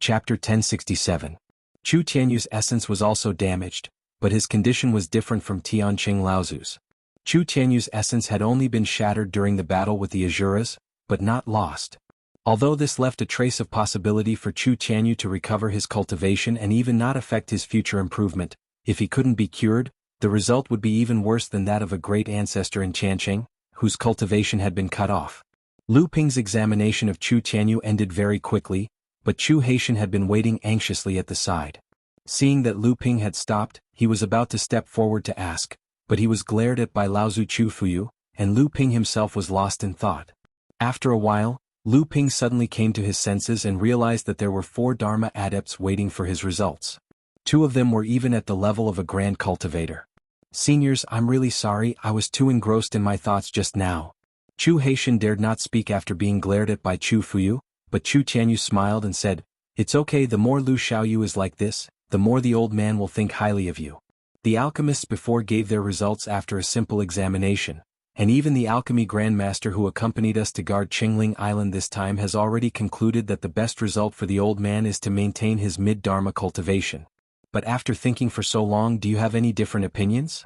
Chapter 1067. Chu Tianyu's essence was also damaged, but his condition was different from Tianqing Laozu's. Chu Tianyu's essence had only been shattered during the battle with the Asuras, but not lost. Although this left a trace of possibility for Chu Tianyu to recover his cultivation and even not affect his future improvement, if he couldn't be cured, the result would be even worse than that of a great ancestor in Tianqing, whose cultivation had been cut off. Lu Ping's examination of Chu Tianyu ended very quickly, but Chu Haitian had been waiting anxiously at the side. Seeing that Lu Ping had stopped, he was about to step forward to ask, but he was glared at by Laozu Chu Fuyu, and Lu Ping himself was lost in thought. After a while, Lu Ping suddenly came to his senses and realized that there were 4 Dharma adepts waiting for his results. 2 of them were even at the level of a grand cultivator. "Seniors, I'm really sorry, I was too engrossed in my thoughts just now." Chu Haitian dared not speak after being glared at by Chu Fuyu, but Chu Tianyu smiled and said, "It's okay, the more Lu Xiaoyu is like this, the more the old man will think highly of you." The alchemists before gave their results after a simple examination, and even the alchemy grandmaster who accompanied us to guard Qingling Island this time has already concluded that the best result for the old man is to maintain his mid-dharma cultivation. But after thinking for so long, do you have any different opinions?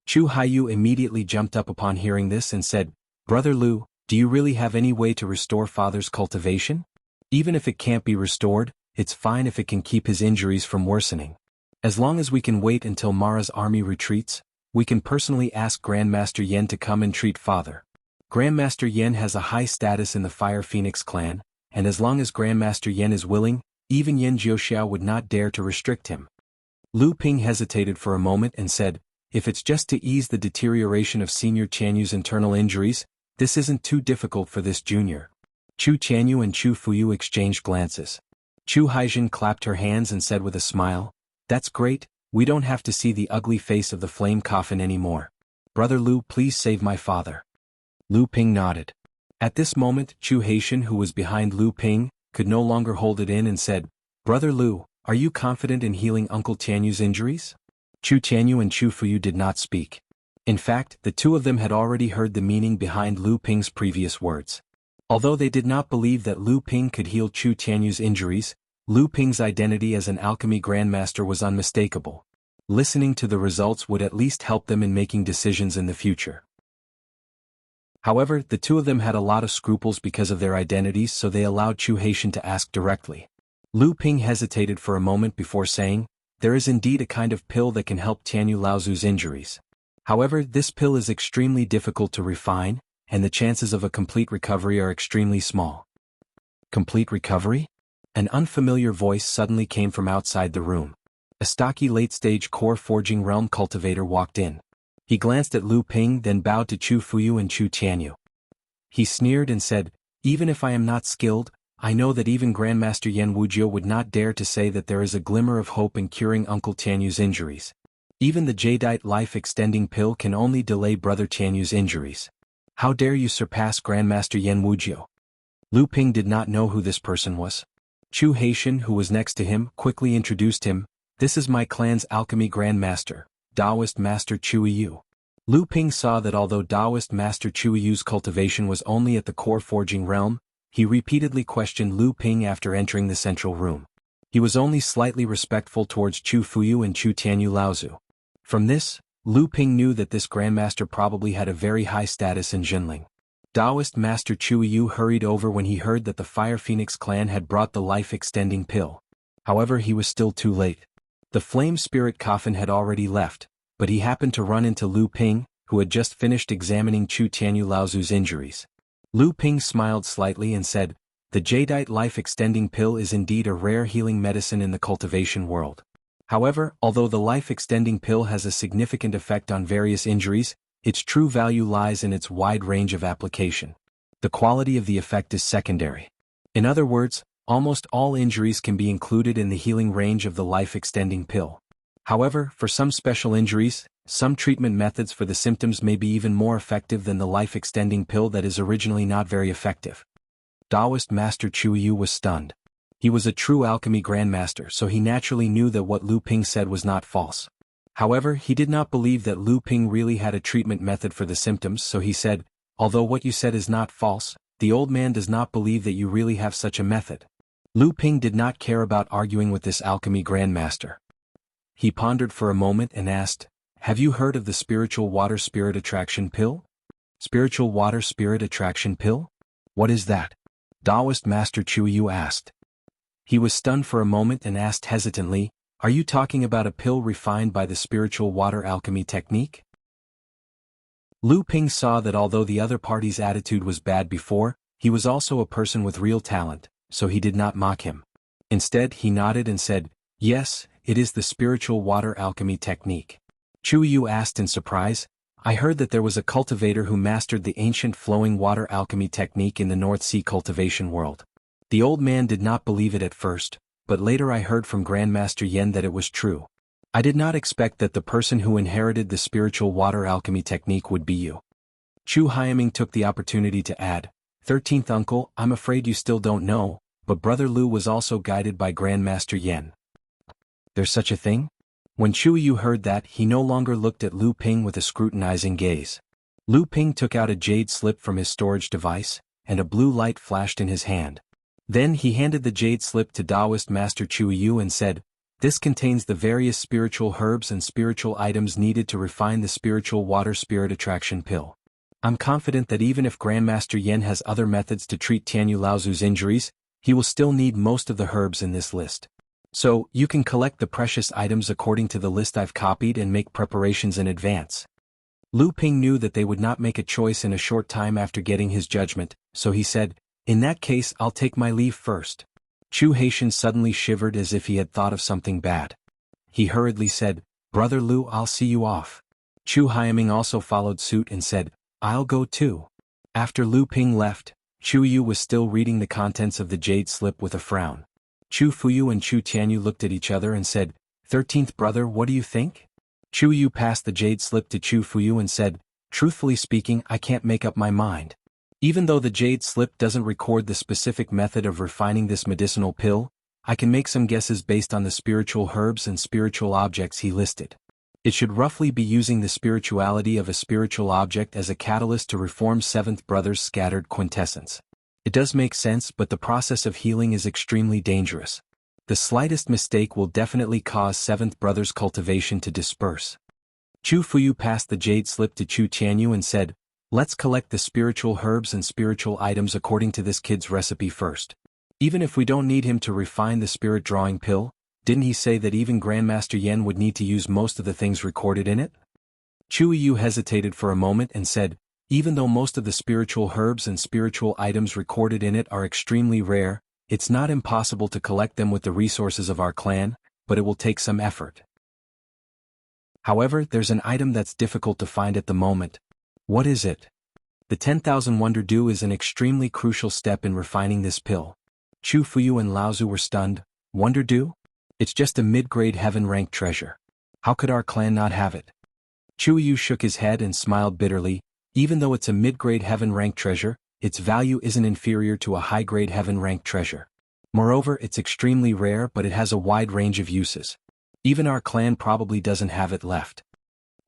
Chu Haiyu immediately jumped up upon hearing this and said, "Brother Lu, do you really have any way to restore father's cultivation? Even if it can't be restored, it's fine if it can keep his injuries from worsening. As long as we can wait until Mara's army retreats, we can personally ask Grandmaster Yen to come and treat father. Grandmaster Yen has a high status in the Fire Phoenix clan, and as long as Grandmaster Yen is willing, even Yen Jiuxiao would not dare to restrict him." Lu Ping hesitated for a moment and said, "If it's just to ease the deterioration of Senior Tianyu's internal injuries, this isn't too difficult for this junior." Chu Tianyu and Chu Fuyu exchanged glances. Chu Haijin clapped her hands and said with a smile, "That's great, we don't have to see the ugly face of the flame coffin anymore. Brother Lu, please save my father." Lu Ping nodded. At this moment, Chu Haitian, who was behind Lu Ping, could no longer hold it in and said, "Brother Lu, are you confident in healing Uncle Tianyu's injuries?" Chu Tianyu and Chu Fuyu did not speak. In fact, the 2 of them had already heard the meaning behind Lu Ping's previous words. Although they did not believe that Lu Ping could heal Chu Tianyu's injuries, Lu Ping's identity as an alchemy grandmaster was unmistakable. Listening to the results would at least help them in making decisions in the future. However, the 2 of them had a lot of scruples because of their identities, so they allowed Chu Haitian to ask directly. Lu Ping hesitated for a moment before saying, "There is indeed a kind of pill that can help Tianyu Laozu's injuries. However, this pill is extremely difficult to refine, and the chances of a complete recovery are extremely small." "Complete recovery?" An unfamiliar voice suddenly came from outside the room. A stocky late-stage core forging realm cultivator walked in. He glanced at Lu Ping, then bowed to Chu Fuyu and Chu Tianyu. He sneered and said, "Even if I am not skilled, I know that even Grandmaster Yen Wujiu would not dare to say that there is a glimmer of hope in curing Uncle Tianyu's injuries. Even the Jadeite life-extending pill can only delay Brother Tianyu's injuries. How dare you surpass Grandmaster Yen Wujiu?" Lu Ping did not know who this person was. Chu Haitian, who was next to him, quickly introduced him, "This is my clan's alchemy grandmaster, Taoist Master Chu Yu." Lu Ping saw that although Taoist Master Chu Yu's cultivation was only at the core forging realm, he repeatedly questioned Lu Ping after entering the central room. He was only slightly respectful towards Chu Fuyu and Chu Tianyu Laozu. From this, Lu Ping knew that this grandmaster probably had a very high status in Jinling. Taoist Master Chu Yu hurried over when he heard that the Fire Phoenix clan had brought the life-extending pill. However, he was still too late. The flame spirit coffin had already left, but he happened to run into Lu Ping, who had just finished examining Chu Tianyu Laozu's injuries. Lu Ping smiled slightly and said, "The Jadeite life-extending pill is indeed a rare healing medicine in the cultivation world. However, although the life-extending pill has a significant effect on various injuries, its true value lies in its wide range of application. The quality of the effect is secondary. In other words, almost all injuries can be included in the healing range of the life-extending pill. However, for some special injuries, some treatment methods for the symptoms may be even more effective than the life-extending pill that is originally not very effective." Taoist Master Chu Yu was stunned. He was a true alchemy grandmaster, so he naturally knew that what Lu Ping said was not false. However, he did not believe that Lu Ping really had a treatment method for the symptoms, so he said, "Although what you said is not false, the old man does not believe that you really have such a method." Lu Ping did not care about arguing with this alchemy grandmaster. He pondered for a moment and asked, "Have you heard of the spiritual water spirit attraction pill?" Spiritual water spirit attraction pill? What is that? Taoist Master Chu Yu asked. He was stunned for a moment and asked hesitantly, "Are you talking about a pill refined by the spiritual water alchemy technique?" Lu Ping saw that although the other party's attitude was bad before, he was also a person with real talent, so he did not mock him. Instead, he nodded and said, "Yes, it is the spiritual water alchemy technique." Chu Yu asked in surprise, "I heard that there was a cultivator who mastered the ancient flowing water alchemy technique in the North Sea cultivation world." The old man did not believe it at first, but later I heard from Grandmaster Yen that it was true. I did not expect that the person who inherited the spiritual water alchemy technique would be you. Chu Haiming took the opportunity to add, 13th uncle, I'm afraid you still don't know, but Brother Lu was also guided by Grandmaster Yen. There's such a thing? When Chu Yu heard that, he no longer looked at Lu Ping with a scrutinizing gaze. Lu Ping took out a jade slip from his storage device, and a blue light flashed in his hand. Then he handed the jade slip to Taoist Master Chu Yu and said, "This contains the various spiritual herbs and spiritual items needed to refine the spiritual water spirit attraction pill. I'm confident that even if Grandmaster Yen has other methods to treat Tianyu Laozu's injuries, he will still need most of the herbs in this list. So, you can collect the precious items according to the list I've copied and make preparations in advance." Lu Ping knew that they would not make a choice in a short time after getting his judgment, so he said, "In that case I'll take my leave first." Chu Haitian suddenly shivered as if he had thought of something bad. He hurriedly said, "Brother Lu, I'll see you off." Chu Haiming also followed suit and said, "I'll go too." After Lu Ping left, Chu Yu was still reading the contents of the jade slip with a frown. Chu Fuyu and Chu Tianyu looked at each other and said, 13th brother, what do you think?" Chu Yu passed the jade slip to Chu Fuyu and said, "Truthfully speaking, I can't make up my mind. Even though the jade slip doesn't record the specific method of refining this medicinal pill, I can make some guesses based on the spiritual herbs and spiritual objects he listed. It should roughly be using the spirituality of a spiritual object as a catalyst to reform Seventh Brother's scattered quintessence. It does make sense, but the process of healing is extremely dangerous. The slightest mistake will definitely cause Seventh Brother's cultivation to disperse." Chu Fuyu passed the jade slip to Chu Tianyu and said, "Let's collect the spiritual herbs and spiritual items according to this kid's recipe first. Even if we don't need him to refine the spirit drawing pill, didn't he say that even Grandmaster Yen would need to use most of the things recorded in it?" Chu Yu hesitated for a moment and said, "Even though most of the spiritual herbs and spiritual items recorded in it are extremely rare, it's not impossible to collect them with the resources of our clan, but it will take some effort. However, there's an item that's difficult to find at the moment." "What is it?" "The 10,000 Wonder Dew is an extremely crucial step in refining this pill." Chu Fuyu and Laozu were stunned. "Wonder Dew? It's just a mid-grade heaven-ranked treasure. How could our clan not have it?" Chu Yu shook his head and smiled bitterly. "Even though it's a mid-grade heaven-ranked treasure, its value isn't inferior to a high-grade heaven-ranked treasure. Moreover, it's extremely rare, but it has a wide range of uses. Even our clan probably doesn't have it left."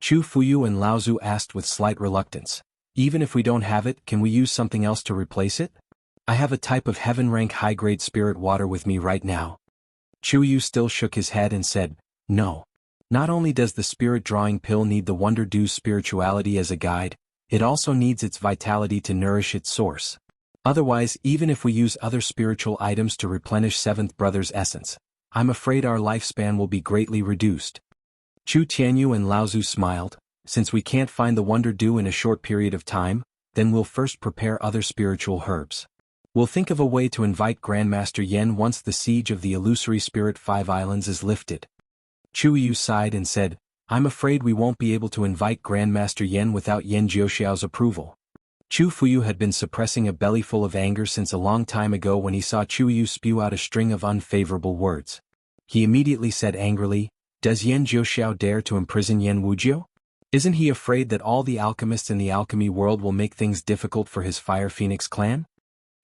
Chu Fuyu and Laozu asked with slight reluctance, "Even if we don't have it, can we use something else to replace it? I have a type of heaven-rank high-grade spirit water with me right now." Chu Yu still shook his head and said, "No. Not only does the spirit drawing pill need the Wonder Dew's spirituality as a guide, it also needs its vitality to nourish its source. Otherwise, even if we use other spiritual items to replenish Seventh Brother's essence, I'm afraid our lifespan will be greatly reduced." Chu Tianyu and Laozu smiled. "Since we can't find the Wonder Dew in a short period of time, then we'll first prepare other spiritual herbs. We'll think of a way to invite Grandmaster Yen once the siege of the illusory Spirit Five Islands is lifted." Chu Yu sighed and said, "I'm afraid we won't be able to invite Grandmaster Yen without Yen Jiuxiao's approval." Chu Fuyu had been suppressing a bellyful of anger since a long time ago when he saw Chu Yu spew out a string of unfavorable words. He immediately said angrily, "Does Yen Jiuxiao dare to imprison Yen Wujiu? Isn't he afraid that all the alchemists in the alchemy world will make things difficult for his Fire Phoenix clan?"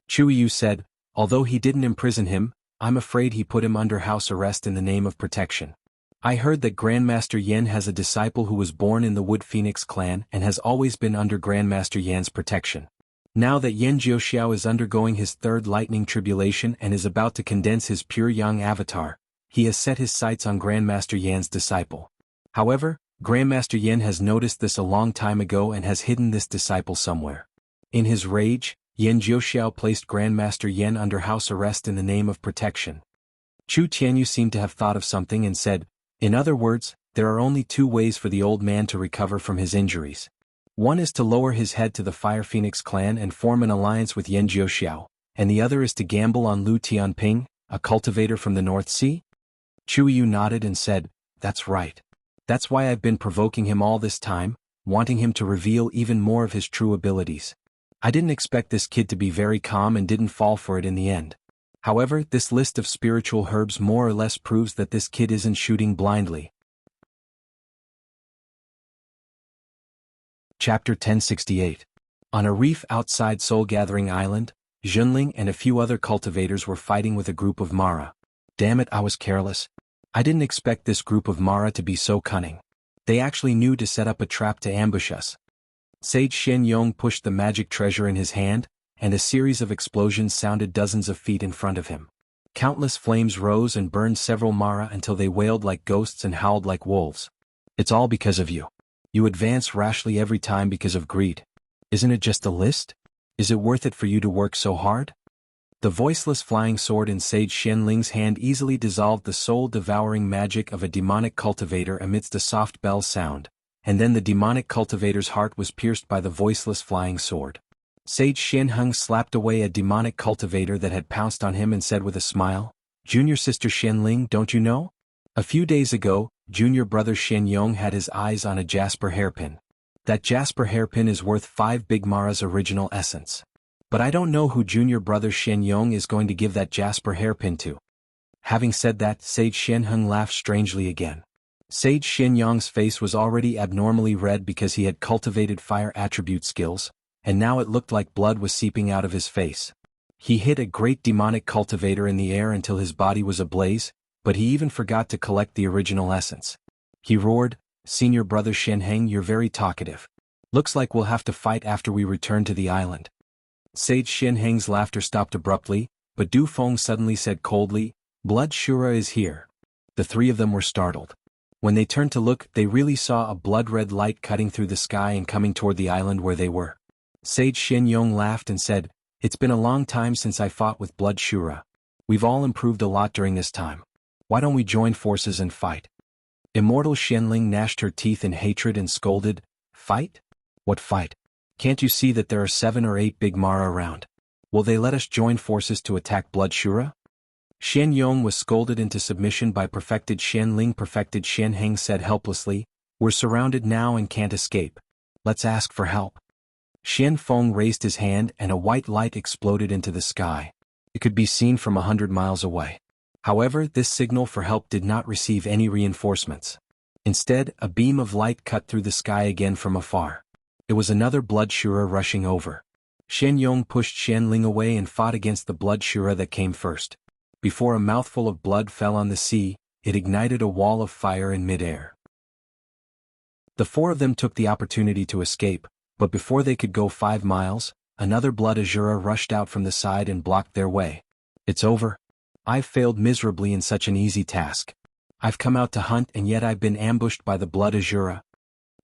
Chu Yu said, "Although he didn't imprison him, I'm afraid he put him under house arrest in the name of protection. I heard that Grandmaster Yen has a disciple who was born in the Wood Phoenix clan and has always been under Grandmaster Yan's protection. Now that Yan Jiuxiao is undergoing his third lightning tribulation and is about to condense his pure yang avatar, he has set his sights on Grandmaster Yan's disciple. However, Grandmaster Yan has noticed this a long time ago and has hidden this disciple somewhere. In his rage, Yan Jiuxiao placed Grandmaster Yan under house arrest in the name of protection. Chu Tianyu seemed to have thought of something and said, "In other words, there are only two ways for the old man to recover from his injuries. One is to lower his head to the Fire Phoenix clan and form an alliance with Yan Jiuxiao, and the other is to gamble on Lu Tianping, a cultivator from the North Sea?" Chu Yu nodded and said, "That's right. That's why I've been provoking him all this time, wanting him to reveal even more of his true abilities. I didn't expect this kid to be very calm and didn't fall for it in the end. However, this list of spiritual herbs more or less proves that this kid isn't shooting blindly." Chapter 1068. On a reef outside Soul Gathering Island, Junling and a few other cultivators were fighting with a group of Mara. Damn it, I was careless. I didn't expect this group of Mara to be so cunning. They actually knew to set up a trap to ambush us. Sage Shen Yong pushed the magic treasure in his hand, and a series of explosions sounded dozens of feet in front of him. Countless flames rose and burned several Mara until they wailed like ghosts and howled like wolves. "It's all because of you. You advance rashly every time because of greed. Isn't it just a list? Is it worth it for you to work so hard?" The voiceless flying sword in Sage Shenling's hand easily dissolved the soul-devouring magic of a demonic cultivator amidst a soft bell sound, and then the demonic cultivator's heart was pierced by the voiceless flying sword. Sage Shenheng slapped away a demonic cultivator that had pounced on him and said with a smile, "Junior sister Shenling, don't you know? A few days ago, junior brother Shenyong had his eyes on a jasper hairpin. That jasper hairpin is worth 5 Big Mara's original essence. But I don't know who junior brother Shenyong is going to give that jasper hairpin to." Having said that, Sage Shenheng laughed strangely again. Sage Shenyong's face was already abnormally red because he had cultivated fire attribute skills, and now it looked like blood was seeping out of his face. He hit a great demonic cultivator in the air until his body was ablaze, but he even forgot to collect the original essence. He roared, "Senior brother Shenheng, you're very talkative. Looks like we'll have to fight after we return to the island." Sage Shenheng's laughter stopped abruptly, but Du Feng suddenly said coldly, "Blood Shura is here." The three of them were startled. When they turned to look, they really saw a blood-red light cutting through the sky and coming toward the island where they were. Sage Shenyong laughed and said, "It's been a long time since I fought with Blood Shura. We've all improved a lot during this time. Why don't we join forces and fight?" Immortal Shenling gnashed her teeth in hatred and scolded, "Fight? What fight? Can't you see that there are 7 or 8 Big Mara around? Will they let us join forces to attack Blood Shura?" Shen Yong was scolded into submission by perfected Shenling. Perfected Shenheng said helplessly, "We're surrounded now and can't escape. Let's ask for help." Shen Feng raised his hand and a white light exploded into the sky. It could be seen from 100 miles away. However, this signal for help did not receive any reinforcements. Instead, a beam of light cut through the sky again from afar. It was another Blood Shura rushing over. Shen Yong pushed Shenling away and fought against the Blood Shura that came first. Before a mouthful of blood fell on the sea, it ignited a wall of fire in midair. The 4 of them took the opportunity to escape, but before they could go 5 miles, another Blood Azura rushed out from the side and blocked their way. "It's over. I've failed miserably in such an easy task. I've come out to hunt and yet I've been ambushed by the Blood Azura."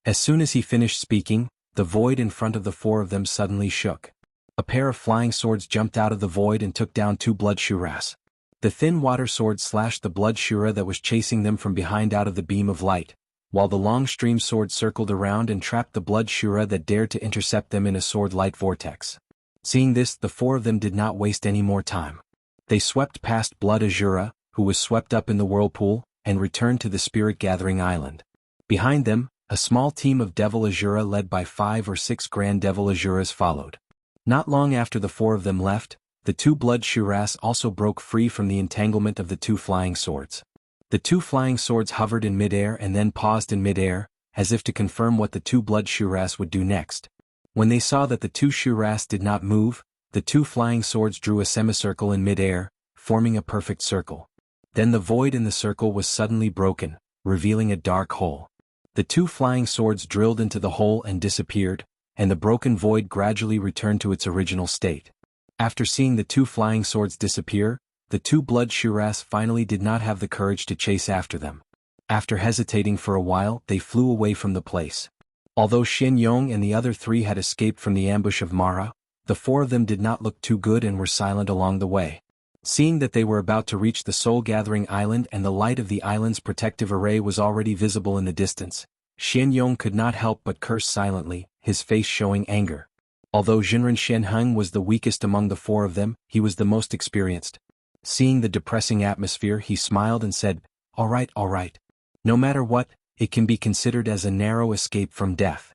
As soon as he finished speaking, the void in front of the 4 of them suddenly shook. A pair of flying swords jumped out of the void and took down 2 Blood Shuras. The thin water sword slashed the Blood Shura that was chasing them from behind out of the beam of light, while the long stream sword circled around and trapped the Blood Shura that dared to intercept them in a sword-light vortex. Seeing this, the 4 of them did not waste any more time. They swept past Blood Azura, who was swept up in the whirlpool, and returned to the Spirit Gathering Island. Behind them, a small team of Devil Azura led by 5 or 6 Grand Devil Azuras followed. Not long after the 4 of them left, the 2 Blood Shuras also broke free from the entanglement of the 2 flying swords. The 2 flying swords hovered in midair and then paused in midair, as if to confirm what the 2 Blood Shuras would do next. When they saw that the 2 Shuras did not move, the 2 flying swords drew a semicircle in midair, forming a perfect circle. Then the void in the circle was suddenly broken, revealing a dark hole. The 2 flying swords drilled into the hole and disappeared, and the broken void gradually returned to its original state. After seeing the two flying swords disappear, the two blood Shuras finally did not have the courage to chase after them. After hesitating for a while, they flew away from the place. Although Shen Yong and the other three had escaped from the ambush of Mara, the four of them did not look too good and were silent along the way. Seeing that they were about to reach the soul-gathering island and the light of the island's protective array was already visible in the distance, Shen Yong could not help but curse silently, his face showing anger. Although Jinren Shenheng was the weakest among the four of them, he was the most experienced. Seeing the depressing atmosphere, he smiled and said, all right. No matter what, it can be considered as a narrow escape from death.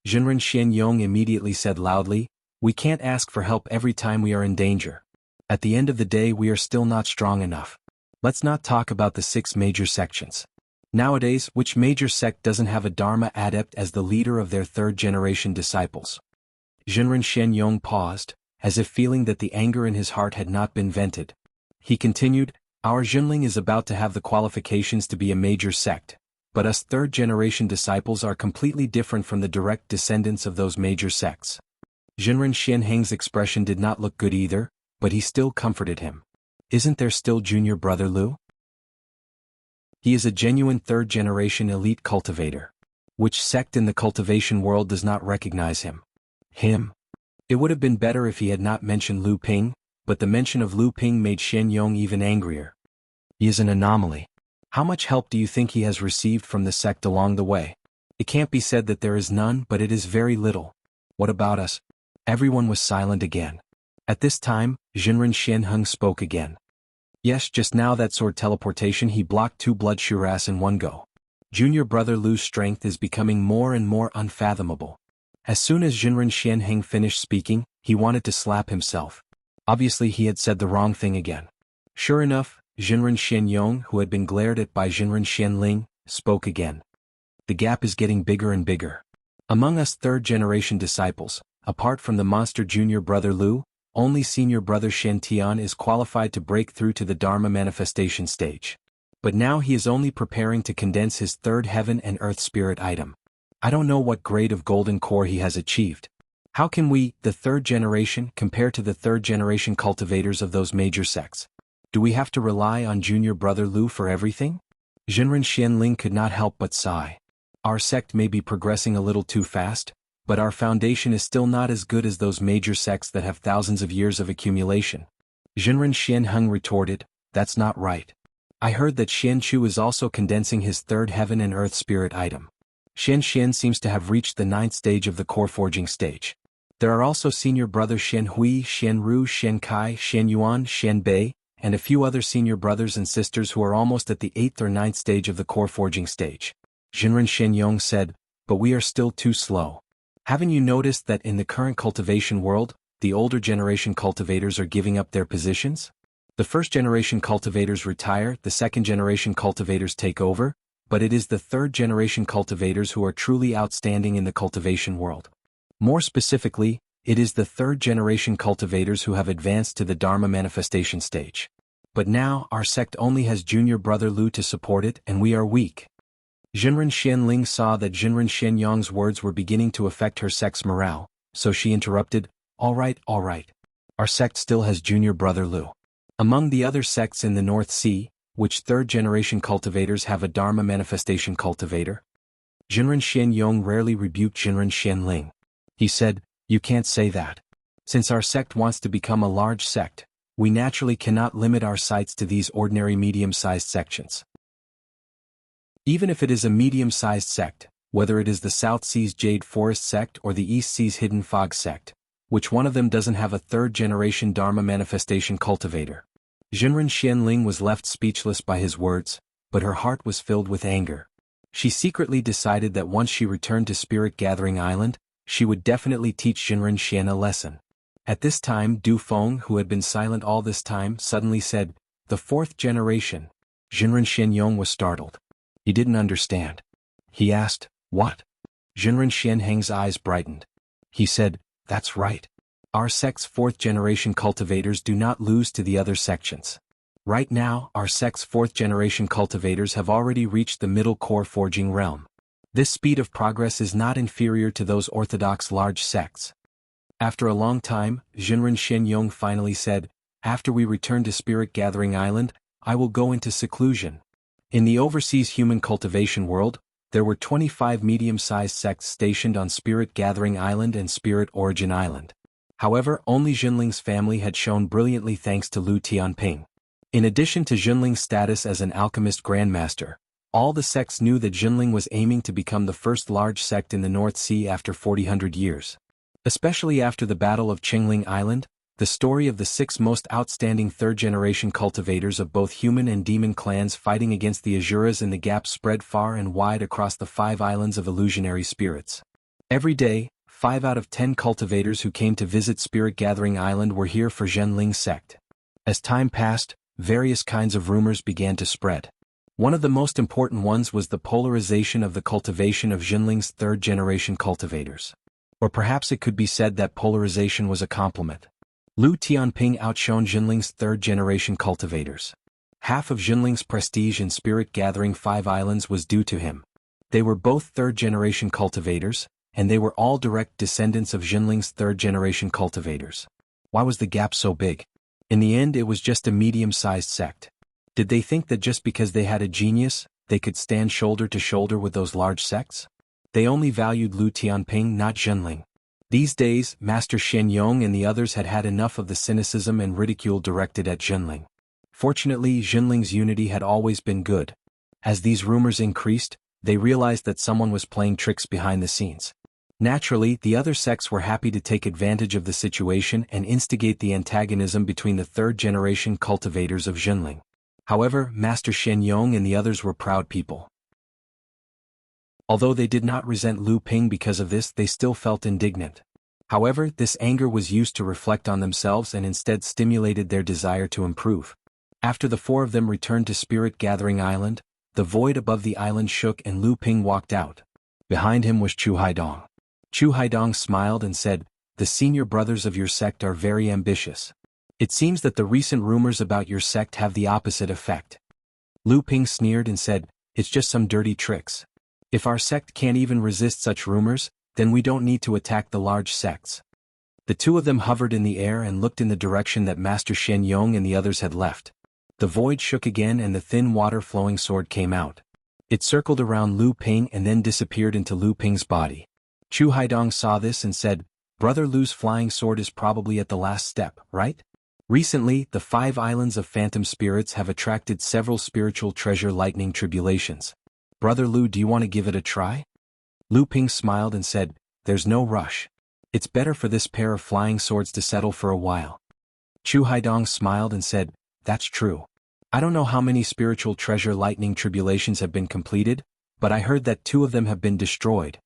Jinren Shenyong immediately said loudly, we can't ask for help every time we are in danger. At the end of the day we are still not strong enough. Let's not talk about the 6 major sections. Nowadays, which major sect doesn't have a Dharma adept as the leader of their third-generation disciples? Jinren Shenyong paused, as if feeling that the anger in his heart had not been vented. He continued, our Junling is about to have the qualifications to be a major sect, but us third-generation disciples are completely different from the direct descendants of those major sects. Jinren Shenheng's expression did not look good either, but he still comforted him. Isn't there still junior brother Lu? He is a genuine third-generation elite cultivator. Which sect in the cultivation world does not recognize him? Him? It would have been better if he had not mentioned Lu Ping, but the mention of Lu Ping made Shen Yong even angrier. He is an anomaly. How much help do you think he has received from the sect along the way? It can't be said that there is none, but it is very little. What about us? Everyone was silent again. At this time, Jinren Shenheng spoke again. Yes, just now that sword teleportation he blocked 2 blood Shuras in one go. Junior brother Lu's strength is becoming more and more unfathomable. As soon as Jinren Shenheng finished speaking, he wanted to slap himself. Obviously he had said the wrong thing again. Sure enough, Jinren Shenyong, who had been glared at by Jinren Shenling, spoke again. The gap is getting bigger and bigger. Among us third-generation disciples, apart from the monster junior brother Lu, only senior brother Shen Tian is qualified to break through to the Dharma manifestation stage. But now he is only preparing to condense his third heaven and earth spirit item. I don't know what grade of golden core he has achieved. How can we, the third generation, compare to the third-generation cultivators of those major sects? Do we have to rely on junior brother Lu for everything? Jinren Shenling could not help but sigh. Our sect may be progressing a little too fast, but our foundation is still not as good as those major sects that have thousands of years of accumulation. Jinren Shenheng retorted, that's not right. I heard that Xian Chu is also condensing his third heaven and earth spirit item. Shen Xian seems to have reached the 9th stage of the core forging stage. There are also senior brothers Shen Hui, Shen Ru, Shen Kai, Shen Yuan, Shen Bei, and a few other senior brothers and sisters who are almost at the 8th or 9th stage of the core forging stage. Jinren Shenyong said, but we are still too slow. Haven't you noticed that in the current cultivation world, the older generation cultivators are giving up their positions? The first generation cultivators retire, the second generation cultivators take over, but it is the third generation cultivators who are truly outstanding in the cultivation world. More specifically, it is the third generation cultivators who have advanced to the Dharma manifestation stage. But now, our sect only has junior brother Lu to support it and we are weak. Jinren Shenling saw that Jinren Shenyong's words were beginning to affect her sect's morale, so she interrupted, all right. Our sect still has junior brother Lu. Among the other sects in the North Sea, which third-generation cultivators have a Dharma manifestation cultivator? Jinren Shenyong rarely rebuked Jinren Shenling. He said, you can't say that. Since our sect wants to become a large sect, we naturally cannot limit our sights to these ordinary medium-sized sections. Even if it is a medium-sized sect, whether it is the South Sea's Jade Forest sect or the East Sea's Hidden Fog sect, which one of them doesn't have a third-generation Dharma manifestation cultivator? Jinren Shenling was left speechless by his words, but her heart was filled with anger. She secretly decided that once she returned to Spirit Gathering Island, she would definitely teach Jinren Shen a lesson. At this time Du Feng, who had been silent all this time, suddenly said, the 4th generation. Jinren Shenyong was startled. He didn't understand. He asked, what? Jinren Shenheng's eyes brightened. He said, that's right. Our sect's 4th generation cultivators do not lose to the other sections. Right now, our sect's 4th generation cultivators have already reached the middle core forging realm. This speed of progress is not inferior to those orthodox large sects. After a long time, Jinren Shenyong finally said, "After we return to Spirit Gathering Island, I will go into seclusion." In the overseas human cultivation world, there were 25 medium-sized sects stationed on Spirit Gathering Island and Spirit Origin Island. However, only Jinling's family had shown brilliantly thanks to Lu Tianping. In addition to Jinling's status as an alchemist grandmaster, all the sects knew that Jinling was aiming to become the first large sect in the North Sea after 400 years. Especially after the Battle of Qingling Island, the story of the 6 most outstanding third-generation cultivators of both human and demon clans fighting against the Asuras in the gap spread far and wide across the 5 islands of illusionary spirits. Every day, 5 out of 10 cultivators who came to visit Spirit Gathering Island were here for Zhenling's sect. As time passed, various kinds of rumors began to spread. One of the most important ones was the polarization of the cultivation of Zhenling's third-generation cultivators. Or perhaps it could be said that polarization was a compliment. Lu Tianping outshone Jinling's third-generation cultivators. Half of Jinling's prestige in Spirit Gathering 5 Islands was due to him. They were both third-generation cultivators, and they were all direct descendants of Jinling's third-generation cultivators. Why was the gap so big? In the end, it was just a medium-sized sect. Did they think that just because they had a genius, they could stand shoulder to shoulder with those large sects? They only valued Lu Tianping, not Jinling. These days, Master Shenyong and the others had had enough of the cynicism and ridicule directed at Jinling. Fortunately, Jinling's unity had always been good. As these rumors increased, they realized that someone was playing tricks behind the scenes. Naturally, the other sects were happy to take advantage of the situation and instigate the antagonism between the third-generation cultivators of Jinling. However, Master Shenyong and the others were proud people. Although they did not resent Lu Ping because of this, they still felt indignant. However, this anger was used to reflect on themselves and instead stimulated their desire to improve. After the 4 of them returned to Spirit Gathering Island, the void above the island shook and Lu Ping walked out. Behind him was Chu Haidong. Chu Haidong smiled and said, "The senior brothers of your sect are very ambitious. It seems that the recent rumors about your sect have the opposite effect." Lu Ping sneered and said, "It's just some dirty tricks. If our sect can't even resist such rumors, then we don't need to attack the large sects." The 2 of them hovered in the air and looked in the direction that Master Shenyong and the others had left. The void shook again and the thin water-flowing sword came out. It circled around Lu Ping and then disappeared into Lu Ping's body. Chu Haidong saw this and said, "Brother Lu's flying sword is probably at the last step, right? Recently, the 5 islands of phantom spirits have attracted several spiritual treasure lightning tribulations. Brother Lu, do you want to give it a try?" Lu Ping smiled and said, "There's no rush. It's better for this pair of flying swords to settle for a while." Chu Haidong smiled and said, "That's true. I don't know how many spiritual treasure lightning tribulations have been completed, but I heard that 2 of them have been destroyed.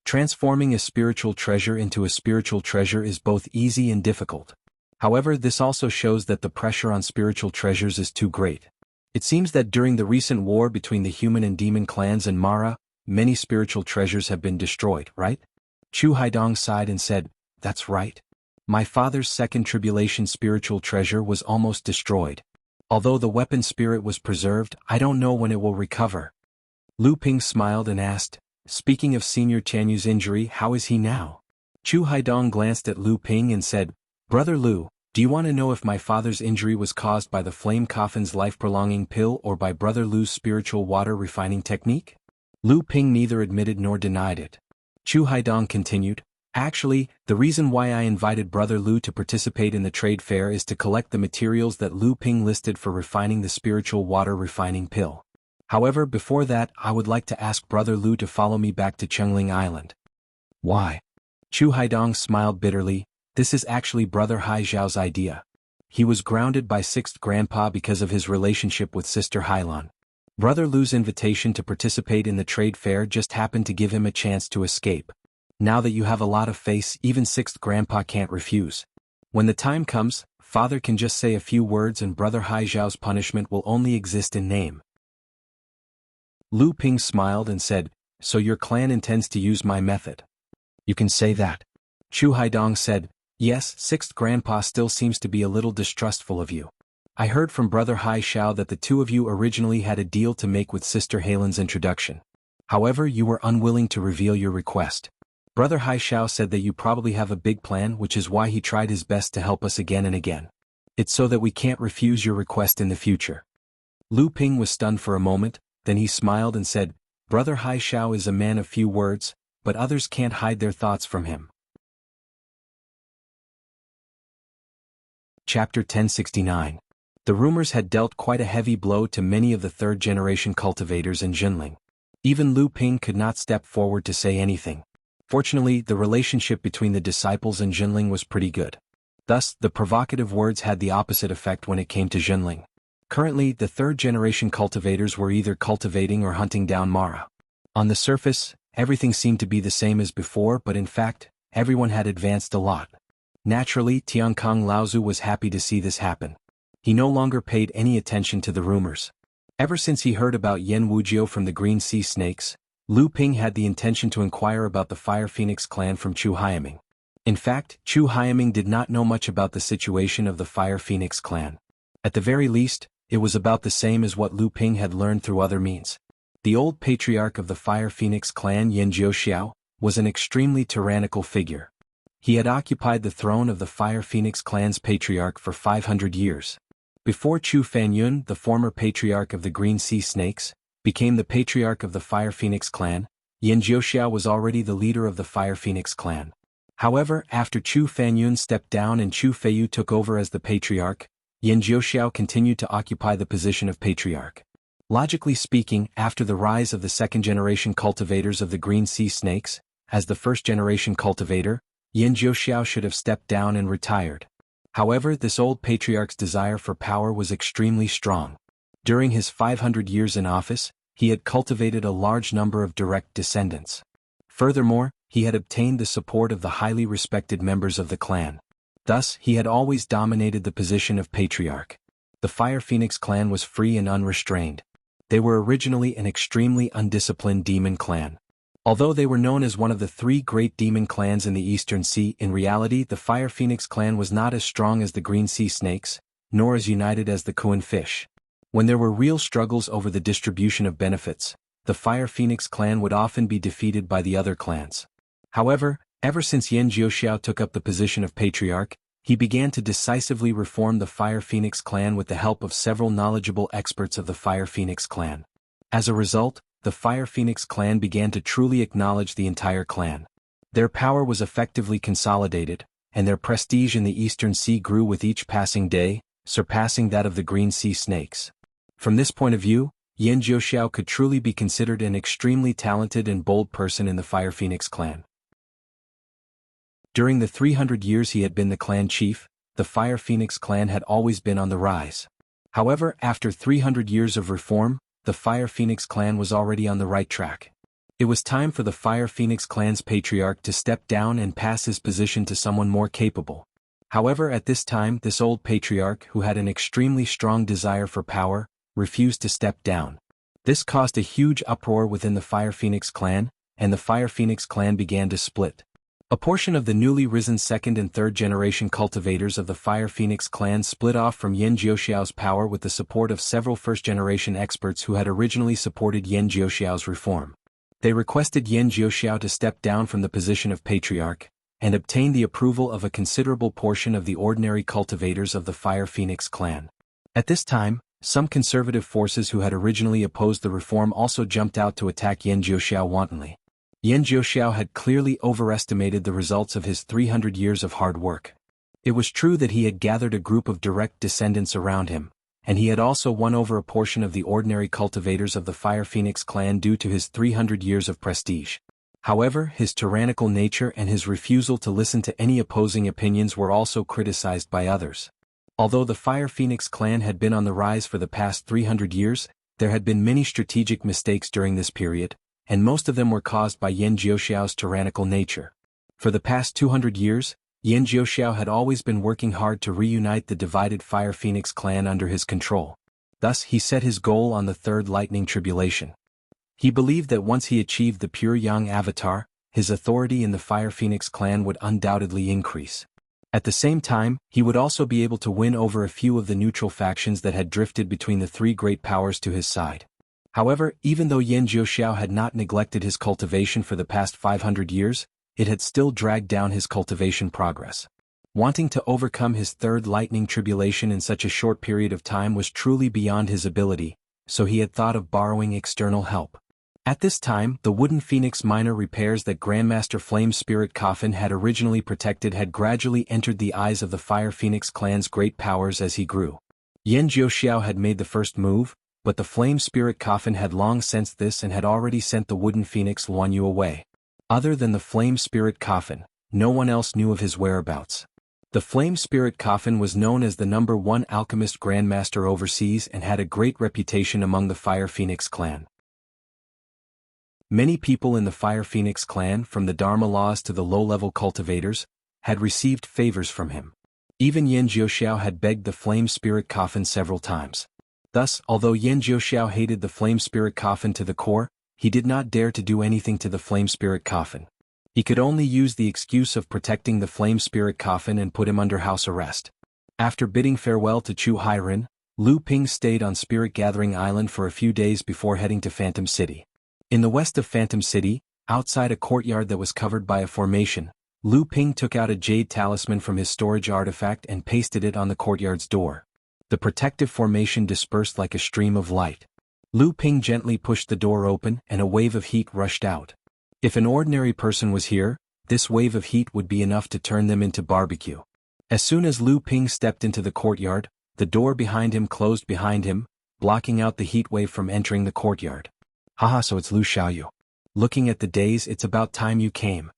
Transforming a spiritual treasure into a spiritual treasure is both easy and difficult. However, this also shows that the pressure on spiritual treasures is too great. It seems that during the recent war between the human and demon clans in Mara, many spiritual treasures have been destroyed, right?" Chu Haidong sighed and said, "That's right. My father's second tribulation spiritual treasure was almost destroyed. Although the weapon spirit was preserved, I don't know when it will recover." Lu Ping smiled and asked, "Speaking of Senior Tianyu's injury, how is he now?" Chu Haidong glanced at Lu Ping and said, "Brother Lu, do you want to know if my father's injury was caused by the flame coffin's life-prolonging pill or by Brother Lu's spiritual water-refining technique?" Lu Ping neither admitted nor denied it. Chu Haidong continued, "Actually, the reason why I invited Brother Lu to participate in the trade fair is to collect the materials that Lu Ping listed for refining the spiritual water-refining pill. However, before that, I would like to ask Brother Lu to follow me back to Qingling Island." "Why?" Chu Haidong smiled bitterly. "This is actually Brother Hai Zhao's idea. He was grounded by 6th Grandpa because of his relationship with Sister Hailan. Brother Lu's invitation to participate in the trade fair just happened to give him a chance to escape. Now that you have a lot of face, even 6th Grandpa can't refuse. When the time comes, Father can just say a few words and Brother Hai Zhao's punishment will only exist in name." Lu Ping smiled and said, "So your clan intends to use my method?" "You can say that." Chu Haidong said, "Yes, 6th Grandpa still seems to be a little distrustful of you. I heard from Brother Hai Zhao that the 2 of you originally had a deal to make with Sister Halen's introduction. However, you were unwilling to reveal your request. Brother Haishao said that you probably have a big plan, which is why he tried his best to help us again and again. It's so that we can't refuse your request in the future. Lu Ping was stunned for a moment, then he smiled and said, Brother Haishao is a man of few words, but others can't hide their thoughts from him. Chapter 1069. The rumors had dealt quite a heavy blow to many of the third-generation cultivators in Jinling. Even Lu Ping could not step forward to say anything. Fortunately, the relationship between the disciples and Jinling was pretty good. Thus, the provocative words had the opposite effect when it came to Jinling. Currently, the third-generation cultivators were either cultivating or hunting down Mara. On the surface, everything seemed to be the same as before, but in fact, everyone had advanced a lot. Naturally, Tiankang Laozu was happy to see this happen. He no longer paid any attention to the rumors. Ever since he heard about Yen Wujio from the Green Sea Snakes, Lu Ping had the intention to inquire about the Fire Phoenix clan from Chu Haiming. In fact, Chu Haiming did not know much about the situation of the Fire Phoenix clan. At the very least, it was about the same as what Lu Ping had learned through other means. The old patriarch of the Fire Phoenix clan, Yen Jiuxiao, was an extremely tyrannical figure. He had occupied the throne of the Fire Phoenix clan's patriarch for 500 years. Before Chu Fanyun, the former patriarch of the Green Sea Snakes, became the patriarch of the Fire Phoenix clan, Yen Jiuxiao was already the leader of the Fire Phoenix clan. However, after Chu Fanyun stepped down and Chu Feiyu took over as the patriarch, Yen Jiuxiao continued to occupy the position of patriarch. Logically speaking, after the rise of the second-generation cultivators of the Green Sea Snakes, as the first-generation cultivator, Yen Jiuxiao should have stepped down and retired. However, this old patriarch's desire for power was extremely strong. During his 500 years in office, he had cultivated a large number of direct descendants. Furthermore, he had obtained the support of the highly respected members of the clan. Thus, he had always dominated the position of patriarch. The Fire Phoenix clan was free and unrestrained. They were originally an extremely undisciplined demon clan. Although they were known as one of the three great demon clans in the Eastern Sea, in reality the Fire Phoenix clan was not as strong as the Green Sea Snakes, nor as united as the Kuan Fish. When there were real struggles over the distribution of benefits, the Fire Phoenix clan would often be defeated by the other clans. However, ever since Yen Jiuxiao took up the position of patriarch, he began to decisively reform the Fire Phoenix clan with the help of several knowledgeable experts of the Fire Phoenix clan. As a result, the Fire Phoenix clan began to truly acknowledge the entire clan. Their power was effectively consolidated, and their prestige in the Eastern Sea grew with each passing day, surpassing that of the Green Sea Snakes. From this point of view, Yen Jiuxiao could truly be considered an extremely talented and bold person in the Fire Phoenix clan. During the 300 years he had been the clan chief, the Fire Phoenix clan had always been on the rise. However, after 300 years of reform, the Fire Phoenix clan was already on the right track. It was time for the Fire Phoenix clan's patriarch to step down and pass his position to someone more capable. However, at this time this old patriarch, who had an extremely strong desire for power, refused to step down. This caused a huge uproar within the Fire Phoenix clan, and the Fire Phoenix clan began to split. A portion of the newly risen second and third generation cultivators of the Fire Phoenix clan split off from Yen Jiuxiao's power with the support of several first-generation experts who had originally supported Yen Jiuxiao's reform. They requested Yen Jiuxiao to step down from the position of patriarch, and obtain the approval of a considerable portion of the ordinary cultivators of the Fire Phoenix clan. At this time, some conservative forces who had originally opposed the reform also jumped out to attack Yen Jiuxiao wantonly. Yen Jiuxiao had clearly overestimated the results of his 300 years of hard work. It was true that he had gathered a group of direct descendants around him, and he had also won over a portion of the ordinary cultivators of the Fire Phoenix clan due to his 300 years of prestige. However, his tyrannical nature and his refusal to listen to any opposing opinions were also criticized by others. Although the Fire Phoenix clan had been on the rise for the past 300 years, there had been many strategic mistakes during this period, and most of them were caused by Yen Jiuxiao's tyrannical nature. For the past 200 years, Yen Jiuxiao had always been working hard to reunite the divided Fire Phoenix clan under his control. Thus he set his goal on the Third Lightning Tribulation. He believed that once he achieved the pure Yang avatar, his authority in the Fire Phoenix clan would undoubtedly increase. At the same time, he would also be able to win over a few of the neutral factions that had drifted between the three great powers to his side. However, even though Yan Jiuxiao had not neglected his cultivation for the past 500 years, it had still dragged down his cultivation progress. Wanting to overcome his third lightning tribulation in such a short period of time was truly beyond his ability, so he had thought of borrowing external help. At this time, the wooden phoenix minor repairs that Grandmaster Flame Spirit Coffin had originally protected had gradually entered the eyes of the Fire Phoenix clan's great powers as he grew. Yan Jiuxiao had made the first move, but the Flame Spirit Coffin had long sensed this and had already sent the wooden phoenix Luan Yu away. Other than the Flame Spirit Coffin, no one else knew of his whereabouts. The Flame Spirit Coffin was known as the #1 alchemist grandmaster overseas and had a great reputation among the Fire Phoenix clan. Many people in the Fire Phoenix clan, from the Dharma laws to the low-level cultivators, had received favors from him. Even Yan Jiuxiao had begged the Flame Spirit Coffin several times. Thus, although Yan Jiuxiao hated the Flame Spirit Coffin to the core, he did not dare to do anything to the Flame Spirit Coffin. He could only use the excuse of protecting the Flame Spirit Coffin and put him under house arrest. After bidding farewell to Chu Hairen, Lu Ping stayed on Spirit Gathering Island for a few days before heading to Phantom City. In the west of Phantom City, outside a courtyard that was covered by a formation, Lu Ping took out a jade talisman from his storage artifact and pasted it on the courtyard's door. The protective formation dispersed like a stream of light. Lu Ping gently pushed the door open and a wave of heat rushed out. If an ordinary person was here, this wave of heat would be enough to turn them into barbecue. As soon as Lu Ping stepped into the courtyard, the door behind him closed behind him, blocking out the heat wave from entering the courtyard. Haha, so it's Lu Xiaoyu. Looking at the days, it's about time you came.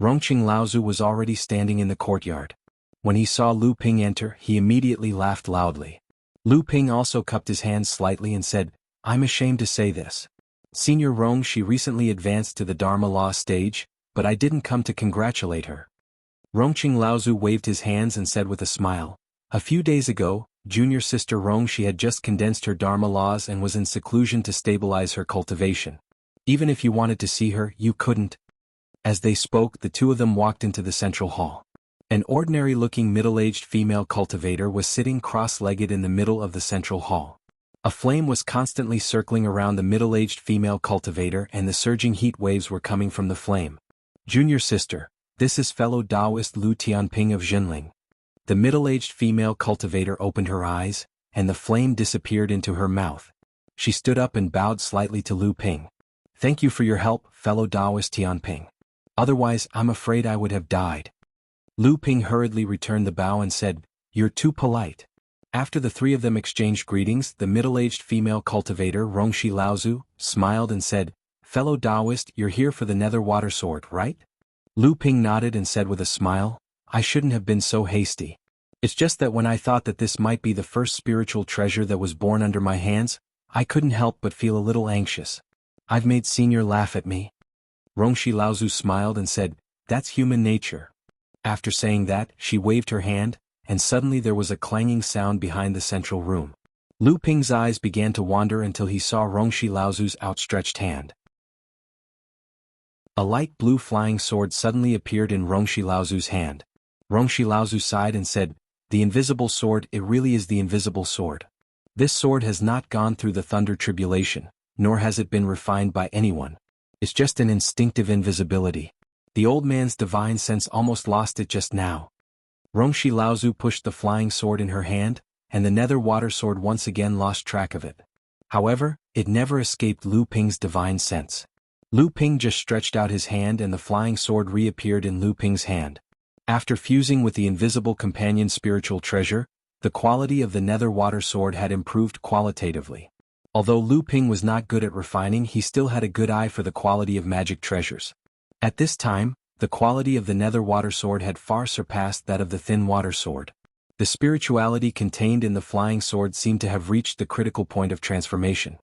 Rongqing Laozu was already standing in the courtyard. When he saw Lu Ping enter, he immediately laughed loudly. Lu Ping also cupped his hands slightly and said, "I'm ashamed to say this. Senior Rong, she recently advanced to the Dharma Law stage, but I didn't come to congratulate her." Rongqing Laozu waved his hands and said with a smile, "A few days ago, junior sister Rong, she had just condensed her Dharma laws and was in seclusion to stabilize her cultivation. Even if you wanted to see her, you couldn't." As they spoke, the two of them walked into the central hall. An ordinary-looking middle-aged female cultivator was sitting cross-legged in the middle of the central hall. A flame was constantly circling around the middle-aged female cultivator and the surging heat waves were coming from the flame. "Junior sister, this is fellow Taoist Lu Tianping of Jinling." The middle-aged female cultivator opened her eyes, and the flame disappeared into her mouth. She stood up and bowed slightly to Lu Ping. "Thank you for your help, fellow Taoist Tianping. Otherwise, I'm afraid I would have died." Lu Ping hurriedly returned the bow and said, "You're too polite." After the three of them exchanged greetings, the middle-aged female cultivator Rongshi Laozu smiled and said, "Fellow Taoist, you're here for the Nether Water Sword, right?" Lu Ping nodded and said with a smile, "I shouldn't have been so hasty. It's just that when I thought that this might be the first spiritual treasure that was born under my hands, I couldn't help but feel a little anxious. I've made Senior laugh at me." Rongshi Laozu smiled and said, "That's human nature." After saying that, she waved her hand, and suddenly there was a clanging sound behind the central room. Lu Ping's eyes began to wander until he saw Rongshi Laozu's outstretched hand. A light blue flying sword suddenly appeared in Rongshi Laozu's hand. Rongshi Laozu sighed and said, "The invisible sword, it really is the invisible sword. This sword has not gone through the thunder tribulation, nor has it been refined by anyone. It's just an instinctive invisibility. The old man's divine sense almost lost it just now." Rongshi Laozu pushed the flying sword in her hand, and the nether water sword once again lost track of it. However, it never escaped Lu Ping's divine sense. Lu Ping just stretched out his hand and the flying sword reappeared in Lu Ping's hand. After fusing with the invisible companion spiritual treasure, the quality of the nether water sword had improved qualitatively. Although Lu Ping was not good at refining, he still had a good eye for the quality of magic treasures. At this time, the quality of the nether water sword had far surpassed that of the thin water sword. The spirituality contained in the flying sword seemed to have reached the critical point of transformation.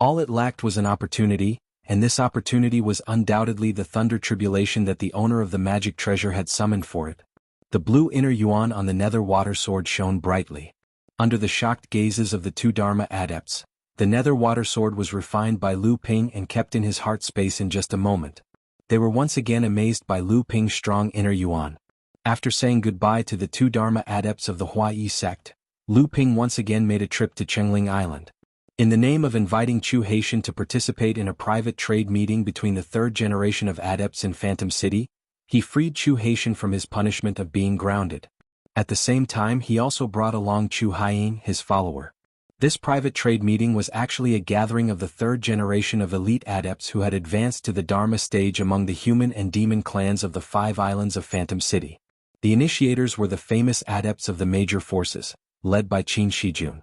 All it lacked was an opportunity, and this opportunity was undoubtedly the thunder tribulation that the owner of the magic treasure had summoned for it. The blue inner yuan on the nether water sword shone brightly. Under the shocked gazes of the two Dharma adepts, the nether water sword was refined by Lu Ping and kept in his heart space in just a moment. They were once again amazed by Lu Ping's strong inner yuan. After saying goodbye to the two Dharma adepts of the Huai sect, Lu Ping once again made a trip to Chengling Island. In the name of inviting Chu Haitian to participate in a private trade meeting between the third generation of adepts in Phantom City, he freed Chu Haitian from his punishment of being grounded. At the same time, he also brought along Chu Haiying, his follower. This private trade meeting was actually a gathering of the third generation of elite adepts who had advanced to the Dharma stage among the human and demon clans of the 5 islands of Phantom City. The initiators were the famous adepts of the major forces, led by Qin Shijun.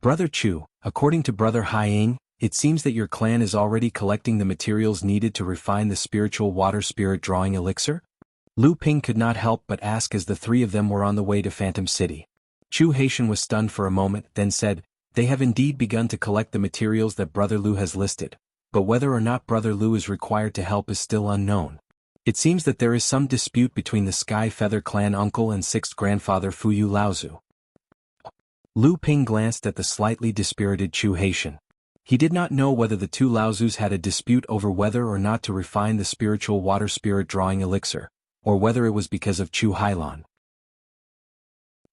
Brother Chu, according to Brother Haiying, it seems that your clan is already collecting the materials needed to refine the spiritual water spirit drawing elixir? Lu Ping could not help but ask as the 3 of them were on the way to Phantom City. Chu Haitian was stunned for a moment, then said, "They have indeed begun to collect the materials that Brother Lu has listed, but whether or not Brother Lu is required to help is still unknown. It seems that there is some dispute between the Sky Feather clan uncle and 6th grandfather Fuyu Laozu." Lu Ping glanced at the slightly dispirited Chu Haitian. He did not know whether the 2 Laozus had a dispute over whether or not to refine the spiritual water spirit drawing elixir, or whether it was because of Chu Hailan.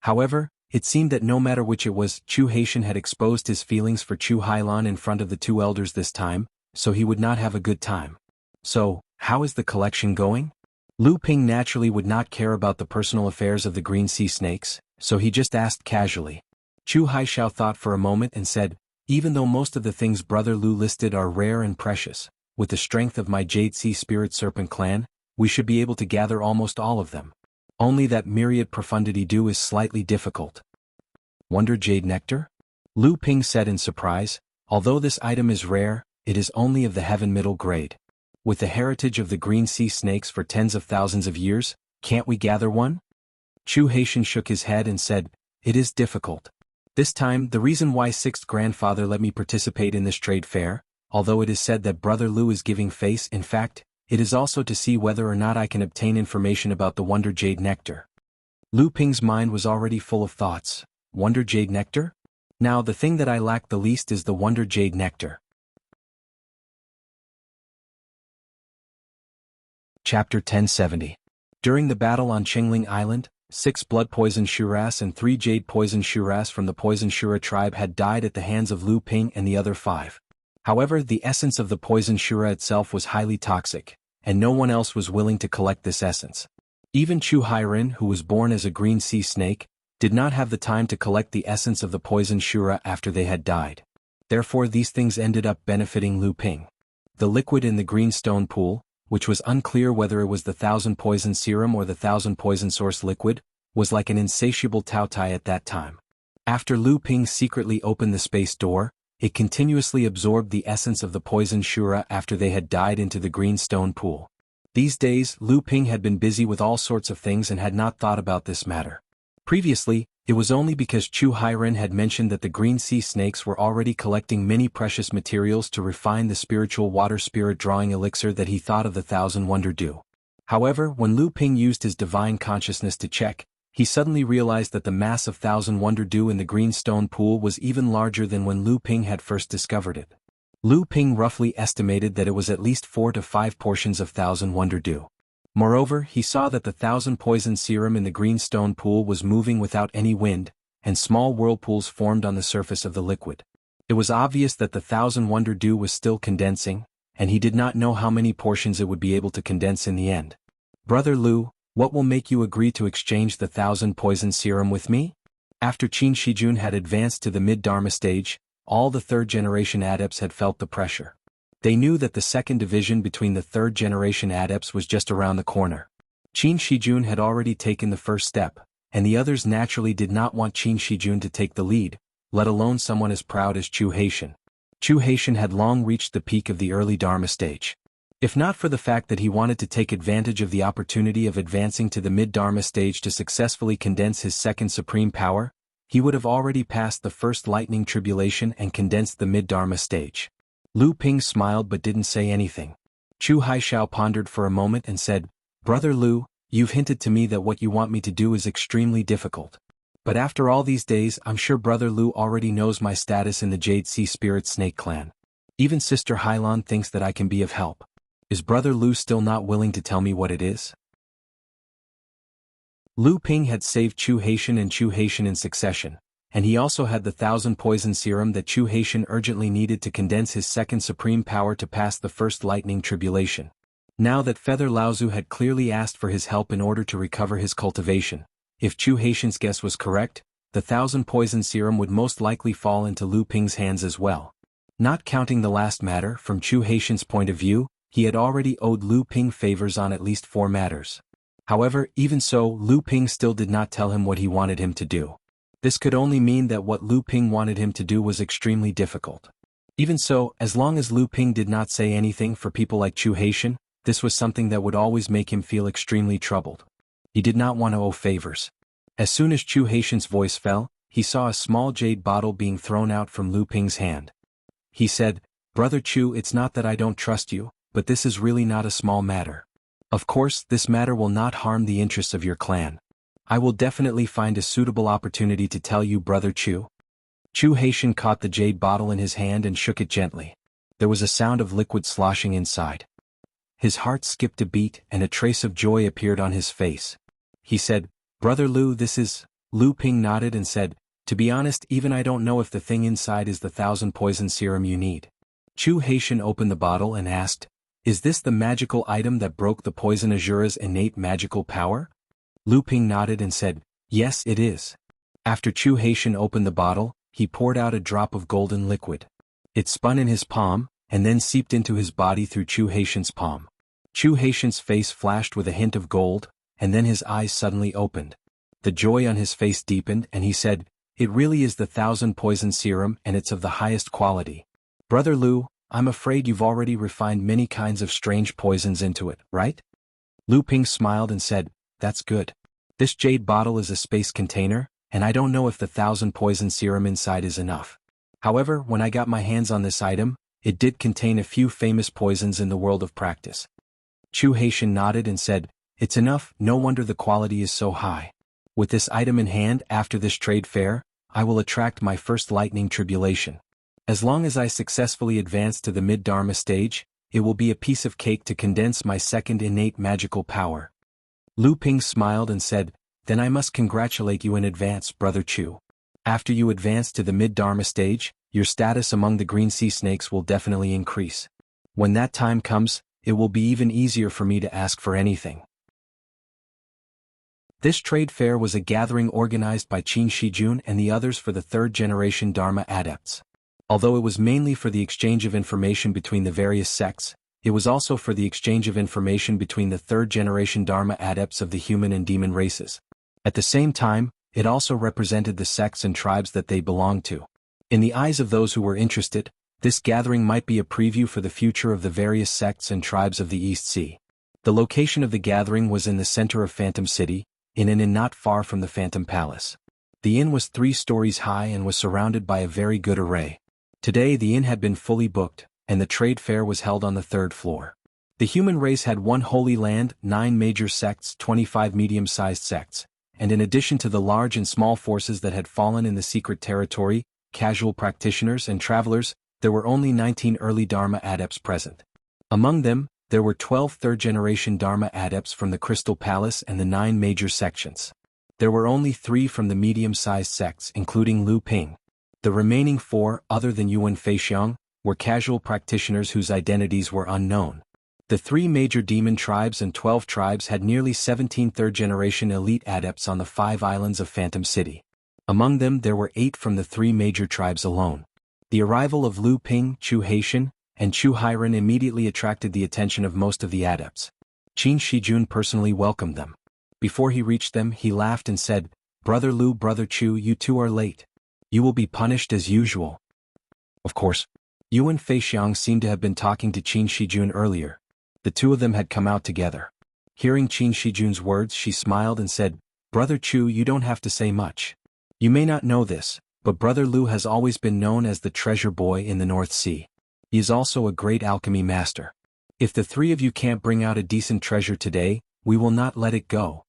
However, it seemed that no matter which it was, Chu Haitian had exposed his feelings for Chu Hailan in front of the 2 elders this time, so he would not have a good time. "So, how is the collection going?" Lu Ping naturally would not care about the personal affairs of the Green Sea Snakes, so he just asked casually. Chu Haishao thought for a moment and said, "Even though most of the things Brother Lu listed are rare and precious, with the strength of my Jade Sea Spirit Serpent clan, we should be able to gather almost all of them. Only that myriad profundity dew is slightly difficult." "Wonder Jade Nectar?" Lu Ping said in surprise. "Although this item is rare, it is only of the heaven middle grade. With the heritage of the Green Sea Snakes for tens of thousands of years, can't we gather one?" Chu Haitian shook his head and said, "It is difficult. This time, the reason why 6th grandfather let me participate in this trade fair, although it is said that Brother Lu is giving face, in fact, it is also to see whether or not I can obtain information about the Wonder Jade Nectar." Lu Ping's mind was already full of thoughts. Wonder Jade Nectar? Now the thing that I lack the least is the Wonder Jade Nectar. Chapter 1070. During the battle on Qingling Island, 6 blood poison Shuras and 3 jade poison Shuras from the poison Shura tribe had died at the hands of Lu Ping and the other 5. However, the essence of the poison Shura itself was highly toxic, and no one else was willing to collect this essence. Even Chu Hairen, who was born as a green sea snake, did not have the time to collect the essence of the poison Shura after they had died. Therefore these things ended up benefiting Lu Ping. The liquid in the green stone pool, which was unclear whether it was the 1000 poison serum or the 1000 poison source liquid, was like an insatiable tautai at that time. After Lu Ping secretly opened the space door, it continuously absorbed the essence of the poison Shura after they had died into the green stone pool. These days, Lu Ping had been busy with all sorts of things and had not thought about this matter. Previously, it was only because Chu Hairen had mentioned that the Green Sea Snakes were already collecting many precious materials to refine the spiritual water spirit drawing elixir that he thought of the 1000 Wonder Dew. However, when Lu Ping used his divine consciousness to check, he suddenly realized that the mass of 1000 Wonder Dew in the green stone pool was even larger than when Lu Ping had first discovered it. Lu Ping roughly estimated that it was at least 4 to 5 portions of 1000 Wonder Dew. Moreover, he saw that the 1000 poison serum in the green stone pool was moving without any wind, and small whirlpools formed on the surface of the liquid. It was obvious that the 1000 Wonder Dew was still condensing, and he did not know how many portions it would be able to condense in the end. "Brother Lu, what will make you agree to exchange the 1000 poison serum with me?" After Qin Shijun had advanced to the mid-Dharma stage, all the third-generation adepts had felt the pressure. They knew that the second division between the third-generation adepts was just around the corner. Qin Shijun had already taken the first step, and the others naturally did not want Qin Shijun to take the lead, let alone someone as proud as Chu Haitian. Chu Haitian had long reached the peak of the early Dharma stage. If not for the fact that he wanted to take advantage of the opportunity of advancing to the mid-Dharma stage to successfully condense his second supreme power, he would have already passed the first lightning tribulation and condensed the mid-Dharma stage. Lu Ping smiled but didn't say anything. Chu Haishao pondered for a moment and said, "Brother Lu, you've hinted to me that what you want me to do is extremely difficult. But after all these days, I'm sure Brother Lu already knows my status in the Jade Sea Spirit Snake clan. Even Sister Hailan thinks that I can be of help. Is Brother Lu still not willing to tell me what it is?" Lu Ping had saved Chu Haitian and Chu Haitian in succession, and he also had the 1,000 poison serum that Chu Haitian urgently needed to condense his second supreme power to pass the first lightning tribulation. Now that Feather Laozu had clearly asked for his help in order to recover his cultivation, if Chu Haitian's guess was correct, the 1,000 poison serum would most likely fall into Lu Ping's hands as well. Not counting the last matter, from Chu Haitian's point of view, he had already owed Lu Ping favors on at least 4 matters. However, even so, Lu Ping still did not tell him what he wanted him to do. This could only mean that what Lu Ping wanted him to do was extremely difficult. Even so, as long as Lu Ping did not say anything, for people like Chu Haitian, this was something that would always make him feel extremely troubled. He did not want to owe favors. As soon as Chu Haitian's voice fell, he saw a small jade bottle being thrown out from Lu Ping's hand. He said, "Brother Chu, it's not that I don't trust you, but this is really not a small matter. Of course, this matter will not harm the interests of your clan. I will definitely find a suitable opportunity to tell you, Brother Chu." Chu Haitian caught the jade bottle in his hand and shook it gently. There was a sound of liquid sloshing inside. His heart skipped a beat and a trace of joy appeared on his face. He said, "Brother Lu, this is..." Lu Ping nodded and said, "To be honest, even I don't know if the thing inside is the 1,000 poison serum you need." Chu Haitian opened the bottle and asked, "Is this the magical item that broke the poison Azura's innate magical power?" Lu Ping nodded and said, "Yes, it is." After Chu Haitian opened the bottle, he poured out a drop of golden liquid. It spun in his palm, and then seeped into his body through Chu Haitian's palm. Chu Haitian's face flashed with a hint of gold, and then his eyes suddenly opened. The joy on his face deepened and he said, "It really is the 1,000 poison serum and it's of the highest quality. Brother Lu, I'm afraid you've already refined many kinds of strange poisons into it, right?" Lu Ping smiled and said, "That's good. This jade bottle is a space container, and I don't know if the 1,000 poison serum inside is enough. However, when I got my hands on this item, it did contain a few famous poisons in the world of practice." Chu Haitian nodded and said, "It's enough, no wonder the quality is so high. With this item in hand, after this trade fair, I will attract my first lightning tribulation. As long as I successfully advance to the mid-Dharma stage, it will be a piece of cake to condense my second innate magical power." Lu Ping smiled and said, "Then I must congratulate you in advance, Brother Chu. After you advance to the mid-Dharma stage, your status among the green sea snakes will definitely increase. When that time comes, it will be even easier for me to ask for anything." This trade fair was a gathering organized by Qin Shijun and the others for the third-generation Dharma adepts. Although it was mainly for the exchange of information between the various sects, it was also for the exchange of information between the third-generation Dharma adepts of the human and demon races. At the same time, it also represented the sects and tribes that they belonged to. In the eyes of those who were interested, this gathering might be a preview for the future of the various sects and tribes of the East Sea. The location of the gathering was in the center of Phantom City, in an inn not far from the Phantom Palace. The inn was 3 stories high and was surrounded by a very good array. Today the inn had been fully booked, and the trade fair was held on the 3rd floor. The human race had 1 holy land, 9 major sects, 25 medium-sized sects, and in addition to the large and small forces that had fallen in the secret territory, casual practitioners and travelers, there were only 19 early Dharma adepts present. Among them, there were 12 third-generation Dharma adepts from the Crystal Palace and the 9 major sections. There were only 3 from the medium-sized sects, including Lu Ping. The remaining 4, other than Yuan Feixiang, were casual practitioners whose identities were unknown. The 3 major demon tribes and 12 tribes had nearly 17 third-generation elite adepts on the 5 islands of Phantom City. Among them there were 8 from the 3 major tribes alone. The arrival of Lu Ping, Chu Haitian, and Chu Hiren immediately attracted the attention of most of the adepts. Qin Shijun personally welcomed them. Before he reached them, he laughed and said, "Brother Lu, Brother Chu, you 2 are late. You will be punished as usual." Of course, Yuan Feixiang seemed to have been talking to Qin Shijun earlier. The 2 of them had come out together. Hearing Qin Shijun's words, she smiled and said, "Brother Chu, you don't have to say much. You may not know this, but Brother Lu has always been known as the treasure boy in the North Sea. He is also a great alchemy master. If the 3 of you can't bring out a decent treasure today, we will not let it go."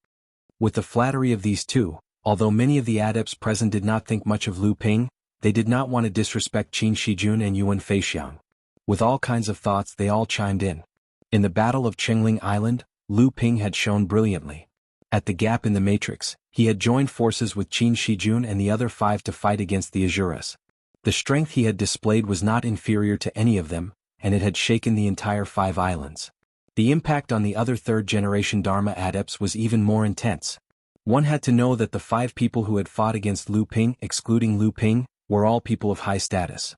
With the flattery of these 2, although many of the adepts present did not think much of Lu Ping, they did not want to disrespect Qin Shijun and Yuan Feixiang. With all kinds of thoughts, they all chimed in. In the Battle of Qingling Island, Lu Ping had shone brilliantly. At the gap in the matrix, he had joined forces with Qin Shijun and the other 5 to fight against the Asuras. The strength he had displayed was not inferior to any of them, and it had shaken the entire 5 islands. The impact on the other third-generation Dharma adepts was even more intense. One had to know that the 5 people who had fought against Lu Ping, excluding Lu Ping, were all people of high status.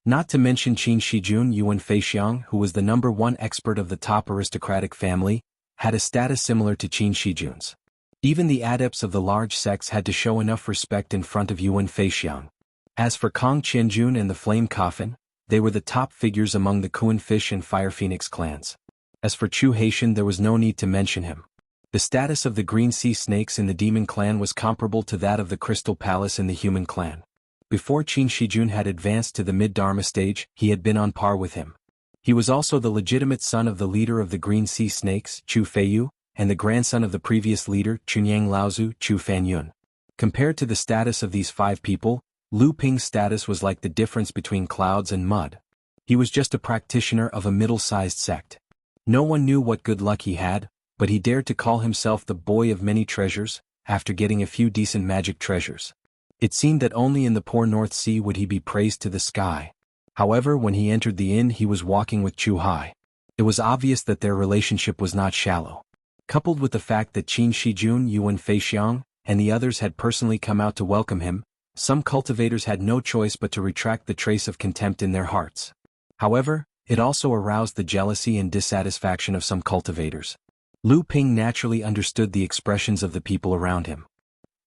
Not to mention Qin Shijun Yuan Feixiang, who was the #1 expert of the top aristocratic family, had a status similar to Qin Shijun's. Even the adepts of the large sects had to show enough respect in front of Yuan Feixiang. As for Kong Qianjun and the Flame Coffin, they were the top figures among the Kuan Fish and Fire Phoenix clans. As for Chu Haitian, there was no need to mention him. The status of the Green Sea Snakes in the Demon Clan was comparable to that of the Crystal Palace in the Human Clan. Before Qin Shijun had advanced to the mid-Dharma stage, he had been on par with him. He was also the legitimate son of the leader of the Green Sea Snakes, Chu Feiyu, and the grandson of the previous leader, Chunyang Laozu, Chu Fanyun. Compared to the status of these 5 people, Lu Ping's status was like the difference between clouds and mud. He was just a practitioner of a middle-sized sect. No one knew what good luck he had, but he dared to call himself the boy of many treasures, after getting a few decent magic treasures. It seemed that only in the poor North Sea would he be praised to the sky. However, when he entered the inn, he was walking with Chu Hai. It was obvious that their relationship was not shallow. Coupled with the fact that Qin Shijun, Yuan Feixiang, and the others had personally come out to welcome him, some cultivators had no choice but to retract the trace of contempt in their hearts. However, it also aroused the jealousy and dissatisfaction of some cultivators. Lu Ping naturally understood the expressions of the people around him.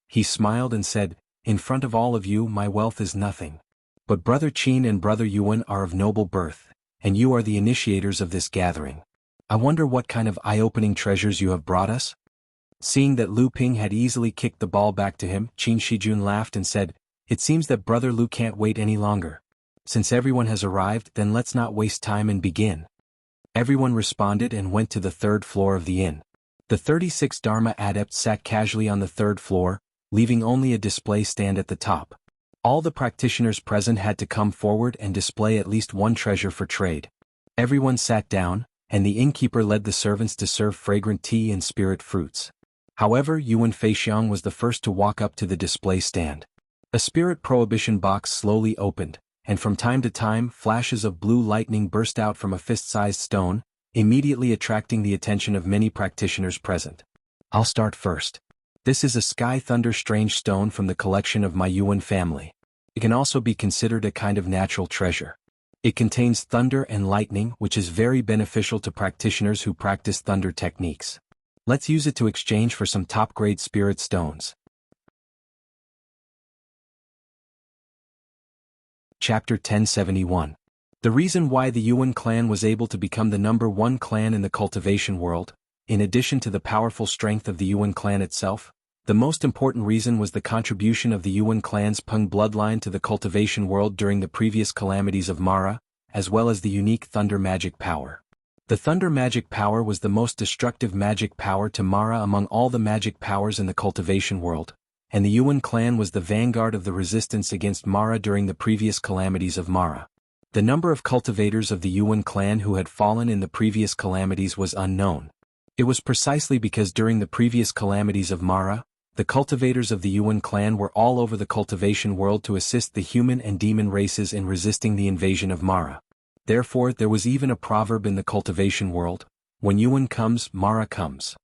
He smiled and said, "In front of all of you, my wealth is nothing. But Brother Qin and Brother Yuan are of noble birth, and you are the initiators of this gathering. I wonder what kind of eye-opening treasures you have brought us?" Seeing that Lu Ping had easily kicked the ball back to him, Qin Shijun laughed and said, "It seems that Brother Lu can't wait any longer. Since everyone has arrived, then let's not waste time and begin." Everyone responded and went to the 3rd floor of the inn. The 36 Dharma adepts sat casually on the 3rd floor, leaving only a display stand at the top. All the practitioners present had to come forward and display at least 1 treasure for trade. Everyone sat down, and the innkeeper led the servants to serve fragrant tea and spirit fruits. However, Yuan Feixiang was the first to walk up to the display stand. A spirit prohibition box slowly opened, and from time to time flashes of blue lightning burst out from a fist-sized stone, immediately attracting the attention of many practitioners present. "I'll start first. This is a Sky Thunder Strange Stone from the collection of my Yuan family. It can also be considered a kind of natural treasure. It contains thunder and lightning, which is very beneficial to practitioners who practice thunder techniques. Let's use it to exchange for some top-grade spirit stones." Chapter 1071. The reason why the Yuan clan was able to become the #1 clan in the cultivation world, in addition to the powerful strength of the Yuan clan itself, the most important reason was the contribution of the Yuan clan's Peng bloodline to the cultivation world during the previous calamities of Mara, as well as the unique thunder magic power. The thunder magic power was the most destructive magic power to Mara among all the magic powers in the cultivation world, and the Yuan clan was the vanguard of the resistance against Mara during the previous calamities of Mara. The number of cultivators of the Yuan clan who had fallen in the previous calamities was unknown. It was precisely because during the previous calamities of Mara, the cultivators of the Yuan clan were all over the cultivation world to assist the human and demon races in resisting the invasion of Mara. Therefore, there was even a proverb in the cultivation world: "When Yuan comes, Mara comes."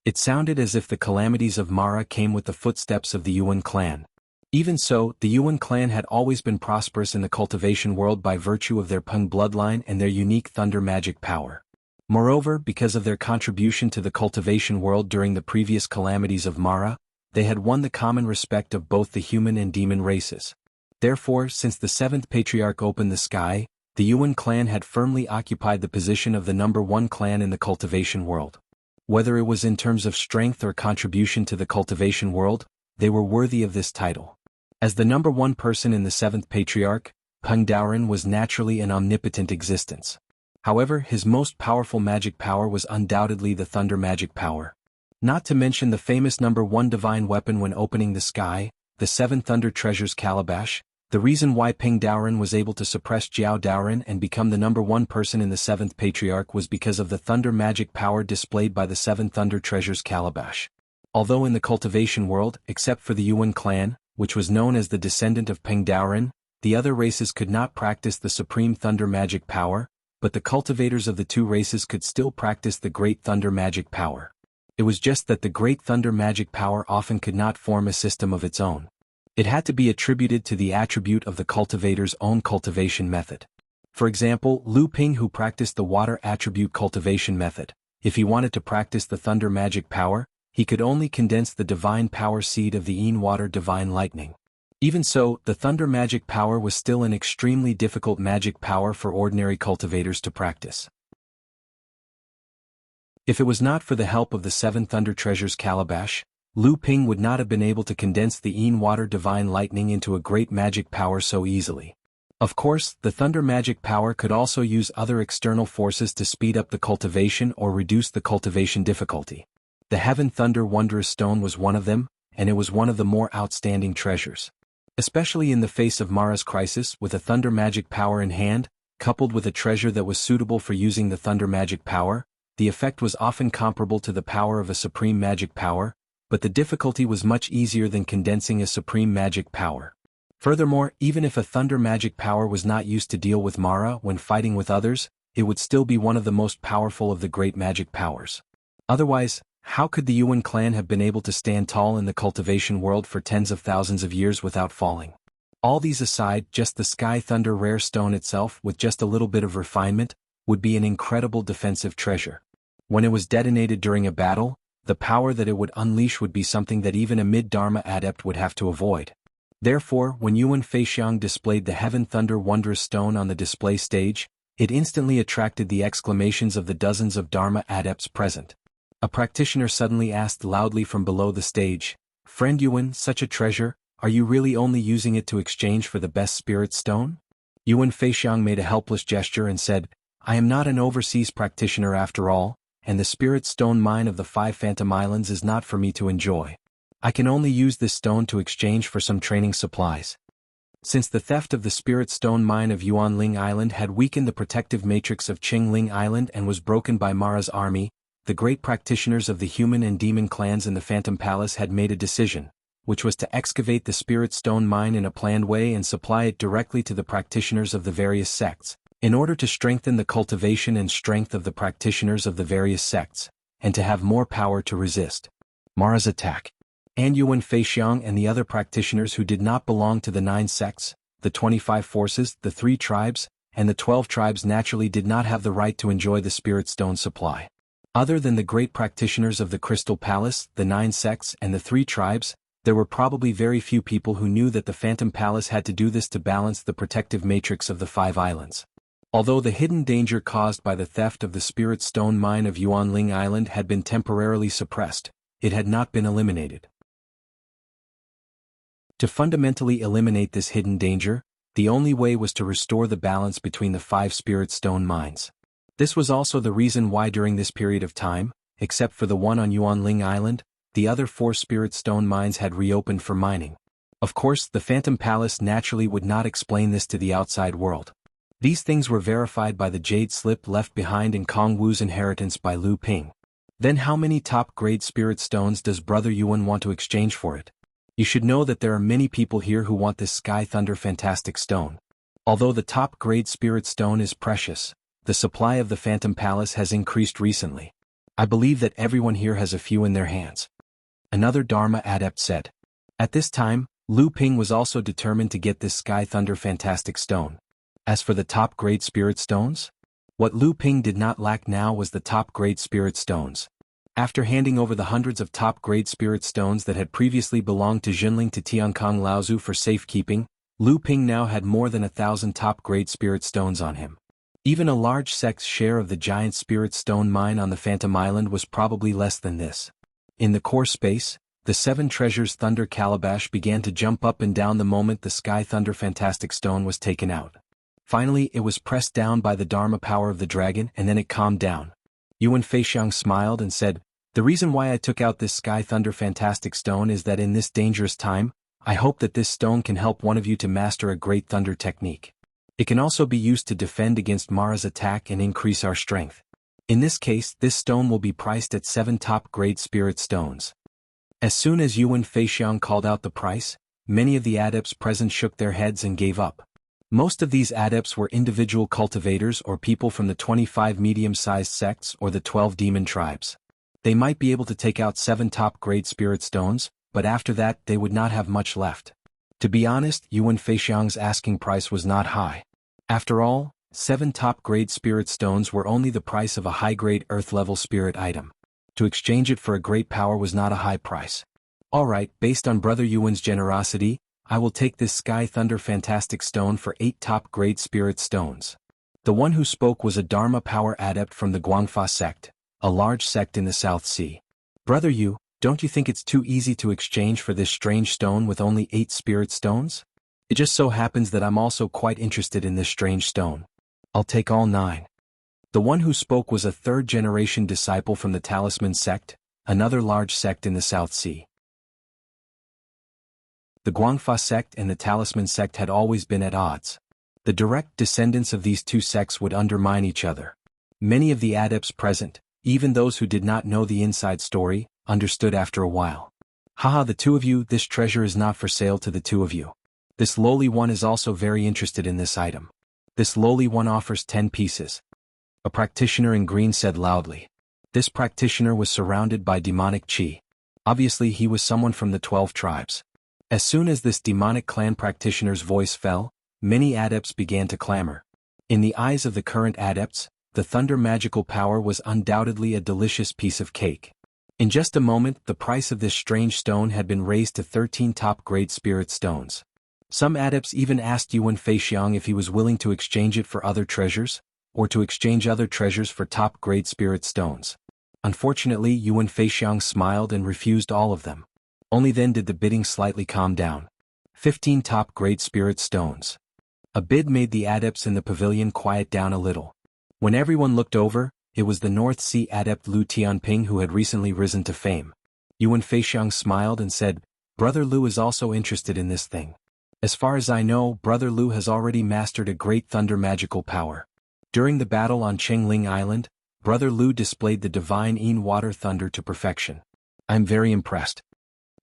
It sounded as if the calamities of Mara came with the footsteps of the Yuan clan. Even so, the Yuan clan had always been prosperous in the cultivation world by virtue of their Peng bloodline and their unique thunder magic power. Moreover, because of their contribution to the cultivation world during the previous calamities of Mara, they had won the common respect of both the human and demon races. Therefore, since the 7th patriarch opened the sky, the Yuan clan had firmly occupied the position of the #1 clan in the cultivation world. Whether it was in terms of strength or contribution to the cultivation world, they were worthy of this title. As the #1 person in the 7th patriarch, Peng Daoren was naturally an omnipotent existence. However, his most powerful magic power was undoubtedly the thunder magic power. Not to mention the famous #1 divine weapon when opening the sky, the 7 thunder treasures calabash, The reason why Ping Daoren was able to suppress Jiao Daoren and become the #1 person in the 7th Patriarch was because of the thunder magic power displayed by the 7 Thunder Treasures calabash. Although in the cultivation world, except for the Yuan clan, which was known as the descendant of Ping Daoren, the other races could not practice the supreme thunder magic power, but the cultivators of the two races could still practice the great thunder magic power. It was just that the great thunder magic power often could not form a system of its own. It had to be attributed to the attribute of the cultivator's own cultivation method. For example, Lu Ping, who practiced the water attribute cultivation method, if he wanted to practice the thunder magic power, he could only condense the divine power seed of the Yin water divine lightning. Even so, the thunder magic power was still an extremely difficult magic power for ordinary cultivators to practice. If it was not for the help of the 7 Thunder Treasures calabash, Lu Ping would not have been able to condense the Yin water divine lightning into a great magic power so easily. Of course, the thunder magic power could also use other external forces to speed up the cultivation or reduce the cultivation difficulty. The Heaven Thunder Wondrous Stone was one of them, and it was one of the more outstanding treasures. Especially in the face of Mara's crisis, with a thunder magic power in hand, coupled with a treasure that was suitable for using the thunder magic power, the effect was often comparable to the power of a supreme magic power, but the difficulty was much easier than condensing a supreme magic power. Furthermore, even if a thunder magic power was not used to deal with Mara when fighting with others, it would still be one of the most powerful of the great magic powers. Otherwise, how could the Yuan clan have been able to stand tall in the cultivation world for tens of thousands of years without falling? All these aside, just the Sky Thunder Rare Stone itself, with just a little bit of refinement, would be an incredible defensive treasure. When it was detonated during a battle, the power that it would unleash would be something that even a mid-Dharma adept would have to avoid. Therefore, when Yuan Feixiang displayed the Heaven Thunder Wondrous Stone on the display stage, it instantly attracted the exclamations of the dozens of Dharma adepts present. A practitioner suddenly asked loudly from below the stage, "Friend Yuan, such a treasure, are you really only using it to exchange for the best spirit stone?" Yuan Feixiang made a helpless gesture and said, "I am not an overseas practitioner after all, and the spirit stone mine of the 5 Phantom Islands is not for me to enjoy. I can only use this stone to exchange for some training supplies." Since the theft of the spirit stone mine of Yuanling Island had weakened the protective matrix of Qingling Island and was broken by Mara's army, the great practitioners of the human and demon clans in the Phantom Palace had made a decision, which was to excavate the spirit stone mine in a planned way and supply it directly to the practitioners of the various sects, in order to strengthen the cultivation and strength of the practitioners of the various sects, and to have more power to resist Mara's attack. And Yuan Feixiang and the other practitioners who did not belong to the 9 sects, the 25 forces, the 3 tribes, and the 12 tribes naturally did not have the right to enjoy the spirit stone supply. Other than the great practitioners of the Crystal Palace, the 9 sects, and the 3 tribes, there were probably very few people who knew that the Phantom Palace had to do this to balance the protective matrix of the 5 islands. Although the hidden danger caused by the theft of the spirit stone mine of Yuanling Island had been temporarily suppressed, it had not been eliminated. To fundamentally eliminate this hidden danger, the only way was to restore the balance between the 5 spirit stone mines. This was also the reason why during this period of time, except for the one on Yuanling Island, the other 4 spirit stone mines had reopened for mining. Of course, the Phantom Palace naturally would not explain this to the outside world. These things were verified by the jade slip left behind in Kong Wu's inheritance by Lu Ping. Then how many top-grade spirit stones does Brother Yuan want to exchange for it? You should know that there are many people here who want this Sky Thunder Fantastic Stone. Although the top-grade spirit stone is precious, the supply of the Phantom Palace has increased recently. I believe that everyone here has a few in their hands. Another Dharma adept said. At this time, Lu Ping was also determined to get this Sky Thunder Fantastic Stone. As for the top-grade spirit stones? What Lu Ping did not lack now was the top-grade spirit stones. After handing over the hundreds of top-grade spirit stones that had previously belonged to Jinling to Tiankong Laozu for safekeeping, Lu Ping now had more than 1,000 top-grade spirit stones on him. Even a large sect's share of the giant spirit stone mine on the Phantom Island was probably less than this. In the core space, the 7 treasures Thunder Calabash began to jump up and down the moment the Sky Thunder Fantastic Stone was taken out. Finally, it was pressed down by the Dharma power of the dragon and then it calmed down. Yuan Feixiang smiled and said, "The reason why I took out this Sky Thunder Fantastic Stone is that in this dangerous time, I hope that this stone can help one of you to master a great thunder technique. It can also be used to defend against Mara's attack and increase our strength. In this case, this stone will be priced at 7 top-grade spirit stones. As soon as Yuan Feixiang called out the price, many of the adepts present shook their heads and gave up. Most of these adepts were individual cultivators or people from the 25 medium-sized sects or the 12 demon tribes. They might be able to take out 7 top-grade spirit stones, but after that they would not have much left. To be honest, Yuan Feixiang's asking price was not high. After all, 7 top-grade spirit stones were only the price of a high-grade earth-level spirit item. To exchange it for a great power was not a high price. Alright, based on Brother Yuan's generosity, I will take this Sky Thunder Fantastic Stone for 8 top-grade spirit stones. The one who spoke was a Dharma Power Adept from the Guangfa sect, a large sect in the South Sea. Brother Yu, don't you think it's too easy to exchange for this strange stone with only 8 spirit stones? It just so happens that I'm also quite interested in this strange stone. I'll take all 9. The one who spoke was a 3rd-generation disciple from the Talisman sect, another large sect in the South Sea. The Guangfa sect and the Talisman sect had always been at odds. The direct descendants of these two sects would undermine each other. Many of the adepts present, even those who did not know the inside story, understood after a while. Haha, the two of you, this treasure is not for sale to the two of you. This lowly one is also very interested in this item. This lowly one offers 10 pieces. A practitioner in green said loudly. This practitioner was surrounded by demonic chi. Obviously he was someone from the 12 tribes. As soon as this demonic clan practitioner's voice fell, many adepts began to clamor. In the eyes of the current adepts, the thunder magical power was undoubtedly a delicious piece of cake. In just a moment, the price of this strange stone had been raised to 13 top-grade spirit stones. Some adepts even asked Yuan Feixiang if he was willing to exchange it for other treasures, or to exchange other treasures for top-grade spirit stones. Unfortunately, Yuan Feixiang smiled and refused all of them. Only then did the bidding slightly calm down. 15 top-grade spirit stones. A bid made the adepts in the pavilion quiet down a little. When everyone looked over, it was the North Sea adept Lu Tianping who had recently risen to fame. Yuan Feixiang smiled and said, Brother Lu is also interested in this thing. As far as I know, Brother Lu has already mastered a great thunder magical power. During the battle on Chengling Island, Brother Lu displayed the divine Yin water thunder to perfection. I'm very impressed.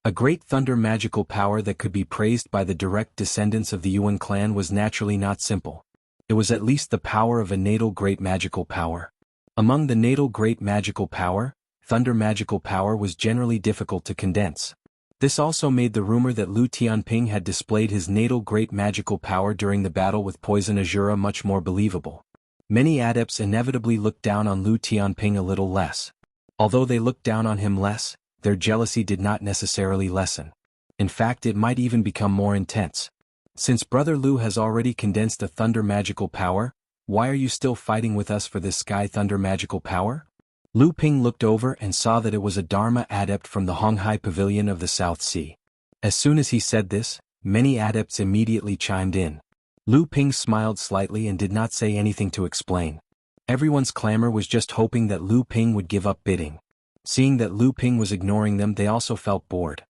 A great thunder magical power that could be praised by the direct descendants of the Yuan clan was naturally not simple. It was at least the power of a natal great magical power. Among the natal great magical power, thunder magical power was generally difficult to condense. This also made the rumor that Lu Tianping had displayed his natal great magical power during the battle with Poison Azura much more believable. Many adepts inevitably looked down on Lu Tianping a little less. Although they looked down on him less, their jealousy did not necessarily lessen. In fact, it might even become more intense. Since Brother Lu has already condensed a thunder magical power, why are you still fighting with us for this sky thunder magical power? Lu Ping looked over and saw that it was a Dharma adept from the Honghai Pavilion of the South Sea. As soon as he said this, many adepts immediately chimed in. Lu Ping smiled slightly and did not say anything to explain. Everyone's clamor was just hoping that Lu Ping would give up bidding. Seeing that Lu Ping was ignoring them, they also felt bored.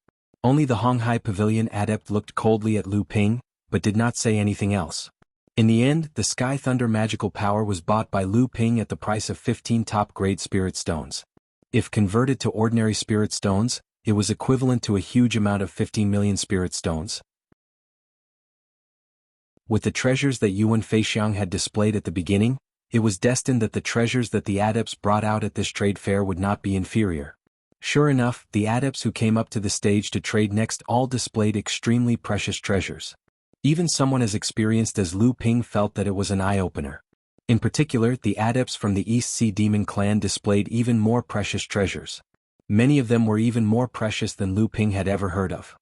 Only the Honghai Pavilion adept looked coldly at Lu Ping, but did not say anything else. In the end, the Sky Thunder magical power was bought by Lu Ping at the price of 15 top-grade spirit stones. If converted to ordinary spirit stones, it was equivalent to a huge amount of 15 million spirit stones. With the treasures that Yuan Feixiang had displayed at the beginning, it was destined that the treasures that the adepts brought out at this trade fair would not be inferior. Sure enough, the adepts who came up to the stage to trade next all displayed extremely precious treasures. Even someone as experienced as Lu Ping felt that it was an eye-opener. In particular, the adepts from the East Sea Demon clan displayed even more precious treasures. Many of them were even more precious than Lu Ping had ever heard of.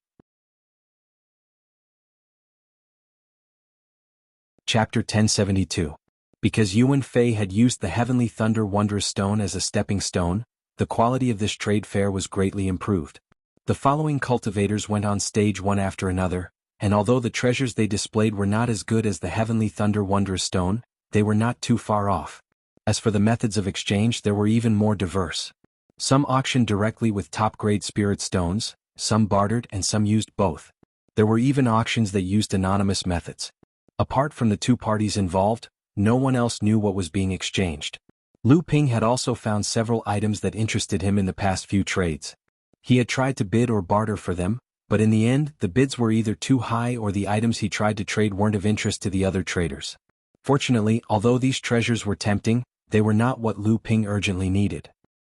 Chapter 1072. Because Yuan Fei had used the Heavenly Thunder Wondrous Stone as a stepping stone, the quality of this trade fair was greatly improved. The following cultivators went on stage one after another, and although the treasures they displayed were not as good as the Heavenly Thunder Wondrous Stone, they were not too far off. As for the methods of exchange, there were even more diverse. Some auctioned directly with top-grade spirit stones, some bartered and some used both. There were even auctions that used anonymous methods. Apart from the two parties involved, no one else knew what was being exchanged. Lu Ping had also found several items that interested him in the past few trades. He had tried to bid or barter for them, but in the end, the bids were either too high or the items he tried to trade weren't of interest to the other traders. Fortunately, although these treasures were tempting, they were not what Lu Ping urgently needed.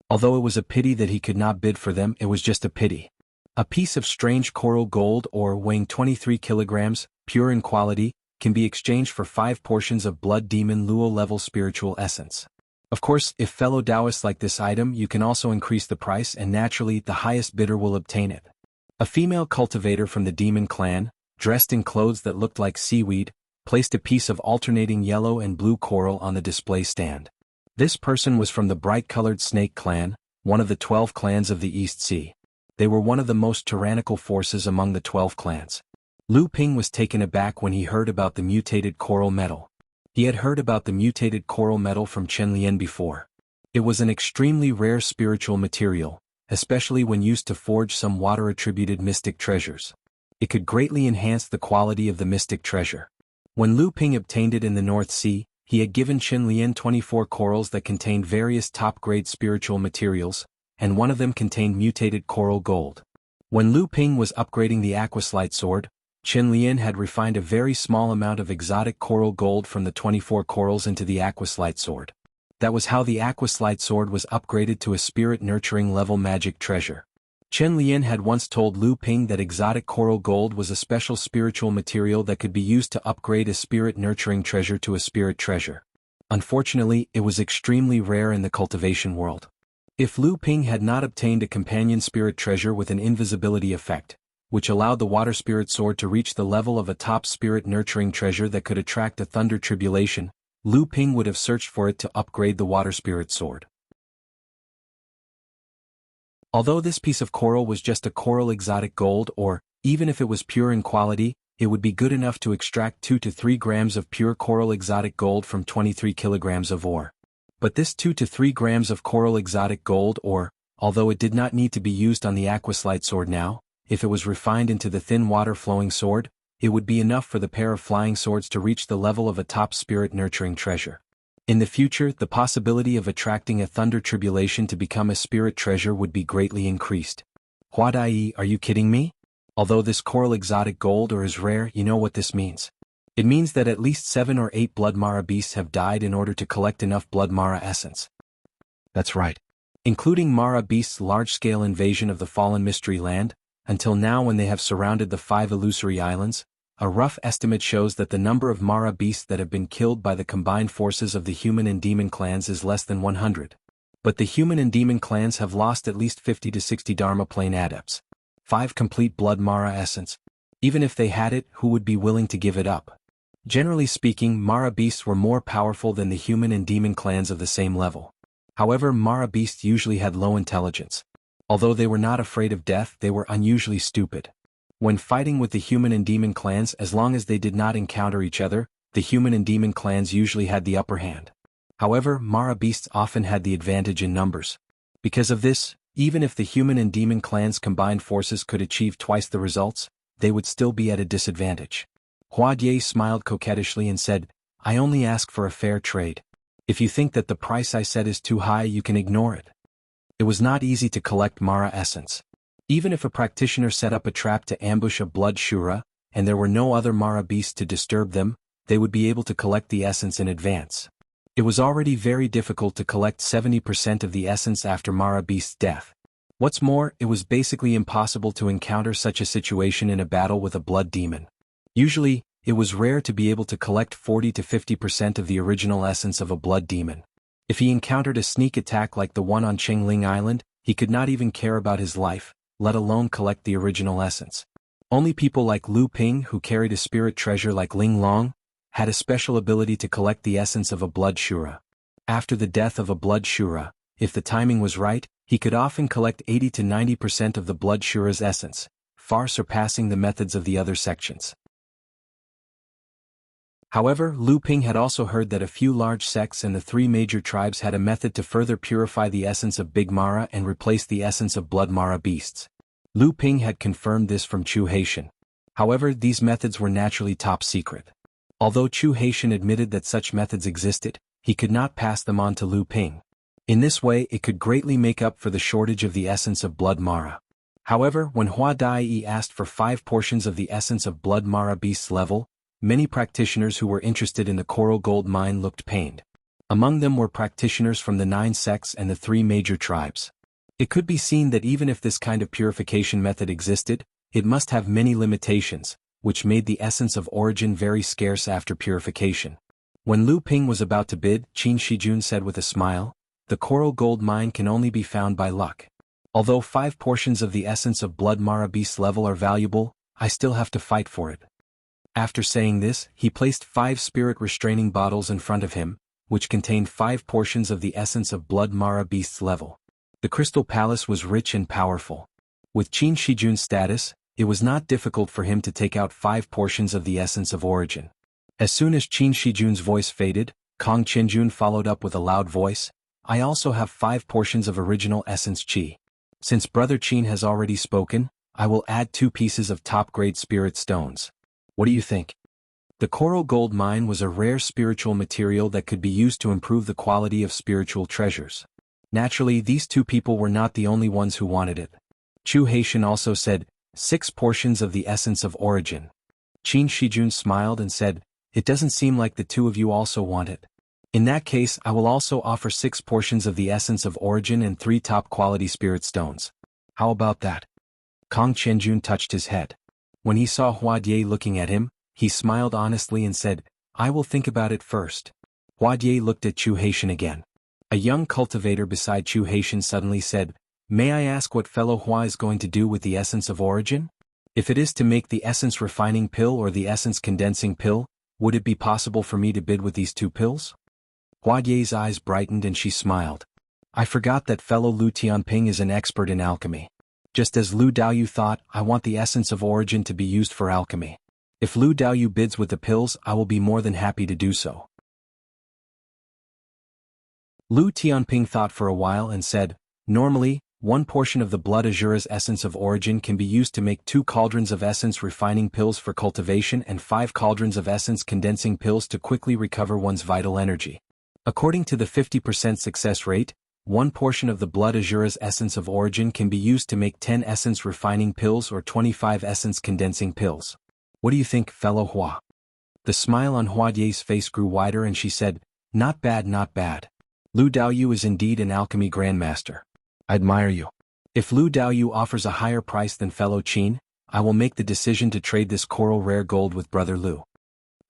Although it was a pity that he could not bid for them, it was just a pity. A piece of strange coral gold or weighing 23 kilograms, pure in quality, can be exchanged for 5 portions of Blood Demon Luo level spiritual essence. Of course, if fellow Taoists like this item, you can also increase the price and naturally the highest bidder will obtain it. A female cultivator from the demon clan, dressed in clothes that looked like seaweed, placed a piece of alternating yellow and blue coral on the display stand. This person was from the bright-colored Snake clan, one of the 12 clans of the East Sea. They were one of the most tyrannical forces among the 12 clans. Lu Ping was taken aback when he heard about the mutated coral metal. He had heard about the mutated coral metal from Chen Lian before. It was an extremely rare spiritual material, especially when used to forge some water-attributed mystic treasures. It could greatly enhance the quality of the mystic treasure. When Lu Ping obtained it in the North Sea, he had given Chen Lian 24 corals that contained various top-grade spiritual materials, and one of them contained mutated coral gold. When Lu Ping was upgrading the Aquaslite sword, Chen Lian had refined a very small amount of exotic coral gold from the 24 corals into the Aquaslite sword. That was how the Aquaslite sword was upgraded to a spirit-nurturing level magic treasure. Chen Lian had once told Lu Ping that exotic coral gold was a special spiritual material that could be used to upgrade a spirit-nurturing treasure to a spirit treasure. Unfortunately, it was extremely rare in the cultivation world. If Lu Ping had not obtained a companion spirit treasure with an invisibility effect, which allowed the water spirit sword to reach the level of a top spirit-nurturing treasure that could attract a thunder tribulation, Lu Ping would have searched for it to upgrade the water spirit sword. Although this piece of coral was just a coral exotic gold or, even if it was pure in quality, it would be good enough to extract 2 to 3 grams of pure coral exotic gold from 23 kilograms of ore. But this 2 to 3 grams of coral exotic gold ore, although it did not need to be used on the Aquaslite sword now, if it was refined into the thin water-flowing sword, it would be enough for the pair of flying swords to reach the level of a top spirit-nurturing treasure. In the future, the possibility of attracting a thunder tribulation to become a spirit treasure would be greatly increased. Hua Dai, are you kidding me? Although this coral exotic gold ore is rare, you know what this means. It means that at least 7 or 8 blood Mara beasts have died in order to collect enough blood Mara essence. That's right. Including Mara beasts' large-scale invasion of the fallen mystery land, until now when they have surrounded the 5 illusory islands, a rough estimate shows that the number of Mara beasts that have been killed by the combined forces of the human and demon clans is less than 100. But the human and demon clans have lost at least 50 to 60 Dharma plane adepts. 5 complete blood Mara essence. Even if they had it, who would be willing to give it up? Generally speaking, Mara beasts were more powerful than the human and demon clans of the same level. However, Mara beasts usually had low intelligence. Although they were not afraid of death, they were unusually stupid. When fighting with the human and demon clans, as long as they did not encounter each other, the human and demon clans usually had the upper hand. However, Mara beasts often had the advantage in numbers. Because of this, even if the human and demon clans' combined forces could achieve twice the results, they would still be at a disadvantage. Hua Jie smiled coquettishly and said, I only ask for a fair trade. If you think that the price I set is too high, you can ignore it. It was not easy to collect Mara essence. Even if a practitioner set up a trap to ambush a blood Shura, and there were no other Mara beasts to disturb them, they would be able to collect the essence in advance. It was already very difficult to collect 70% of the essence after Mara beast's death. What's more, it was basically impossible to encounter such a situation in a battle with a blood demon. Usually, it was rare to be able to collect 40 to 50% of the original essence of a blood demon. If he encountered a sneak attack like the one on Qingling Island, he could not even care about his life, let alone collect the original essence. Only people like Lu Ping, who carried a spirit treasure like Ling Long, had a special ability to collect the essence of a blood Shura. After the death of a blood Shura, if the timing was right, he could often collect 80 to 90% of the blood Shura's essence, far surpassing the methods of the other sections. However, Lu Ping had also heard that a few large sects and the 3 major tribes had a method to further purify the essence of Big Mara and replace the essence of blood Mara beasts. Lu Ping had confirmed this from Chu Haitian. However, these methods were naturally top secret. Although Chu Haitian admitted that such methods existed, he could not pass them on to Lu Ping. In this way it could greatly make up for the shortage of the essence of blood Mara. However, when Hua Dai asked for 5 portions of the essence of blood Mara beast's level, many practitioners who were interested in the coral gold mine looked pained. Among them were practitioners from the 9 sects and the 3 major tribes. It could be seen that even if this kind of purification method existed, it must have many limitations, which made the essence of origin very scarce after purification. When Lu Ping was about to bid, Qin Shijun said with a smile, "The coral gold mine can only be found by luck. Although 5 portions of the essence of blood Mara beast level are valuable, I still have to fight for it." After saying this, he placed 5 spirit restraining bottles in front of him, which contained 5 portions of the essence of blood Mara beast's level. The Crystal Palace was rich and powerful. With Qin Shijun's status, it was not difficult for him to take out 5 portions of the essence of origin. As soon as Qin Shijun's voice faded, Kong Qianjun followed up with a loud voice, "I also have 5 portions of original essence Qi. Since Brother Qin has already spoken, I will add 2 pieces of top-grade spirit stones. What do you think?" The coral gold mine was a rare spiritual material that could be used to improve the quality of spiritual treasures. Naturally, these 2 people were not the only ones who wanted it. Chu Haitian also said, 6 portions of the essence of origin. Qin Shijun smiled and said, "It doesn't seem like the 2 of you also want it. In that case, I will also offer 6 portions of the essence of origin and 3 top-quality spirit stones. How about that?" Kong Qianjun touched his head. When he saw Hua Die looking at him, he smiled honestly and said, "I will think about it first." Hua Die looked at Chu Haitian again. A young cultivator beside Chu Haitian suddenly said, "May I ask what fellow Hua is going to do with the essence of origin? If it is to make the essence refining pill or the essence condensing pill, would it be possible for me to bid with these 2 pills?" Hua Die's eyes brightened and she smiled. "I forgot that fellow Lu Tianping is an expert in alchemy. Just as Lu Daoyu thought, I want the essence of origin to be used for alchemy. If Lu Daoyu bids with the pills, I will be more than happy to do so." Lu Tianping thought for a while and said, "Normally, 1 portion of the blood Azura's essence of origin can be used to make 2 cauldrons of essence refining pills for cultivation and 5 cauldrons of essence condensing pills to quickly recover one's vital energy. According to the 50% success rate, 1 portion of the blood Azura's essence of origin can be used to make 10 essence refining pills or 25 essence condensing pills. What do you think, fellow Hua?" The smile on Hua Die's face grew wider and she said, "Not bad, not bad. Lu Daoyu is indeed an alchemy grandmaster. I admire you. If Lu Daoyu offers a higher price than fellow Qin, I will make the decision to trade this coral rare gold with Brother Lu."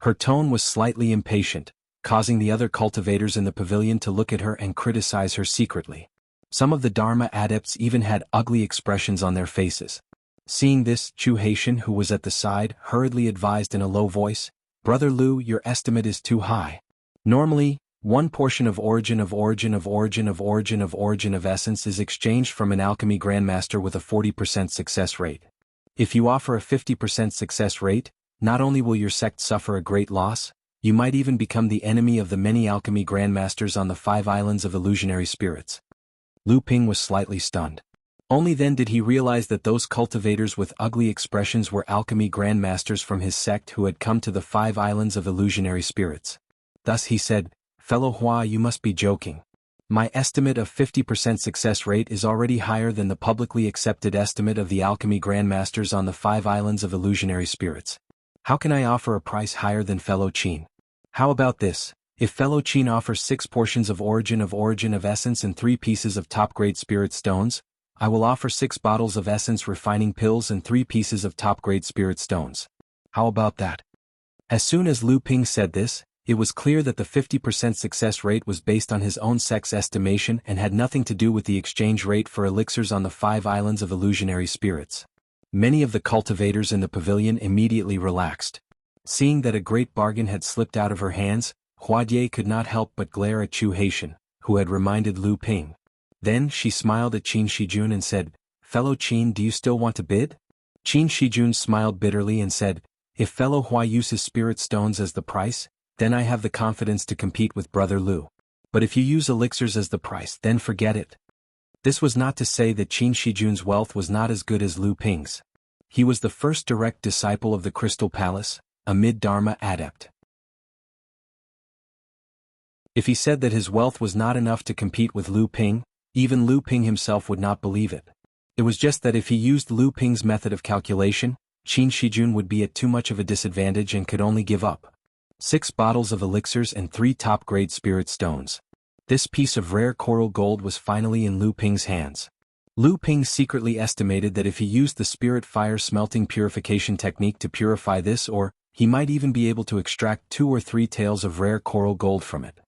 Her tone was slightly impatient, causing the other cultivators in the pavilion to look at her and criticize her secretly. Some of the Dharma adepts even had ugly expressions on their faces. Seeing this, Chu Haitian, who was at the side, hurriedly advised in a low voice, "Brother Lu, your estimate is too high. Normally, 1 portion of origin of essence is exchanged from an alchemy grandmaster with a 40% success rate. If you offer a 50% success rate, not only will your sect suffer a great loss, you might even become the enemy of the many alchemy grandmasters on the 5 islands of illusionary spirits." Lu Ping was slightly stunned. Only then did he realize that those cultivators with ugly expressions were alchemy grandmasters from his sect who had come to the 5 islands of illusionary spirits. Thus he said, "Fellow Hua, you must be joking. My estimate of 50% success rate is already higher than the publicly accepted estimate of the alchemy grandmasters on the 5 islands of illusionary spirits. How can I offer a price higher than fellow Qin? How about this? If fellow Qin offers 6 portions of origin of essence and 3 pieces of top-grade spirit stones, I will offer 6 bottles of essence refining pills and 3 pieces of top-grade spirit stones. How about that?" As soon as Lu Ping said this, it was clear that the 50% success rate was based on his own sect's estimation and had nothing to do with the exchange rate for elixirs on the 5 islands of illusionary spirits. Many of the cultivators in the pavilion immediately relaxed. Seeing that a great bargain had slipped out of her hands, Hua Die could not help but glare at Chu Haitian, who had reminded Lu Ping. Then she smiled at Qin Shijun and said, "Fellow Qin, do you still want to bid?" Qin Shijun smiled bitterly and said, "If fellow Hua uses spirit stones as the price, then I have the confidence to compete with Brother Lu. But if you use elixirs as the price, then forget it." This was not to say that Qin Shijun's wealth was not as good as Lu Ping's. He was the first direct disciple of the Crystal Palace, a mid-Dharma adept. If he said that his wealth was not enough to compete with Lu Ping, even Lu Ping himself would not believe it. It was just that if he used Lu Ping's method of calculation, Qin Shijun would be at too much of a disadvantage and could only give up 6 bottles of elixirs and 3 top-grade spirit stones. This piece of rare coral gold was finally in Lu Ping's hands. Lu Ping secretly estimated that if he used the spirit fire smelting purification technique to purify this he might even be able to extract 2 or 3 taels of rare coral gold from it.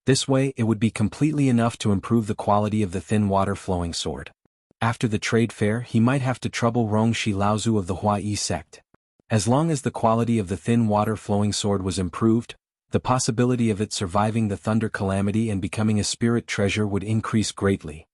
This way it would be completely enough to improve the quality of the thin water-flowing sword. After the trade fair he might have to trouble Rongxi Laozu of the Huayi sect. As long as the quality of the thin water-flowing sword was improved, the possibility of it surviving the thunder calamity and becoming a spirit treasure would increase greatly.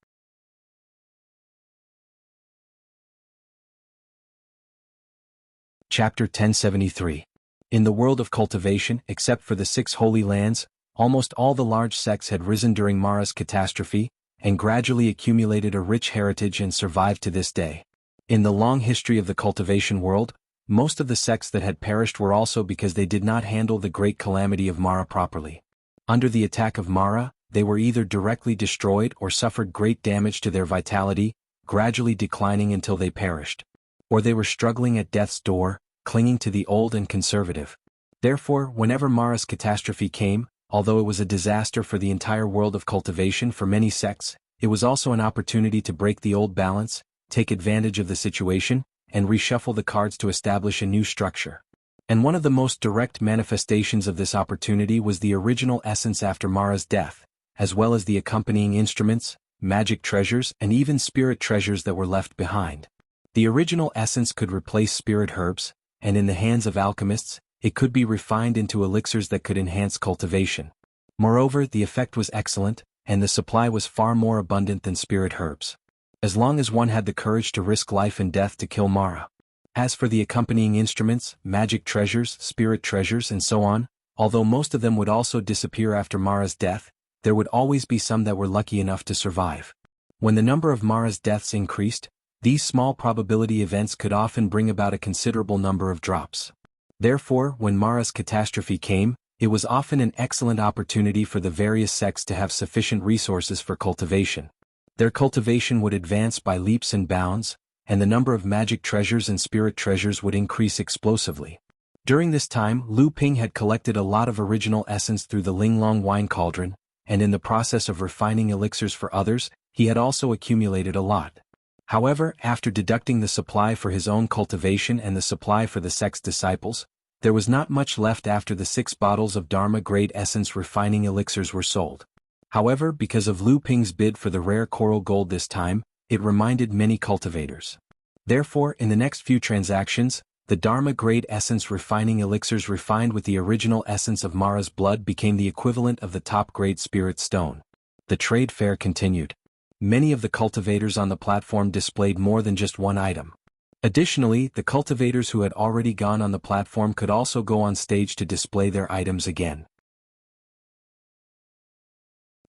Chapter 1073. In the world of cultivation, except for the 6 holy lands, almost all the large sects had risen during Mara's catastrophe, and gradually accumulated a rich heritage and survived to this day. In the long history of the cultivation world, most of the sects that had perished were also because they did not handle the great calamity of Mara properly. Under the attack of Mara, they were either directly destroyed or suffered great damage to their vitality, gradually declining until they perished. Or they were struggling at death's door, clinging to the old and conservative. Therefore, whenever Mara's catastrophe came, although it was a disaster for the entire world of cultivation for many sects, it was also an opportunity to break the old balance, take advantage of the situation, and reshuffle the cards to establish a new structure. And one of the most direct manifestations of this opportunity was the original essence after Mara's death, as well as the accompanying instruments, magic treasures, and even spirit treasures that were left behind. The original essence could replace spirit herbs, and in the hands of alchemists, it could be refined into elixirs that could enhance cultivation. Moreover, the effect was excellent, and the supply was far more abundant than spirit herbs. As long as one had the courage to risk life and death to kill Mara. As for the accompanying instruments, magic treasures, spirit treasures, and so on, although most of them would also disappear after Mara's death, there would always be some that were lucky enough to survive. When the number of Mara's deaths increased, these small probability events could often bring about a considerable number of drops. Therefore, when Mara's catastrophe came, it was often an excellent opportunity for the various sects to have sufficient resources for cultivation. Their cultivation would advance by leaps and bounds, and the number of magic treasures and spirit treasures would increase explosively. During this time, Lu Ping had collected a lot of original essence through the Linglong wine cauldron, and in the process of refining elixirs for others, he had also accumulated a lot. However, after deducting the supply for his own cultivation and the supply for the sect's disciples, there was not much left after the 6 bottles of Dharma-grade essence refining elixirs were sold. However, because of Lu Ping's bid for the rare coral gold this time, it reminded many cultivators. Therefore, in the next few transactions, the Dharma-grade essence refining elixirs refined with the original essence of Mara's blood became the equivalent of the top-grade spirit stone. The trade fair continued. Many of the cultivators on the platform displayed more than just one item. Additionally, the cultivators who had already gone on the platform could also go on stage to display their items again.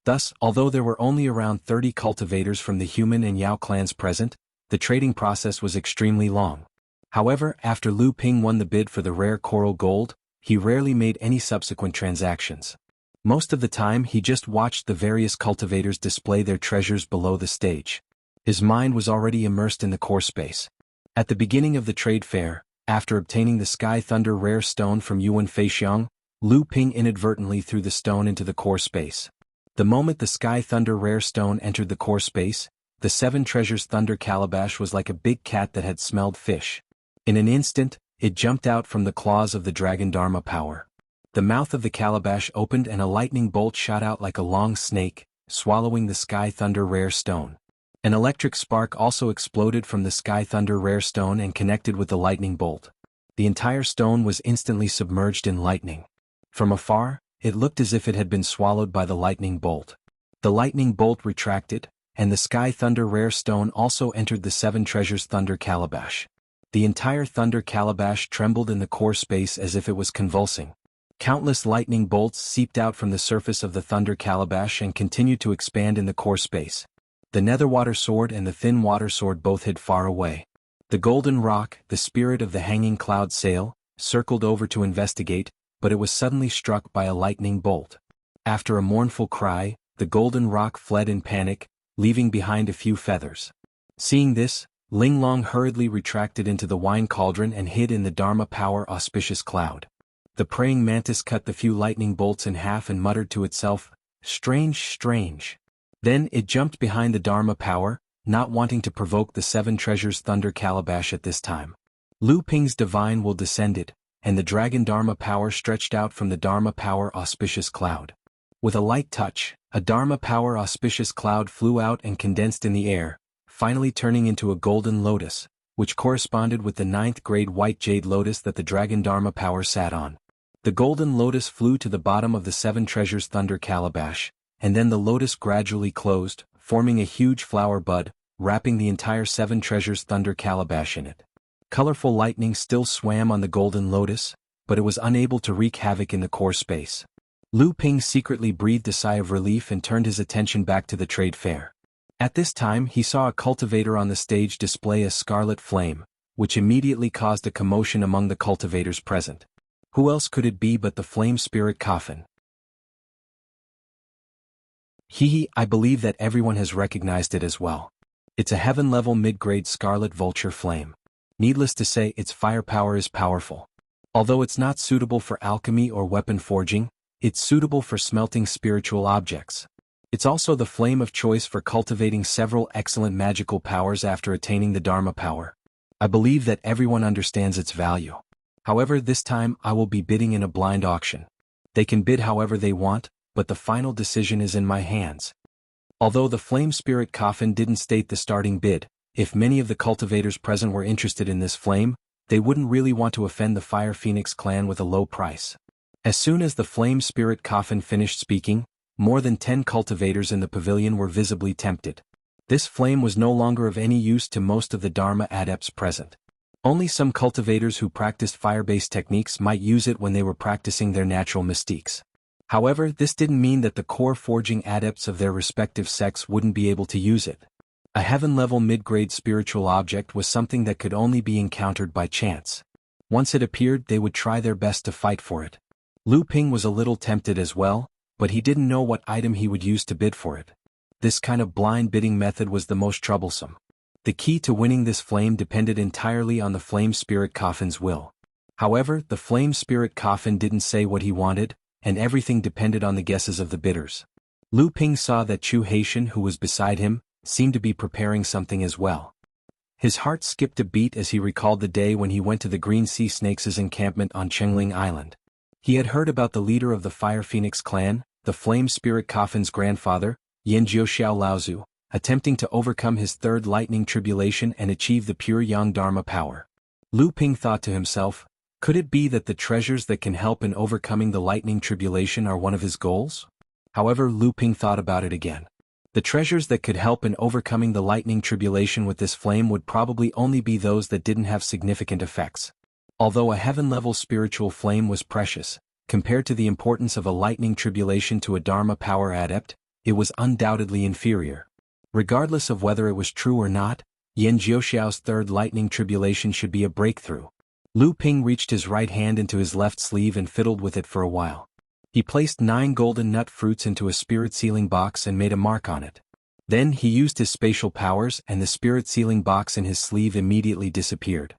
Thus, although there were only around 30 cultivators from the human and Yao clans present, the trading process was extremely long. However, after Lu Ping won the bid for the rare coral gold, he rarely made any subsequent transactions. Most of the time he just watched the various cultivators display their treasures below the stage. His mind was already immersed in the core space. At the beginning of the trade fair, after obtaining the Sky Thunder rare stone from Yuan Feixiang, Lu Ping inadvertently threw the stone into the core space. The moment the Sky Thunder rare stone entered the core space, the 7 treasures thunder calabash was like a big cat that had smelled fish. In an instant, it jumped out from the claws of the dragon Dharma power. The mouth of the calabash opened and a lightning bolt shot out like a long snake, swallowing the Sky Thunder rare stone. An electric spark also exploded from the Sky Thunder rare stone and connected with the lightning bolt. The entire stone was instantly submerged in lightning. From afar, it looked as if it had been swallowed by the lightning bolt. The lightning bolt retracted, and the Sky Thunder rare stone also entered the 7 treasures thunder calabash. The entire thunder calabash trembled in the core space as if it was convulsing. Countless lightning bolts seeped out from the surface of the thunder calabash and continued to expand in the core space. The netherwater sword and the thin water sword both hid far away. The golden rock, the spirit of the hanging cloud sail, circled over to investigate, but it was suddenly struck by a lightning bolt. After a mournful cry, the golden rock fled in panic, leaving behind a few feathers. Seeing this, Ling Long hurriedly retracted into the wine cauldron and hid in the Dharma Power auspicious cloud. The praying mantis cut the few lightning bolts in half and muttered to itself, "Strange, strange." Then it jumped behind the Dharma Power, not wanting to provoke the seven treasures thunder calabash at this time. Lu Ping's divine will descended, and the dragon Dharma Power stretched out from the Dharma Power auspicious cloud. With a light touch, a Dharma Power auspicious cloud flew out and condensed in the air, finally turning into a golden lotus, which corresponded with the 9th grade white jade lotus that the dragon Dharma Power sat on. The golden lotus flew to the bottom of the seven treasures thunder calabash, and then the lotus gradually closed, forming a huge flower bud, wrapping the entire seven treasures thunder calabash in it. Colorful lightning still swam on the golden lotus, but it was unable to wreak havoc in the core space. Lu Ping secretly breathed a sigh of relief and turned his attention back to the trade fair. At this time he saw a cultivator on the stage display a scarlet flame, which immediately caused a commotion among the cultivators present. Who else could it be but the flame spirit coffin? I believe that everyone has recognized it as well. It's a heaven-level mid-grade scarlet vulture flame. Needless to say, its firepower is powerful. Although it's not suitable for alchemy or weapon forging, it's suitable for smelting spiritual objects. It's also the flame of choice for cultivating several excellent magical powers after attaining the Dharma Power. I believe that everyone understands its value. However, this time I will be bidding in a blind auction. They can bid however they want, but the final decision is in my hands. Although the flame spirit coffin didn't state the starting bid, if many of the cultivators present were interested in this flame, they wouldn't really want to offend the Fire Phoenix clan with a low price. As soon as the flame spirit coffin finished speaking, more than 10 cultivators in the pavilion were visibly tempted. This flame was no longer of any use to most of the Dharma adepts present. Only some cultivators who practiced fire-based techniques might use it when they were practicing their natural mystiques. However, this didn't mean that the core forging adepts of their respective sects wouldn't be able to use it. A heaven-level mid-grade spiritual object was something that could only be encountered by chance. Once it appeared, they would try their best to fight for it. Lu Ping was a little tempted as well, but he didn't know what item he would use to bid for it. This kind of blind bidding method was the most troublesome. The key to winning this flame depended entirely on the flame spirit coffin's will. However, the flame spirit coffin didn't say what he wanted, and everything depended on the guesses of the bidders. Lu Ping saw that Chu Haitian, who was beside him, seemed to be preparing something as well. His heart skipped a beat as he recalled the day when he went to the Green Sea Snakes' encampment on Chengling Island. He had heard about the leader of the Fire Phoenix clan, the flame spirit coffin's grandfather, Yan Jiuxiao Laozu, attempting to overcome his third lightning tribulation and achieve the pure Yang Dharma power. Lu Ping thought to himself, could it be that the treasures that can help in overcoming the lightning tribulation are one of his goals? However, Lu Ping thought about it again. The treasures that could help in overcoming the lightning tribulation with this flame would probably only be those that didn't have significant effects. Although a heaven-level spiritual flame was precious, compared to the importance of a lightning tribulation to a Dharma power adept, it was undoubtedly inferior. Regardless of whether it was true or not, Yan Jiuxiao's third lightning tribulation should be a breakthrough. Lu Ping reached his right hand into his left sleeve and fiddled with it for a while. He placed 9 golden nut fruits into a spirit sealing box and made a mark on it. Then he used his spatial powers and the spirit sealing box in his sleeve immediately disappeared.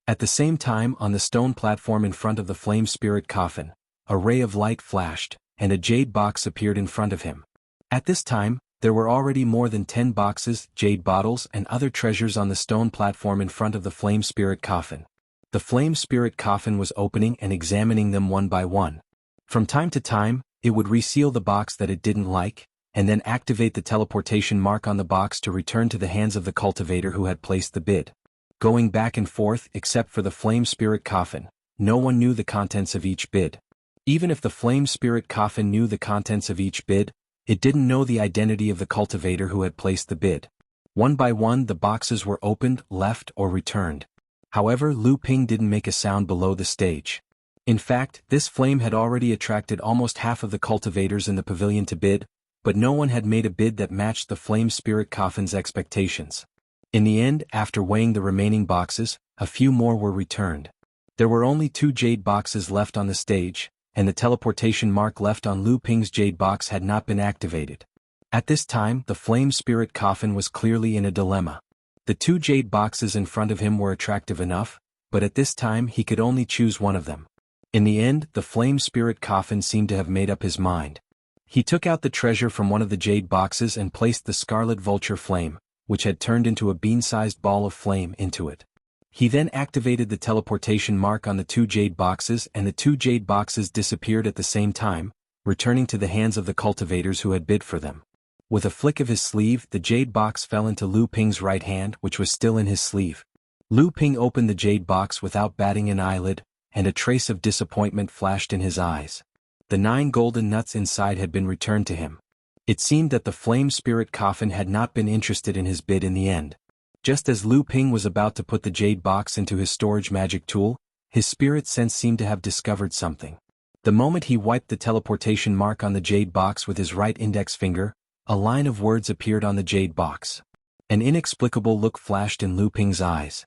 At the same time, on the stone platform in front of the flame spirit coffin, a ray of light flashed, and a jade box appeared in front of him. At this time, there were already more than 10 boxes, jade bottles and other treasures on the stone platform in front of the flame spirit coffin. The flame spirit coffin was opening and examining them one by one. From time to time, it would reseal the box that it didn't like, and then activate the teleportation mark on the box to return to the hands of the cultivator who had placed the bid. Going back and forth except for the flame spirit coffin, no one knew the contents of each bid. Even if the flame spirit coffin knew the contents of each bid, it didn't know the identity of the cultivator who had placed the bid. One by one the boxes were opened, left or returned. However, Lu Ping didn't make a sound below the stage. In fact, this flame had already attracted almost half of the cultivators in the pavilion to bid, but no one had made a bid that matched the flame spirit coffin's expectations. In the end, after weighing the remaining boxes, a few more were returned. There were only 2 jade boxes left on the stage, and the teleportation mark left on Lu Ping's jade box had not been activated. At this time, the flame spirit coffin was clearly in a dilemma. The 2 jade boxes in front of him were attractive enough, but at this time he could only choose one of them. In the end, the flame spirit coffin seemed to have made up his mind. He took out the treasure from one of the jade boxes and placed the scarlet vulture flame, which had turned into a bean-sized ball of flame, into it. He then activated the teleportation mark on the 2 jade boxes, and the 2 jade boxes disappeared at the same time, returning to the hands of the cultivators who had bid for them. With a flick of his sleeve, the jade box fell into Lu Ping's right hand, which was still in his sleeve. Lu Ping opened the jade box without batting an eyelid, and a trace of disappointment flashed in his eyes. The 9 golden nuts inside had been returned to him. It seemed that the flame spirit coffin had not been interested in his bid in the end. Just as Lu Ping was about to put the jade box into his storage magic tool, his spirit sense seemed to have discovered something. The moment he wiped the teleportation mark on the jade box with his right index finger, a line of words appeared on the jade box. An inexplicable look flashed in Lu Ping's eyes.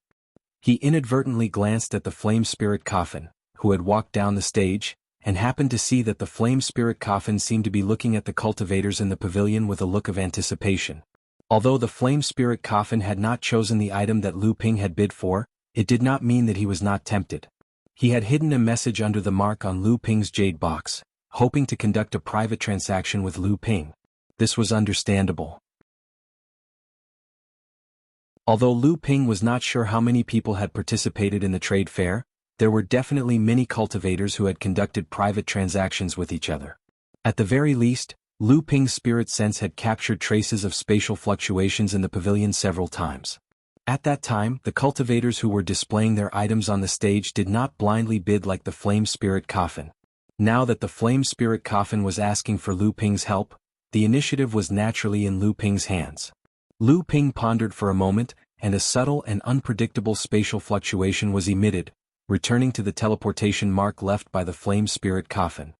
He inadvertently glanced at the flame spirit coffin, who had walked down the stage, and happened to see that the flame spirit coffin seemed to be looking at the cultivators in the pavilion with a look of anticipation. Although the flame spirit coffin had not chosen the item that Lu Ping had bid for, it did not mean that he was not tempted. He had hidden a message under the mark on Lu Ping's jade box, hoping to conduct a private transaction with Lu Ping. This was understandable. Although Lu Ping was not sure how many people had participated in the trade fair, there were definitely many cultivators who had conducted private transactions with each other. At the very least, Lu Ping's spirit sense had captured traces of spatial fluctuations in the pavilion several times. At that time, the cultivators who were displaying their items on the stage did not blindly bid like the flame spirit coffin. Now that the flame spirit coffin was asking for Lu Ping's help, the initiative was naturally in Lu Ping's hands. Lu Ping pondered for a moment, and a subtle and unpredictable spatial fluctuation was emitted, returning to the teleportation mark left by the flame spirit coffin.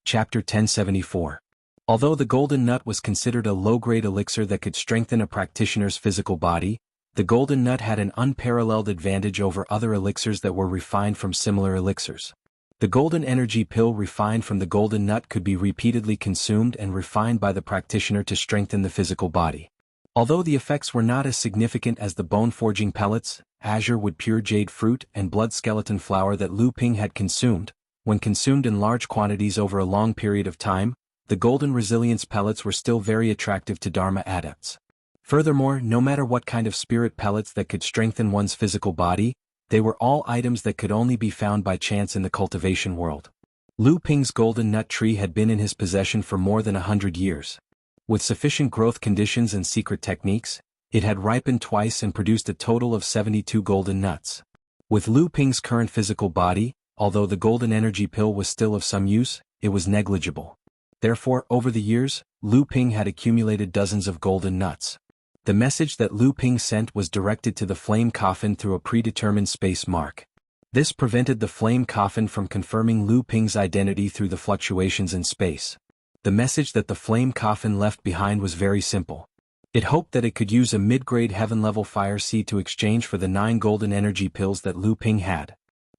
Chapter 1074. Although the golden nut was considered a low-grade elixir that could strengthen a practitioner's physical body, the golden nut had an unparalleled advantage over other elixirs that were refined from similar elixirs. The golden energy pill refined from the golden nut could be repeatedly consumed and refined by the practitioner to strengthen the physical body. Although the effects were not as significant as the bone-forging pellets, azure wood pure jade fruit and blood skeleton flower that Lu Ping had consumed, when consumed in large quantities over a long period of time, the golden resilience pellets were still very attractive to Dharma adepts. Furthermore, no matter what kind of spirit pellets that could strengthen one's physical body, they were all items that could only be found by chance in the cultivation world. Lu Ping's golden nut tree had been in his possession for more than 100 years. With sufficient growth conditions and secret techniques, it had ripened twice and produced a total of 72 golden nuts. With Lu Ping's current physical body, although the golden energy pill was still of some use, it was negligible. Therefore, over the years, Lu Ping had accumulated dozens of golden nuts. The message that Lu Ping sent was directed to the flame coffin through a predetermined space mark. This prevented the flame coffin from confirming Lu Ping's identity through the fluctuations in space. The message that the flame coffin left behind was very simple. It hoped that it could use a mid-grade heaven-level fire seed to exchange for the 9 golden energy pills that Lu Ping had.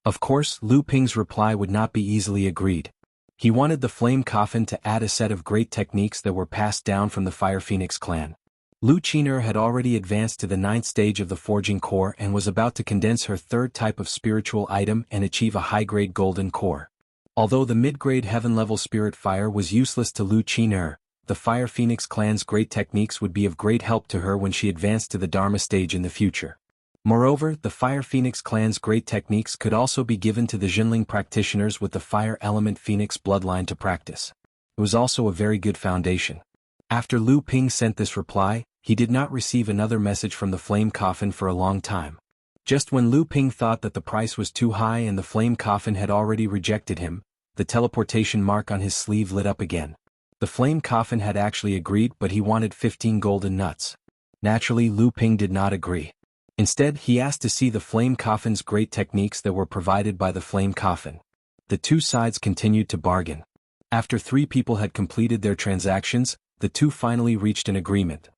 Of course, Lu Ping's reply would not be easily agreed. He wanted the flame coffin to add a set of great techniques that were passed down from the Fire Phoenix clan. Lu Qin'er had already advanced to the 9th stage of the forging core and was about to condense her 3rd type of spiritual item and achieve a high-grade golden core. Although the mid-grade heaven-level spirit fire was useless to Lu Qin'er, the Fire Phoenix clan's great techniques would be of great help to her when she advanced to the Dharma stage in the future. Moreover, the Fire Phoenix clan's great techniques could also be given to the Jinling practitioners with the Fire Element Phoenix bloodline to practice. It was also a very good foundation. After Lu Ping sent this reply, he did not receive another message from the flame coffin for a long time. Just when Lu Ping thought that the price was too high and the flame coffin had already rejected him, the teleportation mark on his sleeve lit up again. The flame coffin had actually agreed, but he wanted 15 golden nuts. Naturally, Lu Ping did not agree. Instead, he asked to see the flame coffin's great techniques that were provided by the flame coffin. The two sides continued to bargain. After 3 people had completed their transactions, the 2 finally reached an agreement.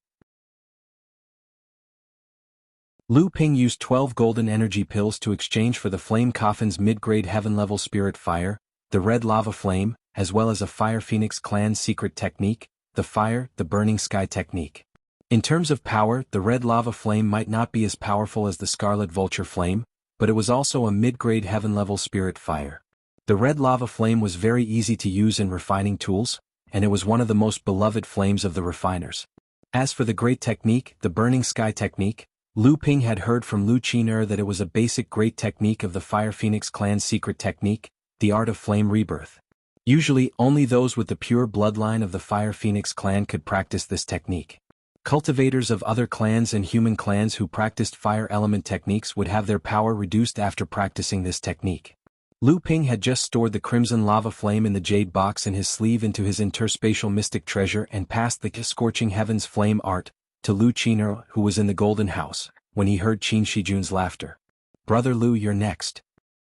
Lu Ping used 12 golden energy pills to exchange for the Flame Coffin's mid-grade heaven-level spirit fire, the Red Lava Flame, as well as a Fire Phoenix clan's secret technique, the Burning Sky technique. In terms of power, the Red Lava Flame might not be as powerful as the Scarlet Vulture Flame, but it was also a mid-grade heaven-level spirit fire. The Red Lava Flame was very easy to use in refining tools, and it was one of the most beloved flames of the refiners. As for the great technique, the Burning Sky technique, Lu Ping had heard from Lu Qin'er that it was a basic great technique of the Fire Phoenix clan's secret technique, the art of flame rebirth. Usually, only those with the pure bloodline of the Fire Phoenix clan could practice this technique. Cultivators of other clans and human clans who practiced fire element techniques would have their power reduced after practicing this technique. Lu Ping had just stored the Crimson Lava Flame in the jade box in his sleeve into his interspatial mystic treasure and passed the Scorching Heavens Flame art to Lu Qin'er, who was in the Golden House, when he heard Qin Shijun's laughter. "Brother Lu, you're next."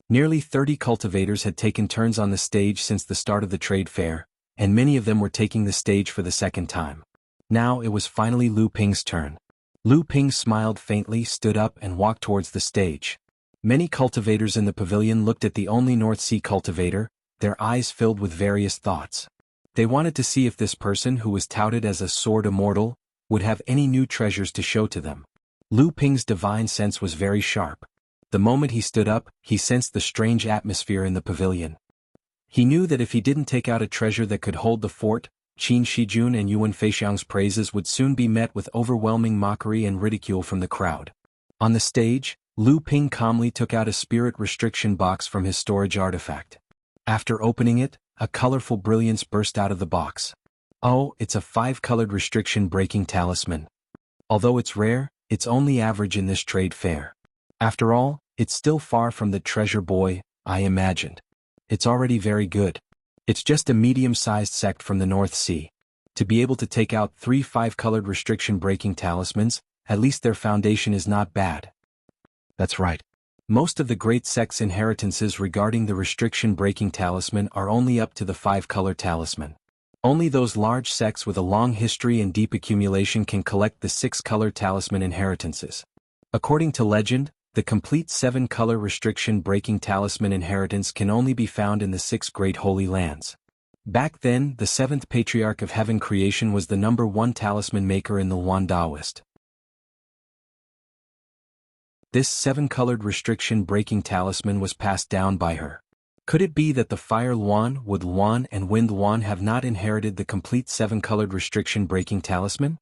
Nearly 30 cultivators had taken turns on the stage since the start of the trade fair, and many of them were taking the stage for the second time. Now it was finally Lu Ping's turn. Lu Ping smiled faintly, stood up and walked towards the stage. Many cultivators in the pavilion looked at the only North Sea cultivator, their eyes filled with various thoughts. They wanted to see if this person who was touted as a sword immortal would have any new treasures to show to them. Lu Ping's divine sense was very sharp. The moment he stood up, he sensed the strange atmosphere in the pavilion. He knew that if he didn't take out a treasure that could hold the fort, Qin Shijun and Yuan Feixiang's praises would soon be met with overwhelming mockery and ridicule from the crowd. On the stage, Lu Ping calmly took out a spirit restriction box from his storage artifact. After opening it, a colorful brilliance burst out of the box. Oh, it's a 5-colored restriction-breaking talisman. Although it's rare, it's only average in this trade fair. After all, it's still far from the treasure boy I imagined. It's already very good. It's just a medium-sized sect from the North Sea. To be able to take out 3 5-colored restriction-breaking talismans, at least their foundation is not bad. That's right. Most of the great sects' inheritances regarding the restriction-breaking talisman are only up to the 5-color talisman. Only those large sects with a long history and deep accumulation can collect the 6-color talisman inheritances. According to legend, the complete 7-color restriction-breaking talisman inheritance can only be found in the 6 great holy lands. Back then, the 7th Patriarch of Heaven Creation was the number 1 talisman maker in the Luan Daoist. This 7-colored restriction-breaking talisman was passed down by her. Could it be that the Fire Luan, Wood Luan and Wind Luan have not inherited the complete 7-colored restriction-breaking talisman?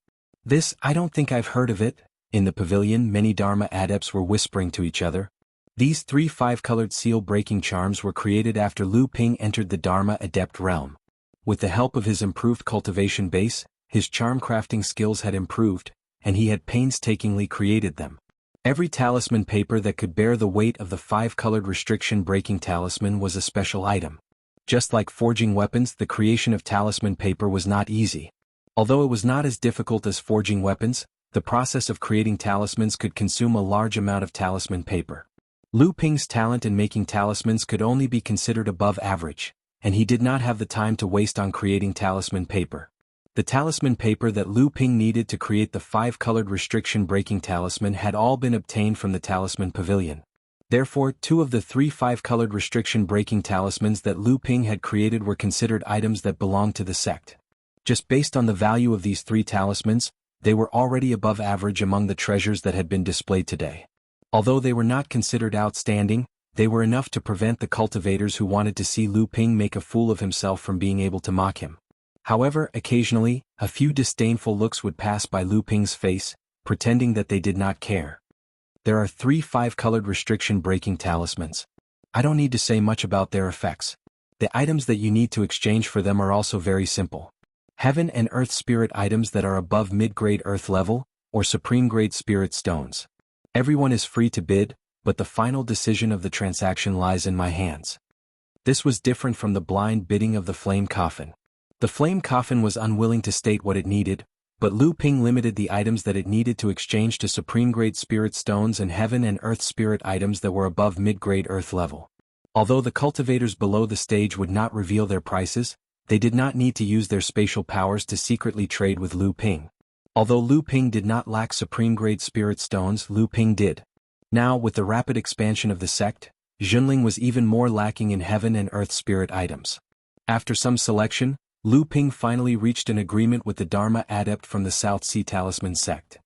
I don't think I've heard of it. In the pavilion, many Dharma adepts were whispering to each other. These 3 5-colored seal-breaking charms were created after Lu Ping entered the Dharma adept realm. With the help of his improved cultivation base, his charm crafting skills had improved, and he had painstakingly created them. Every talisman paper that could bear the weight of the 5-colored restriction-breaking talisman was a special item. Just like forging weapons, the creation of talisman paper was not easy. Although it was not as difficult as forging weapons, the process of creating talismans could consume a large amount of talisman paper. Lu Ping's talent in making talismans could only be considered above average, and he did not have the time to waste on creating talisman paper. The talisman paper that Lu Ping needed to create the 5-colored restriction-breaking talisman had all been obtained from the talisman pavilion. Therefore, 2 of the 3 5-colored restriction-breaking talismans that Lu Ping had created were considered items that belonged to the sect. Just based on the value of these 3 talismans, they were already above average among the treasures that had been displayed today. Although they were not considered outstanding, they were enough to prevent the cultivators who wanted to see Lu Ping make a fool of himself from being able to mock him. However, occasionally, a few disdainful looks would pass by Lu Ping's face, pretending that they did not care. There are 3 5-colored restriction-breaking talismans. I don't need to say much about their effects. The items that you need to exchange for them are also very simple. Heaven and Earth spirit items that are above mid-grade Earth level, or supreme-grade spirit stones. Everyone is free to bid, but the final decision of the transaction lies in my hands. This was different from the blind bidding of the Flame Coffin. The Flame Coffin was unwilling to state what it needed, but Lu Ping limited the items that it needed to exchange to supreme-grade spirit stones and Heaven and Earth spirit items that were above mid-grade Earth level. Although the cultivators below the stage would not reveal their prices, they did not need to use their spatial powers to secretly trade with Lu Ping. Although Lu Ping did not lack supreme-grade spirit stones, Lu Ping did. Now, with the rapid expansion of the sect, Junling was even more lacking in heaven and earth spirit items. After some selection, Lu Ping finally reached an agreement with the Dharma adept from the South Sea Talisman sect.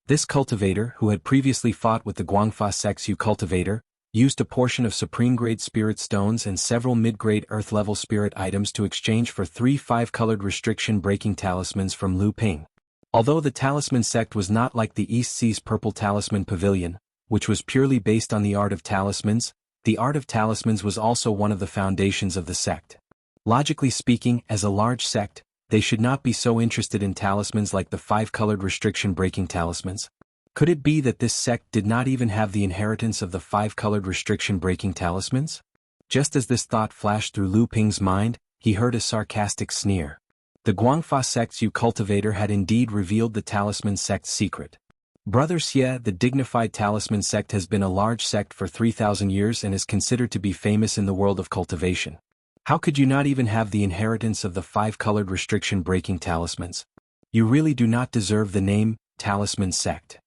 This cultivator, who had previously fought with the Guangfa sect's Yu cultivator, used a portion of supreme-grade spirit stones and several mid-grade earth-level spirit items to exchange for 3 5-colored restriction-breaking talismans from Lu Ping. Although the talisman sect was not like the East Sea's Purple Talisman Pavilion, which was purely based on the art of talismans, the art of talismans was also one of the foundations of the sect. Logically speaking, as a large sect, they should not be so interested in talismans like the 5-colored restriction-breaking talismans. Could it be that this sect did not even have the inheritance of the 5-colored restriction-breaking talismans? Just as this thought flashed through Lu Ping's mind, he heard a sarcastic sneer. The Guangfa sect's Yu cultivator had indeed revealed the talisman sect's secret. Brother Xie, the dignified talisman sect has been a large sect for 3,000 years and is considered to be famous in the world of cultivation. How could you not even have the inheritance of the 5-colored restriction-breaking talismans? You really do not deserve the name, talisman sect.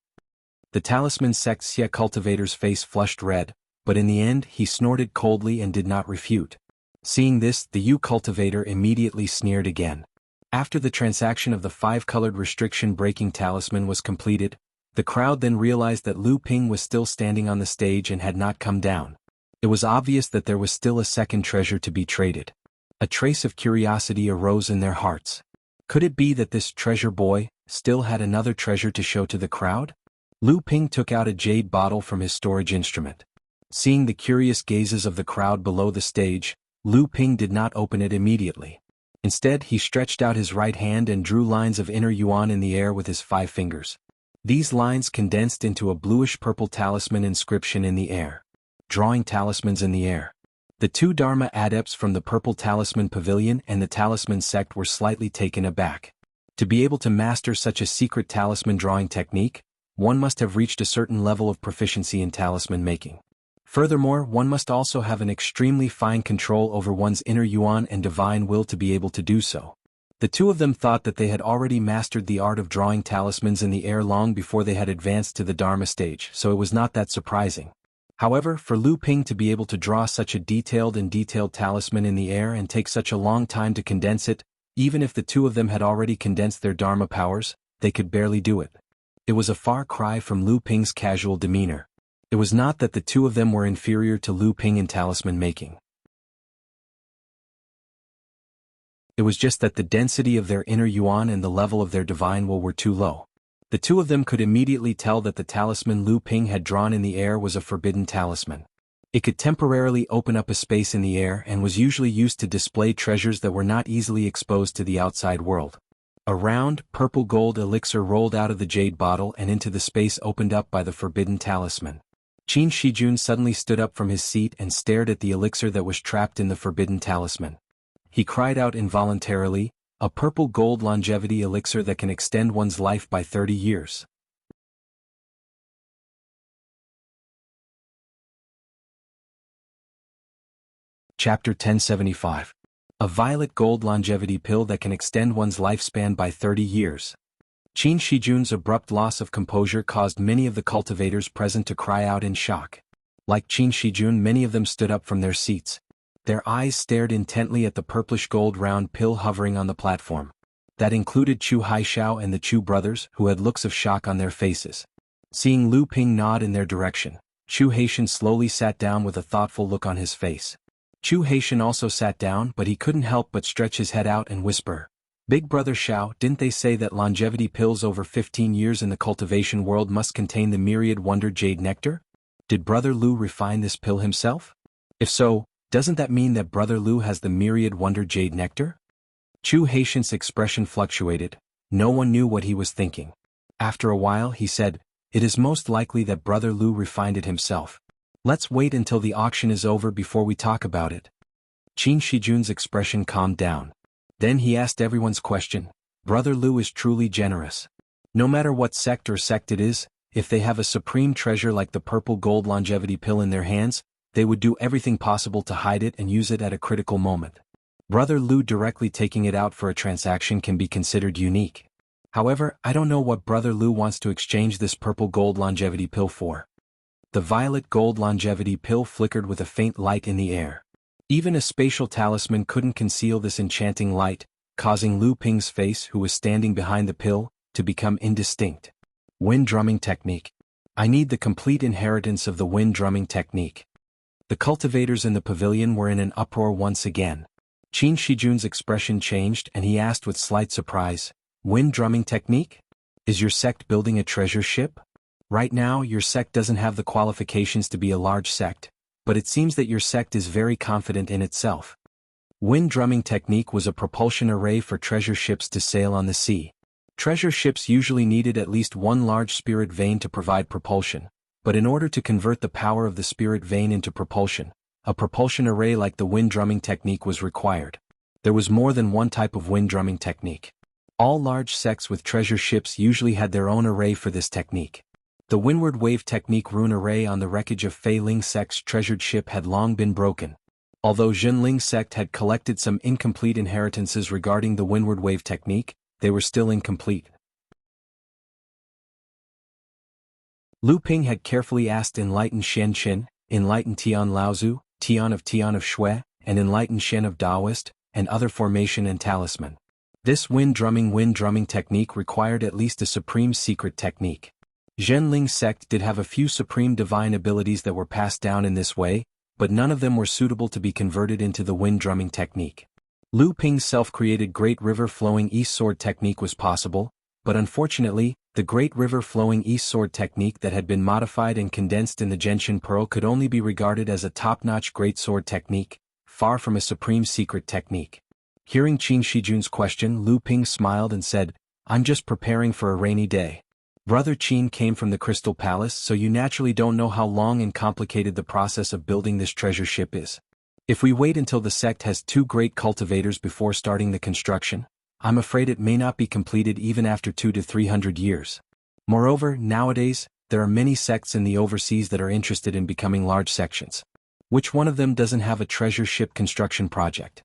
The talisman sect's Xie cultivator's face flushed red, but in the end he snorted coldly and did not refute. Seeing this, the Yu cultivator immediately sneered again. After the transaction of the 5-colored restriction-breaking talisman was completed, the crowd then realized that Lu Ping was still standing on the stage and had not come down. It was obvious that there was still a second treasure to be traded. A trace of curiosity arose in their hearts. Could it be that this treasure boy still had another treasure to show to the crowd? Lu Ping took out a jade bottle from his storage instrument. Seeing the curious gazes of the crowd below the stage, Lu Ping did not open it immediately. Instead, he stretched out his right hand and drew lines of inner yuan in the air with his 5 fingers. These lines condensed into a bluish-purple talisman inscription in the air. Drawing talismans in the air. The 2 Dharma adepts from the Purple Talisman Pavilion and the Talisman sect were slightly taken aback. To be able to master such a secret talisman drawing technique, one must have reached a certain level of proficiency in talisman making. Furthermore, one must also have an extremely fine control over one's inner yuan and divine will to be able to do so. The 2 of them thought that they had already mastered the art of drawing talismans in the air long before they had advanced to the Dharma stage, so it was not that surprising. However, for Lu Ping to be able to draw such a detailed talisman in the air and take such a long time to condense it, even if the 2 of them had already condensed their Dharma powers, they could barely do it. It was a far cry from Lu Ping's casual demeanor. It was not that the 2 of them were inferior to Lu Ping in talisman making. It was just that the density of their inner yuan and the level of their divine will were too low. The 2 of them could immediately tell that the talisman Lu Ping had drawn in the air was a forbidden talisman. It could temporarily open up a space in the air and was usually used to display treasures that were not easily exposed to the outside world. A round, purple-gold elixir rolled out of the jade bottle and into the space opened up by the forbidden talisman. Qin Shijun suddenly stood up from his seat and stared at the elixir that was trapped in the forbidden talisman. He cried out involuntarily, "A purple-gold longevity elixir that can extend one's life by 30 years. Chapter 1075. A violet gold longevity pill that can extend one's lifespan by 30 years. Qin Shijun's abrupt loss of composure caused many of the cultivators present to cry out in shock. Like Qin Shijun, many of them stood up from their seats. Their eyes stared intently at the purplish-gold round pill hovering on the platform. That included Chu Haishao and the Chu brothers, who had looks of shock on their faces. Seeing Lu Ping nod in their direction, Chu Haitian slowly sat down with a thoughtful look on his face. Chu Haitian also sat down, but he couldn't help but stretch his head out and whisper, "Big brother Xiao, didn't they say that longevity pills over 15 years in the cultivation world must contain the myriad wonder jade nectar? Did brother Lu refine this pill himself? If so, doesn't that mean that brother Lu has the myriad wonder jade nectar?" Chu Haitian's expression fluctuated. No one knew what he was thinking. After a while he said, "It is most likely that brother Lu refined it himself. Let's wait until the auction is over before we talk about it." Qin Shijun's expression calmed down. Then he asked everyone's question. Brother Lu is truly generous. No matter what sect it is, if they have a supreme treasure like the purple gold longevity pill in their hands, they would do everything possible to hide it and use it at a critical moment. Brother Lu directly taking it out for a transaction can be considered unique. However, I don't know what Brother Lu wants to exchange this purple gold longevity pill for. The violet gold longevity pill flickered with a faint light in the air. Even a spatial talisman couldn't conceal this enchanting light, causing Lu Ping's face, who was standing behind the pill, to become indistinct. Wind drumming technique. I need the complete inheritance of the wind drumming technique. The cultivators in the pavilion were in an uproar once again. Qin Shijun's expression changed and he asked with slight surprise, "Wind drumming technique? Is your sect building a treasure ship? Right now your sect doesn't have the qualifications to be a large sect, but it seems that your sect is very confident in itself." Wind drumming technique was a propulsion array for treasure ships to sail on the sea. Treasure ships usually needed at least one large spirit vein to provide propulsion, but in order to convert the power of the spirit vein into propulsion, a propulsion array like the wind drumming technique was required. There was more than one type of wind drumming technique. All large sects with treasure ships usually had their own array for this technique. The windward wave technique rune array on the wreckage of Fei Ling sect's treasured ship had long been broken. Although Jinling sect had collected some incomplete inheritances regarding the windward wave technique, they were still incomplete. Lu Ping had carefully asked Enlightened Xian Qin, Enlightened Tian Laozu, Tian of Shui, and Enlightened Shen of Daoist, and other formation and talisman. This wind drumming technique required at least a supreme secret technique. Zhenling sect did have a few supreme divine abilities that were passed down in this way, but none of them were suitable to be converted into the wind drumming technique. Lu Ping's self-created Great River Flowing East Sword technique was possible, but unfortunately, the Great River Flowing East Sword technique that had been modified and condensed in the Genshin Pearl could only be regarded as a top-notch Great Sword technique, far from a supreme secret technique. Hearing Qin Shijun's question, Lu Ping smiled and said, "I'm just preparing for a rainy day." Brother Qin came from the Crystal Palace, so you naturally don't know how long and complicated the process of building this treasure ship is. If we wait until the sect has 2 great cultivators before starting the construction, I'm afraid it may not be completed even after 200 to 300 years. Moreover, nowadays, there are many sects in the overseas that are interested in becoming large sections. Which one of them doesn't have a treasure ship construction project?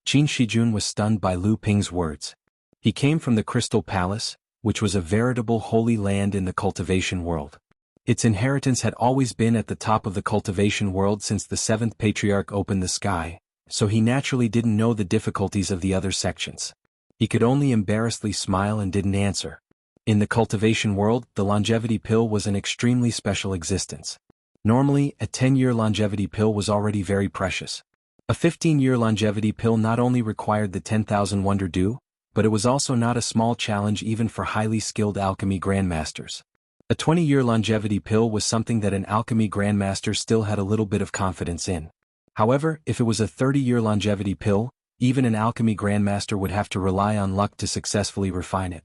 Qin Shijun was stunned by Lu Ping's words. He came from the Crystal Palace, which was a veritable holy land in the cultivation world. Its inheritance had always been at the top of the cultivation world since the 7th Patriarch opened the sky, so he naturally didn't know the difficulties of the other sections. He could only embarrassedly smile and didn't answer. In the cultivation world, the longevity pill was an extremely special existence. Normally, a 10-year longevity pill was already very precious. A 15-year longevity pill not only required the 10,000 Wonder Dew, but it was also not a small challenge even for highly skilled alchemy grandmasters. A 20-year longevity pill was something that an alchemy grandmaster still had a little bit of confidence in. However, if it was a 30-year longevity pill, even an alchemy grandmaster would have to rely on luck to successfully refine it.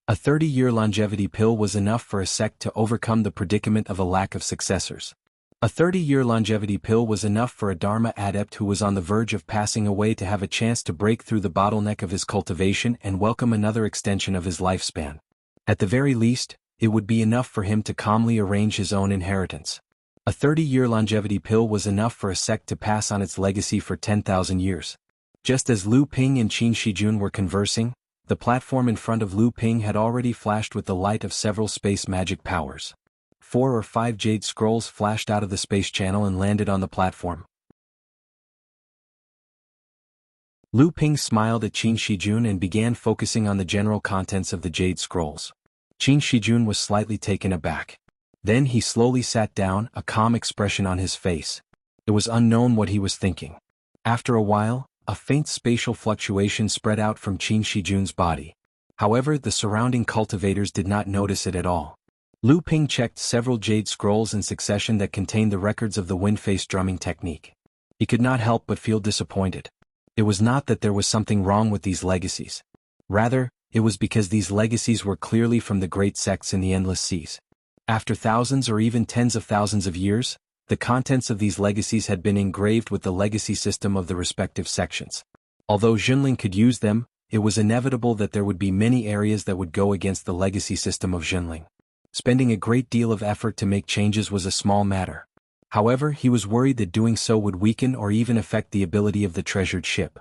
A 30-year longevity pill was enough for a sect to overcome the predicament of a lack of successors. A 30-year longevity pill was enough for a Dharma adept who was on the verge of passing away to have a chance to break through the bottleneck of his cultivation and welcome another extension of his lifespan. At the very least, it would be enough for him to calmly arrange his own inheritance. A 30-year longevity pill was enough for a sect to pass on its legacy for 10,000 years. Just as Lu Ping and Qin Shijun were conversing, the platform in front of Lu Ping had already flashed with the light of several space magic powers. 4 or 5 jade scrolls flashed out of the space channel and landed on the platform. Lu Ping smiled at Qin Shijun and began focusing on the general contents of the jade scrolls. Qin Shijun was slightly taken aback. Then he slowly sat down, a calm expression on his face. It was unknown what he was thinking. After a while, a faint spatial fluctuation spread out from Qin Shijun's body. However, the surrounding cultivators did not notice it at all. Lu Ping checked several jade scrolls in succession that contained the records of the wind-face drumming technique. He could not help but feel disappointed. It was not that there was something wrong with these legacies. Rather, it was because these legacies were clearly from the great sects in the endless seas. After thousands or even tens of thousands of years, the contents of these legacies had been engraved with the legacy system of the respective sections. Although Jinling could use them, it was inevitable that there would be many areas that would go against the legacy system of Jinling. Spending a great deal of effort to make changes was a small matter. However, he was worried that doing so would weaken or even affect the ability of the treasured ship.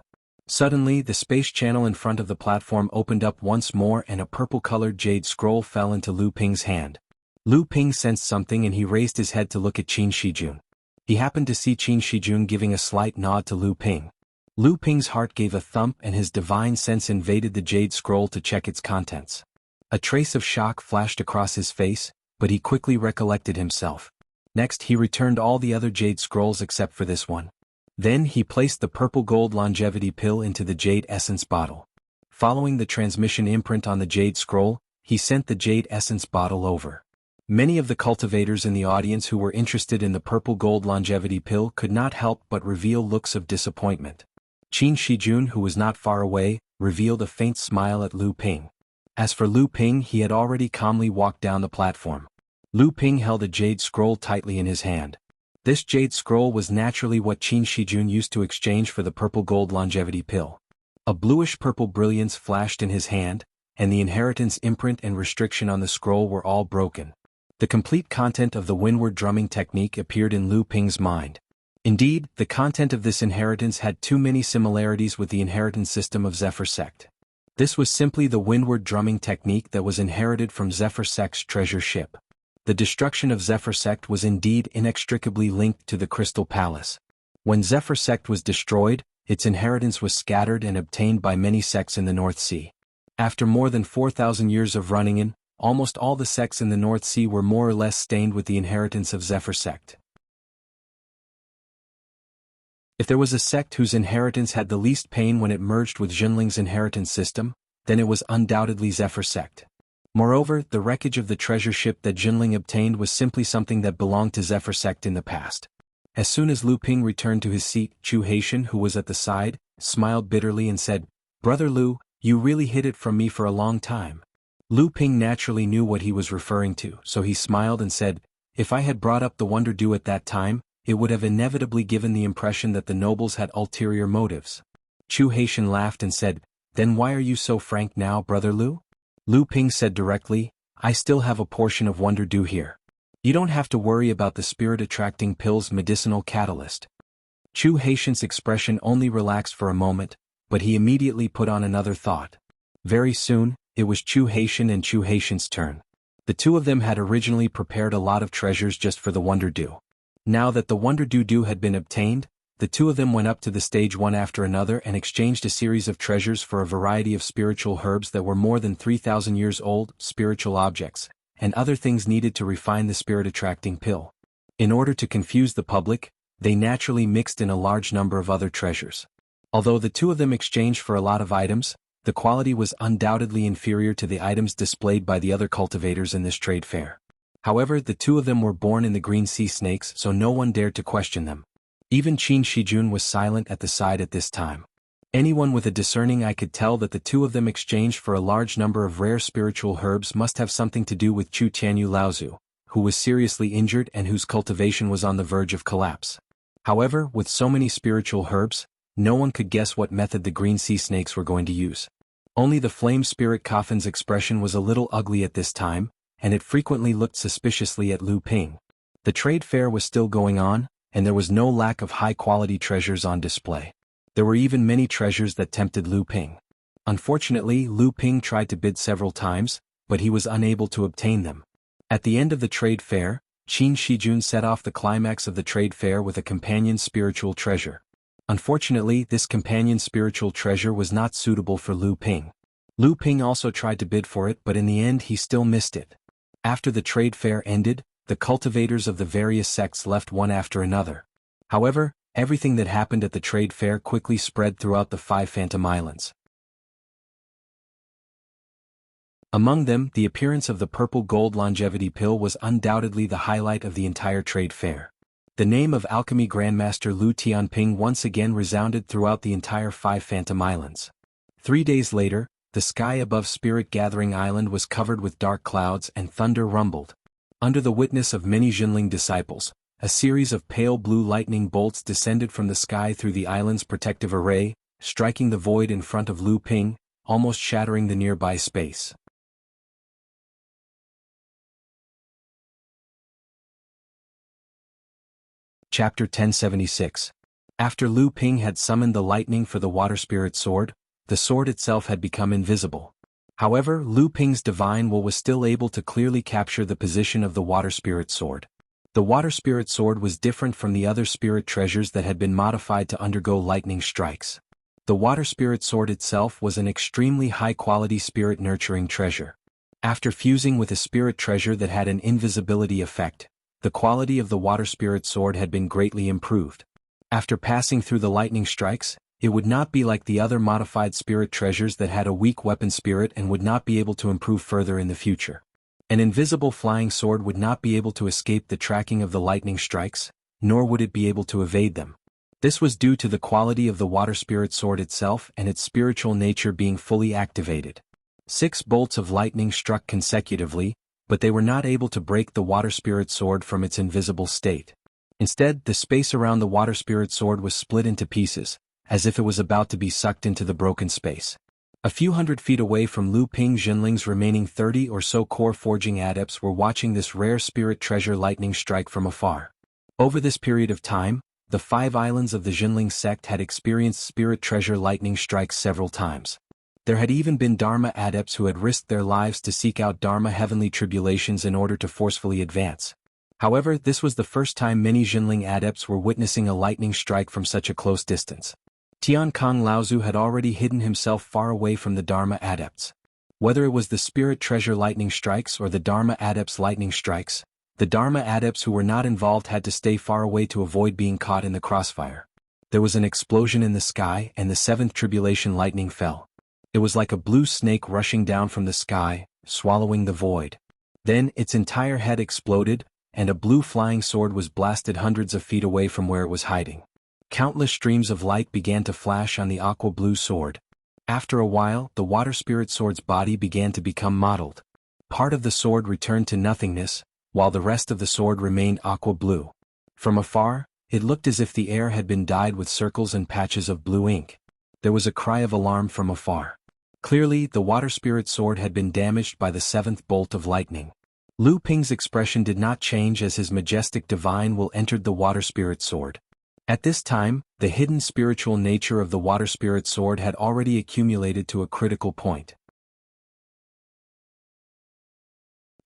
Suddenly, the space channel in front of the platform opened up once more and a purple-colored jade scroll fell into Lu Ping's hand. Lu Ping sensed something and he raised his head to look at Qin Shijun. He happened to see Qin Shijun giving a slight nod to Lu Ping. Lu Ping's heart gave a thump and his divine sense invaded the jade scroll to check its contents. A trace of shock flashed across his face, but he quickly recollected himself. Next he returned all the other jade scrolls except for this one. Then he placed the purple gold longevity pill into the jade essence bottle. Following the transmission imprint on the jade scroll, he sent the jade essence bottle over. Many of the cultivators in the audience who were interested in the purple gold longevity pill could not help but reveal looks of disappointment. Qin Shijun, who was not far away, revealed a faint smile at Lu Ping. As for Lu Ping, he had already calmly walked down the platform. Lu Ping held a jade scroll tightly in his hand. This jade scroll was naturally what Qin Shijun used to exchange for the purple gold longevity pill. A bluish-purple brilliance flashed in his hand, and the inheritance imprint and restriction on the scroll were all broken. The complete content of the windward drumming technique appeared in Lu Ping's mind. Indeed, the content of this inheritance had too many similarities with the inheritance system of Zephyr Sect. This was simply the windward drumming technique that was inherited from Zephyr Sect's treasure ship. The destruction of Zephyr Sect was indeed inextricably linked to the Crystal Palace. When Zephyr Sect was destroyed, its inheritance was scattered and obtained by many sects in the North Sea. After more than 4,000 years of running in, almost all the sects in the North Sea were more or less stained with the inheritance of Zephyr Sect. If there was a sect whose inheritance had the least pain when it merged with Jinling's inheritance system, then it was undoubtedly Zephyr Sect. Moreover, the wreckage of the treasure ship that Jinling obtained was simply something that belonged to Zephyr Sect in the past. As soon as Lu Ping returned to his seat, Chu Haitian, who was at the side, smiled bitterly and said, "Brother Lu, you really hid it from me for a long time." Lu Ping naturally knew what he was referring to, so he smiled and said, "If I had brought up the Wonder Dew at that time, it would have inevitably given the impression that the nobles had ulterior motives." Chu Haitian laughed and said, "Then why are you so frank now, Brother Lu?" Lu Ping said directly, "I still have a portion of Wonder Dew here. You don't have to worry about the spirit-attracting pill's medicinal catalyst." Chu Haitian's expression only relaxed for a moment, but he immediately put on another thought. Very soon, it was Chu Haitian and Chu Haitian's turn. The two of them had originally prepared a lot of treasures just for the Wonder Dew. Now that the Wonder Dew had been obtained, the two of them went up to the stage one after another and exchanged a series of treasures for a variety of spiritual herbs that were more than 3,000 years old, spiritual objects, and other things needed to refine the spirit-attracting pill. In order to confuse the public, they naturally mixed in a large number of other treasures. Although the two of them exchanged for a lot of items, the quality was undoubtedly inferior to the items displayed by the other cultivators in this trade fair. However, the two of them were born in the Green Sea Snakes, so no one dared to question them. Even Qin Shijun was silent at the side at this time. Anyone with a discerning eye could tell that the two of them exchanged for a large number of rare spiritual herbs must have something to do with Chu Tianyu Laozu, who was seriously injured and whose cultivation was on the verge of collapse. However, with so many spiritual herbs, no one could guess what method the Green Sea Snakes were going to use. Only the Flame Spirit Coffin's expression was a little ugly at this time, and it frequently looked suspiciously at Lu Ping. The trade fair was still going on, and there was no lack of high-quality treasures on display. There were even many treasures that tempted Lu Ping. Unfortunately, Lu Ping tried to bid several times, but he was unable to obtain them. At the end of the trade fair, Qin Shijun set off the climax of the trade fair with a companion spiritual treasure. Unfortunately, this companion spiritual treasure was not suitable for Lu Ping. Lu Ping also tried to bid for it, but in the end he still missed it. After the trade fair ended, the cultivators of the various sects left one after another. However, everything that happened at the trade fair quickly spread throughout the 5 Phantom Islands. Among them, the appearance of the purple gold longevity pill was undoubtedly the highlight of the entire trade fair. The name of alchemy grandmaster Lu Tianping once again resounded throughout the entire 5 Phantom Islands. 3 days later, the sky above Spirit Gathering Island was covered with dark clouds and thunder rumbled. Under the witness of many Jinling disciples, a series of pale blue lightning bolts descended from the sky through the island's protective array, striking the void in front of Lu Ping, almost shattering the nearby space. Chapter 1076. After Lu Ping had summoned the lightning for the water spirit sword, the sword itself had become invisible. However, Lu Ping's divine will was still able to clearly capture the position of the water spirit sword. The water spirit sword was different from the other spirit treasures that had been modified to undergo lightning strikes. The water spirit sword itself was an extremely high-quality spirit-nurturing treasure. After fusing with a spirit treasure that had an invisibility effect, the quality of the water spirit sword had been greatly improved. After passing through the lightning strikes, it would not be like the other modified spirit treasures that had a weak weapon spirit and would not be able to improve further in the future. An invisible flying sword would not be able to escape the tracking of the lightning strikes, nor would it be able to evade them. This was due to the quality of the water spirit sword itself and its spiritual nature being fully activated. 6 bolts of lightning struck consecutively, but they were not able to break the water spirit sword from its invisible state. Instead, the space around the water spirit sword was split into pieces, as if it was about to be sucked into the broken space. A few hundred feet away from Lu Ping Jinling's remaining 30 or so core forging adepts were watching this rare spirit treasure lightning strike from afar. Over this period of time, the 5 islands of the Jinling sect had experienced spirit treasure lightning strikes several times. There had even been Dharma adepts who had risked their lives to seek out Dharma heavenly tribulations in order to forcefully advance. However, this was the first time many Jinling adepts were witnessing a lightning strike from such a close distance. Tian Kong Laozu had already hidden himself far away from the Dharma adepts. Whether it was the spirit treasure lightning strikes or the Dharma adepts' lightning strikes, the Dharma adepts who were not involved had to stay far away to avoid being caught in the crossfire. There was an explosion in the sky and the 7th tribulation lightning fell. It was like a blue snake rushing down from the sky, swallowing the void. Then its entire head exploded, and a blue flying sword was blasted hundreds of feet away from where it was hiding. Countless streams of light began to flash on the aqua-blue sword. After a while, the water spirit sword's body began to become mottled. Part of the sword returned to nothingness, while the rest of the sword remained aqua-blue. From afar, it looked as if the air had been dyed with circles and patches of blue ink. There was a cry of alarm from afar. Clearly, the water spirit sword had been damaged by the 7th bolt of lightning. Lu Ping's expression did not change as his majestic divine will entered the water spirit sword. At this time, the hidden spiritual nature of the water spirit sword had already accumulated to a critical point.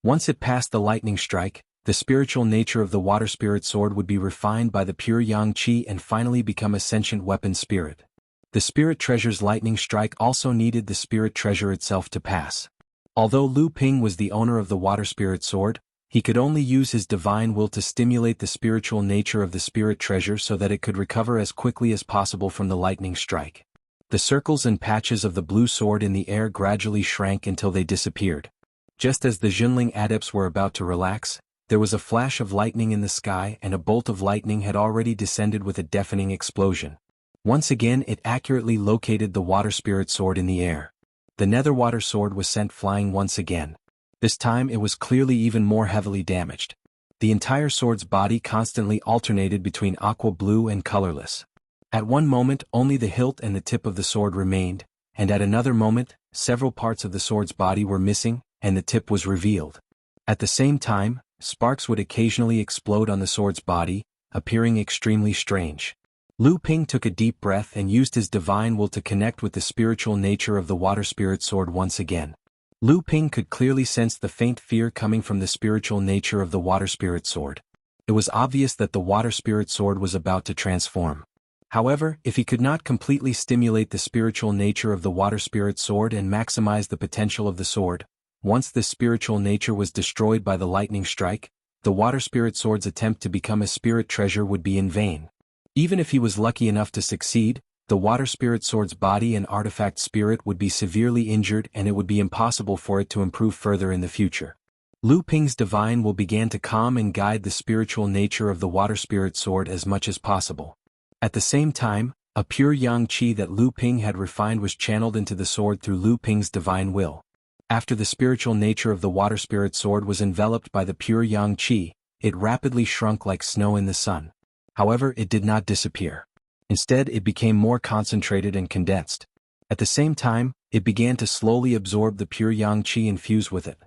Once it passed the lightning strike, the spiritual nature of the water spirit sword would be refined by the pure yang qi and finally become a sentient weapon spirit. The spirit treasure's lightning strike also needed the spirit treasure itself to pass. Although Lu Ping was the owner of the water spirit sword, he could only use his divine will to stimulate the spiritual nature of the spirit treasure so that it could recover as quickly as possible from the lightning strike. The circles and patches of the blue sword in the air gradually shrank until they disappeared. Just as the Jinling adepts were about to relax, there was a flash of lightning in the sky and a bolt of lightning had already descended with a deafening explosion. Once again it accurately located the water spirit sword in the air. The nether water sword was sent flying once again. This time it was clearly even more heavily damaged. The entire sword's body constantly alternated between aqua blue and colorless. At one moment only the hilt and the tip of the sword remained, and at another moment, several parts of the sword's body were missing, and the tip was revealed. At the same time, sparks would occasionally explode on the sword's body, appearing extremely strange. Lu Ping took a deep breath and used his divine will to connect with the spiritual nature of the water spirit sword once again. Lu Ping could clearly sense the faint fear coming from the spiritual nature of the water spirit sword. It was obvious that the water spirit sword was about to transform. However, if he could not completely stimulate the spiritual nature of the water spirit sword and maximize the potential of the sword, once this spiritual nature was destroyed by the lightning strike, the water spirit sword's attempt to become a spirit treasure would be in vain. Even if he was lucky enough to succeed, the water spirit sword's body and artifact spirit would be severely injured and it would be impossible for it to improve further in the future. Lu Ping's divine will began to calm and guide the spiritual nature of the water spirit sword as much as possible. At the same time, a pure yang qi that Lu Ping had refined was channeled into the sword through Lu Ping's divine will. After the spiritual nature of the water spirit sword was enveloped by the pure yang qi, it rapidly shrunk like snow in the sun. However, it did not disappear. Instead, it became more concentrated and condensed. At the same time, it began to slowly absorb the pure yang qi infused with it.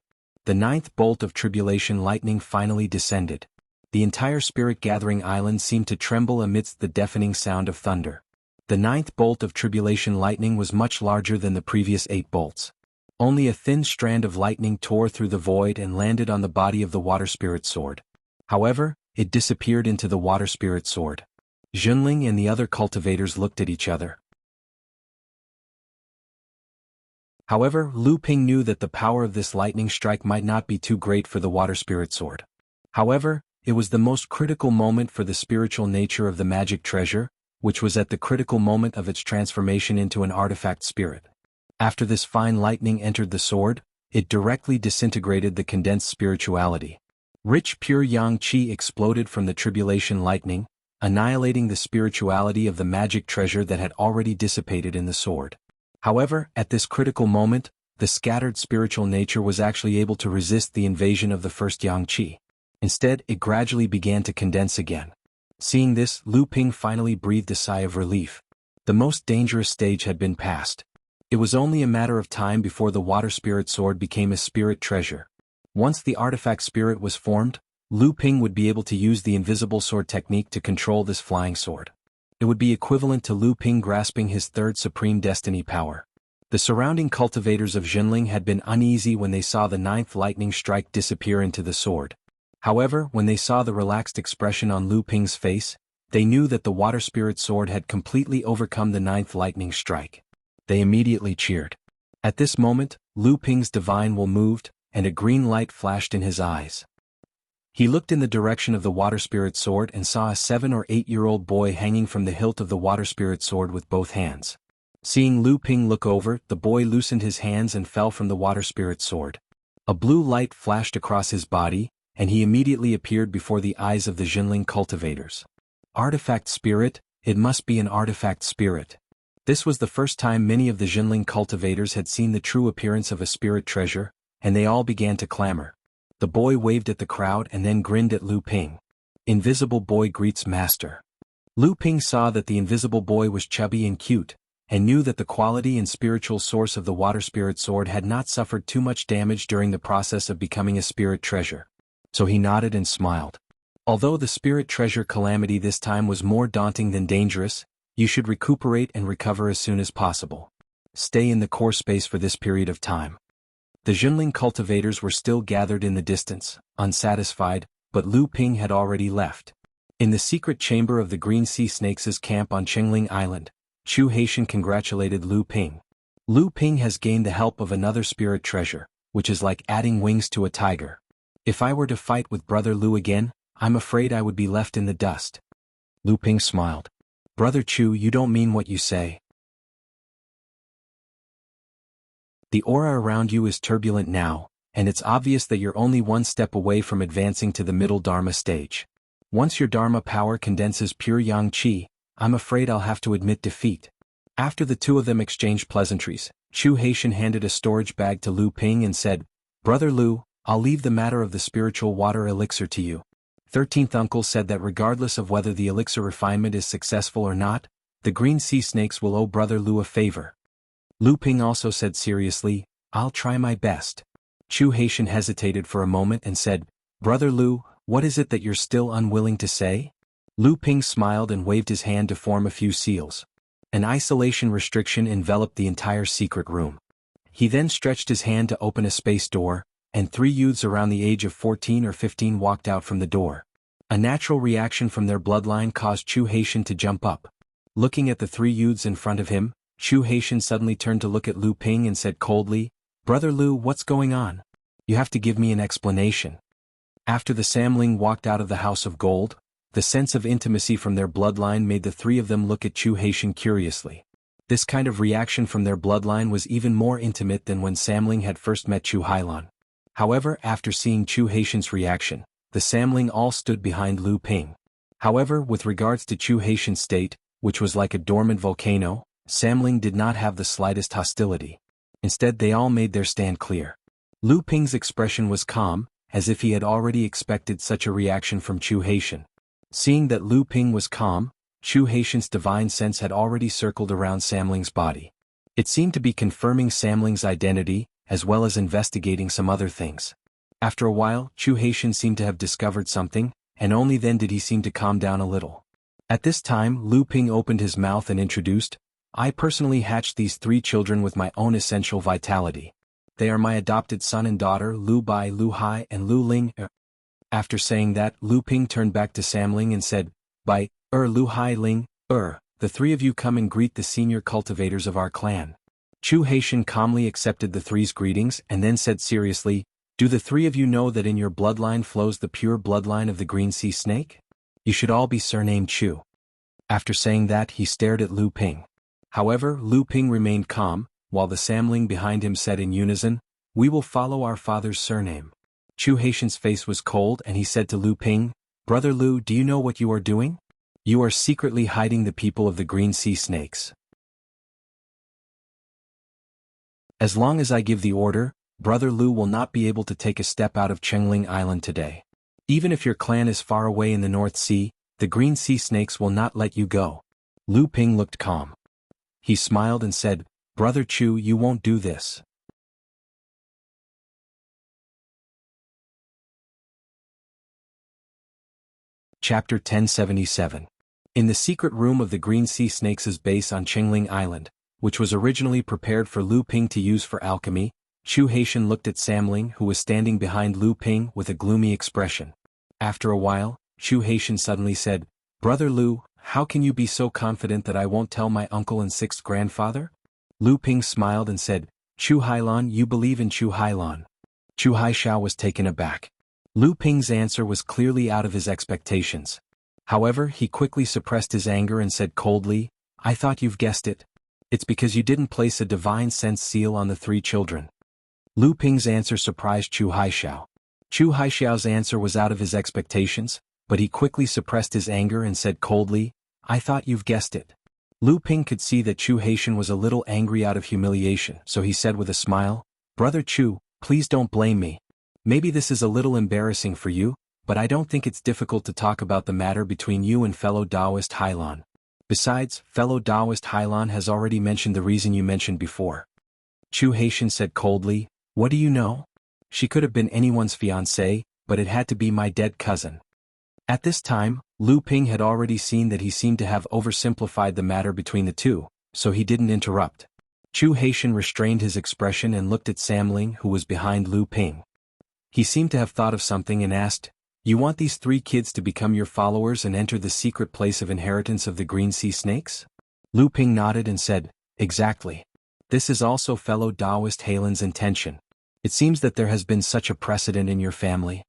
The 9th bolt of tribulation lightning finally descended. The entire spirit-gathering island seemed to tremble amidst the deafening sound of thunder. The 9th bolt of tribulation lightning was much larger than the previous 8 bolts. Only a thin strand of lightning tore through the void and landed on the body of the water spirit sword. However, it disappeared into the water spirit sword. Junling and the other cultivators looked at each other. However, Lu Ping knew that the power of this lightning strike might not be too great for the water spirit sword. However, it was the most critical moment for the spiritual nature of the magic treasure, which was at the critical moment of its transformation into an artifact spirit. After this fine lightning entered the sword, it directly disintegrated the condensed spirituality. Rich pure yang qi exploded from the tribulation lightning, annihilating the spirituality of the magic treasure that had already dissipated in the sword. However, at this critical moment, the scattered spiritual nature was actually able to resist the invasion of the first yang qi. Instead, it gradually began to condense again. Seeing this, Lu Ping finally breathed a sigh of relief. The most dangerous stage had been passed. It was only a matter of time before the water spirit sword became a spirit treasure. Once the artifact spirit was formed, Lu Ping would be able to use the invisible sword technique to control this flying sword. It would be equivalent to Lu Ping grasping his 3rd supreme destiny power. The surrounding cultivators of Junling had been uneasy when they saw the 9th lightning strike disappear into the sword. However, when they saw the relaxed expression on Lu Ping's face, they knew that the water spirit sword had completely overcome the 9th lightning strike. They immediately cheered. At this moment, Lu Ping's divine will moved, and a green light flashed in his eyes. He looked in the direction of the water spirit sword and saw a 7 or 8-year-old boy hanging from the hilt of the water spirit sword with both hands. Seeing Lu Ping look over, the boy loosened his hands and fell from the water spirit sword. A blue light flashed across his body, and he immediately appeared before the eyes of the Junling cultivators. Artifact spirit, it must be an artifact spirit. This was the first time many of the Junling cultivators had seen the true appearance of a spirit treasure, and they all began to clamor. The boy waved at the crowd and then grinned at Lu Ping. Invisible boy greets master. Lu Ping saw that the invisible boy was chubby and cute, and knew that the quality and spiritual source of the water spirit sword had not suffered too much damage during the process of becoming a spirit treasure. So he nodded and smiled. Although the spirit treasure calamity this time was more daunting than dangerous, you should recuperate and recover as soon as possible. Stay in the core space for this period of time. The Junling cultivators were still gathered in the distance, unsatisfied, but Lu Ping had already left. In the secret chamber of the Green Sea Snakes' camp on Qingling Island, Chu Haitian congratulated Lu Ping. Lu Ping has gained the help of another spirit treasure, which is like adding wings to a tiger. If I were to fight with Brother Lu again, I'm afraid I would be left in the dust. Lu Ping smiled. Brother Chu, you don't mean what you say. The aura around you is turbulent now, and it's obvious that you're only one step away from advancing to the middle Dharma stage. Once your Dharma power condenses pure Yang Qi, I'm afraid I'll have to admit defeat. After the two of them exchanged pleasantries, Chu Haitian handed a storage bag to Lu Ping and said, Brother Lu, I'll leave the matter of the spiritual water elixir to you. 13th uncle said that regardless of whether the elixir refinement is successful or not, the Green Sea Snakes will owe Brother Lu a favor. Lu Ping also said seriously, I'll try my best. Chu Haitian hesitated for a moment and said, Brother Lu, what is it that you're still unwilling to say? Lu Ping smiled and waved his hand to form a few seals. An isolation restriction enveloped the entire secret room. He then stretched his hand to open a space door, and 3 youths around the age of 14 or 15 walked out from the door. A natural reaction from their bloodline caused Chu Haitian to jump up. Looking at the 3 youths in front of him, Chu Haitian suddenly turned to look at Lu Ping and said coldly, Brother Lu, what's going on? You have to give me an explanation. After the Samling walked out of the House of Gold, the sense of intimacy from their bloodline made the 3 of them look at Chu Haitian curiously. This kind of reaction from their bloodline was even more intimate than when Samling had first met Chu Hailan. However, after seeing Chu Haitian's reaction, the Samling all stood behind Lu Ping. However, with regards to Chu Haitian's state, which was like a dormant volcano, Samling did not have the slightest hostility. Instead, they all made their stand clear. Lu Ping's expression was calm, as if he had already expected such a reaction from Chu Haitian. Seeing that Lu Ping was calm, Chu Haitian's divine sense had already circled around Samling's body. It seemed to be confirming Samling's identity, as well as investigating some other things. After a while, Chu Haitian seemed to have discovered something, and only then did he seem to calm down a little. At this time Lu Ping opened his mouth and introduced, "I personally hatched these 3 children with my own essential vitality. They are my adopted son and daughter Lu Bai, Lu Hai and Lu Ling." After saying that, Lu Ping turned back to Samling and said, "Bai, Lu Hai Ling, the 3 of you come and greet the senior cultivators of our clan." Chu Haitian calmly accepted the 3's greetings and then said seriously, "Do the 3 of you know that in your bloodline flows the pure bloodline of the green sea snake? You should all be surnamed Chu." After saying that, he stared at Lu Ping. However, Lu Ping remained calm, while the Samling behind him said in unison, "We will follow our father's surname." Chu Haitian's face was cold and he said to Lu Ping, "Brother Lu, do you know what you are doing? You are secretly hiding the people of the green sea snakes. As long as I give the order, Brother Lu will not be able to take a step out of Chengling Island today. Even if your clan is far away in the North Sea, the green sea snakes will not let you go." Lu Ping looked calm. He smiled and said, "Brother Chu, you won't do this." Chapter 1077. In the secret room of the green sea snakes' base on Chengling Island, which was originally prepared for Lu Ping to use for alchemy, Chu Haitian looked at Samling who was standing behind Lu Ping with a gloomy expression. After a while, Chu Haitian suddenly said, "Brother Lu, how can you be so confident that I won't tell my uncle and 6th grandfather?" Lu Ping smiled and said, "Chu Hailan, you believe in Chu Hailan." Chu Haishao was taken aback. Lu Ping's answer was clearly out of his expectations. However, he quickly suppressed his anger and said coldly, "I thought you've guessed it. It's because you didn't place a divine sense seal on the 3 children." Lu Ping's answer surprised Chu Haishao. Chu Haishao's answer was out of his expectations, but he quickly suppressed his anger and said coldly, "I thought you've guessed it." Lu Ping could see that Chu Haitian was a little angry out of humiliation, so he said with a smile, "Brother Chu, please don't blame me. Maybe this is a little embarrassing for you, but I don't think it's difficult to talk about the matter between you and fellow Taoist Hailan. Besides, fellow Taoist Hailan has already mentioned the reason you mentioned before." Chu Haitian said coldly, "What do you know? She could have been anyone's fiancée, but it had to be my dead cousin." At this time, Lu Ping had already seen that he seemed to have oversimplified the matter between the 2, so he didn't interrupt. Chu Haitian restrained his expression and looked at Samling who was behind Lu Ping. He seemed to have thought of something and asked, "You want these 3 kids to become your followers and enter the secret place of inheritance of the green sea snakes?" Lu Ping nodded and said, "Exactly. This is also fellow Taoist Hailan's intention. It seems that there has been such a precedent in your family."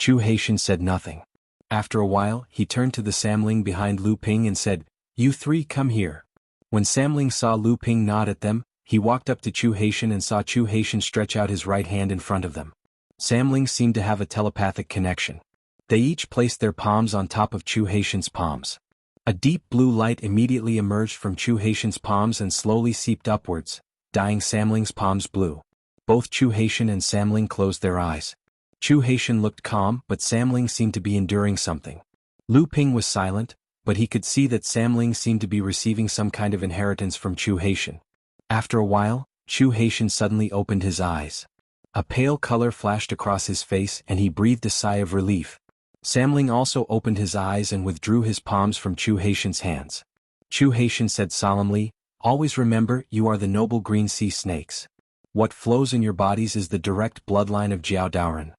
Chu Haitian said nothing. After a while, he turned to the Samling behind Lu Ping and said, "You 3 come here." When Samling saw Lu Ping nod at them, he walked up to Chu Haitian and saw Chu Haitian stretch out his right hand in front of them. Samling seemed to have a telepathic connection. They each placed their palms on top of Chu Haitian's palms. A deep blue light immediately emerged from Chu Haitian's palms and slowly seeped upwards, dyeing Samling's palms blue. Both Chu Haitian and Samling closed their eyes. Chu Haitian looked calm, but Samling seemed to be enduring something. Lu Ping was silent, but he could see that Samling seemed to be receiving some kind of inheritance from Chu Haitian. After a while, Chu Haitian suddenly opened his eyes. A pale color flashed across his face and he breathed a sigh of relief. Samling also opened his eyes and withdrew his palms from Chu Haitian's hands. Chu Haitian said solemnly, "Always remember, you are the noble green sea snakes. What flows in your bodies is the direct bloodline of Jiao Daoren."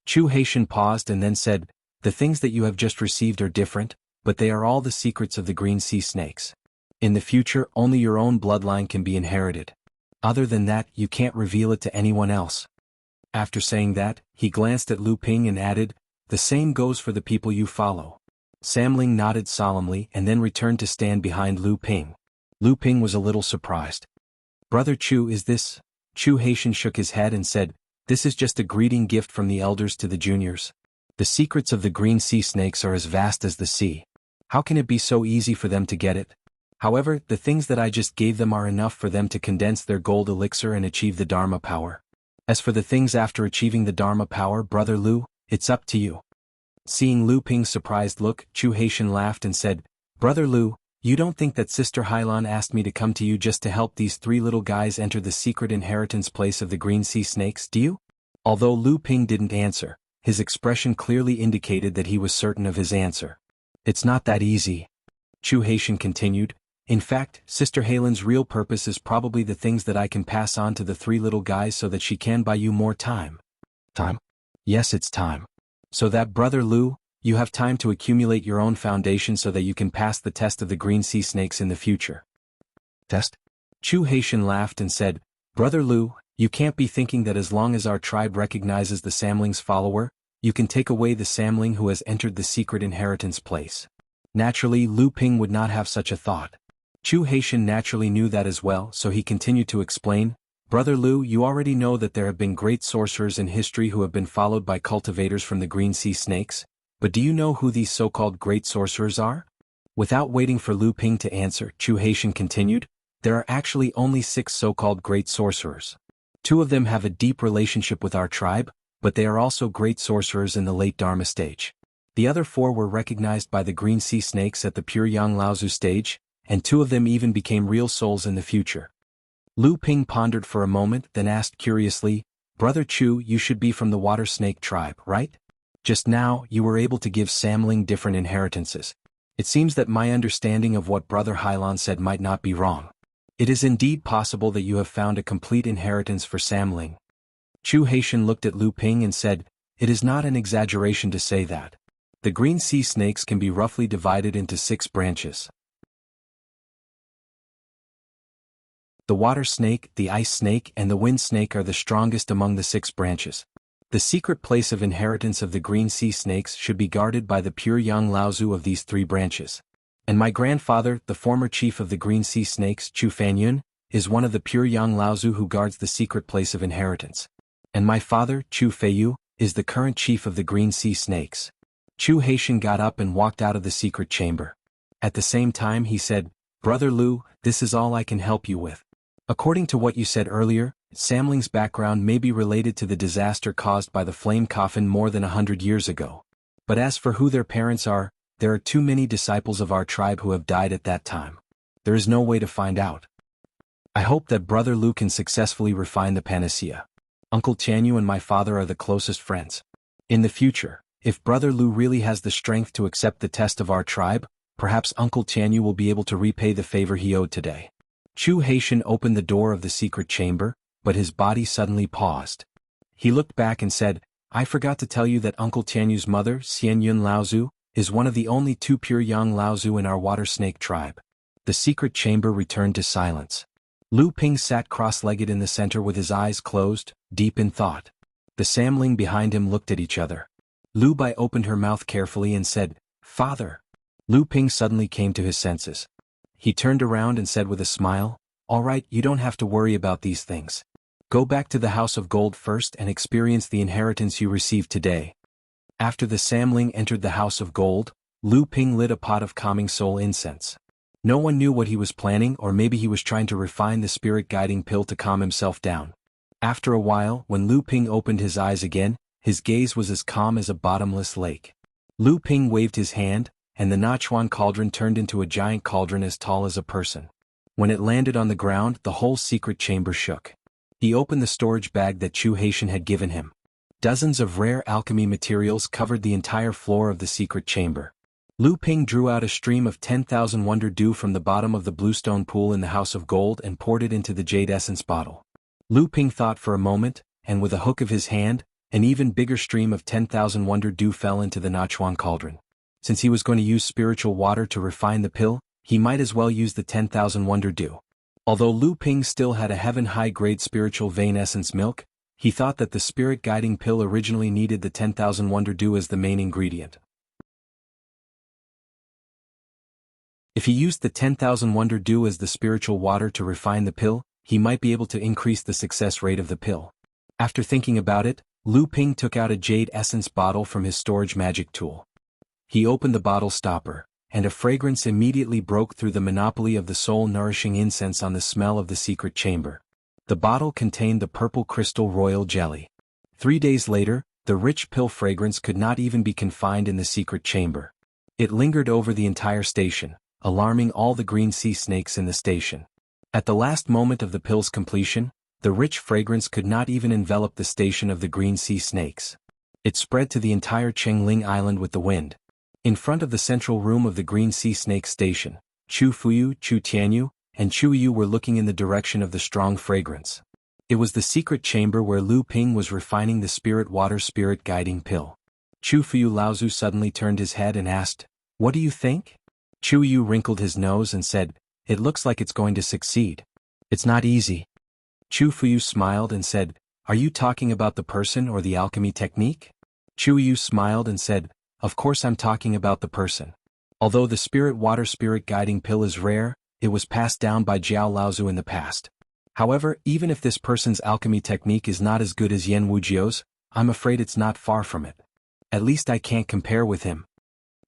Chu Haitian paused and then said, "The things that you have just received are different, but they are all the secrets of the green sea snakes. In the future, only your own bloodline can be inherited. Other than that, you can't reveal it to anyone else." After saying that, he glanced at Lu Ping and added, "The same goes for the people you follow." Samling nodded solemnly and then returned to stand behind Lu Ping. Lu Ping was a little surprised. "Brother Chu, is this?" Chu Haitian shook his head and said, "This is just a greeting gift from the elders to the juniors. The secrets of the green sea snakes are as vast as the sea. How can it be so easy for them to get it? However, the things that I just gave them are enough for them to condense their gold elixir and achieve the Dharma power. As for the things after achieving the Dharma power, Brother Lu, it's up to you." Seeing Lu Ping's surprised look, Chu Haitian laughed and said, "Brother Lu, you don't think that Sister Hailan asked me to come to you just to help these 3 little guys enter the secret inheritance place of the green sea snakes, do you?" Although Lu Ping didn't answer, his expression clearly indicated that he was certain of his answer. It's not that easy. Chu Haitian continued. In fact, Sister Helen's real purpose is probably the things that I can pass on to the three little guys so that she can buy you more time. Time? Yes, it's time. So that Brother Lu, you have time to accumulate your own foundation so that you can pass the test of the green sea snakes in the future. Test? Chu Haitian laughed and said, Brother Lu, you can't be thinking that as long as our tribe recognizes the Samling's follower, you can take away the Samling who has entered the secret inheritance place. Naturally, Lu Ping would not have such a thought. Chu Haitian naturally knew that as well, so he continued to explain, Brother Lu, you already know that there have been great sorcerers in history who have been followed by cultivators from the green sea snakes, but do you know who these so-called great sorcerers are? Without waiting for Lu Ping to answer, Chu Haitian continued, there are actually only 6 so-called great sorcerers. 2 of them have a deep relationship with our tribe, but they are also great sorcerers in the late Dharma stage. The other 4 were recognized by the green sea snakes at the pure Yang Laozu stage, and 2 of them even became real souls in the future. Lu Ping pondered for a moment, then asked curiously, Brother Chu, you should be from the water snake tribe, right? Just now, you were able to give Samling different inheritances. It seems that my understanding of what Brother Hailan said might not be wrong. It is indeed possible that you have found a complete inheritance for Samling. Chu Haitian looked at Lu Ping and said, it is not an exaggeration to say that. The green sea snakes can be roughly divided into 6 branches. The water snake, the ice snake, and the wind snake are the strongest among the 6 branches. The secret place of inheritance of the green sea snakes should be guarded by the pure Yang Laozu of these 3 branches. And my grandfather, the former chief of the green sea snakes, Chu Fanyun, is one of the pure Yang Laozu who guards the secret place of inheritance. And my father, Chu Feiyu, is the current chief of the green sea snakes. Chu Haitian got up and walked out of the secret chamber. At the same time he said, Brother Lu, this is all I can help you with. According to what you said earlier, Samling's background may be related to the disaster caused by the flame coffin more than 100 years ago. But as for who their parents are, there are too many disciples of our tribe who have died at that time. There is no way to find out. I hope that Brother Lu can successfully refine the panacea. Uncle Tianyu and my father are the closest friends. In the future, if Brother Lu really has the strength to accept the test of our tribe, perhaps Uncle Tianyu will be able to repay the favor he owed today. Chu Haitian opened the door of the secret chamber, but his body suddenly paused. He looked back and said, I forgot to tell you that Uncle Tianyu's mother, Xian Yun Laozu, is one of the only 2 pure Yang Laozu in our water snake tribe. The secret chamber returned to silence. Lu Ping sat cross-legged in the center with his eyes closed, deep in thought. The Samling behind him looked at each other. Lu Bai opened her mouth carefully and said, Father. Lu Ping suddenly came to his senses. He turned around and said with a smile, All right, you don't have to worry about these things. Go back to the House of Gold first and experience the inheritance you received today. After the Samling entered the House of Gold, Lu Ping lit a pot of calming soul incense. No one knew what he was planning, or maybe he was trying to refine the spirit guiding pill to calm himself down. After a while, when Lu Ping opened his eyes again, his gaze was as calm as a bottomless lake. Lu Ping waved his hand, and the Nachuan cauldron turned into a giant cauldron as tall as a person. When it landed on the ground, the whole secret chamber shook. He opened the storage bag that Chu Haitian had given him. Dozens of rare alchemy materials covered the entire floor of the secret chamber. Lu Ping drew out a stream of 10,000 wonder dew from the bottom of the bluestone pool in the House of Gold and poured it into the jade essence bottle. Lu Ping thought for a moment, and with a hook of his hand, an even bigger stream of 10,000 wonder dew fell into the Nachuan cauldron. Since he was going to use spiritual water to refine the pill, he might as well use the 10,000 wonder dew. Although Lu Ping still had a heaven-high-grade spiritual vein essence milk, he thought that the spirit-guiding pill originally needed the 10,000 wonder dew as the main ingredient. If he used the 10,000 wonder dew as the spiritual water to refine the pill, he might be able to increase the success rate of the pill. After thinking about it, Lu Ping took out a jade essence bottle from his storage magic tool. He opened the bottle stopper, and a fragrance immediately broke through the monopoly of the soul-nourishing incense on the smell of the secret chamber. The bottle contained the purple crystal royal jelly. 3 days later, the rich pill fragrance could not even be confined in the secret chamber. It lingered over the entire station, alarming all the green sea snakes in the station. At the last moment of the pill's completion, The rich fragrance could not even envelop the station of the green sea snakes. It spread to the entire Qingling Island with the wind. In front of the central room of the green sea snake station, Chu Fuyu, Chu Tianyu, and Chu Yu were looking in the direction of the strong fragrance. It was the secret chamber where Lu Ping was refining the spirit water spirit guiding pill. Chu Fuyu Laozu suddenly turned his head and asked, "What do you think?" Chu Yu wrinkled his nose and said, "It looks like it's going to succeed. It's not easy." Chu Fuyu smiled and said, "Are you talking about the person or the alchemy technique?" Chu Yu smiled and said, "Of course I'm talking about the person. Although the spirit water spirit guiding pill is rare, it was passed down by Jiao Laozu in the past. However, even if this person's alchemy technique is not as good as Yan Wujiao's, I'm afraid it's not far from it. At least I can't compare with him."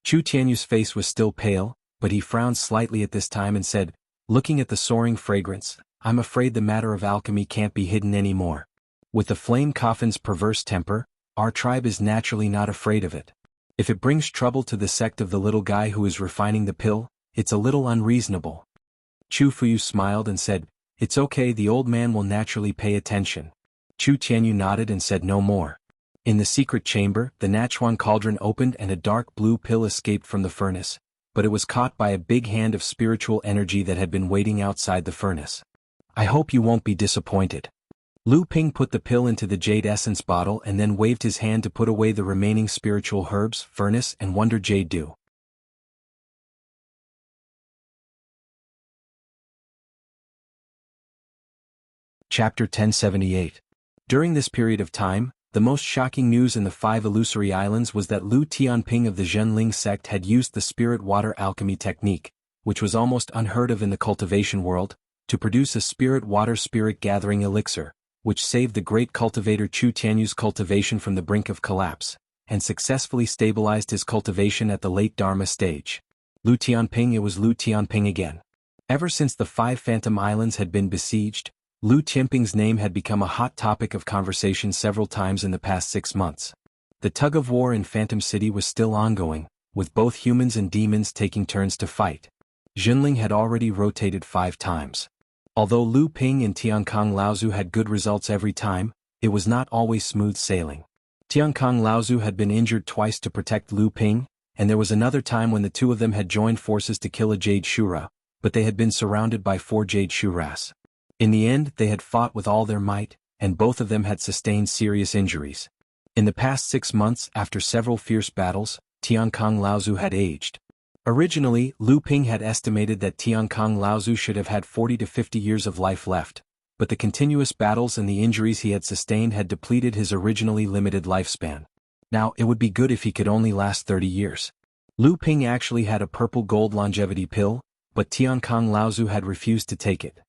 Chu Tianyu's face was still pale, but he frowned slightly at this time and said, looking at the soaring fragrance, "I'm afraid the matter of alchemy can't be hidden anymore. With the flame coffin's perverse temper, our tribe is naturally not afraid of it. If it brings trouble to the sect of the little guy who is refining the pill, it's a little unreasonable." Chu Fuyu smiled and said, "It's okay, the old man will naturally pay attention." Chu Tianyu nodded and said no more. In the secret chamber, the Nachuan cauldron opened and a dark blue pill escaped from the furnace, but it was caught by a big hand of spiritual energy that had been waiting outside the furnace. "I hope you won't be disappointed." Lu Ping put the pill into the jade essence bottle and then waved his hand to put away the remaining spiritual herbs, furnace and wonder jade dew. Chapter 1078. During this period of time, the most shocking news in the 5 illusory islands was that Lu Tianping of the Zhenling sect had used the spirit water alchemy technique, which was almost unheard of in the cultivation world, to produce a spirit water spirit gathering elixir, which saved the great cultivator Chu Tianyu's cultivation from the brink of collapse, and successfully stabilized his cultivation at the late Dharma stage. Lu Tianping, it was Lu Tianping again. Ever since the 5 Phantom Islands had been besieged, Lu Tianping's name had become a hot topic of conversation several times in the past 6 months. The tug-of-war in Phantom City was still ongoing, with both humans and demons taking turns to fight. Zhenling had already rotated 5 times. Although Lu Ping and Tiankong Laozu had good results every time, it was not always smooth sailing. Tiankong Laozu had been injured twice to protect Lu Ping, and there was another time when the two of them had joined forces to kill a Jade Shura, but they had been surrounded by 4 Jade Shuras. In the end, they had fought with all their might, and both of them had sustained serious injuries. In the past 6 months, after several fierce battles, Tiankong Laozu had aged. Originally, Lu Ping had estimated that Tiankong Laozu should have had 40 to 50 years of life left, but the continuous battles and the injuries he had sustained had depleted his originally limited lifespan. Now, it would be good if he could only last 30 years. Lu Ping actually had a purple gold longevity pill, but Tiankong Laozu had refused to take it.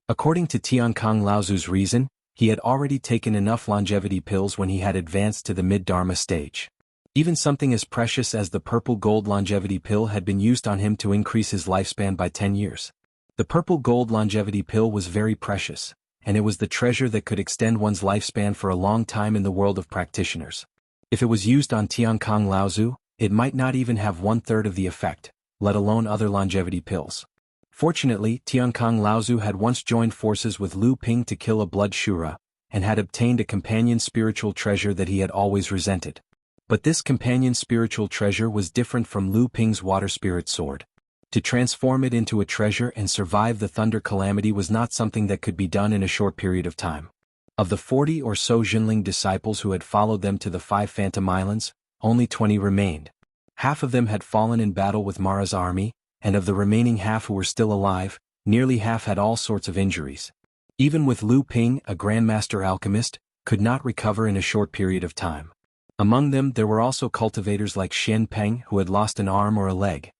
According to Tiankong Laozu's reason, he had already taken enough longevity pills when he had advanced to the mid-Dharma stage. Even something as precious as the purple gold longevity pill had been used on him to increase his lifespan by 10 years. The purple gold longevity pill was very precious, and it was the treasure that could extend one's lifespan for a long time in the world of practitioners. If it was used on Tiankong Laozu, it might not even have 1/3 of the effect, let alone other longevity pills. Fortunately, Tiankong Laozu had once joined forces with Lu Ping to kill a blood Shura, and had obtained a companion spiritual treasure that he had always resented. But this companion spiritual treasure was different from Lu Ping's water spirit sword. To transform it into a treasure and survive the thunder calamity was not something that could be done in a short period of time. Of the 40 or so Zhenling disciples who had followed them to the 5 Phantom Islands, only 20 remained. Half of them had fallen in battle with Mara's army, and of the remaining half who were still alive, nearly half had all sorts of injuries. Even with Lu Ping, a grandmaster alchemist, could not recover in a short period of time. Among them there were also cultivators like Xian Peng who had lost an arm or a leg.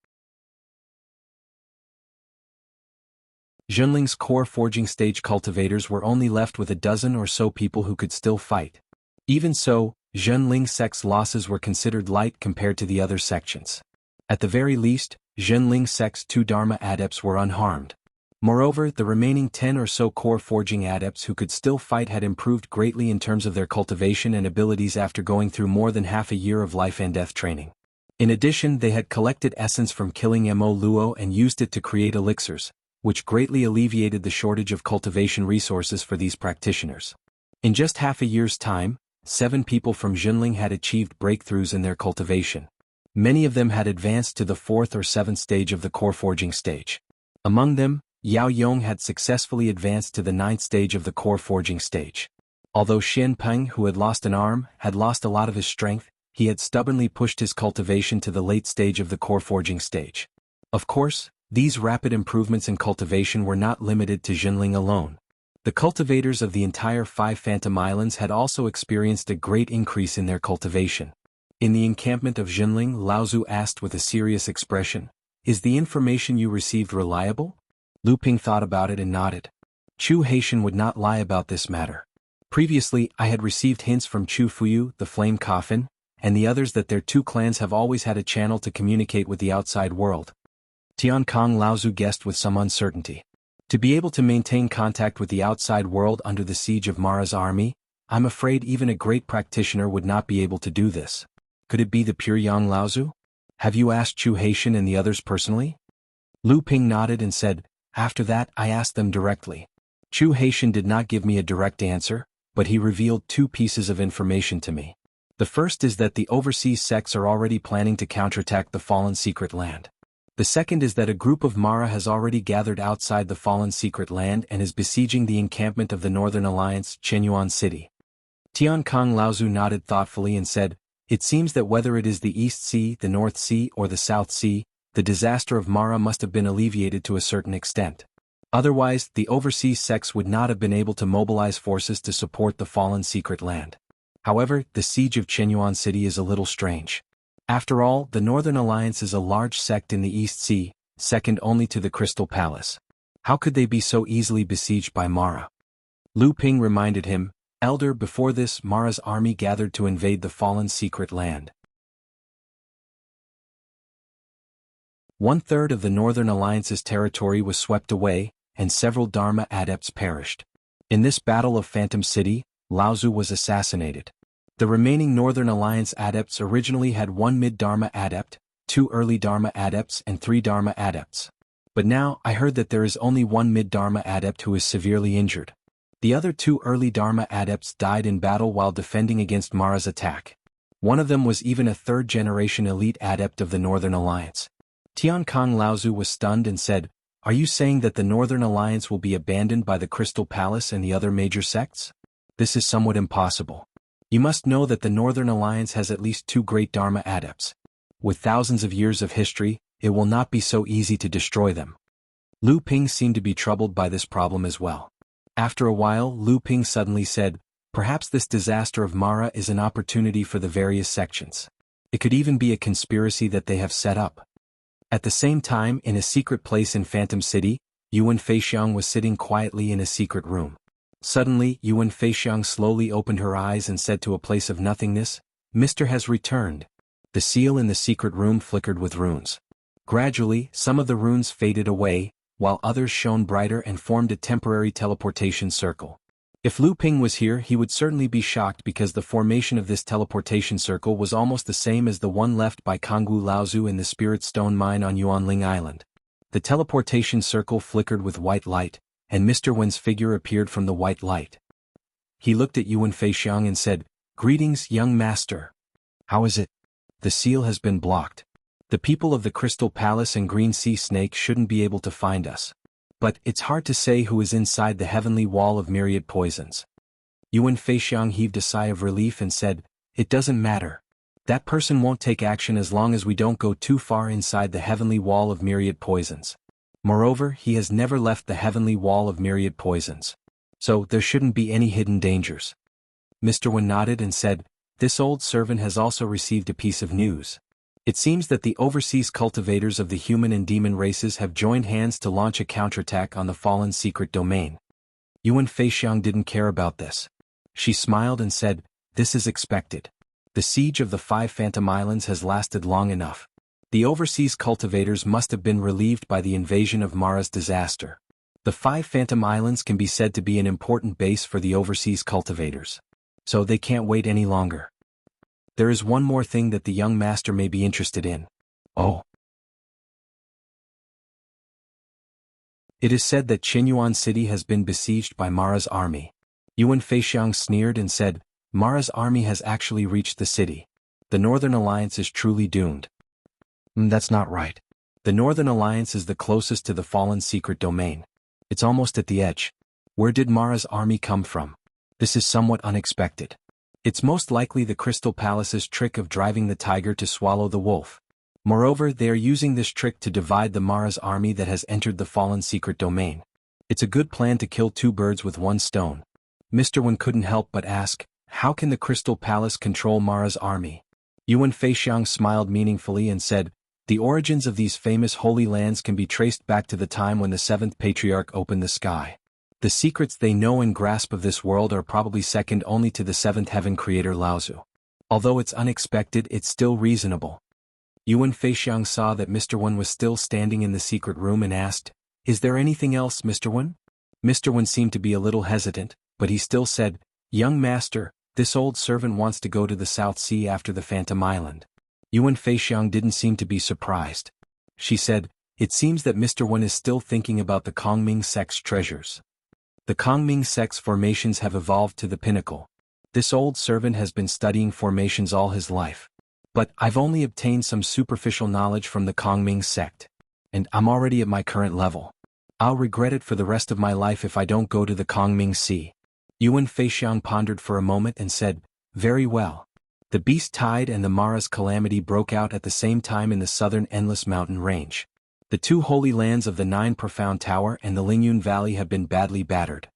Zhenling's core forging stage cultivators were only left with a dozen or so people who could still fight. Even so, Zhenling sect's losses were considered light compared to the other sections. At the very least, Zhenling sect's 2 Dharma adepts were unharmed. Moreover, the remaining 10 or so core forging adepts who could still fight had improved greatly in terms of their cultivation and abilities after going through more than half a year of life and death training. In addition, they had collected essence from killing Mo Luo and used it to create elixirs, which greatly alleviated the shortage of cultivation resources for these practitioners. In just half a year's time, 7 people from Jinling had achieved breakthroughs in their cultivation. Many of them had advanced to the 4th or 7th stage of the core forging stage. Among them, Yao Yong had successfully advanced to the 9th stage of the core forging stage. Although Xian Peng, who had lost an arm, had lost a lot of his strength, he had stubbornly pushed his cultivation to the late stage of the core forging stage. Of course, these rapid improvements in cultivation were not limited to Jinling alone. The cultivators of the entire 5 Phantom Islands had also experienced a great increase in their cultivation. In the encampment of Jinling, Laozu asked with a serious expression, "Is the information you received reliable?" Lu Ping thought about it and nodded. Chu Haitian would not lie about this matter. Previously, I had received hints from Chu Fuyu, the Flame Coffin, and the others that their 2 clans have always had a channel to communicate with the outside world. Tian Kong Laozu guessed with some uncertainty. To be able to maintain contact with the outside world under the siege of Mara's army, I'm afraid even a great practitioner would not be able to do this. Could it be the pure Yang Laozu? Have you asked Chu Haitian and the others personally? Lu Ping nodded and said, "After that I asked them directly." Chu Haitian did not give me a direct answer, but he revealed 2 pieces of information to me. The first is that the overseas sects are already planning to counterattack the Fallen Secret Land. The second is that a group of Mara has already gathered outside the Fallen Secret Land and is besieging the encampment of the Northern Alliance, Chenyuan City. Tian Kong Laozu nodded thoughtfully and said, "It seems that whether it is the East Sea, the North Sea, or the South Sea, the disaster of Mara must have been alleviated to a certain extent. Otherwise, the overseas sects would not have been able to mobilize forces to support the Fallen Secret Land. However, the siege of Chenyuan City is a little strange. After all, the Northern Alliance is a large sect in the East Sea, second only to the Crystal Palace. How could they be so easily besieged by Mara?" Lu Ping reminded him, "Elder, before this, Mara's army gathered to invade the Fallen Secret Land. 1/3 of the Northern Alliance's territory was swept away, and several Dharma adepts perished. In this battle of Phantom City, Laozu was assassinated. The remaining Northern Alliance adepts originally had 1 mid-Dharma adept, 2 early Dharma adepts and 3 Dharma adepts. But now, I heard that there is only 1 mid-Dharma adept who is severely injured. The other 2 early Dharma adepts died in battle while defending against Mara's attack. One of them was even a 3rd-generation elite adept of the Northern Alliance." Tian Kong Laozu was stunned and said, "Are you saying that the Northern Alliance will be abandoned by the Crystal Palace and the other major sects? This is somewhat impossible. You must know that the Northern Alliance has at least 2 great Dharma adepts. With thousands of years of history, it will not be so easy to destroy them." Lu Ping seemed to be troubled by this problem as well. After a while, Lu Ping suddenly said, "Perhaps this disaster of Mara is an opportunity for the various sections. It could even be a conspiracy that they have set up." At the same time, in a secret place in Phantom City, Yuan Feixiang was sitting quietly in a secret room. Suddenly, Yuan Feixiang slowly opened her eyes and said to a place of nothingness, "Mr. has returned." The seal in the secret room flickered with runes. Gradually, some of the runes faded away, while others shone brighter and formed a temporary teleportation circle. If Lu Ping was here, he would certainly be shocked because the formation of this teleportation circle was almost the same as the one left by Kangwu Laozu in the Spirit Stone Mine on Yuanling Island. The teleportation circle flickered with white light, and Mr. Wen's figure appeared from the white light. He looked at Yuan Feixiang and said, "Greetings, young master. How is it? The seal has been blocked. The people of the Crystal Palace and Green Sea Snake shouldn't be able to find us. But it's hard to say who is inside the heavenly wall of myriad poisons." Yuan Feixiang heaved a sigh of relief and said, "It doesn't matter. That person won't take action as long as we don't go too far inside the heavenly wall of myriad poisons. Moreover, he has never left the heavenly wall of myriad poisons. So there shouldn't be any hidden dangers." Mr. Wen nodded and said, "This old servant has also received a piece of news. It seems that the overseas cultivators of the human and demon races have joined hands to launch a counterattack on the fallen secret domain." Yuan Feixiang didn't care about this. She smiled and said, "This is expected. The siege of the 5 Phantom Islands has lasted long enough. The overseas cultivators must have been relieved by the invasion of Mara's disaster. The 5 Phantom Islands can be said to be an important base for the overseas cultivators. So they can't wait any longer. There is one more thing that the young master may be interested in." "Oh." It is said that Qinyuan City has been besieged by Mara's army. Yuan Feixiang sneered and said, Mara's army has actually reached the city. The Northern Alliance is truly doomed. That's not right. The Northern Alliance is the closest to the fallen secret domain. It's almost at the edge. Where did Mara's army come from? This is somewhat unexpected. It's most likely the Crystal Palace's trick of driving the tiger to swallow the wolf. Moreover, they are using this trick to divide the Mara's army that has entered the fallen secret domain. It's a good plan to kill two birds with one stone. Mr. Wen couldn't help but ask, how can the Crystal Palace control Mara's army? Yuan Feixiang smiled meaningfully and said, the origins of these famous holy lands can be traced back to the time when the seventh patriarch opened the sky. The secrets they know and grasp of this world are probably second only to the seventh heaven creator Laozu. Although it's unexpected, it's still reasonable. Yuan Feixiang saw that Mr. Wen was still standing in the secret room and asked, is there anything else, Mr. Wen? Mr. Wen seemed to be a little hesitant, but he still said, young master, this old servant wants to go to the South Sea after the Phantom Island. Yuan Feixiang didn't seem to be surprised. She said, it seems that Mr. Wen is still thinking about the Kongming sect's treasures. The Kongming sect's formations have evolved to the pinnacle. This old servant has been studying formations all his life. But I've only obtained some superficial knowledge from the Kongming sect. And I'm already at my current level. I'll regret it for the rest of my life if I don't go to the Kongming Sea. Yuan Feixiang pondered for a moment and said, very well. The Beast Tide and the Mara's Calamity broke out at the same time in the southern Endless Mountain Range. The two holy lands of the Nine Profound Tower and the Lingyun Valley have been badly battered.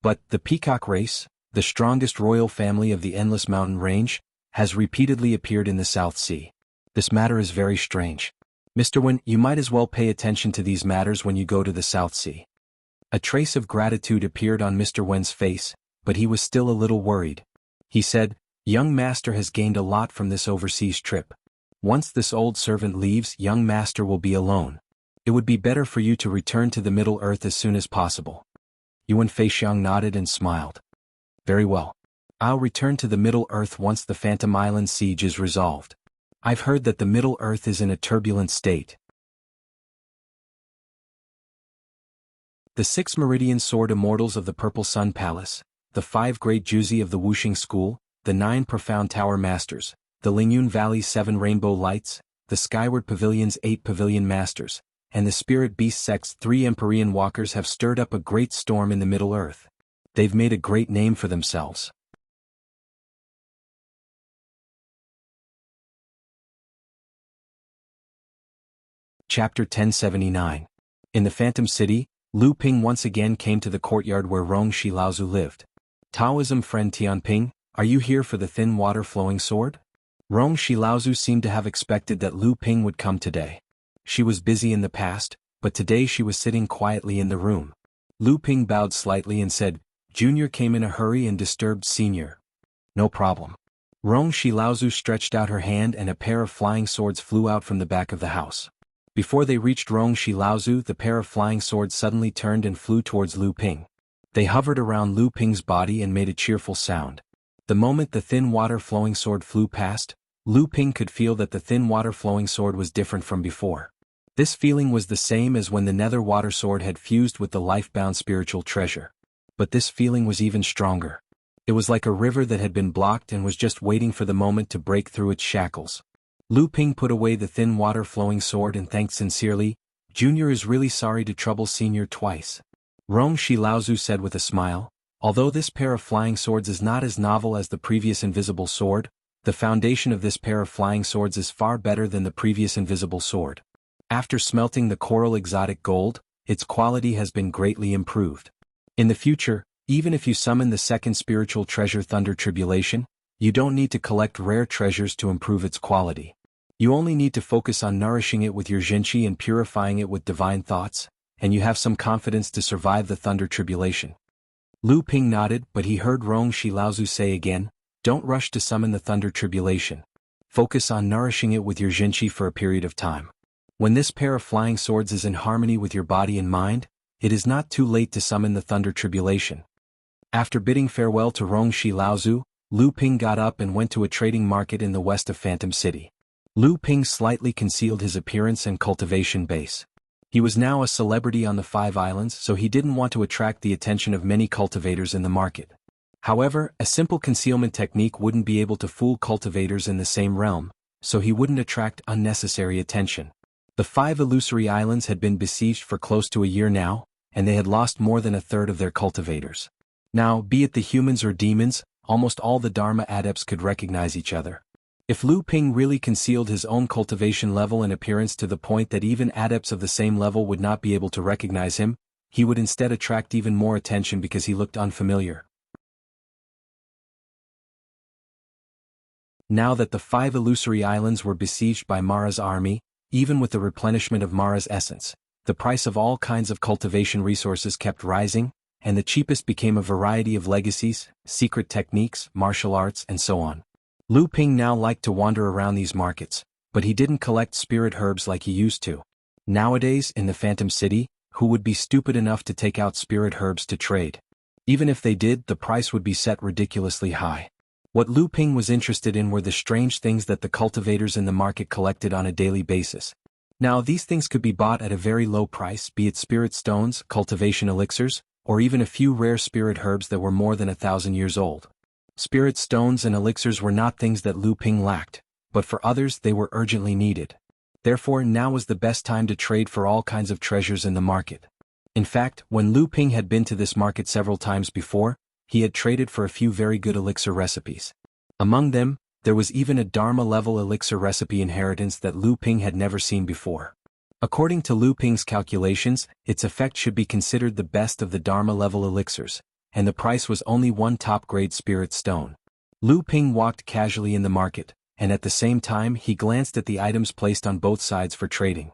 But the Peacock race, the strongest royal family of the Endless Mountain Range, has repeatedly appeared in the South Sea. This matter is very strange. Mr. Wen, you might as well pay attention to these matters when you go to the South Sea. A trace of gratitude appeared on Mr. Wen's face, but he was still a little worried. He said, young master has gained a lot from this overseas trip. Once this old servant leaves, young master will be alone. It would be better for you to return to the Middle Earth as soon as possible. Yuan Feixiang nodded and smiled. Very well. I'll return to the Middle Earth once the Phantom Island siege is resolved. I've heard that the Middle Earth is in a turbulent state. The 6 Meridian Sword Immortals of the Purple Sun Palace, the 5 Great Juzi of the Wuxing School, the 9 Profound Tower Masters, the Lingyun Valley's 7 Rainbow Lights, the Skyward Pavilion's 8 Pavilion Masters, and the Spirit Beast Sect's 3 Empyrean Walkers have stirred up a great storm in the Middle Earth. They've made a great name for themselves. Chapter 1079. In the Phantom City, Lu Ping once again came to the courtyard where Rongshi Laozu lived. Taoism friend Tianping, are you here for the thin water flowing sword? Rongshi Laozu seemed to have expected that Lu Ping would come today. She was busy in the past, but today she was sitting quietly in the room. Lu Ping bowed slightly and said, Junior came in a hurry and disturbed Senior. No problem. Rongshi Laozu stretched out her hand and a pair of flying swords flew out from the back of the house. Before they reached Rongshi Laozu, the pair of flying swords suddenly turned and flew towards Lu Ping. They hovered around Lu Ping's body and made a cheerful sound. The moment the thin water-flowing sword flew past, Lu Ping could feel that the thin water-flowing sword was different from before. This feeling was the same as when the nether water sword had fused with the life-bound spiritual treasure. But this feeling was even stronger. It was like a river that had been blocked and was just waiting for the moment to break through its shackles. Lu Ping put away the thin water-flowing sword and thanked sincerely, Junior is really sorry to trouble Senior twice. Rongshi Laozu said with a smile, although this pair of flying swords is not as novel as the previous invisible sword, the foundation of this pair of flying swords is far better than the previous invisible sword. After smelting the coral exotic gold, its quality has been greatly improved. In the future, even if you summon the second spiritual treasure Thunder Tribulation, you don't need to collect rare treasures to improve its quality. You only need to focus on nourishing it with your Jinqi and purifying it with divine thoughts, and you have some confidence to survive the Thunder Tribulation. Lu Ping nodded, but he heard Rongshi Laozu say again, don't rush to summon the Thunder Tribulation. Focus on nourishing it with your Jinqi for a period of time. When this pair of flying swords is in harmony with your body and mind, it is not too late to summon the Thunder Tribulation. After bidding farewell to Rongshi Laozu, Lu Ping got up and went to a trading market in the west of Phantom City. Lu Ping slightly concealed his appearance and cultivation base. He was now a celebrity on the Five Islands, so he didn't want to attract the attention of many cultivators in the market. However, a simple concealment technique wouldn't be able to fool cultivators in the same realm, so he wouldn't attract unnecessary attention. The 5 illusory islands had been besieged for close to a year now, and they had lost more than a third of their cultivators. Now, be it the humans or demons, almost all the Dharma adepts could recognize each other. If Lu Ping really concealed his own cultivation level and appearance to the point that even adepts of the same level would not be able to recognize him, he would instead attract even more attention because he looked unfamiliar. Now that the 5 illusory islands were besieged by Mara's army, even with the replenishment of Mara's essence, the price of all kinds of cultivation resources kept rising, and the cheapest became a variety of legacies, secret techniques, martial arts, and so on. Lu Ping now liked to wander around these markets, but he didn't collect spirit herbs like he used to. Nowadays, in the Phantom City, who would be stupid enough to take out spirit herbs to trade? Even if they did, the price would be set ridiculously high. What Lu Ping was interested in were the strange things that the cultivators in the market collected on a daily basis. Now, these things could be bought at a very low price, be it spirit stones, cultivation elixirs, or even a few rare spirit herbs that were more than 1,000 years old. Spirit stones and elixirs were not things that Lu Ping lacked, but for others they were urgently needed. Therefore, now was the best time to trade for all kinds of treasures in the market. In fact, when Lu Ping had been to this market several times before, he had traded for a few very good elixir recipes. Among them, there was even a Dharma-level elixir recipe inheritance that Lu Ping had never seen before. According to Lu Ping's calculations, its effect should be considered the best of the Dharma-level elixirs, and the price was only 1 top-grade spirit stone. Lu Ping walked casually in the market, and at the same time he glanced at the items placed on both sides for trading.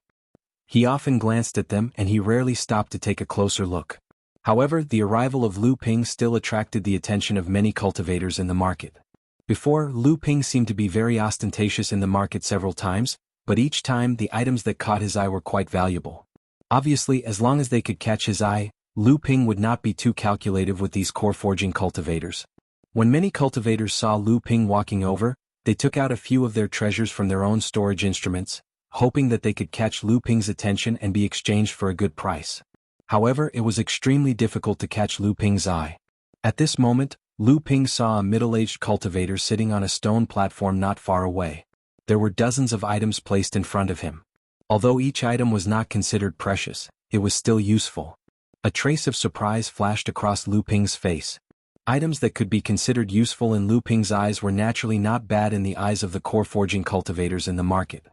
He often glanced at them and he rarely stopped to take a closer look. However, the arrival of Lu Ping still attracted the attention of many cultivators in the market. Before, Lu Ping seemed to be very ostentatious in the market several times, but each time the items that caught his eye were quite valuable. Obviously, as long as they could catch his eye, Lu Ping would not be too calculative with these core-forging cultivators. When many cultivators saw Lu Ping walking over, they took out a few of their treasures from their own storage instruments, hoping that they could catch Lu Ping's attention and be exchanged for a good price. However, it was extremely difficult to catch Lu Ping's eye. At this moment, Lu Ping saw a middle-aged cultivator sitting on a stone platform not far away. There were dozens of items placed in front of him. Although each item was not considered precious, it was still useful. A trace of surprise flashed across Lu Ping's face. Items that could be considered useful in Lu Ping's eyes were naturally not bad in the eyes of the core-forging cultivators in the market.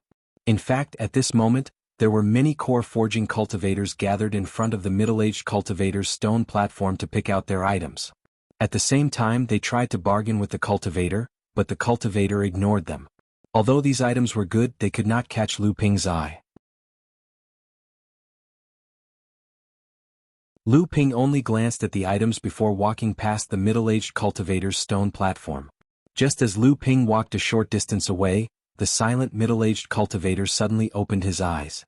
In fact, at this moment, there were many core-forging cultivators gathered in front of the middle-aged cultivator's stone platform to pick out their items. At the same time, they tried to bargain with the cultivator, but the cultivator ignored them. Although these items were good, they could not catch Lu Ping's eye. Lu Ping only glanced at the items before walking past the middle-aged cultivator's stone platform. Just as Lu Ping walked a short distance away, the silent middle-aged cultivator suddenly opened his eyes.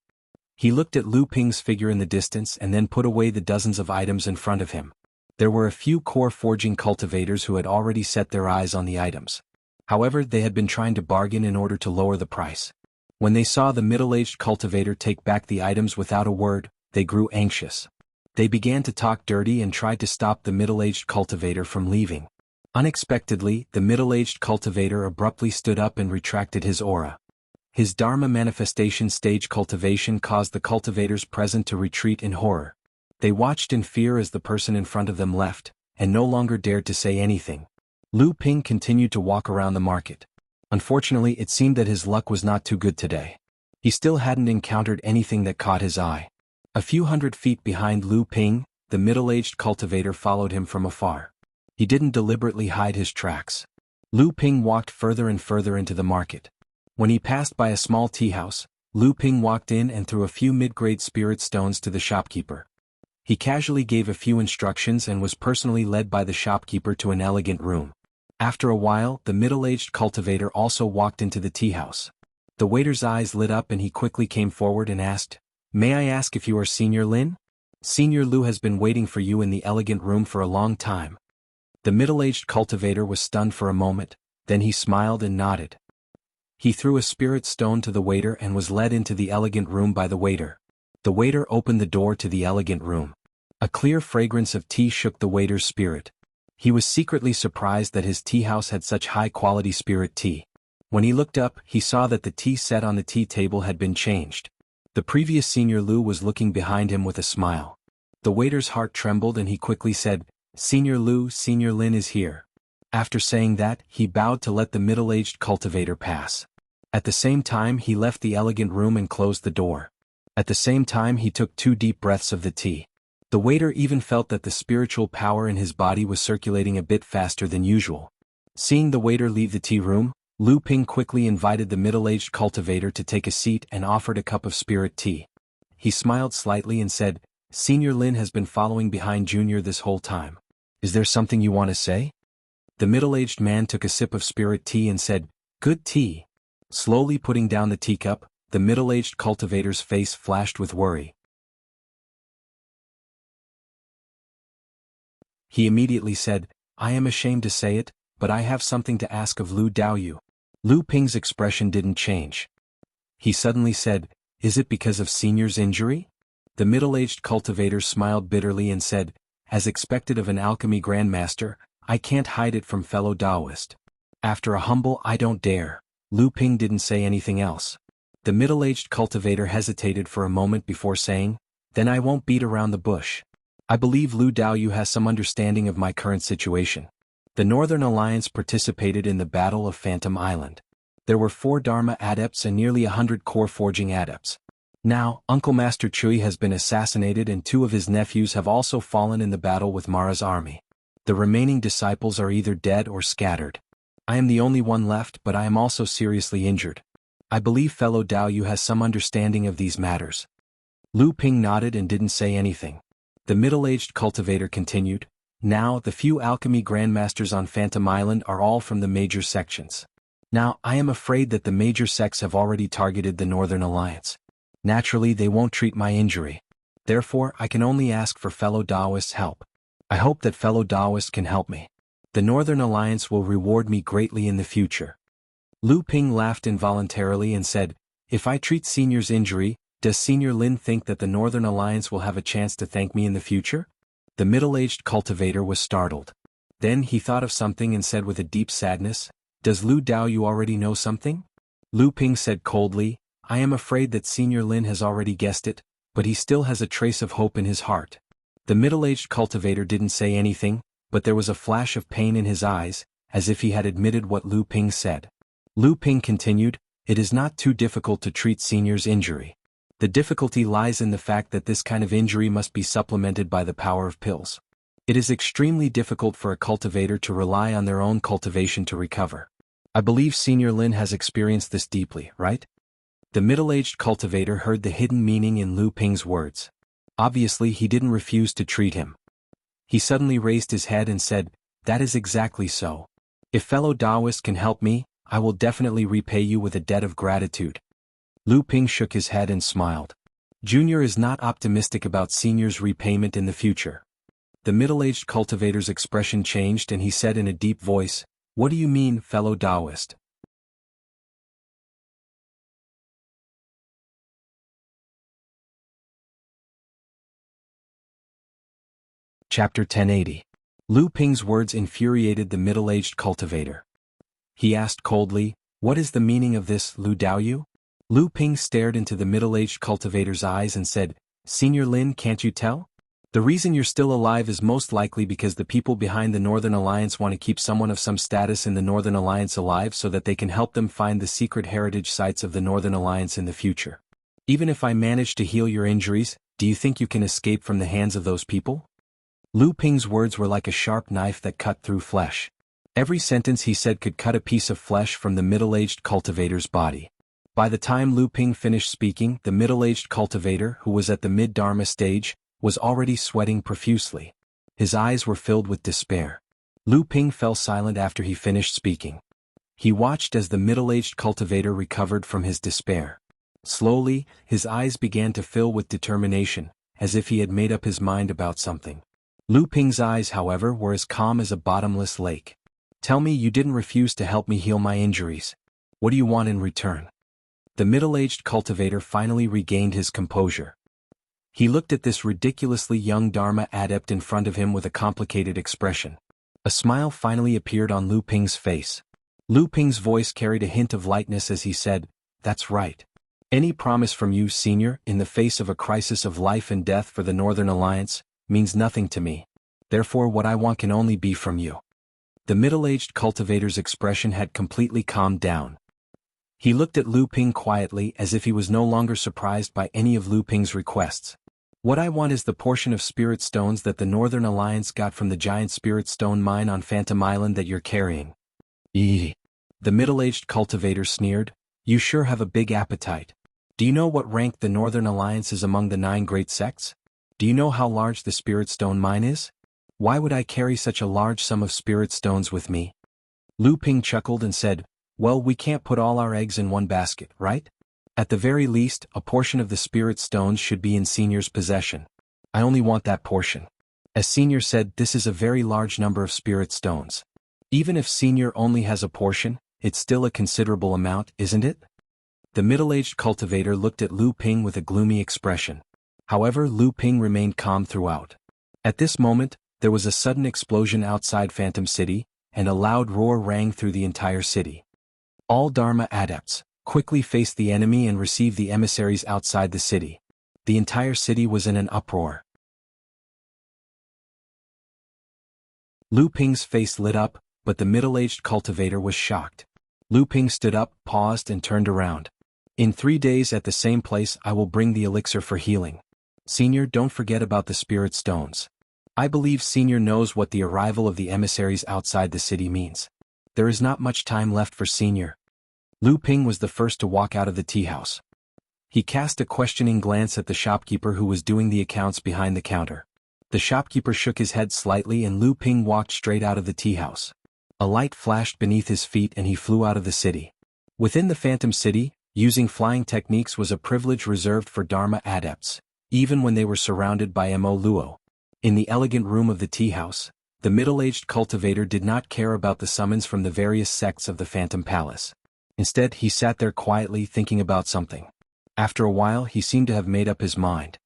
He looked at Lu Ping's figure in the distance and then put away the dozens of items in front of him. There were a few core-forging cultivators who had already set their eyes on the items. However, they had been trying to bargain in order to lower the price. When they saw the middle-aged cultivator take back the items without a word, they grew anxious. They began to talk dirty and tried to stop the middle-aged cultivator from leaving. Unexpectedly, the middle-aged cultivator abruptly stood up and retracted his aura. His Dharma manifestation stage cultivation caused the cultivators present to retreat in horror. They watched in fear as the person in front of them left, and no longer dared to say anything. Lu Ping continued to walk around the market. Unfortunately, it seemed that his luck was not too good today. He still hadn't encountered anything that caught his eye. A few hundred feet behind Lu Ping, the middle-aged cultivator followed him from afar. He didn't deliberately hide his tracks. Lu Ping walked further and further into the market. When he passed by a small tea house, Lu Ping walked in and threw a few mid-grade spirit stones to the shopkeeper. He casually gave a few instructions and was personally led by the shopkeeper to an elegant room. After a while, the middle-aged cultivator also walked into the tea house. The waiter's eyes lit up and he quickly came forward and asked, "May I ask if you are Senior Lin? Senior Lu has been waiting for you in the elegant room for a long time." The middle-aged cultivator was stunned for a moment, then he smiled and nodded. He threw a spirit stone to the waiter and was led into the elegant room by the waiter. The waiter opened the door to the elegant room. A clear fragrance of tea shook the waiter's spirit. He was secretly surprised that his tea house had such high-quality spirit tea. When he looked up, he saw that the tea set on the tea table had been changed. The previous Senior Lu was looking behind him with a smile. The waiter's heart trembled and he quickly said, "Senior Lu, Senior Lin is here." After saying that, he bowed to let the middle-aged cultivator pass. At the same time he left the elegant room and closed the door. At the same time he took 2 deep breaths of the tea. The waiter even felt that the spiritual power in his body was circulating a bit faster than usual. Seeing the waiter leave the tea room, Lu Ping quickly invited the middle-aged cultivator to take a seat and offered a cup of spirit tea. He smiled slightly and said, "Senior Lin has been following behind Junior this whole time. Is there something you want to say?" The middle-aged man took a sip of spirit tea and said, "Good tea." Slowly putting down the teacup, the middle-aged cultivator's face flashed with worry. He immediately said, "I am ashamed to say it, but I have something to ask of Lu Daoyu." Lu Ping's expression didn't change. He suddenly said, "Is it because of Senior's injury?" The middle-aged cultivator smiled bitterly and said, "As expected of an alchemy grandmaster, I can't hide it from fellow Taoist." After a humble "I don't dare," Lu Ping didn't say anything else. The middle-aged cultivator hesitated for a moment before saying, "Then I won't beat around the bush. I believe Lu Daoyu has some understanding of my current situation." The Northern Alliance participated in the Battle of Phantom Island. There were 4 Dharma adepts and nearly 100 core forging adepts. Now, Uncle Master Chui has been assassinated and 2 of his nephews have also fallen in the battle with Mara's army. The remaining disciples are either dead or scattered. I am the only one left, but I am also seriously injured. I believe fellow Daoyu has some understanding of these matters. Lu Ping nodded and didn't say anything. The middle-aged cultivator continued, "Now, the few alchemy grandmasters on Phantom Island are all from the major sections. Now, I am afraid that the major sects have already targeted the Northern Alliance. Naturally, they won't treat my injury. Therefore, I can only ask for fellow Taoists' help. I hope that fellow Taoists can help me. The Northern Alliance will reward me greatly in the future." Lu Ping laughed involuntarily and said, "If I treat Senior's injury, does Senior Lin think that the Northern Alliance will have a chance to thank me in the future?" The middle-aged cultivator was startled. Then he thought of something and said with a deep sadness, "Does Lu Daoyu already know something?" Lu Ping said coldly, "I am afraid that Senior Lin has already guessed it, but he still has a trace of hope in his heart." The middle-aged cultivator didn't say anything, but there was a flash of pain in his eyes, as if he had admitted what Lu Ping said. Lu Ping continued, "It is not too difficult to treat Senior's injury. The difficulty lies in the fact that this kind of injury must be supplemented by the power of pills. It is extremely difficult for a cultivator to rely on their own cultivation to recover. I believe Senior Lin has experienced this deeply, right?" The middle-aged cultivator heard the hidden meaning in Lu Ping's words. Obviously he didn't refuse to treat him. He suddenly raised his head and said, "That is exactly so. If fellow Taoists can help me, I will definitely repay you with a debt of gratitude." Lu Ping shook his head and smiled. Junior is not optimistic about Senior's repayment in the future. The middle-aged cultivator's expression changed and he said in a deep voice, "What do you mean, fellow Taoist?" Chapter 1080. Lu Ping's words infuriated the middle-aged cultivator. He asked coldly, "What is the meaning of this, Lu Daoyu?" Lu Ping stared into the middle-aged cultivator's eyes and said, "Senior Lin, can't you tell? The reason you're still alive is most likely because the people behind the Northern Alliance want to keep someone of some status in the Northern Alliance alive so that they can help them find the secret heritage sites of the Northern Alliance in the future. Even if I manage to heal your injuries, do you think you can escape from the hands of those people?" Lu Ping's words were like a sharp knife that cut through flesh. Every sentence he said could cut a piece of flesh from the middle-aged cultivator's body. By the time Lu Ping finished speaking, the middle-aged cultivator, who was at the mid-Dharma stage, was already sweating profusely. His eyes were filled with despair. Lu Ping fell silent after he finished speaking. He watched as the middle-aged cultivator recovered from his despair. Slowly, his eyes began to fill with determination, as if he had made up his mind about something. Lu Ping's eyes, however, were as calm as a bottomless lake. "Tell me you didn't refuse to help me heal my injuries. What do you want in return?" The middle-aged cultivator finally regained his composure. He looked at this ridiculously young Dharma adept in front of him with a complicated expression. A smile finally appeared on Lu Ping's face. Lu Ping's voice carried a hint of lightness as he said, "That's right. Any promise from you, senior, in the face of a crisis of life and death for the Northern Alliance, means nothing to me. Therefore what I want can only be from you." The middle-aged cultivator's expression had completely calmed down. He looked at Lu Ping quietly as if he was no longer surprised by any of Lu Ping's requests. "What I want is the portion of spirit stones that the Northern Alliance got from the giant spirit stone mine on Phantom Island that you're carrying." Eee. The middle-aged cultivator sneered, "You sure have a big appetite. Do you know what rank the Northern Alliance is among the 9 great sects? Do you know how large the spirit stone mine is? Why would I carry such a large sum of spirit stones with me?" Lu Ping chuckled and said, "Well, we can't put all our eggs in one basket, right? At the very least, a portion of the spirit stones should be in Senior's possession. I only want that portion." As Senior said, this is a very large number of spirit stones. Even if Senior only has a portion, it's still a considerable amount, isn't it? The middle-aged cultivator looked at Lu Ping with a gloomy expression. However, Lu Ping remained calm throughout. At this moment, there was a sudden explosion outside Phantom City, and a loud roar rang through the entire city. All Dharma adepts, quickly face the enemy and receive the emissaries outside the city. The entire city was in an uproar. Lu Ping's face lit up, but the middle-aged cultivator was shocked. Lu Ping stood up, paused and turned around. "In 3 days at the same place I will bring the elixir for healing. Senior, don't forget about the spirit stones. I believe Senior knows what the arrival of the emissaries outside the city means. There is not much time left for Senior." Lu Ping was the first to walk out of the tea house. He cast a questioning glance at the shopkeeper who was doing the accounts behind the counter. The shopkeeper shook his head slightly and Lu Ping walked straight out of the tea house. A light flashed beneath his feet and he flew out of the city. Within the Phantom City, using flying techniques was a privilege reserved for Dharma adepts, even when they were surrounded by Mo Luo. In the elegant room of the tea house, the middle-aged cultivator did not care about the summons from the various sects of the Phantom Palace. Instead, he sat there quietly thinking about something. After a while, he seemed to have made up his mind.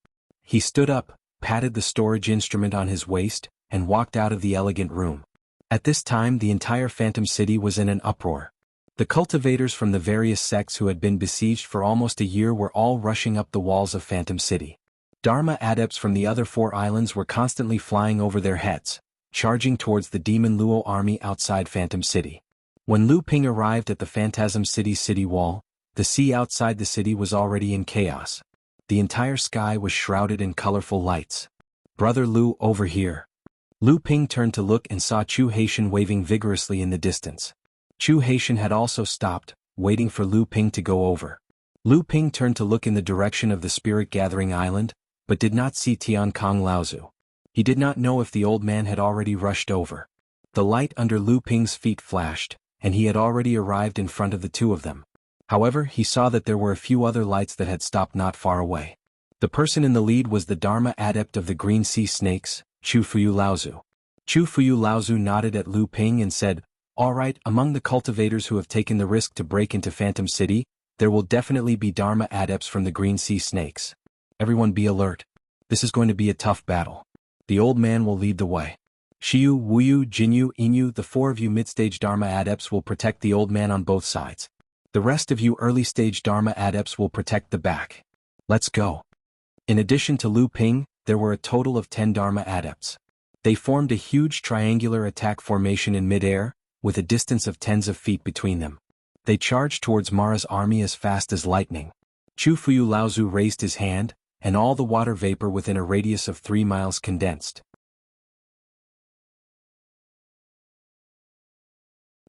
He stood up, patted the storage instrument on his waist, and walked out of the elegant room. At this time, the entire Phantom City was in an uproar. The cultivators from the various sects who had been besieged for almost a year were all rushing up the walls of Phantom City. Dharma adepts from the other 4 islands were constantly flying over their heads, charging towards the Demon Luo army outside Phantom City. When Lu Ping arrived at the Phantasm City's city wall, the sea outside the city was already in chaos. The entire sky was shrouded in colorful lights. "Brother Lu, over here." Lu Ping turned to look and saw Chu Haitian waving vigorously in the distance. Chu Haitian had also stopped, waiting for Lu Ping to go over. Lu Ping turned to look in the direction of the spirit-gathering island, but did not see Tian Kong Laozu. He did not know if the old man had already rushed over. The light under Lu Ping's feet flashed, and he had already arrived in front of the 2 of them. However, he saw that there were a few other lights that had stopped not far away. The person in the lead was the Dharma adept of the Green Sea Snakes, Chu Fuyu Laozu. Chu Fuyu Laozu nodded at Lu Ping and said, "All right, among the cultivators who have taken the risk to break into Phantom City, there will definitely be Dharma adepts from the Green Sea Snakes. Everyone be alert. This is going to be a tough battle. The old man will lead the way. Shiyu, Wuyu, Jinyu, Inyu, the 4 of you mid-stage Dharma adepts will protect the old man on both sides. The rest of you early-stage Dharma adepts will protect the back. Let's go." In addition to Lu Ping, there were a total of 10 Dharma adepts. They formed a huge triangular attack formation in mid-air, with a distance of tens of feet between them. They charged towards Mara's army as fast as lightning. Chu Fuyu Laozu raised his hand, and all the water vapor within a radius of 3 miles condensed.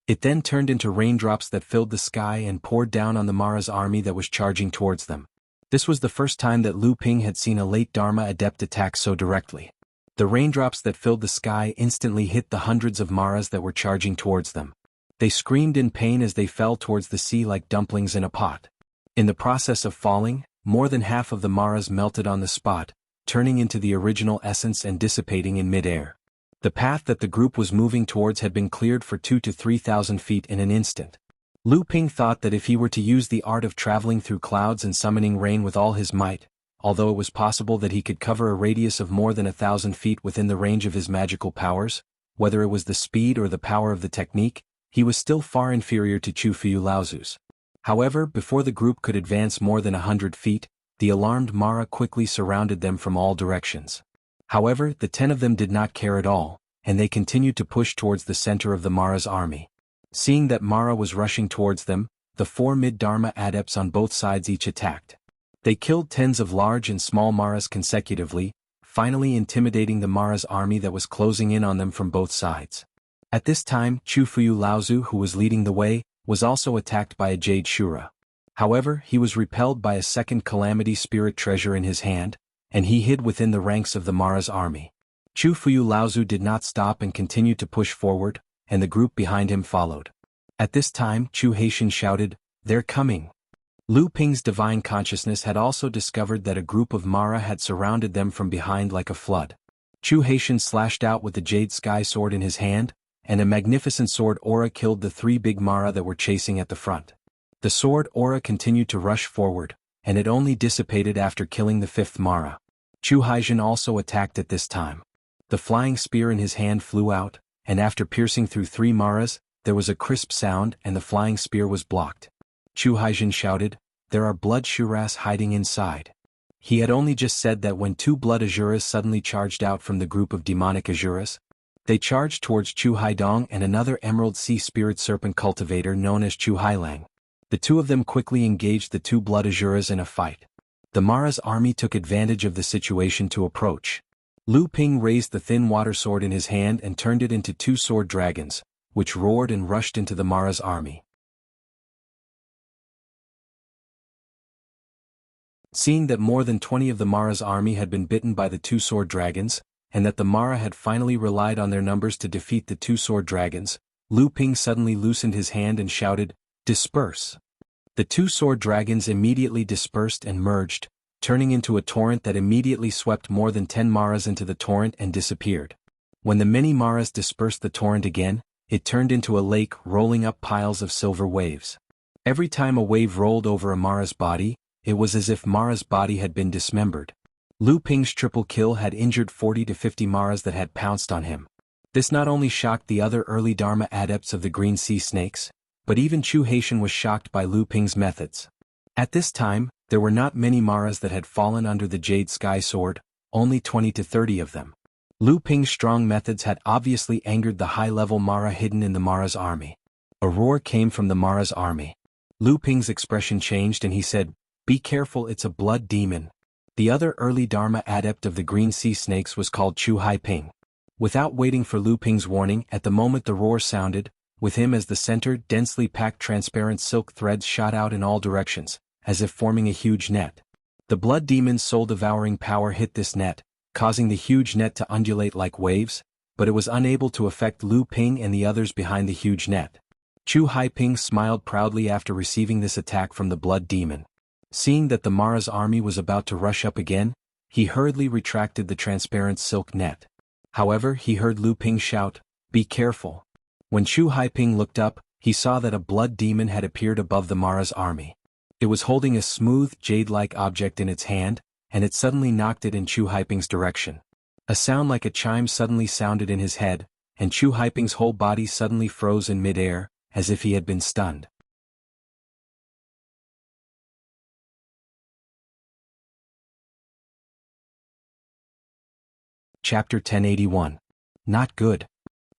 It then turned into raindrops that filled the sky and poured down on the Mara's army that was charging towards them. This was the first time that Lu Ping had seen a late Dharma adept attack so directly. The raindrops that filled the sky instantly hit the hundreds of Maras that were charging towards them. They screamed in pain as they fell towards the sea like dumplings in a pot. In the process of falling, more than half of the Maras melted on the spot, turning into the original essence and dissipating in mid-air. The path that the group was moving towards had been cleared for 2,000 to 3,000 feet in an instant. Lu Ping thought that if he were to use the art of traveling through clouds and summoning rain with all his might, although it was possible that he could cover a radius of more than 1,000 feet within the range of his magical powers, whether it was the speed or the power of the technique, he was still far inferior to Chu Fuyu Laozu's. However, before the group could advance more than 100 feet, the alarmed Mara quickly surrounded them from all directions. However, the 10 of them did not care at all, and they continued to push towards the center of the Mara's army. Seeing that Mara was rushing towards them, the 4 mid-Dharma adepts on both sides each attacked. They killed tens of large and small Maras consecutively, finally intimidating the Mara's army that was closing in on them from both sides. At this time, Chu Fuyu Laozu, who was leading the way, was also attacked by a Jade Shura. However, he was repelled by a second Calamity Spirit treasure in his hand, and he hid within the ranks of the Mara's army. Chu Fuyu Laozu did not stop and continued to push forward, and the group behind him followed. At this time, Chu Haitian shouted, "They're coming!" Lu Ping's divine consciousness had also discovered that a group of Mara had surrounded them from behind like a flood. Chu Haitian slashed out with the Jade Sky Sword in his hand, and a magnificent sword aura killed the 3 big Mara that were chasing at the front. The sword aura continued to rush forward, and it only dissipated after killing the 5th Mara. Chu Haitian also attacked at this time. The flying spear in his hand flew out, and after piercing through 3 Maras, there was a crisp sound and the flying spear was blocked. Chu Haijin shouted, "There are blood Shuras hiding inside." He had only just said that when 2 blood Azuras suddenly charged out from the group of demonic Azuras. They charged towards Chu Haidong and another Emerald Sea Spirit Serpent cultivator known as Chu Hailang. The 2 of them quickly engaged the 2 blood Azuras in a fight. The Mara's army took advantage of the situation to approach. Lu Ping raised the thin water sword in his hand and turned it into 2 sword dragons, which roared and rushed into the Mara's army. Seeing that more than 20 of the Mara's army had been bitten by the 2 sword dragons, and that the Mara had finally relied on their numbers to defeat the 2 sword dragons, Lu Ping suddenly loosened his hand and shouted, "Disperse!" The 2 sword dragons immediately dispersed and merged, turning into a torrent that immediately swept more than 10 Maras into the torrent and disappeared. When the many Maras dispersed the torrent again, it turned into a lake rolling up piles of silver waves. Every time a wave rolled over a Mara's body, it was as if Mara's body had been dismembered. Lu Ping's triple kill had injured 40 to 50 Maras that had pounced on him. This not only shocked the other early Dharma adepts of the Green Sea Snakes, but even Chu Haitian was shocked by Lu Ping's methods. At this time, there were not many Maras that had fallen under the Jade Sky Sword, only 20 to 30 of them. Lu Ping's strong methods had obviously angered the high-level Mara hidden in the Mara's army. A roar came from the Mara's army. Lu Ping's expression changed and he said, "Be careful, it's a blood demon." The other early Dharma adept of the Green Sea Snakes was called Chu Haiping. Without waiting for Lu Ping's warning, at the moment the roar sounded, with him as the center, densely packed transparent silk threads shot out in all directions, as if forming a huge net. The blood demon's soul-devouring power hit this net, causing the huge net to undulate like waves, but it was unable to affect Lu Ping and the others behind the huge net. Chu Haiping smiled proudly after receiving this attack from the blood demon. Seeing that the Mara's army was about to rush up again, he hurriedly retracted the transparent silk net. However, he heard Lu Ping shout, "Be careful." When Chu Haiping looked up, he saw that a blood demon had appeared above the Mara's army. It was holding a smooth, jade-like object in its hand, and it suddenly knocked it in Chu Haiping's direction. A sound like a chime suddenly sounded in his head, and Chu Haiping's whole body suddenly froze in mid-air, as if he had been stunned. Chapter 1081. Not good.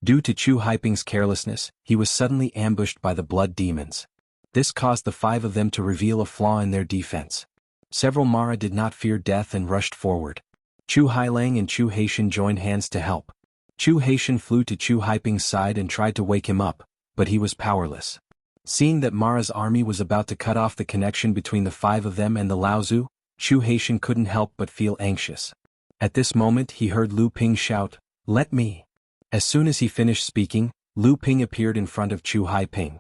Due to Chu Haiping's carelessness, he was suddenly ambushed by the blood demons. This caused the 5 of them to reveal a flaw in their defense. Several Mara did not fear death and rushed forward. Chu Hailang and Chu Haitian joined hands to help. Chu Haitian flew to Chu Haiping's side and tried to wake him up, but he was powerless. Seeing that Mara's army was about to cut off the connection between the 5 of them and the Laozu, Chu Haitian couldn't help but feel anxious. At this moment he heard Lu Ping shout, "Let me." As soon as he finished speaking, Lu Ping appeared in front of Chu Haiping.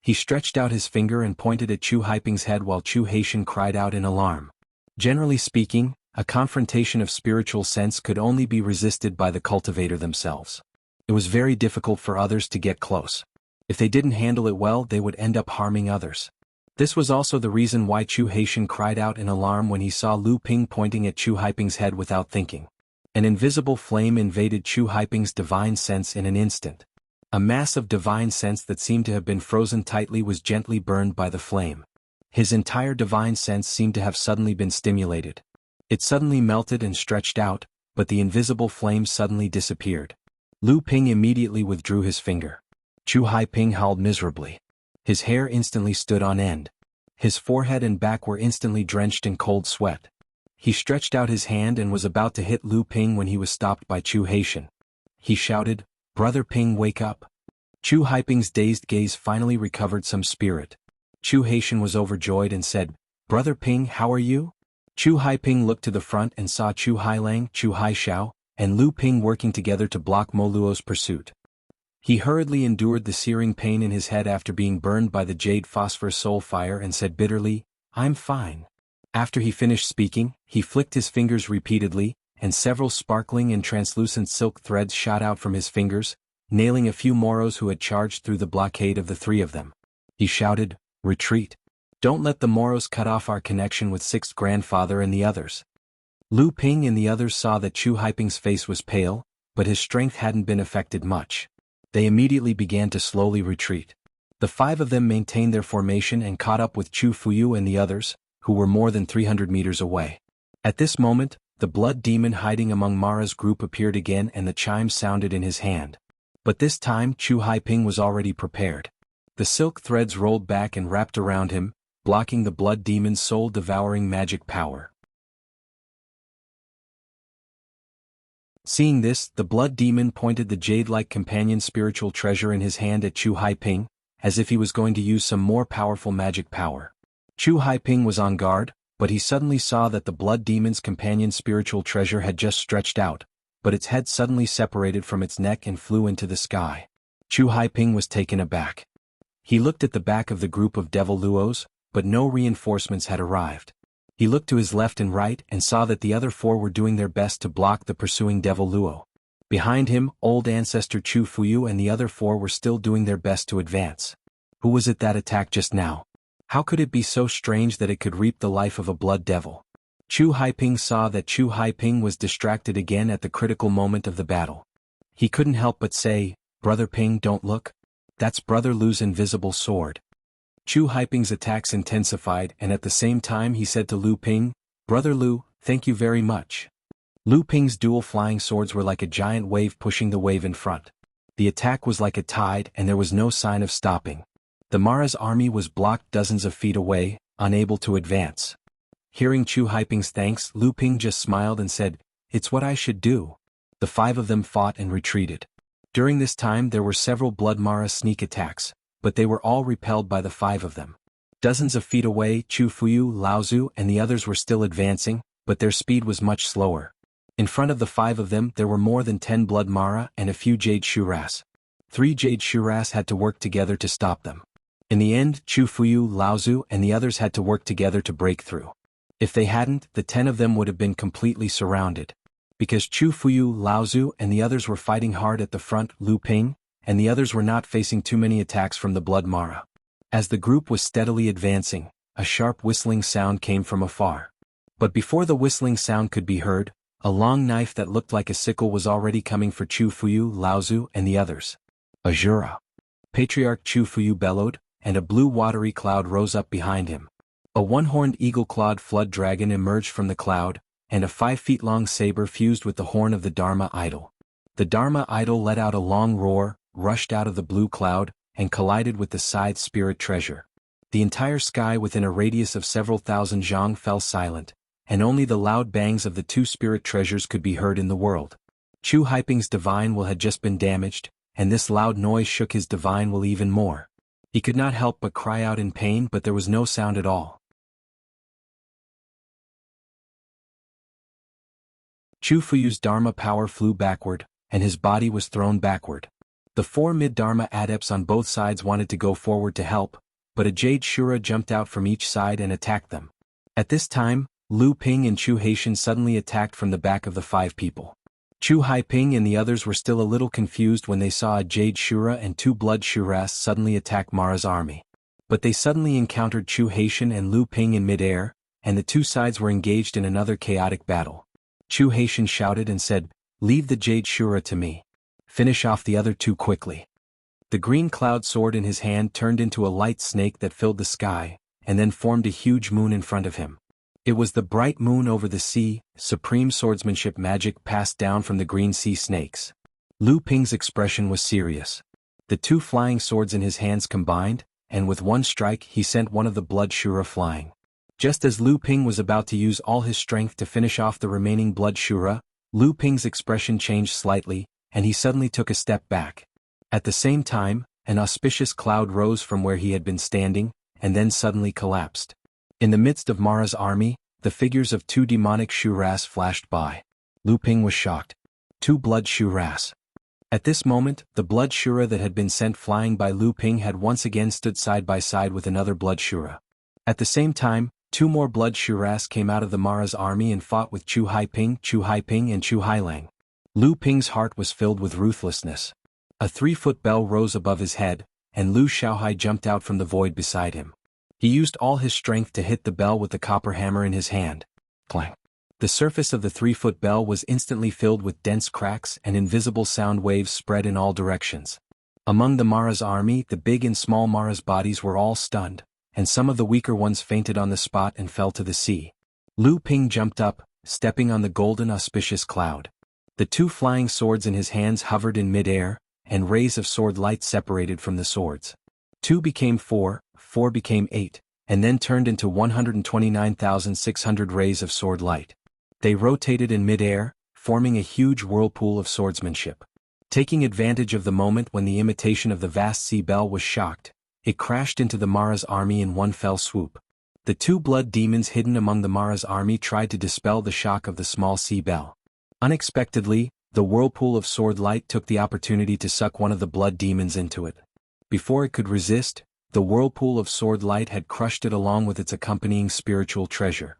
He stretched out his finger and pointed at Chu Haiping's head while Chu Haitian cried out in alarm. Generally speaking, a confrontation of spiritual sense could only be resisted by the cultivator themselves. It was very difficult for others to get close. If they didn't handle it well, they would end up harming others. This was also the reason why Chu Haitian cried out in alarm when he saw Lu Ping pointing at Chu Haiping's head without thinking. An invisible flame invaded Chu Haiping's divine sense in an instant. A mass of divine sense that seemed to have been frozen tightly was gently burned by the flame. His entire divine sense seemed to have suddenly been stimulated. It suddenly melted and stretched out, but the invisible flame suddenly disappeared. Lu Ping immediately withdrew his finger. Chu Haiping howled miserably. His hair instantly stood on end. His forehead and back were instantly drenched in cold sweat. He stretched out his hand and was about to hit Lu Ping when he was stopped by Chu Haitian. He shouted, "Brother Ping, wake up." Chu Haiping's dazed gaze finally recovered some spirit. Chu Haitian was overjoyed and said, "Brother Ping, how are you?" Chu Haiping looked to the front and saw Chu Hailang, Chu Haishao, and Lu Ping working together to block Mo Luo's pursuit. He hurriedly endured the searing pain in his head after being burned by the jade phosphor soul fire and said bitterly, "I'm fine." After he finished speaking, he flicked his fingers repeatedly, and several sparkling and translucent silk threads shot out from his fingers, nailing a few Moros who had charged through the blockade of the three of them. He shouted, "Retreat. Don't let the Moros cut off our connection with Sixth Grandfather and the others." Lu Ping and the others saw that Chu Haiping's face was pale, but his strength hadn't been affected much. They immediately began to slowly retreat. The five of them maintained their formation and caught up with Chu Fuyu and the others, who were more than 300 meters away. At this moment, the blood demon hiding among Mara's group appeared again and the chime sounded in his hand. But this time Chu Haiping was already prepared. The silk threads rolled back and wrapped around him, blocking the blood demon's soul-devouring magic power. Seeing this, the blood demon pointed the jade-like companion spiritual treasure in his hand at Chu Haiping, as if he was going to use some more powerful magic power. Chu Haiping was on guard, but he suddenly saw that the blood demon's companion spiritual treasure had just stretched out, but its head suddenly separated from its neck and flew into the sky. Chu Haiping was taken aback. He looked at the back of the group of devil luos, but no reinforcements had arrived. He looked to his left and right and saw that the other four were doing their best to block the pursuing devil luo. Behind him, old ancestor Chu Fuyu and the other four were still doing their best to advance. Who was it that attacked just now? How could it be so strange that it could reap the life of a blood devil? Chu Haiping saw that Chu Haiping was distracted again at the critical moment of the battle. He couldn't help but say, "Brother Ping, don't look. That's Brother Lu's invisible sword." Chu Haiping's attacks intensified and at the same time he said to Lu Ping, "Brother Lu, thank you very much." Lu Ping's dual flying swords were like a giant wave pushing the wave in front. The attack was like a tide and there was no sign of stopping. The Mara's army was blocked dozens of feet away, unable to advance. Hearing Chu Haiping's thanks, Lu Ping just smiled and said, "It's what I should do." The five of them fought and retreated. During this time there were several blood Mara sneak attacks, but they were all repelled by the five of them. Dozens of feet away, Chu Fuyu, Laozu and the others were still advancing, but their speed was much slower. In front of the five of them there were more than 10 blood Mara and a few jade Shuras. 3 jade Shuras had to work together to stop them. In the end, Chu Fuyu, Laozu and the others had to work together to break through. If they hadn't, the 10 of them would have been completely surrounded. Because Chu Fuyu, Laozu and the others were fighting hard at the front, Lu Ping and the others were not facing too many attacks from the blood Mara. As the group was steadily advancing, a sharp whistling sound came from afar. But before the whistling sound could be heard, a long knife that looked like a sickle was already coming for Chu Fuyu, Laozu and the others. "Ajura!" Patriarch Chu Fuyu bellowed, and a blue watery cloud rose up behind him. A one-horned eagle-clawed flood dragon emerged from the cloud, and a 5-feet-long saber fused with the horn of the Dharma idol. The Dharma idol let out a long roar, rushed out of the blue cloud, and collided with the scythe spirit treasure. The entire sky within a radius of several thousand zhang fell silent, and only the loud bangs of the 2 spirit treasures could be heard in the world. Chu Haiping's divine will had just been damaged, and this loud noise shook his divine will even more. He could not help but cry out in pain, but there was no sound at all. Chu Fuyu's Dharma power flew backward, and his body was thrown backward. The 4 mid-Dharma adepts on both sides wanted to go forward to help, but a jade Shura jumped out from each side and attacked them. At this time, Lu Ping and Chu Haitian suddenly attacked from the back of the 5 people. Chu Haiping and the others were still a little confused when they saw a jade Shura and 2 blood Shuras suddenly attack Mara's army. But they suddenly encountered Chu Haitian and Lu Ping in midair, and the two sides were engaged in another chaotic battle. Chu Haitian shouted and said, "Leave the Jade Shura to me. Finish off the other two quickly." The green cloud sword in his hand turned into a light snake that filled the sky, and then formed a huge moon in front of him. It was the bright moon over the sea. Supreme swordsmanship magic passed down from the green sea snakes. Lu Ping's expression was serious. The two flying swords in his hands combined, and with one strike he sent one of the blood Shura flying. Just as Lu Ping was about to use all his strength to finish off the remaining blood Shura, Lu Ping's expression changed slightly, and he suddenly took a step back. At the same time, an auspicious cloud rose from where he had been standing, and then suddenly collapsed. In the midst of Mara's army, the figures of two demonic Shuras flashed by. Lu Ping was shocked. Two blood Shuras. At this moment, the blood Shura that had been sent flying by Lu Ping had once again stood side by side with another blood Shura. At the same time, two more blood Shuras came out of the Mara's army and fought with Chu Haiping, and Chu Hailang. Lu Ping's heart was filled with ruthlessness. A 3-foot bell rose above his head, and Lu Xiaohai jumped out from the void beside him. He used all his strength to hit the bell with the copper hammer in his hand. Clang. The surface of the 3-foot bell was instantly filled with dense cracks, and invisible sound waves spread in all directions. Among the Mara's army, the big and small Mara's bodies were all stunned, and some of the weaker ones fainted on the spot and fell to the sea. Lu Ping jumped up, stepping on the golden auspicious cloud. The two flying swords in his hands hovered in midair, and rays of sword light separated from the swords. 2 became 4, 4 became 8, and then turned into 129,600 rays of sword light. They rotated in midair, forming a huge whirlpool of swordsmanship. Taking advantage of the moment when the imitation of the vast sea bell was shocked, it crashed into the Mara's army in one fell swoop. The two blood demons hidden among the Mara's army tried to dispel the shock of the small sea bell. Unexpectedly, the whirlpool of sword light took the opportunity to suck one of the blood demons into it. Before it could resist, the whirlpool of sword light had crushed it along with its accompanying spiritual treasure.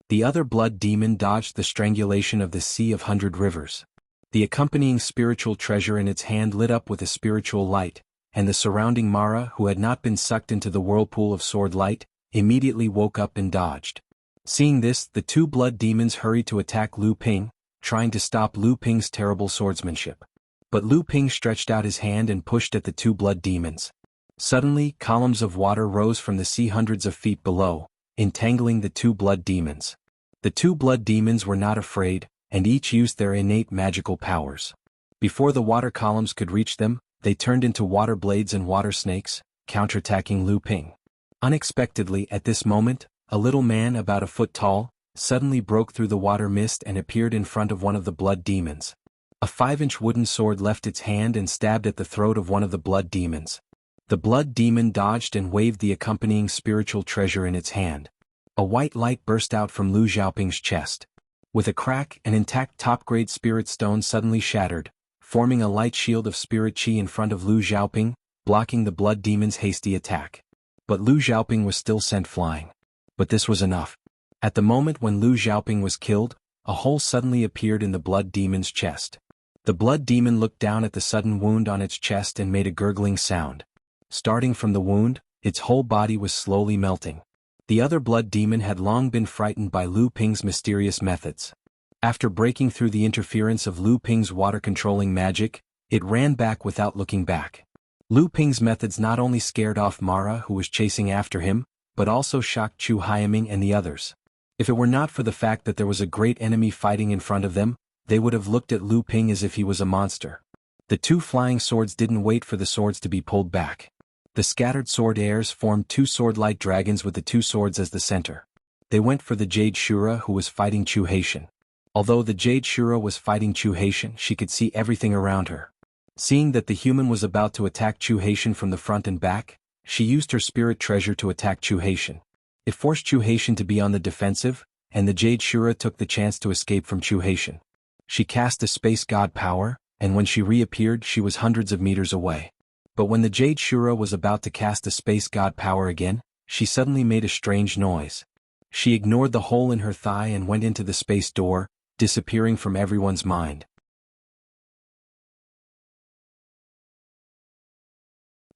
The other blood demon dodged the strangulation of the Sea of 100 Rivers. The accompanying spiritual treasure in its hand lit up with a spiritual light, and the surrounding Mara, who had not been sucked into the whirlpool of sword light, immediately woke up and dodged. Seeing this, the two blood demons hurried to attack Lu Ping, trying to stop Lu Ping's terrible swordsmanship. But Lu Ping stretched out his hand and pushed at the two blood demons. Suddenly, columns of water rose from the sea hundreds of feet below, entangling the two blood demons. The two blood demons were not afraid, and each used their innate magical powers. Before the water columns could reach them, they turned into water blades and water snakes, counterattacking Lu Ping. Unexpectedly at this moment, a little man about a foot tall, suddenly broke through the water mist and appeared in front of one of the blood demons. A 5-inch wooden sword left its hand and stabbed at the throat of one of the blood demons. The blood demon dodged and waved the accompanying spiritual treasure in its hand. A white light burst out from Lu Xiaoping's chest. With a crack, an intact top-grade spirit stone suddenly shattered, forming a light shield of spirit chi in front of Lu Xiaoping, blocking the blood demon's hasty attack. But Lu Xiaoping was still sent flying. But this was enough. At the moment when Lu Xiaoping was killed, a hole suddenly appeared in the blood demon's chest. The blood demon looked down at the sudden wound on its chest and made a gurgling sound. Starting from the wound, its whole body was slowly melting. The other blood demon had long been frightened by Lu Ping's mysterious methods. After breaking through the interference of Lu Ping's water-controlling magic, it ran back without looking back. Lu Ping's methods not only scared off Mara, who was chasing after him, but also shocked Chu Haiming and the others. If it were not for the fact that there was a great enemy fighting in front of them, they would have looked at Lu Ping as if he was a monster. The two flying swords didn't wait for the swords to be pulled back. The scattered sword heirs formed two sword-light dragons with the two swords as the center. They went for the Jade Shura, who was fighting Chu Haitian. Although the Jade Shura was fighting Chu Haitian, she could see everything around her. Seeing that the human was about to attack Chu Haitian from the front and back, she used her spirit treasure to attack Chu Haitian. It forced Chu Haitian to be on the defensive, and the Jade Shura took the chance to escape from Chu Haitian. She cast a space god power, and when she reappeared she was hundreds of meters away. But when the Jade Shura was about to cast a space god power again, she suddenly made a strange noise. She ignored the hole in her thigh and went into the space door, disappearing from everyone's mind.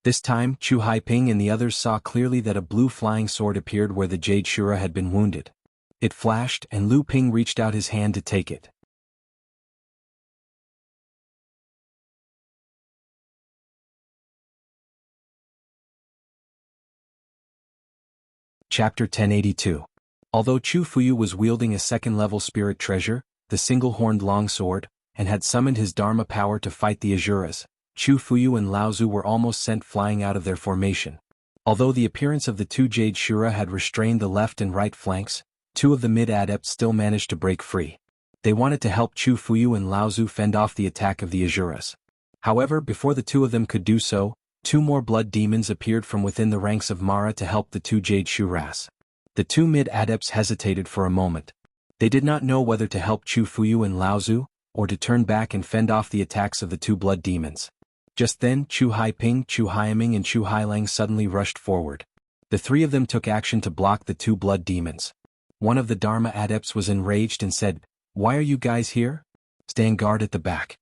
This time, Chu Haiping and the others saw clearly that a blue flying sword appeared where the Jade Shura had been wounded. It flashed, and Lu Ping reached out his hand to take it. Chapter 1082. Although Chu Fuyu was wielding a second-level spirit treasure, the single-horned longsword, and had summoned his Dharma power to fight the Asuras, Chu Fuyu and Laozu were almost sent flying out of their formation. Although the appearance of the two Jade Shura had restrained the left and right flanks, two of the mid-adepts still managed to break free. They wanted to help Chu Fuyu and Laozu fend off the attack of the Asuras. However, before the two of them could do so, two more blood demons appeared from within the ranks of Mara to help the two Jade Shuras. The two mid-adepts hesitated for a moment. They did not know whether to help Chu Fuyu and Laozu, or to turn back and fend off the attacks of the two blood demons. Just then, Chu Haiping, Chu Haiming and Chu Hailang suddenly rushed forward. The three of them took action to block the two blood demons. One of the Dharma adepts was enraged and said, "Why are you guys here? Stand guard at the back."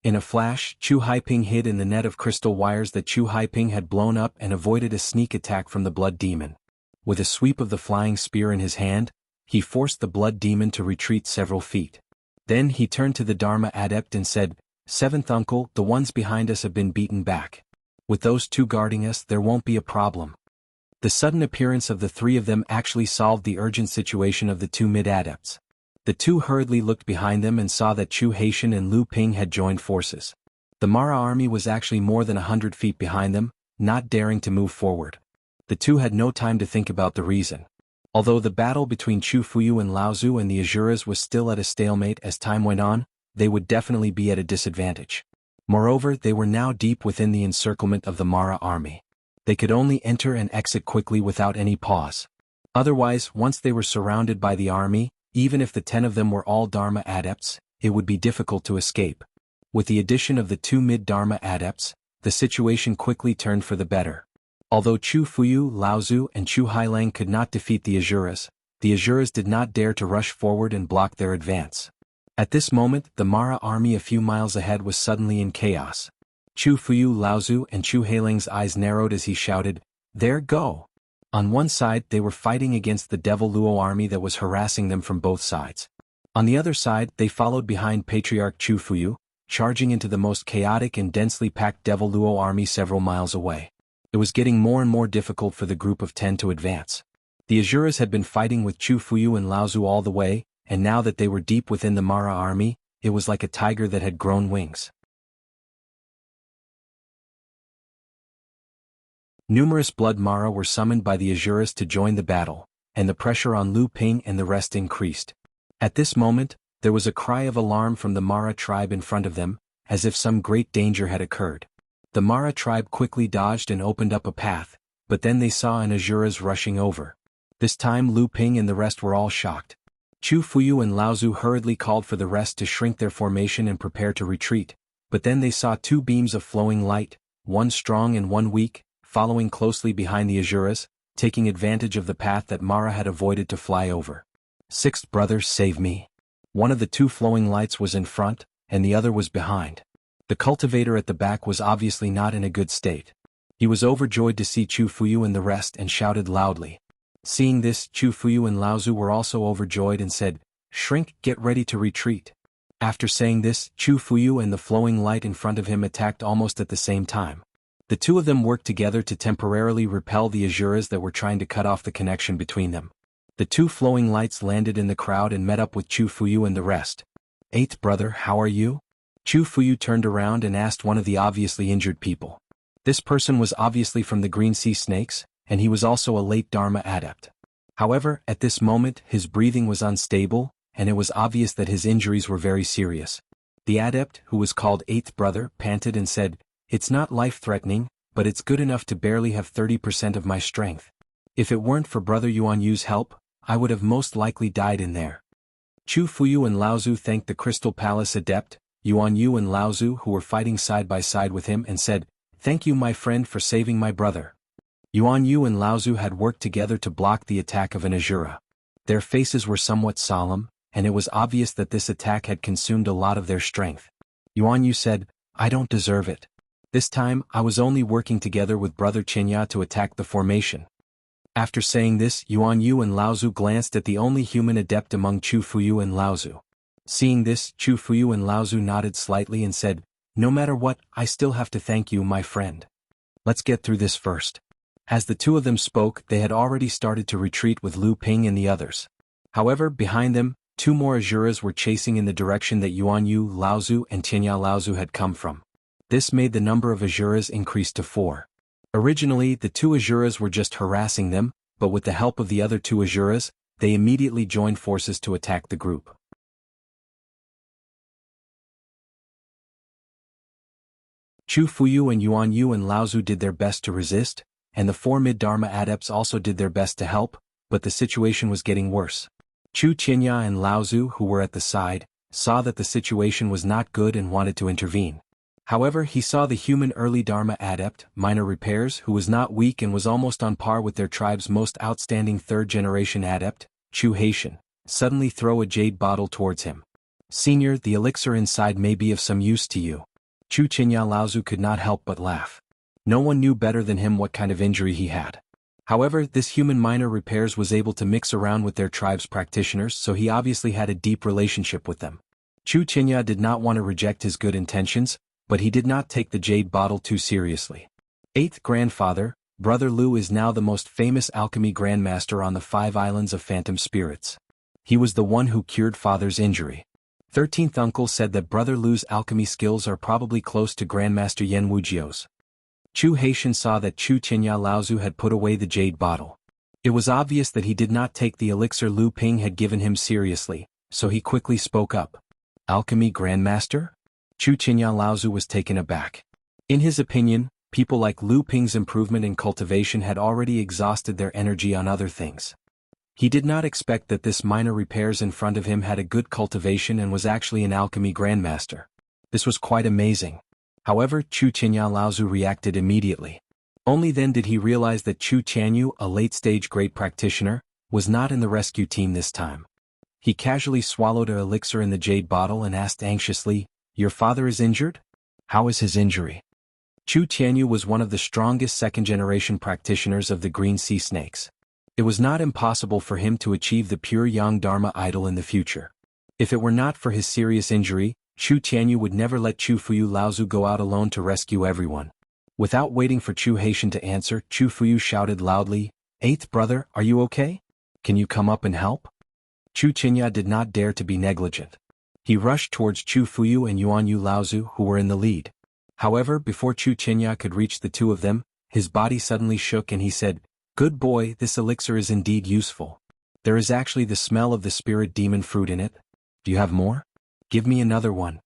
In a flash, Chu Haiping hid in the net of crystal wires that Chu Haiping had blown up and avoided a sneak attack from the blood demon. With a sweep of the flying spear in his hand, he forced the blood demon to retreat several feet. Then he turned to the Dharma adept and said, "Seventh uncle, the ones behind us have been beaten back. With those two guarding us, there won't be a problem." The sudden appearance of the three of them actually solved the urgent situation of the two mid-adepts. The two hurriedly looked behind them and saw that Chu Haitian and Lu Ping had joined forces. The Mara army was actually more than 100 feet behind them, not daring to move forward. The two had no time to think about the reason. Although the battle between Chu Fuyu and Laozu and the Asuras was still at a stalemate as time went on, they would definitely be at a disadvantage. Moreover, they were now deep within the encirclement of the Mara army. They could only enter and exit quickly without any pause. Otherwise, once they were surrounded by the army, even if the 10 of them were all Dharma adepts, it would be difficult to escape. With the addition of the two mid-Dharma adepts, the situation quickly turned for the better. Although Chu Fuyu, Laozu, and Chu Hailang could not defeat the Asuras did not dare to rush forward and block their advance. At this moment, the Mara army a few miles ahead was suddenly in chaos. Chu Fuyu, Laozu, and Chu Hailang's eyes narrowed as he shouted, "There go!" On one side, they were fighting against the Devil Luo army that was harassing them from both sides. On the other side, they followed behind Patriarch Chu Fuyu, charging into the most chaotic and densely packed Devil Luo army several miles away. It was getting more and more difficult for the group of 10 to advance. The Asuras had been fighting with Chu Fuyu and Laozu all the way, and now that they were deep within the Mara army, it was like a tiger that had grown wings. Numerous blood Mara were summoned by the Asuras to join the battle, and the pressure on Lu Ping and the rest increased. At this moment, there was a cry of alarm from the Mara tribe in front of them, as if some great danger had occurred. The Mara tribe quickly dodged and opened up a path, but then they saw an Asuras rushing over. This time Lu Ping and the rest were all shocked. Chu Fuyu and Laozu hurriedly called for the rest to shrink their formation and prepare to retreat, but then they saw two beams of flowing light, one strong and one weak, following closely behind the Asuras, taking advantage of the path that Mara had avoided to fly over. "Sixth brother, save me." One of the two flowing lights was in front, and the other was behind. The cultivator at the back was obviously not in a good state. He was overjoyed to see Chu Fuyu and the rest and shouted loudly. Seeing this, Chu Fuyu and Laozu were also overjoyed and said, "Shrink, get ready to retreat." After saying this, Chu Fuyu and the flowing light in front of him attacked almost at the same time. The two of them worked together to temporarily repel the Asuras that were trying to cut off the connection between them. The two flowing lights landed in the crowd and met up with Chu Fuyu and the rest. "Eighth brother, how are you?" Chu Fuyu turned around and asked one of the obviously injured people. This person was obviously from the Green Sea Snakes, and he was also a late Dharma adept. However, at this moment, his breathing was unstable, and it was obvious that his injuries were very serious. The adept, who was called Eighth Brother, panted and said, "It's not life-threatening, but it's good enough to barely have 30% of my strength. If it weren't for Brother Yuanyu's help, I would have most likely died in there." Chu Fuyu and Laozu thanked the Crystal Palace adept, Yuanyu and Laozu, who were fighting side by side with him, and said, "Thank you, my friend, for saving my brother." Yuanyu and Laozu had worked together to block the attack of an Asura. Their faces were somewhat solemn, and it was obvious that this attack had consumed a lot of their strength. Yuanyu said, "I don't deserve it. This time, I was only working together with Brother Qinya to attack the formation. After saying this, Yuan Yu and Laozu glanced at the only human adept among Chu Fuyu and Laozu. Seeing this, Chu Fuyu and Laozu nodded slightly and said, "No matter what, I still have to thank you, my friend. Let's get through this first." As the two of them spoke, they had already started to retreat with Lu Ping and the others. However, behind them, two more Azuras were chasing in the direction that Yuan Yu, Laozu and Qinya Laozu had come from. This made the number of Azuras increase to 4. Originally, the two Azuras were just harassing them, but with the help of the other two Azuras, they immediately joined forces to attack the group. Chu Fuyu and Yuan Yu and Laozu did their best to resist, and the 4 mid-Dharma adepts also did their best to help, but the situation was getting worse. Chu Qinya and Laozu, who were at the side, saw that the situation was not good and wanted to intervene. However, he saw the human early Dharma adept, Minor Repairs, who was not weak and was almost on par with their tribe's most outstanding third-generation adept, Chu Haitian, suddenly throw a jade bottle towards him. "Senior, the elixir inside may be of some use to you." Chu Qinya Laozu could not help but laugh. No one knew better than him what kind of injury he had. However, this human Minor Repairs was able to mix around with their tribe's practitioners, so he obviously had a deep relationship with them. Chu Qinya did not want to reject his good intentions, but he did not take the jade bottle too seriously. 8th Grandfather, Brother Lu is now the most famous alchemy grandmaster on the 5 islands of phantom spirits. He was the one who cured Father's injury. 13th Uncle said that Brother Lu's alchemy skills are probably close to Grandmaster Yen Wujia's. Chu Haitian saw that Chu Qinya Laozu had put away the jade bottle. It was obvious that he did not take the elixir Lu Ping had given him seriously, so he quickly spoke up. "Alchemy Grandmaster?" Chu Qinya Laozu was taken aback. In his opinion, people like Lu Ping's improvement in cultivation had already exhausted their energy on other things. He did not expect that this Minor Repairs in front of him had a good cultivation and was actually an alchemy grandmaster. This was quite amazing. However, Chu Qinya Laozu reacted immediately. Only then did he realize that Chu Tianyu, a late-stage great practitioner, was not in the rescue team this time. He casually swallowed an elixir in the jade bottle and asked anxiously, "Your father is injured? How is his injury?" Chu Tianyu was one of the strongest second-generation practitioners of the Green Sea Snakes. It was not impossible for him to achieve the pure Yang Dharma idol in the future. If it were not for his serious injury, Chu Tianyu would never let Chu Fuyu Laozu go out alone to rescue everyone. Without waiting for Chu Haitian to answer, Chu Fuyu shouted loudly, "8th brother, are you okay? Can you come up and help?" Chu Qinya did not dare to be negligent. He rushed towards Chu Fuyu and Yuan Yu Laozu, who were in the lead. However, before Chu Qinya could reach the two of them, his body suddenly shook and he said, "Good boy, this elixir is indeed useful. There is actually the smell of the spirit demon fruit in it. Do you have more? Give me another one."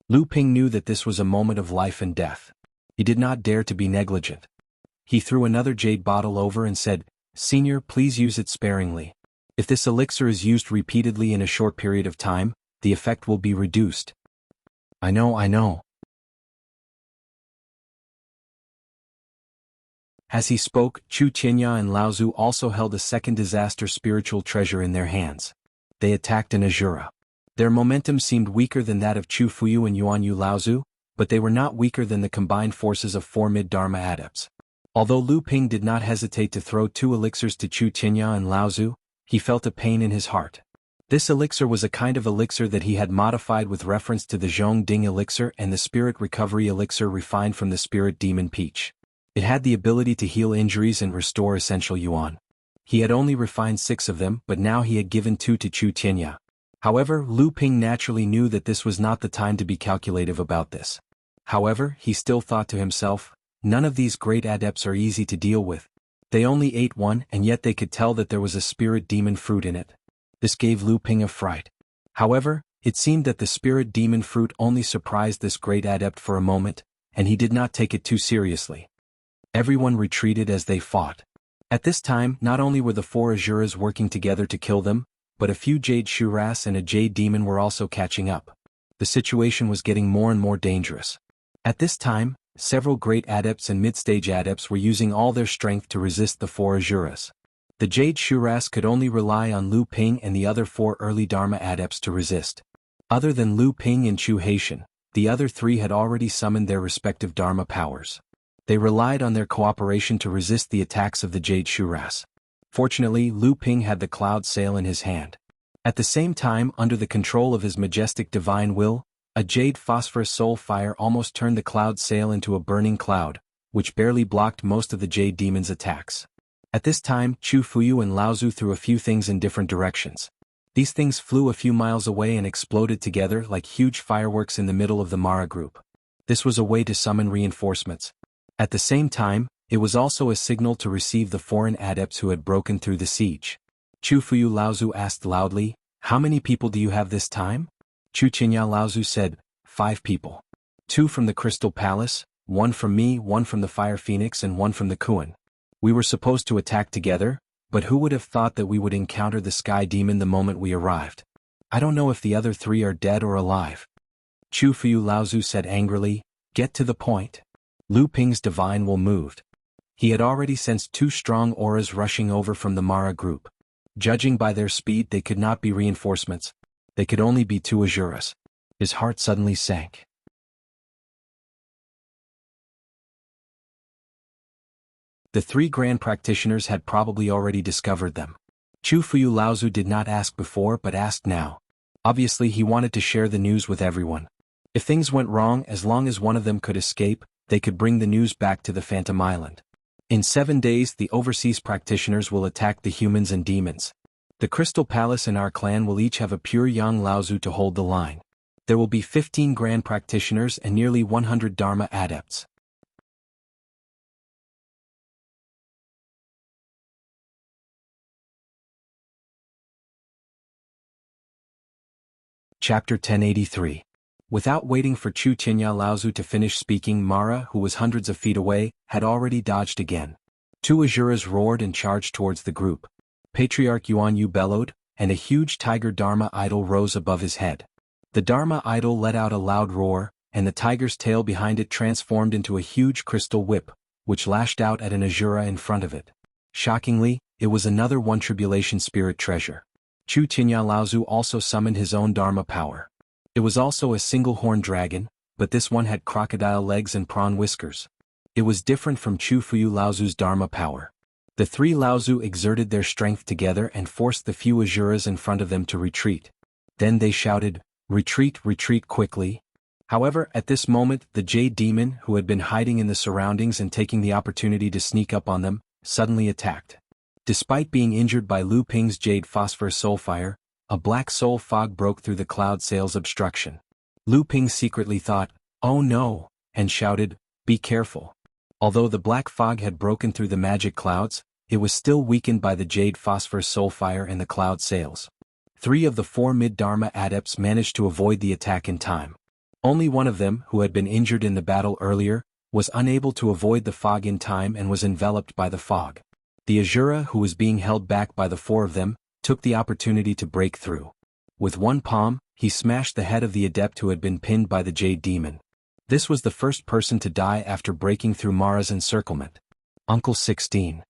Lu Ping knew that this was a moment of life and death. He did not dare to be negligent. He threw another jade bottle over and said, "Senior, please use it sparingly. If this elixir is used repeatedly in a short period of time, the effect will be reduced." I know. As he spoke, Chu Qinya and Laozu also held a second disaster spiritual treasure in their hands. They attacked an Azura. Their momentum seemed weaker than that of Chu Fuyu and Yuan Yu Laozu, but they were not weaker than the combined forces of 4 mid-Dharma adepts. Although Lu Ping did not hesitate to throw 2 elixirs to Chu Qinya and Laozu, he felt a pain in his heart. This elixir was a kind of elixir that he had modified with reference to the Zhong Ding elixir and the spirit recovery elixir refined from the spirit demon peach. It had the ability to heal injuries and restore essential yuan. He had only refined 6 of them, but now he had given 2 to Chu Qinya. However, Lu Ping naturally knew that this was not the time to be calculative about this. However, he still thought to himself, none of these great adepts are easy to deal with. They only ate one, and yet they could tell that there was a spirit demon fruit in it. This gave Lu Ping a fright. However, it seemed that the spirit demon fruit only surprised this great adept for a moment, and he did not take it too seriously. Everyone retreated as they fought. At this time, not only were the 4 Azuras working together to kill them, but a few Jade Shuras and a Jade Demon were also catching up. The situation was getting more and more dangerous. At this time, several great adepts and mid-stage adepts were using all their strength to resist the 4 Azuras. The Jade Shuras could only rely on Lu Ping and the other 4 early Dharma adepts to resist. Other than Lu Ping and Chu Haitian, the other three had already summoned their respective Dharma powers. They relied on their cooperation to resist the attacks of the Jade Shuras. Fortunately, Lu Ping had the cloud sail in his hand. At the same time, under the control of his majestic divine will, a jade phosphorus soul fire almost turned the cloud sail into a burning cloud, which barely blocked most of the Jade Demon's attacks. At this time, Chu Fuyu and Laozu threw a few things in different directions. These things flew a few miles away and exploded together like huge fireworks in the middle of the Mara group. This was a way to summon reinforcements. At the same time, it was also a signal to receive the foreign adepts who had broken through the siege. Chu Fuyu Laozu asked loudly, "How many people do you have this time?" Chu Qinya Laozu said, 5 people. 2 from the Crystal Palace, 1 from me, 1 from the Fire Phoenix and 1 from the Kuan. We were supposed to attack together, but who would have thought that we would encounter the Sky Demon the moment we arrived? I don't know if the other 3 are dead or alive. Chu Fuyu Laozu said angrily, "Get to the point." Lu Ping's divine will moved. He had already sensed 2 strong auras rushing over from the Mara group. Judging by their speed, they could not be reinforcements. They could only be 2 Azuras. His heart suddenly sank. The 3 grand practitioners had probably already discovered them. Chu Fuyu Laozu did not ask before but asked now. Obviously he wanted to share the news with everyone. If things went wrong, as long as one of them could escape, they could bring the news back to the Phantom Island. In 7 days the overseas practitioners will attack the humans and demons. The Crystal Palace and our clan will each have a pure Yang Laozu to hold the line. There will be 15 grand practitioners and nearly 100 Dharma adepts. Chapter 1083. Without waiting for Chu Qinya Laozu to finish speaking, Mara, who was hundreds of feet away, had already dodged again. 2 Azuras roared and charged towards the group. Patriarch Yuan Yu bellowed, and a huge tiger Dharma idol rose above his head. The Dharma idol let out a loud roar, and the tiger's tail behind it transformed into a huge crystal whip, which lashed out at an Azura in front of it. Shockingly, it was another One Tribulation Spirit treasure. Chu Qinya Laozu also summoned his own Dharma power. It was also a single-horned dragon, but this one had crocodile legs and prawn whiskers. It was different from Chu Fuyu Laozu's Dharma power. The 3 Laozu exerted their strength together and forced the few Azuras in front of them to retreat. Then they shouted, "Retreat, retreat quickly." However, at this moment, the Jade Demon, who had been hiding in the surroundings and taking the opportunity to sneak up on them, suddenly attacked. Despite being injured by Lu Ping's Jade Phosphorus Soulfire, a black soul fog broke through the cloud sail's obstruction. Lu Ping secretly thought, "Oh no," and shouted, "Be careful." Although the black fog had broken through the magic clouds, it was still weakened by the Jade Phosphorus Soulfire and the cloud sails. 3 of the 4 mid-Dharma adepts managed to avoid the attack in time. Only one of them, who had been injured in the battle earlier, was unable to avoid the fog in time and was enveloped by the fog. The Azura, who was being held back by the 4 of them, took the opportunity to break through. With one palm, he smashed the head of the adept who had been pinned by the Jade Demon. This was the first person to die after breaking through Mara's encirclement. Uncle 16.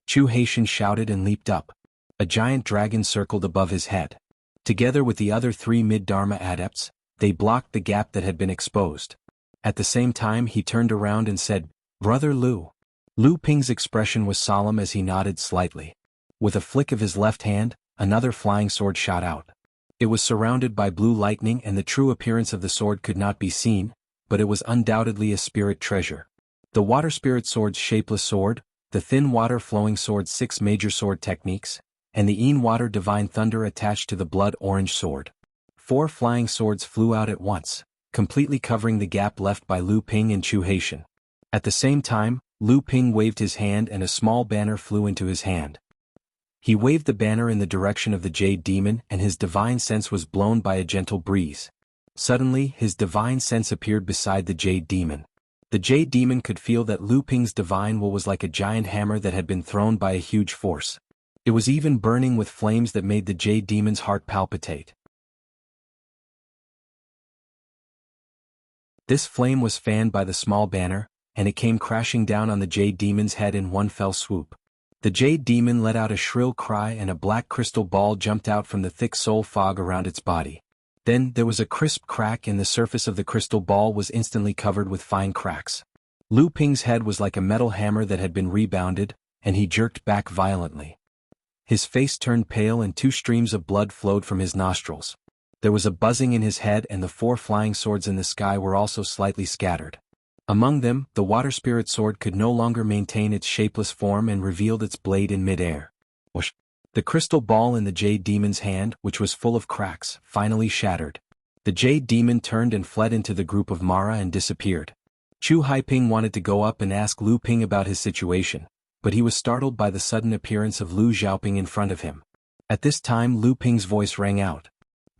Chu Haitian shouted and leaped up. A giant dragon circled above his head. Together with the other 3 mid-Dharma adepts, they blocked the gap that had been exposed. At the same time he turned around and said, "Brother Lu." Lu Ping's expression was solemn as he nodded slightly. With a flick of his left hand, another flying sword shot out. It was surrounded by blue lightning and the true appearance of the sword could not be seen, but it was undoubtedly a spirit treasure. The water spirit sword's shapeless sword, the thin water flowing sword's 6 major sword techniques, and the Een water divine thunder attached to the blood orange sword. 4 flying swords flew out at once, completely covering the gap left by Lu Ping and Chu Haitian. At the same time, Lu Ping waved his hand and a small banner flew into his hand. He waved the banner in the direction of the Jade Demon and his divine sense was blown by a gentle breeze. Suddenly, his divine sense appeared beside the Jade Demon. The Jade Demon could feel that Lu Ping's divine will was like a giant hammer that had been thrown by a huge force. It was even burning with flames that made the Jade Demon's heart palpitate. This flame was fanned by the small banner, and it came crashing down on the Jade Demon's head in one fell swoop. The Jade Demon let out a shrill cry and a black crystal ball jumped out from the thick soul fog around its body. Then there was a crisp crack and the surface of the crystal ball was instantly covered with fine cracks. Lu Ping's head was like a metal hammer that had been rebounded, and he jerked back violently. His face turned pale and 2 streams of blood flowed from his nostrils. There was a buzzing in his head and the 4 flying swords in the sky were also slightly scattered. Among them, the water spirit sword could no longer maintain its shapeless form and revealed its blade in mid-air. Whoosh! The crystal ball in the jade demon's hand, which was full of cracks, finally shattered. The jade demon turned and fled into the group of Mara and disappeared. Chu Haiping wanted to go up and ask Lu Ping about his situation, but he was startled by the sudden appearance of Lu Xiaoping in front of him. At this time Lu Ping's voice rang out.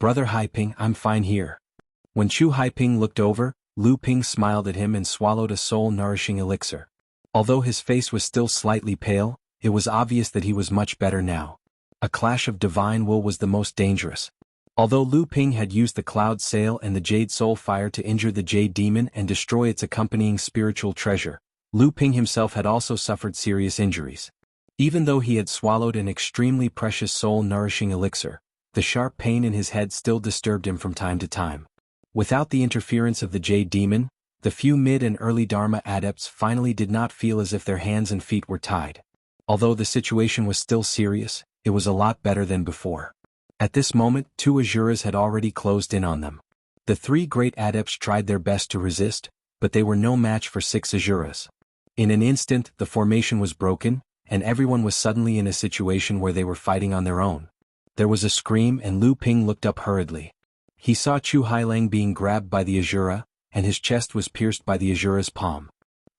"Brother Haiping, I'm fine here." When Chu Haiping looked over, Lu Ping smiled at him and swallowed a soul-nourishing elixir. Although his face was still slightly pale, it was obvious that he was much better now. A clash of divine will was the most dangerous. Although Lu Ping had used the Cloud Sail and the Jade Soul Fire to injure the Jade Demon and destroy its accompanying spiritual treasure, Lu Ping himself had also suffered serious injuries. Even though he had swallowed an extremely precious soul-nourishing elixir, the sharp pain in his head still disturbed him from time to time. Without the interference of the Jade Demon, the few mid and early Dharma adepts finally did not feel as if their hands and feet were tied. Although the situation was still serious, it was a lot better than before. At this moment 2 Asuras had already closed in on them. The 3 great adepts tried their best to resist, but they were no match for 6 Asuras. In an instant the formation was broken, and everyone was suddenly in a situation where they were fighting on their own. There was a scream and Lu Ping looked up hurriedly. He saw Chu Hailang being grabbed by the Asura, and his chest was pierced by the Asura's palm.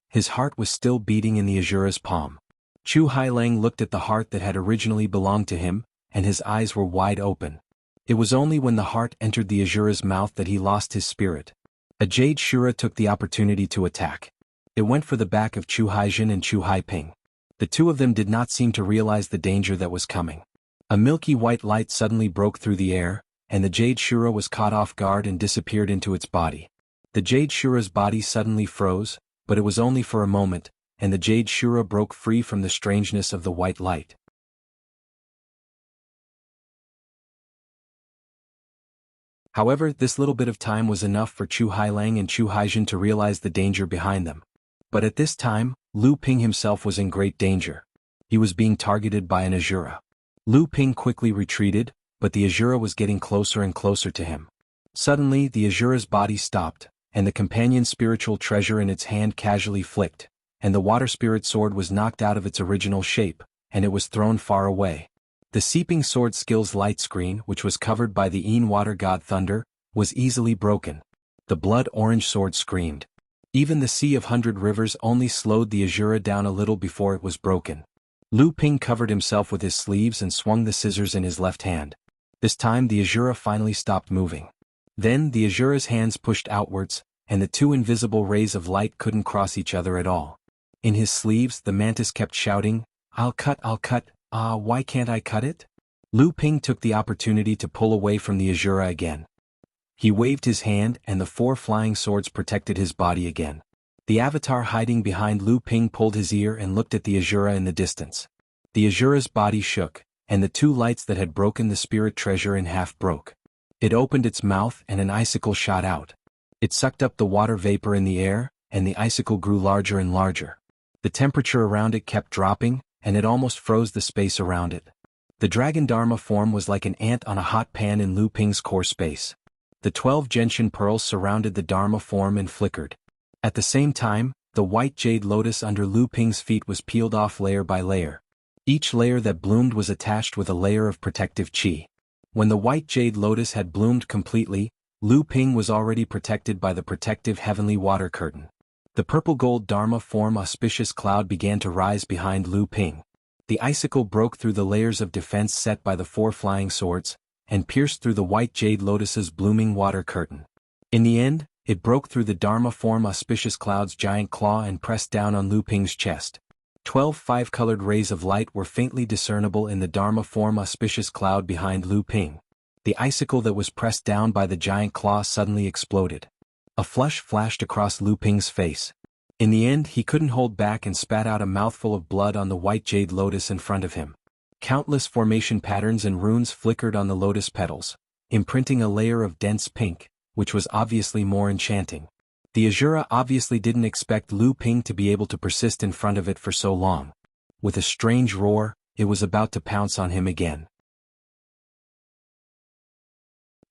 His heart was still beating in the Asura's palm. Chu Hailang looked at the heart that had originally belonged to him, and his eyes were wide open. It was only when the heart entered the Asura's mouth that he lost his spirit. A Jade Shura took the opportunity to attack. It went for the back of Chu Haijin and Chu Haiping. The 2 of them did not seem to realize the danger that was coming. A milky white light suddenly broke through the air, and the Jade Shura was caught off guard and disappeared into its body. The Jade Shura's body suddenly froze, but it was only for a moment, and the Jade Shura broke free from the strangeness of the white light. However, this little bit of time was enough for Chu Hailang and Chu Haijin to realize the danger behind them. But at this time, Lu Ping himself was in great danger. He was being targeted by an Asura. Lu Ping quickly retreated, but the Asura was getting closer and closer to him. Suddenly the Asura's body stopped, and the companion spiritual treasure in its hand casually flicked, and the water spirit sword was knocked out of its original shape, and it was thrown far away. The seeping sword skill's light screen, which was covered by the Een water god Thunder, was easily broken. The blood-orange sword screamed. Even the Sea of 100 Rivers only slowed the Asura down a little before it was broken. Lu Ping covered himself with his sleeves and swung the scissors in his left hand. This time the Asura finally stopped moving. Then the Asura's hands pushed outwards, and the 2 invisible rays of light couldn't cross each other at all. In his sleeves the mantis kept shouting, I'll cut, why can't I cut it?" Lu Ping took the opportunity to pull away from the Asura again. He waved his hand and the 4 flying swords protected his body again. The avatar hiding behind Lu Ping pulled his ear and looked at the Asura in the distance. The Asura's body shook, and the 2 lights that had broken the spirit treasure in half broke. It opened its mouth and an icicle shot out. It sucked up the water vapor in the air, and the icicle grew larger and larger. The temperature around it kept dropping, and it almost froze the space around it. The dragon Dharma form was like an ant on a hot pan in Lu Ping's core space. The 12 gentian pearls surrounded the Dharma form and flickered. At the same time, the white jade lotus under Lu Ping's feet was peeled off layer by layer. Each layer that bloomed was attached with a layer of protective chi. When the white jade lotus had bloomed completely, Lu Ping was already protected by the protective heavenly water curtain. The purple-gold Dharma form auspicious cloud began to rise behind Lu Ping. The icicle broke through the layers of defense set by the 4 flying swords, and pierced through the white jade lotus's blooming water curtain. In the end, it broke through the Dharma form auspicious cloud's giant claw and pressed down on Lu Ping's chest. 12 5-colored rays of light were faintly discernible in the Dharma form auspicious cloud behind Lu Ping. The icicle that was pressed down by the giant claw suddenly exploded. A flush flashed across Lu Ping's face. In the end he couldn't hold back and spat out a mouthful of blood on the white jade lotus in front of him. Countless formation patterns and runes flickered on the lotus petals, imprinting a layer of dense pink, which was obviously more enchanting. The Azura obviously didn't expect Lu Ping to be able to persist in front of it for so long. With a strange roar, it was about to pounce on him again.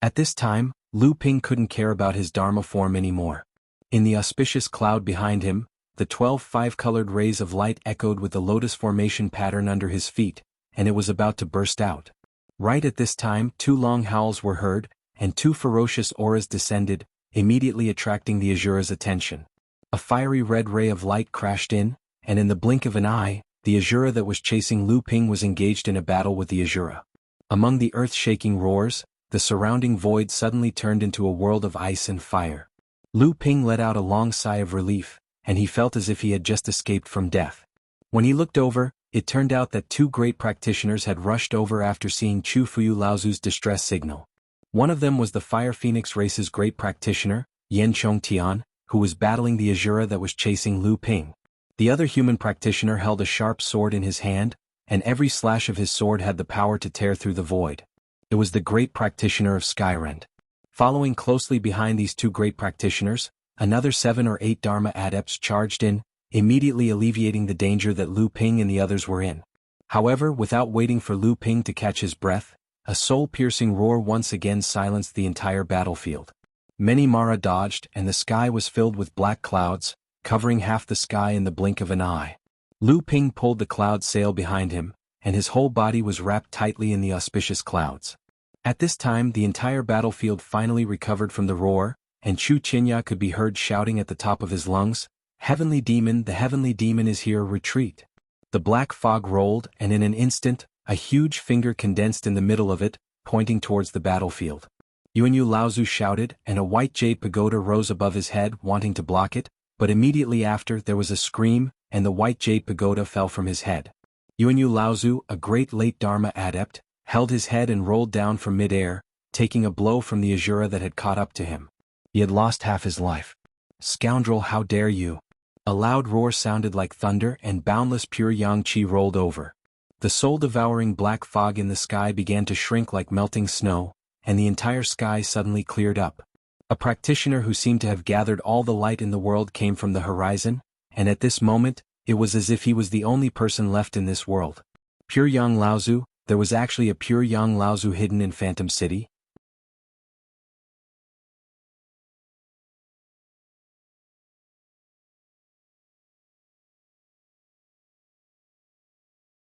At this time, Lu Ping couldn't care about his Dharma form anymore. In the auspicious cloud behind him, the 12 five-colored rays of light echoed with the lotus formation pattern under his feet, and it was about to burst out. Right at this time, 2 long howls were heard, and 2 ferocious auras descended, immediately attracting the Azura's attention. A fiery red ray of light crashed in, and in the blink of an eye, the Azura that was chasing Lu Ping was engaged in a battle with the Azura. Among the earth-shaking roars, the surrounding void suddenly turned into a world of ice and fire. Lu Ping let out a long sigh of relief, and he felt as if he had just escaped from death. When he looked over, it turned out that 2 great practitioners had rushed over after seeing Chu Fuyu Laozu's distress signal. One of them was the Fire Phoenix race's great practitioner, Yan Chongtian, who was battling the Azura that was chasing Lu Ping. The other human practitioner held a sharp sword in his hand, and every slash of his sword had the power to tear through the void. It was the great practitioner of Skyrend. Following closely behind these 2 great practitioners, another 7 or 8 Dharma adepts charged in, immediately alleviating the danger that Lu Ping and the others were in. However, without waiting for Lu Ping to catch his breath, a soul-piercing roar once again silenced the entire battlefield. Many Mara dodged, and the sky was filled with black clouds, covering half the sky in the blink of an eye. Lu Ping pulled the cloud sail behind him, and his whole body was wrapped tightly in the auspicious clouds. At this time, the entire battlefield finally recovered from the roar, and Chu Qinya could be heard shouting at the top of his lungs, "Heavenly Demon, the Heavenly Demon is here, retreat!" The black fog rolled, and in an instant, a huge finger condensed in the middle of it, pointing towards the battlefield. Yuanyu Laozu shouted, and a white jade pagoda rose above his head, wanting to block it, but immediately after there was a scream, and the white jade pagoda fell from his head. Yuanyu Laozu, a great late Dharma adept, held his head and rolled down from mid-air, taking a blow from the Azura that had caught up to him. He had lost half his life. "Scoundrel, how dare you!" A loud roar sounded like thunder, and boundless pure yang qi rolled over. The soul-devouring black fog in the sky began to shrink like melting snow, and the entire sky suddenly cleared up. A practitioner who seemed to have gathered all the light in the world came from the horizon, and at this moment, it was as if he was the only person left in this world. Pure Yang Laozu, there was actually a Pure Yang Laozu hidden in Phantom City?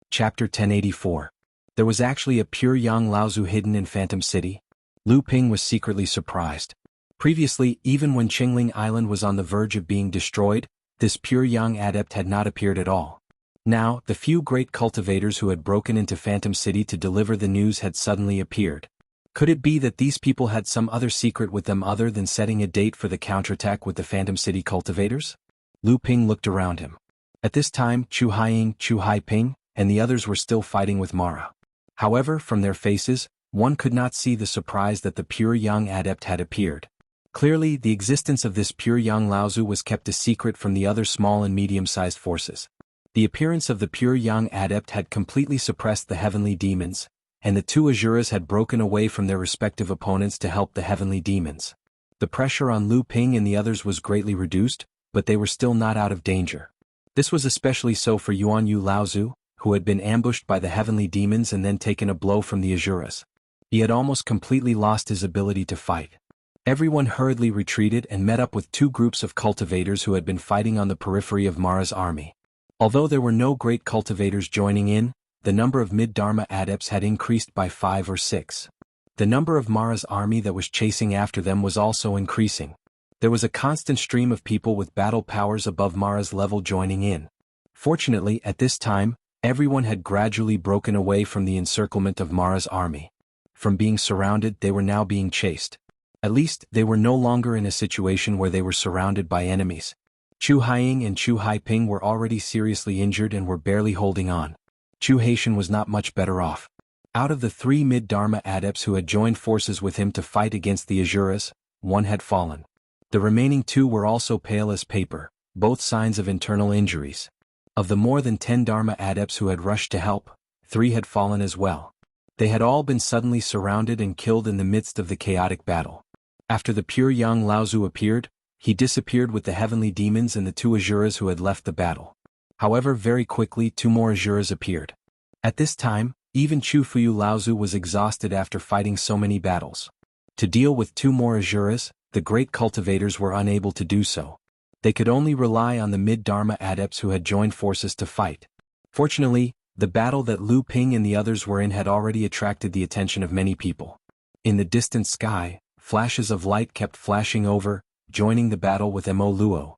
Chapter 1084. There was actually a Pure Yang Laozu hidden in Phantom City? Lu Ping was secretly surprised. Previously, even when Qingling Island was on the verge of being destroyed, this Pure Yang adept had not appeared at all. Now, the few great cultivators who had broken into Phantom City to deliver the news had suddenly appeared. Could it be that these people had some other secret with them other than setting a date for the counterattack with the Phantom City cultivators? Lu Ping looked around him. At this time, Chu Haiying, Chu Haiping, and the others were still fighting with Mara. However, from their faces, one could not see the surprise that the Pure Yang adept had appeared. Clearly, the existence of this Pure Yang Laozu was kept a secret from the other small and medium-sized forces. The appearance of the Pure Yang adept had completely suppressed the heavenly demons, and the 2 Azuras had broken away from their respective opponents to help the heavenly demons. The pressure on Lu Ping and the others was greatly reduced, but they were still not out of danger. This was especially so for Yuanyu Laozu, who had been ambushed by the heavenly demons and then taken a blow from the Azuras. He had almost completely lost his ability to fight. Everyone hurriedly retreated and met up with 2 groups of cultivators who had been fighting on the periphery of Mara's army. Although there were no great cultivators joining in, the number of mid-Dharma adepts had increased by 5 or 6. The number of Mara's army that was chasing after them was also increasing. There was a constant stream of people with battle powers above Mara's level joining in. Fortunately, at this time, everyone had gradually broken away from the encirclement of Mara's army. From being surrounded, they were now being chased. At least, they were no longer in a situation where they were surrounded by enemies. Chu Haiying and Chu Haiping were already seriously injured and were barely holding on. Chu Haitian was not much better off. Out of the 3 mid-Dharma adepts who had joined forces with him to fight against the Azuras, 1 had fallen. The remaining 2 were also pale as paper, both signs of internal injuries. Of the more than 10 Dharma adepts who had rushed to help, 3 had fallen as well. They had all been suddenly surrounded and killed in the midst of the chaotic battle. After the pure Yang Laozu appeared, he disappeared with the heavenly demons and the two Asuras who had left the battle. However, very quickly 2 more Asuras appeared. At this time, even Chu Fuyu Laozu was exhausted after fighting so many battles. To deal with 2 more Asuras, the great cultivators were unable to do so. They could only rely on the mid-Dharma adepts who had joined forces to fight. Fortunately, the battle that Lu Ping and the others were in had already attracted the attention of many people. In the distant sky, flashes of light kept flashing over, joining the battle with Mo Luo.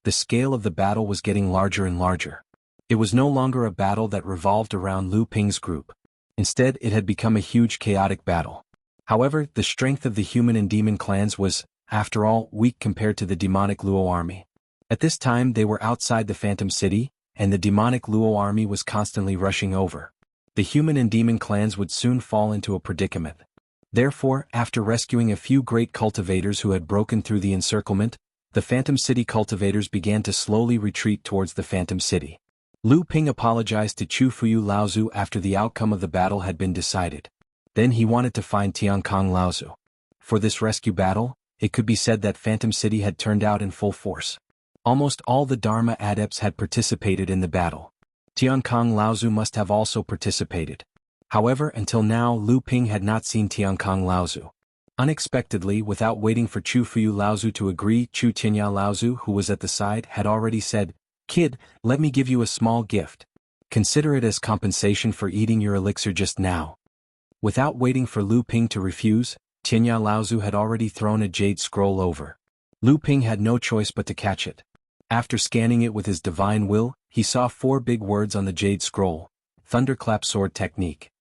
The scale of the battle was getting larger and larger. It was no longer a battle that revolved around Lu Ping's group. Instead, it had become a huge chaotic battle. However, the strength of the human and demon clans was, after all, weak compared to the demonic Luo army. At this time they were outside the Phantom City, and the demonic Luo army was constantly rushing over. The human and demon clans would soon fall into a predicament. Therefore, after rescuing a few great cultivators who had broken through the encirclement, the Phantom City cultivators began to slowly retreat towards the Phantom City. Lu Ping apologized to Chu Fuyu Laozu after the outcome of the battle had been decided. Then he wanted to find Tiankong Laozu. For this rescue battle, it could be said that Phantom City had turned out in full force. Almost all the Dharma adepts had participated in the battle. Tiankong Laozu must have also participated. However, until now Lu Ping had not seen Tiankong Laozu. Unexpectedly, without waiting for Chu Fuyu Laozu to agree, Chu Tianya Laozu, who was at the side, had already said, "Kid, let me give you a small gift. Consider it as compensation for eating your elixir just now." Without waiting for Lu Ping to refuse, Tianya Laozu had already thrown a jade scroll over. Lu Ping had no choice but to catch it. After scanning it with his divine will, he saw 4 big words on the jade scroll: Thunderclap Sword Technique.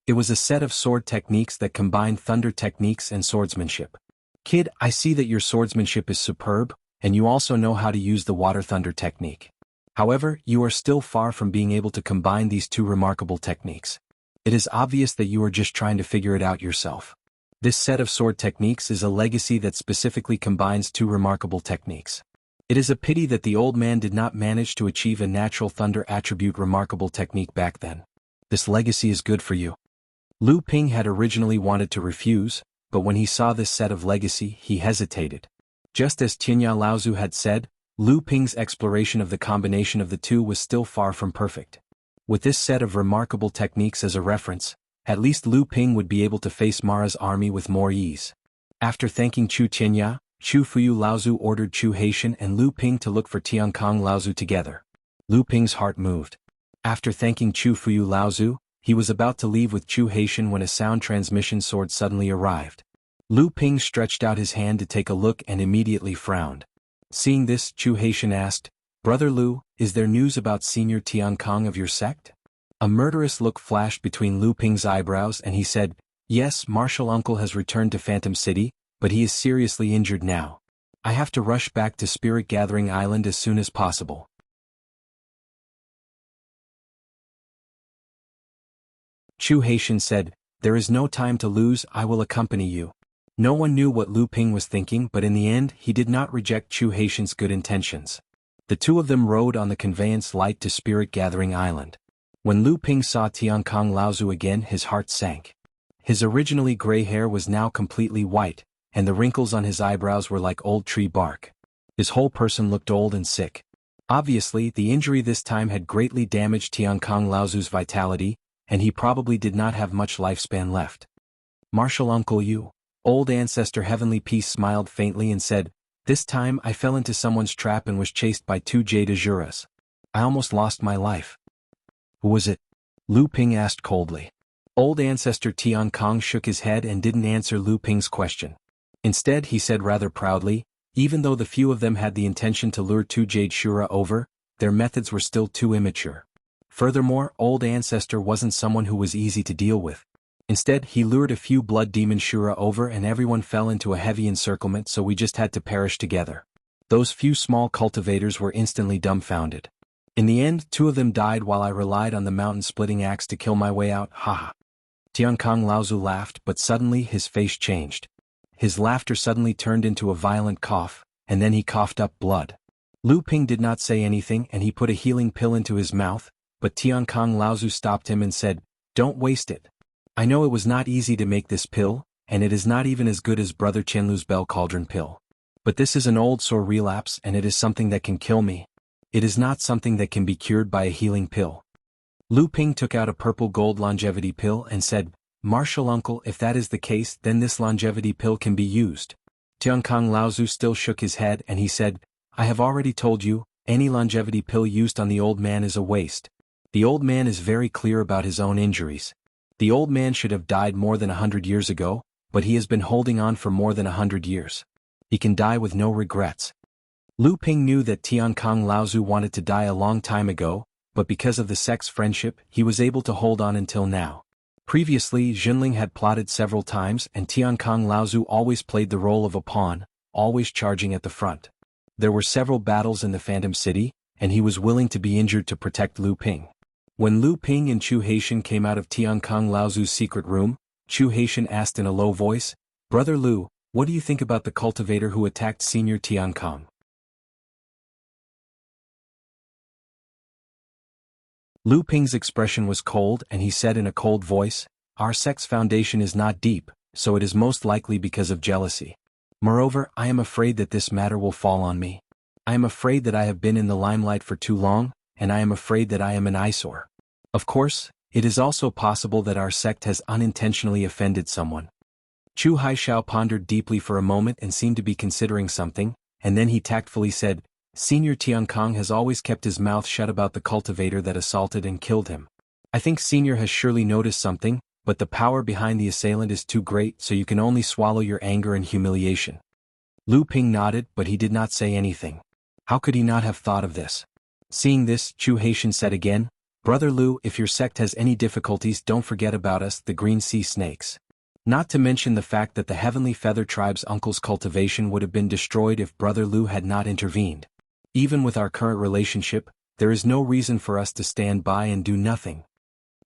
It was a set of sword techniques that combined thunder techniques and swordsmanship. "Kid, I see that your swordsmanship is superb, and you also know how to use the water thunder technique. However, you are still far from being able to combine these 2 remarkable techniques. It is obvious that you are just trying to figure it out yourself. This set of sword techniques is a legacy that specifically combines 2 remarkable techniques. It is a pity that the old man did not manage to achieve a natural thunder attribute remarkable technique back then. This legacy is good for you." Lu Ping had originally wanted to refuse, but when he saw this set of legacy, he hesitated. Just as Tianya Laozu had said, Lu Ping's exploration of the combination of the 2 was still far from perfect. With this set of remarkable techniques as a reference, at least Lu Ping would be able to face Mara's army with more ease. After thanking Chu Tianya, Chu Fuyu Laozu ordered Chu Haitian and Lu Ping to look for Tiankong Laozu together. Lu Ping's heart moved. After thanking Chu Fuyu Laozu, he was about to leave with Chu Haitian when a sound transmission sword suddenly arrived. Lu Ping stretched out his hand to take a look and immediately frowned. Seeing this, Chu Haitian asked, "Brother Lu, is there news about Senior Tiankong of your sect?" A murderous look flashed between Lu Ping's eyebrows and he said, "Yes, Martial Uncle has returned to Phantom City, but he is seriously injured now. I have to rush back to Spirit Gathering Island as soon as possible." Chu Haitian said, "There is no time to lose, I will accompany you." No one knew what Lu Ping was thinking, but in the end he did not reject Chu Haitian's good intentions. The 2 of them rode on the conveyance light to Spirit Gathering Island. When Lu Ping saw Tiankong Laozu again, his heart sank. His originally gray hair was now completely white, and the wrinkles on his eyebrows were like old tree bark. His whole person looked old and sick. Obviously, the injury this time had greatly damaged Tiankong Laozu's vitality, and he probably did not have much lifespan left. "Martial Uncle Yu." Old Ancestor Heavenly Peace smiled faintly and said, "This time I fell into someone's trap and was chased by 2 Jade Azuras. I almost lost my life." "Who was it?" Lu Ping asked coldly. Old Ancestor Tiankong shook his head and didn't answer Lu Ping's question. Instead he said rather proudly, "Even though the few of them had the intention to lure 2 Jade Shura over, their methods were still too immature. Furthermore, Old Ancestor wasn't someone who was easy to deal with. Instead, he lured a few Blood Demon Shura over and everyone fell into a heavy encirclement, so we just had to perish together." Those few small cultivators were instantly dumbfounded. "In the end, 2 of them died while I relied on the mountain-splitting axe to kill my way out, haha." Tiankong Laozu laughed, but suddenly his face changed. His laughter suddenly turned into a violent cough, and then he coughed up blood. Lu Ping did not say anything and he put a healing pill into his mouth, but Tiankong Laozu stopped him and said, "Don't waste it. I know it was not easy to make this pill, and it is not even as good as Brother Qianlu's Bell Cauldron pill. But this is an old sore relapse and it is something that can kill me. It is not something that can be cured by a healing pill." Lu Ping took out a purple gold longevity pill and said, "Martial uncle, if that is the case, then this longevity pill can be used." Tiankong Laozu still shook his head and he said, "I have already told you, any longevity pill used on the old man is a waste. The old man is very clear about his own injuries. The old man should have died more than 100 years ago, but he has been holding on for more than 100 years. He can die with no regrets." Lu Ping knew that Tiankong Laozu wanted to die a long time ago, but because of the sect's friendship, he was able to hold on until now. Previously, Jinling had plotted several times and Tiankong Laozu always played the role of a pawn, always charging at the front. There were several battles in the Phantom City, and he was willing to be injured to protect Lu Ping. When Lu Ping and Chu Haitian came out of Tiankong Laozu's secret room, Chu Haitian asked in a low voice, "Brother Lu, what do you think about the cultivator who attacked Senior Tiankong?" Lu Ping's expression was cold and he said in a cold voice, "Our sect's foundation is not deep, so it is most likely because of jealousy. Moreover, I am afraid that this matter will fall on me. I am afraid that I have been in the limelight for too long, and I am afraid that I am an eyesore. Of course, it is also possible that our sect has unintentionally offended someone." Chu Haishao pondered deeply for a moment and seemed to be considering something, and then he tactfully said, "Senior Tiankong has always kept his mouth shut about the cultivator that assaulted and killed him. I think Senior has surely noticed something, but the power behind the assailant is too great, so you can only swallow your anger and humiliation." Lu Ping nodded, but he did not say anything. How could he not have thought of this? Seeing this, Chu Haitian said again, "Brother Lu, if your sect has any difficulties, don't forget about us, the Green Sea Snakes. Not to mention the fact that the Heavenly Feather Tribe's uncle's cultivation would have been destroyed if Brother Lu had not intervened. Even with our current relationship, there is no reason for us to stand by and do nothing."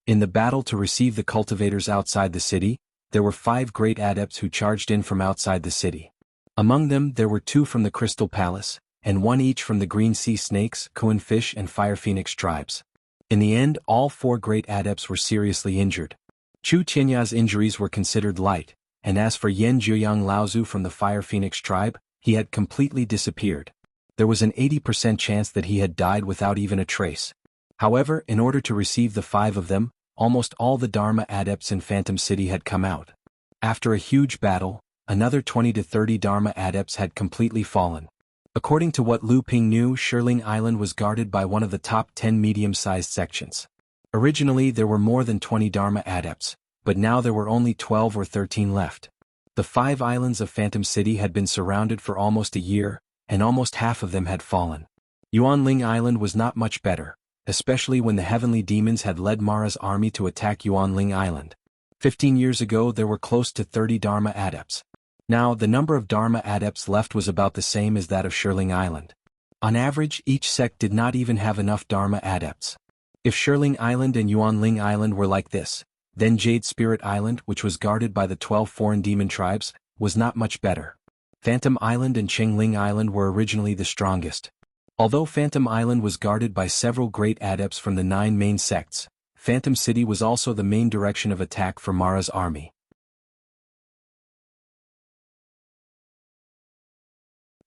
In the battle to receive the cultivators outside the city, there were 5 great adepts who charged in from outside the city. Among them there were 2 from the Crystal Palace, and 1 each from the Green Sea Snakes, Kuan Fish and Fire Phoenix tribes. In the end, all 4 great adepts were seriously injured. Chu Tianya's injuries were considered light, and as for Yen Jiuyang Laozu from the Fire Phoenix tribe, he had completely disappeared. There was an 80% chance that he had died without even a trace. However, in order to receive the 5 of them, almost all the Dharma adepts in Phantom City had come out. After a huge battle, another 20 to 30 Dharma adepts had completely fallen. According to what Lu Ping knew, Shirling Island was guarded by one of the top 10 medium-sized sections. Originally there were more than 20 Dharma adepts, but now there were only 12 or 13 left. The 5 islands of Phantom City had been surrounded for almost a year, and almost half of them had fallen. Yuanling Island was not much better, especially when the heavenly demons had led Mara's army to attack Yuanling Island. 15 years ago there were close to 30 Dharma adepts. Now, the number of Dharma adepts left was about the same as that of Shirling Island. On average, each sect did not even have enough Dharma adepts. If Shirling Island and Yuanling Island were like this, then Jade Spirit Island, which was guarded by the 12 foreign demon tribes, was not much better. Phantom Island and Qingling Island were originally the strongest. Although Phantom Island was guarded by several great adepts from the 9 main sects, Phantom City was also the main direction of attack for Mara's army.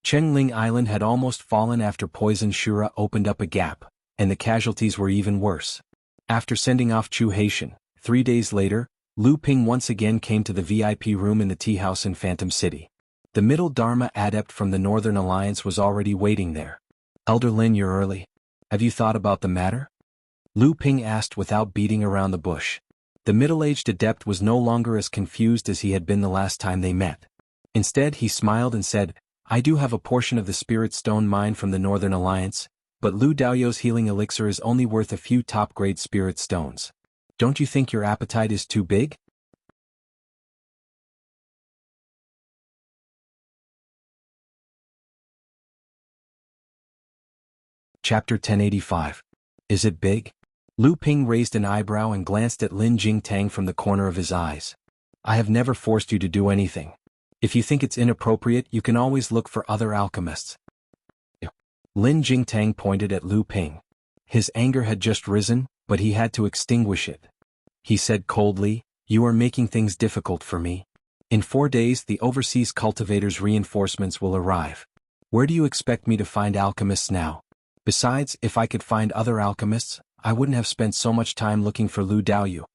Qingling Island had almost fallen after Poison Shura opened up a gap, and the casualties were even worse. After sending off Chu Haitian, 3 days later, Lu Ping once again came to the VIP room in the tea house in Phantom City. The middle Dharma adept from the Northern Alliance was already waiting there. "Elder Lin, you're early. Have you thought about the matter?" Lu Ping asked without beating around the bush. The middle-aged adept was no longer as confused as he had been the last time they met. Instead he smiled and said, "I do have a portion of the Spirit Stone mine from the Northern Alliance, but Lu Daoyo's healing elixir is only worth a few top-grade Spirit Stones. Don't you think your appetite is too big?" Chapter 1085. Is it big? Lu Ping raised an eyebrow and glanced at Lin Jingtang from the corner of his eyes. "I have never forced you to do anything. If you think it's inappropriate, you can always look for other alchemists." Lin Jingtang pointed at Lu Ping. His anger had just risen, but he had to extinguish it. He said coldly, "You are making things difficult for me. In 4 days the overseas cultivators' reinforcements will arrive. Where do you expect me to find alchemists now? Besides, if I could find other alchemists, I wouldn't have spent so much time looking for Lu Daoyu."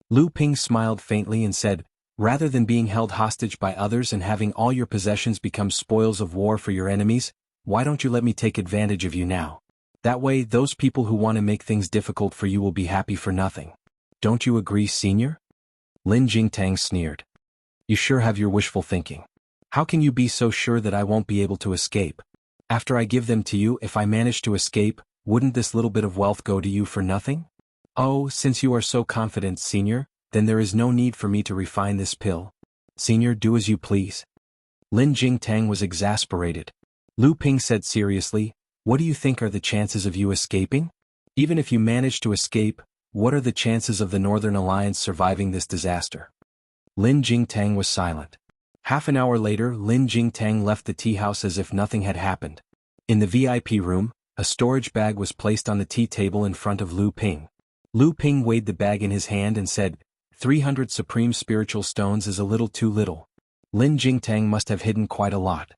Lu Ping smiled faintly and said, "Rather than being held hostage by others and having all your possessions become spoils of war for your enemies, why don't you let me take advantage of you now? That way those people who want to make things difficult for you will be happy for nothing. Don't you agree, senior?" Lin Jingtang sneered. "You sure have your wishful thinking. How can you be so sure that I won't be able to escape? After I give them to you, if I manage to escape, wouldn't this little bit of wealth go to you for nothing? Oh, since you are so confident, senior, then there is no need for me to refine this pill. Senior, do as you please." Lin Jingtang was exasperated. Lu Ping said seriously, "What do you think are the chances of you escaping? Even if you manage to escape, what are the chances of the Northern Alliance surviving this disaster?" Lin Jingtang was silent. Half an hour later, Lin Jingtang left the tea house as if nothing had happened. In the VIP room, a storage bag was placed on the tea table in front of Lu Ping. Lu Ping weighed the bag in his hand and said, 300 supreme spiritual stones is a little too little. Lin Jingtang must have hidden quite a lot.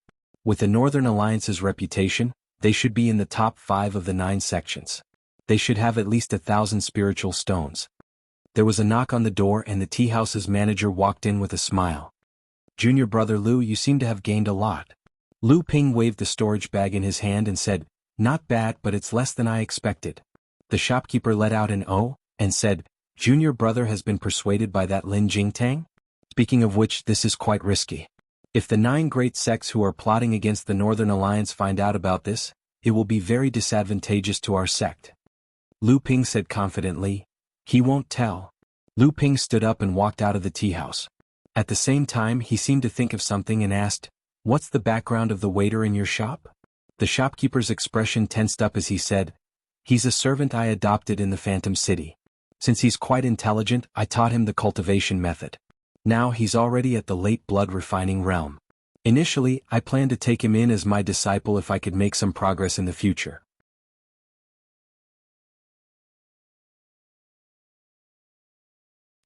With the Northern Alliance's reputation, they should be in the top 5 of the 9 sections. They should have at least 1,000 spiritual stones. There was a knock on the door and the tea house's manager walked in with a smile. "Junior brother Lu, you seem to have gained a lot." Lu Ping waved the storage bag in his hand and said, "Not bad, but it's less than I expected." The shopkeeper let out an "oh," and said, "Junior brother has been persuaded by that Lin Jingtang? Speaking of which, this is quite risky. If the 9 great sects who are plotting against the Northern Alliance find out about this, it will be very disadvantageous to our sect." Lu Ping said confidently, "He won't tell." Lu Ping stood up and walked out of the tea house. At the same time he seemed to think of something and asked, "What's the background of the waiter in your shop?" The shopkeeper's expression tensed up as he said, "He's a servant I adopted in the Phantom City. Since he's quite intelligent, I taught him the cultivation method. Now he's already at the late blood refining realm. Initially, I planned to take him in as my disciple if I could make some progress in the future."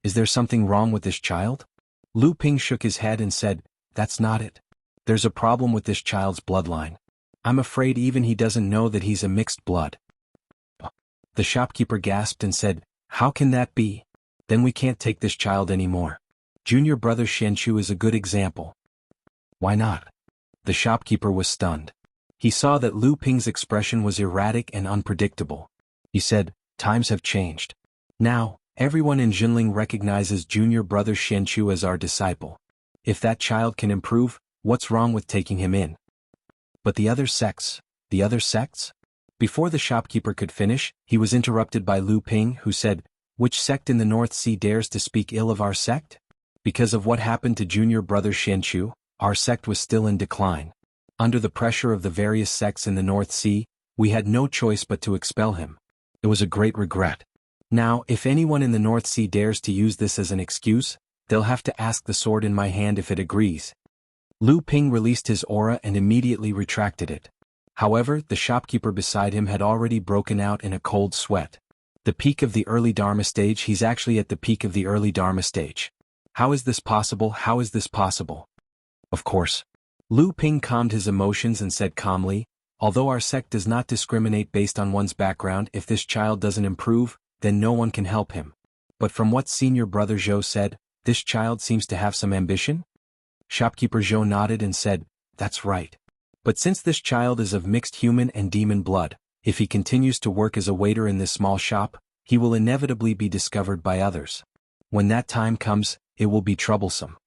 "Is there something wrong with this child?" Lu Ping shook his head and said, "That's not it. There's a problem with this child's bloodline. I'm afraid even he doesn't know that he's a mixed blood." The shopkeeper gasped and said, "How can that be? Then we can't take this child anymore. Junior brother Xianchu is a good example." "Why not?" The shopkeeper was stunned. He saw that Lu Ping's expression was erratic and unpredictable. He said, "Times have changed. Now, everyone in Jinling recognizes junior brother Xianchu as our disciple. If that child can improve, what's wrong with taking him in?" "But the other sects? The other sects?" Before the shopkeeper could finish, he was interrupted by Lu Ping, who said, "Which sect in the North Sea dares to speak ill of our sect? Because of what happened to junior brother Xianchu, our sect was still in decline. Under the pressure of the various sects in the North Sea, we had no choice but to expel him. It was a great regret. Now, if anyone in the North Sea dares to use this as an excuse, they'll have to ask the sword in my hand if it agrees." Lu Ping released his aura and immediately retracted it. However, the shopkeeper beside him had already broken out in a cold sweat. "The peak of the early Dharma stage, he's actually at the peak of the early Dharma stage. How is this possible? How is this possible?" "Of course." Lu Ping calmed his emotions and said calmly, "Although our sect does not discriminate based on one's background, if this child doesn't improve, then no one can help him. But from what senior brother Zhou said, this child seems to have some ambition?" Shopkeeper Zhou nodded and said, "That's right. But since this child is of mixed human and demon blood, if he continues to work as a waiter in this small shop, he will inevitably be discovered by others. When that time comes, it will be troublesome."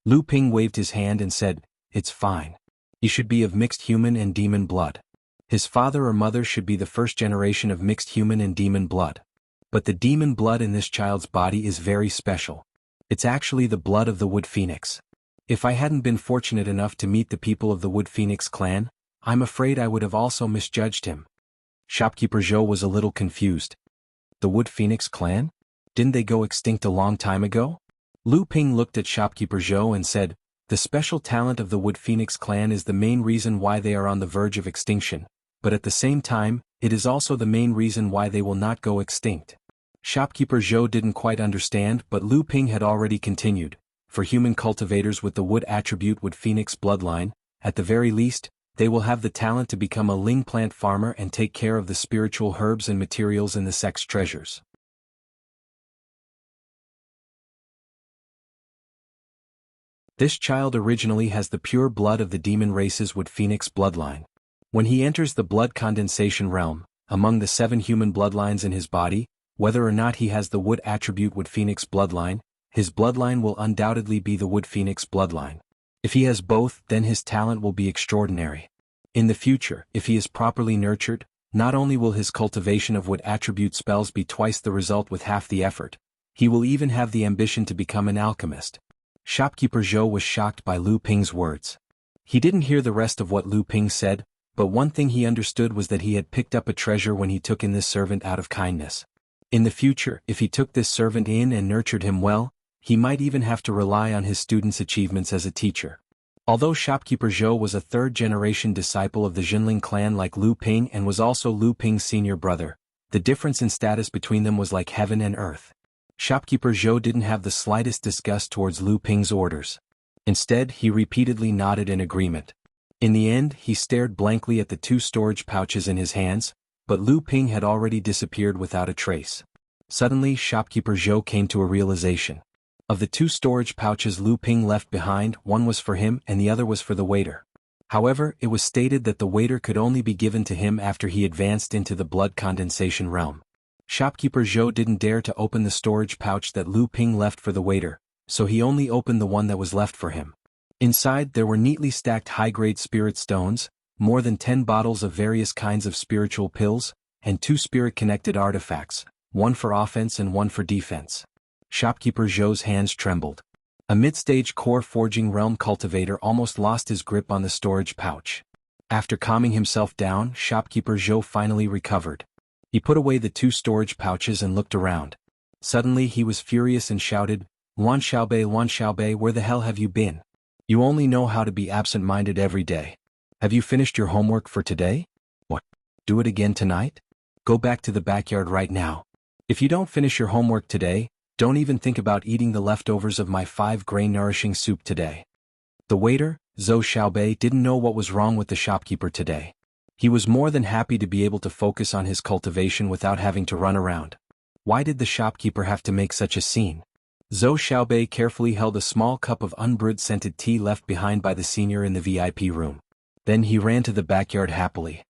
Lu Ping waved his hand and said, "It's fine. He should be of mixed human and demon blood. His father or mother should be the first generation of mixed human and demon blood. But the demon blood in this child's body is very special. It's actually the blood of the Wood Phoenix. If I hadn't been fortunate enough to meet the people of the Wood Phoenix clan, I'm afraid I would have also misjudged him." Shopkeeper Zhou was a little confused. "The Wood Phoenix clan? Didn't they go extinct a long time ago?" Lu Ping looked at Shopkeeper Zhou and said, "The special talent of the Wood Phoenix clan is the main reason why they are on the verge of extinction, but at the same time, it is also the main reason why they will not go extinct. Shopkeeper Zhou didn't quite understand, but Lu Ping had already continued. For human cultivators with the wood attribute wood phoenix bloodline, at the very least, they will have the talent to become a ling plant farmer and take care of the spiritual herbs and materials in the sex treasures. This child originally has the pure blood of the demon race's wood phoenix bloodline. When he enters the blood condensation realm, among the 7 human bloodlines in his body, whether or not he has the wood attribute wood phoenix bloodline, his bloodline will undoubtedly be the wood phoenix bloodline. If he has both, then his talent will be extraordinary. In the future, if he is properly nurtured, not only will his cultivation of wood attribute spells be twice the result with half the effort, he will even have the ambition to become an alchemist. Shopkeeper Zhou was shocked by Lu Ping's words. He didn't hear the rest of what Lu Ping said, but one thing he understood was that he had picked up a treasure when he took in this servant out of kindness. In the future, if he took this servant in and nurtured him well, he might even have to rely on his student's achievements as a teacher. Although Shopkeeper Zhou was a third-generation disciple of the Jinling clan like Lu Ping and was also Lu Ping's senior brother, the difference in status between them was like heaven and earth. Shopkeeper Zhou didn't have the slightest disgust towards Lu Ping's orders. Instead, he repeatedly nodded in agreement. In the end, he stared blankly at the 2 storage pouches in his hands, but Lu Ping had already disappeared without a trace. Suddenly, Shopkeeper Zhou came to a realization. Of the 2 storage pouches Lu Ping left behind, one was for him and the other was for the waiter. However, it was stated that the waiter could only be given to him after he advanced into the blood condensation realm. Shopkeeper Zhou didn't dare to open the storage pouch that Lu Ping left for the waiter, so he only opened the one that was left for him. Inside there were neatly stacked high-grade spirit stones, more than 10 bottles of various kinds of spiritual pills, and 2 spirit-connected artifacts, one for offense and one for defense. Shopkeeper Zhou's hands trembled. A mid-stage core forging realm cultivator almost lost his grip on the storage pouch. After calming himself down, Shopkeeper Zhou finally recovered. He put away the 2 storage pouches and looked around. Suddenly he was furious and shouted, Wan Xiaobei, where the hell have you been? You only know how to be absent-minded every day. Have you finished your homework for today? What? Do it again tonight? Go back to the backyard right now. If you don't finish your homework today, don't even think about eating the leftovers of my 5-grain nourishing soup today. The waiter, Zhou Xiaobei, didn't know what was wrong with the shopkeeper today. He was more than happy to be able to focus on his cultivation without having to run around. Why did the shopkeeper have to make such a scene? Zhou Xiaobei carefully held a small cup of unbrewed scented tea left behind by the senior in the VIP room. Then he ran to the backyard happily.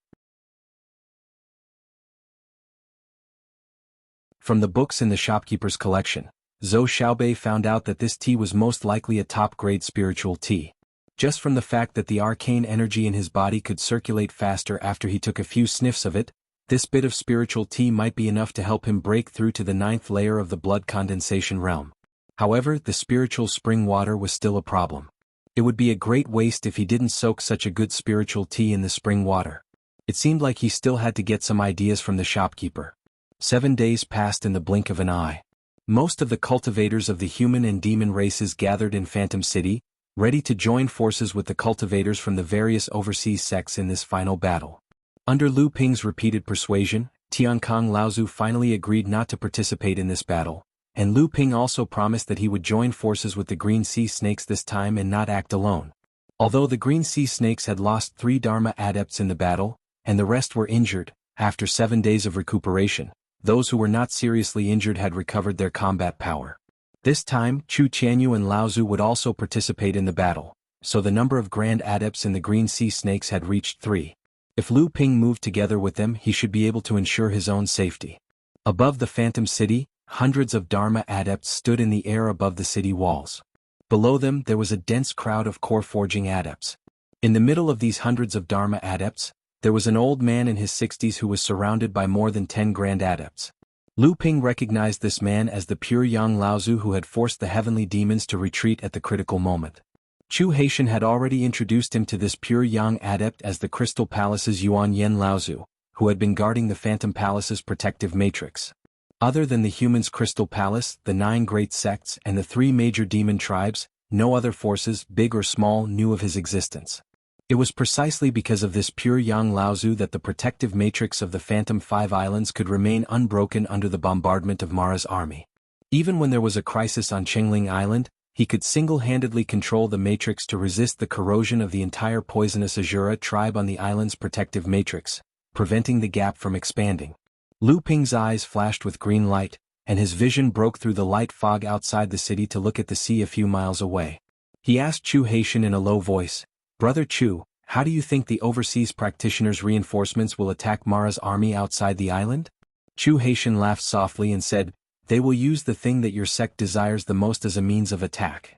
From the books in the shopkeeper's collection, Zhou Xiaobei found out that this tea was most likely a top-grade spiritual tea. Just from the fact that the arcane energy in his body could circulate faster after he took a few sniffs of it, this bit of spiritual tea might be enough to help him break through to the 9th layer of the blood condensation realm. However, the spiritual spring water was still a problem. It would be a great waste if he didn't soak such a good spiritual tea in the spring water. It seemed like he still had to get some ideas from the shopkeeper. 7 days passed in the blink of an eye. Most of the cultivators of the human and demon races gathered in Phantom City, ready to join forces with the cultivators from the various overseas sects in this final battle. Under Lu Ping's repeated persuasion, Tiankong Laozu finally agreed not to participate in this battle, and Lu Ping also promised that he would join forces with the Green Sea Snakes this time and not act alone. Although the Green Sea Snakes had lost 3 Dharma adepts in the battle, and the rest were injured, after 7 days of recuperation, those who were not seriously injured had recovered their combat power. This time, Chu Tianyu and Laozu would also participate in the battle, so the number of Grand Adepts in the Green Sea Snakes had reached 3. If Lu Ping moved together with them, he should be able to ensure his own safety. Above the Phantom City, hundreds of Dharma Adepts stood in the air above the city walls. Below them, there was a dense crowd of core forging adepts. In the middle of these hundreds of Dharma Adepts, there was an old man in his 60s who was surrounded by more than 10 Grand Adepts. Lu Ping recognized this man as the pure Yang Laozu who had forced the heavenly demons to retreat at the critical moment. Chu Haitian had already introduced him to this pure Yang adept as the Crystal Palace's Yuan Yen Laozu, who had been guarding the Phantom Palace's protective matrix. Other than the humans' Crystal Palace, the 9 great sects, and the 3 major demon tribes, no other forces, big or small, knew of his existence. It was precisely because of this pure yang Laozu that the protective matrix of the Phantom Five Islands could remain unbroken under the bombardment of Mara's army. Even when there was a crisis on Qingling Island, he could single-handedly control the matrix to resist the corrosion of the entire poisonous Azura tribe on the island's protective matrix, preventing the gap from expanding. Lu Ping's eyes flashed with green light, and his vision broke through the light fog outside the city to look at the sea a few miles away. He asked Chu Haitian in a low voice, "Brother Chu, how do you think the overseas practitioners' reinforcements will attack Mara's army outside the island?" Chu Haitian laughed softly and said, "They will use the thing that your sect desires the most as a means of attack."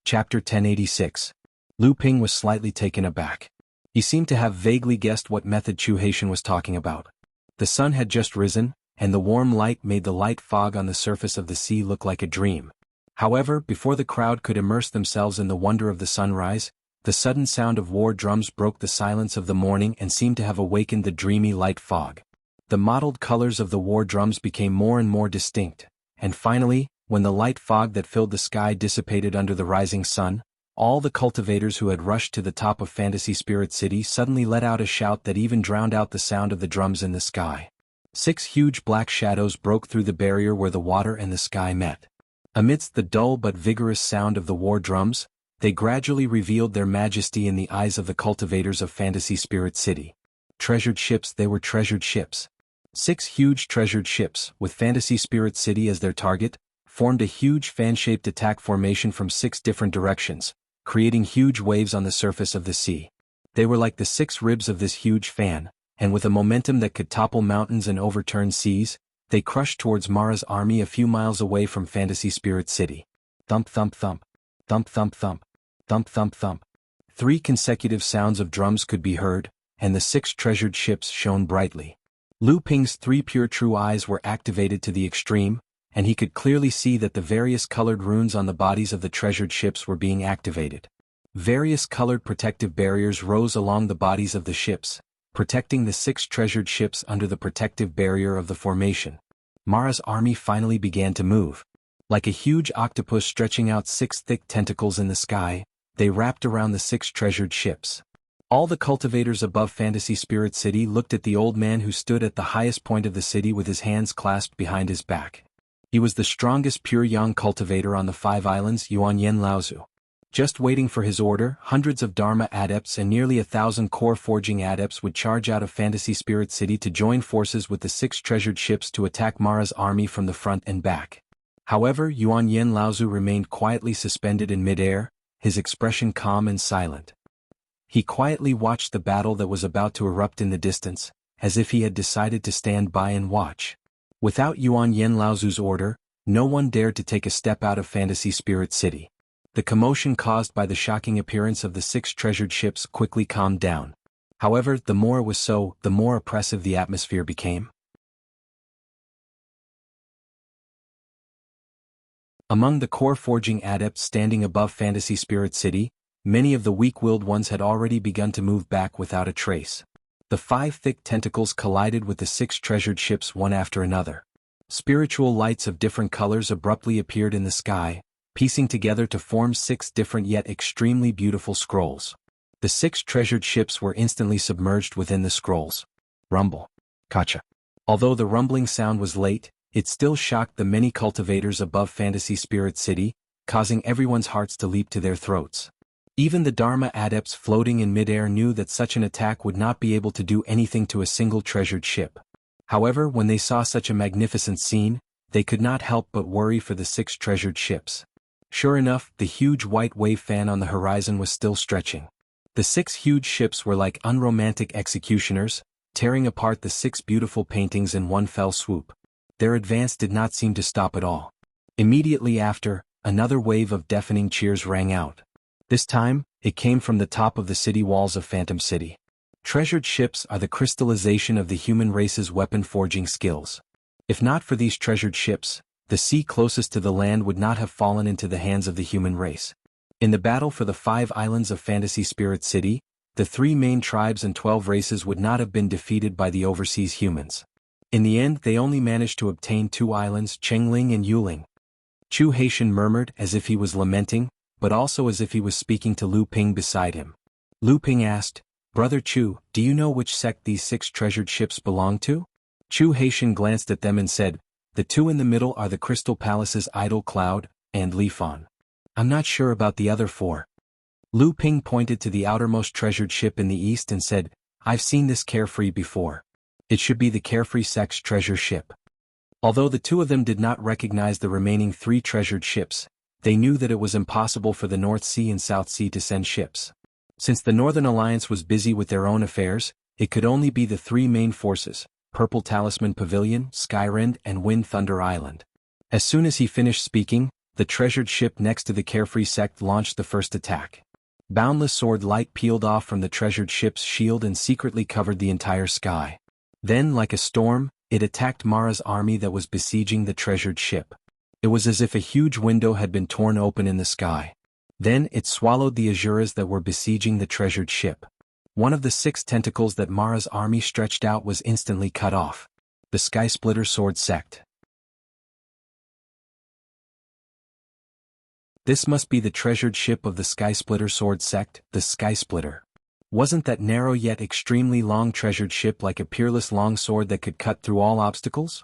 Chapter 1086. Lu Ping was slightly taken aback. He seemed to have vaguely guessed what method Chu Haitian was talking about. The sun had just risen, and the warm light made the light fog on the surface of the sea look like a dream. However, before the crowd could immerse themselves in the wonder of the sunrise, the sudden sound of war drums broke the silence of the morning and seemed to have awakened the dreamy light fog. The mottled colors of the war drums became more and more distinct, and finally, when the light fog that filled the sky dissipated under the rising sun, all the cultivators who had rushed to the top of Fantasy Spirit City suddenly let out a shout that even drowned out the sound of the drums in the sky. 6 huge black shadows broke through the barrier where the water and the sky met. Amidst the dull but vigorous sound of the war drums, they gradually revealed their majesty in the eyes of the cultivators of Fantasy Spirit City. Treasured ships, they were treasured ships. 6 huge treasured ships, with Fantasy Spirit City as their target, formed a huge fan-shaped attack formation from 6 different directions, creating huge waves on the surface of the sea. They were like the 6 ribs of this huge fan, and with a momentum that could topple mountains and overturn seas, they crushed towards Mara's army a few miles away from Fantasy Spirit City. Thump thump thump. Thump thump thump. Thump thump thump. 3 consecutive sounds of drums could be heard, and the 6 treasured ships shone brightly. Lu Ping's 3 pure true eyes were activated to the extreme, and he could clearly see that the various colored runes on the bodies of the treasured ships were being activated. Various colored protective barriers rose along the bodies of the ships, protecting the 6 treasured ships under the protective barrier of the formation. Mara's army finally began to move. Like a huge octopus stretching out 6 thick tentacles in the sky, they wrapped around the 6 treasured ships. All the cultivators above Fantasy Spirit City looked at the old man who stood at the highest point of the city with his hands clasped behind his back. He was the strongest pure yang cultivator on the 5 islands, Yuan Yen Laozu. Just waiting for his order, hundreds of Dharma adepts and nearly 1,000 core forging adepts would charge out of Fantasy Spirit City to join forces with the 6 treasured ships to attack Mara's army from the front and back. However, Yuan Yen Laozu remained quietly suspended in midair, his expression calm and silent. He quietly watched the battle that was about to erupt in the distance, as if he had decided to stand by and watch. Without Yuan Yen Laozu's order, no one dared to take a step out of Fantasy Spirit City. The commotion caused by the shocking appearance of the 6 treasured ships quickly calmed down. However, the more it was so, the more oppressive the atmosphere became. Among the core forging adepts standing above Fantasy Spirit City, many of the weak-willed ones had already begun to move back without a trace. The 5 thick tentacles collided with the 6 treasured ships one after another. Spiritual lights of different colors abruptly appeared in the sky, piecing together to form 6 different yet extremely beautiful scrolls. The 6 treasured ships were instantly submerged within the scrolls. Rumble. Kacha. Although the rumbling sound was late, it still shocked the many cultivators above Fantasy Spirit City, causing everyone's hearts to leap to their throats. Even the Dharma adepts floating in midair knew that such an attack would not be able to do anything to a single treasured ship. However, when they saw such a magnificent scene, they could not help but worry for the 6 treasured ships. Sure enough, the huge white wave fan on the horizon was still stretching. The 6 huge ships were like unromantic executioners, tearing apart the 6 beautiful paintings in one fell swoop. Their advance did not seem to stop at all. Immediately after, another wave of deafening cheers rang out. This time, it came from the top of the city walls of Phantom City. Treasured ships are the crystallization of the human race's weapon-forging skills. If not for these treasured ships, the sea closest to the land would not have fallen into the hands of the human race. In the battle for the 5 islands of Fantasy Spirit City, the 3 main tribes and 12 races would not have been defeated by the overseas humans. In the end they only managed to obtain 2 islands, Chengling and Yuling. Chu Haitian murmured as if he was lamenting, but also as if he was speaking to Lu Ping beside him. Lu Ping asked, "Brother Chu, do you know which sect these 6 treasured ships belong to?" Chu Haitian glanced at them and said, "The 2 in the middle are the Crystal Palace's Idle Cloud, and Li Fan. I'm not sure about the other 4. Lu Ping pointed to the outermost treasured ship in the east and said, "I've seen this Carefree before. It should be the Carefree sect's treasure ship." Although the 2 of them did not recognize the remaining 3 treasured ships, they knew that it was impossible for the North Sea and South Sea to send ships. Since the Northern Alliance was busy with their own affairs, it could only be the 3 main forces, Purple Talisman Pavilion, Skyrend and Wind Thunder Island. As soon as he finished speaking, the treasured ship next to the Carefree sect launched the first attack. Boundless sword light peeled off from the treasured ship's shield and secretly covered the entire sky. Then, like a storm, it attacked Mara's army that was besieging the treasured ship. It was as if a huge window had been torn open in the sky. Then it swallowed the Azuras that were besieging the treasured ship. One of the 6 tentacles that Mara's army stretched out was instantly cut off. The Sky Splitter Sword Sect. This must be the treasured ship of the Sky Splitter Sword Sect, the Sky Splitter. Wasn't that narrow yet extremely long treasured ship like a peerless longsword that could cut through all obstacles?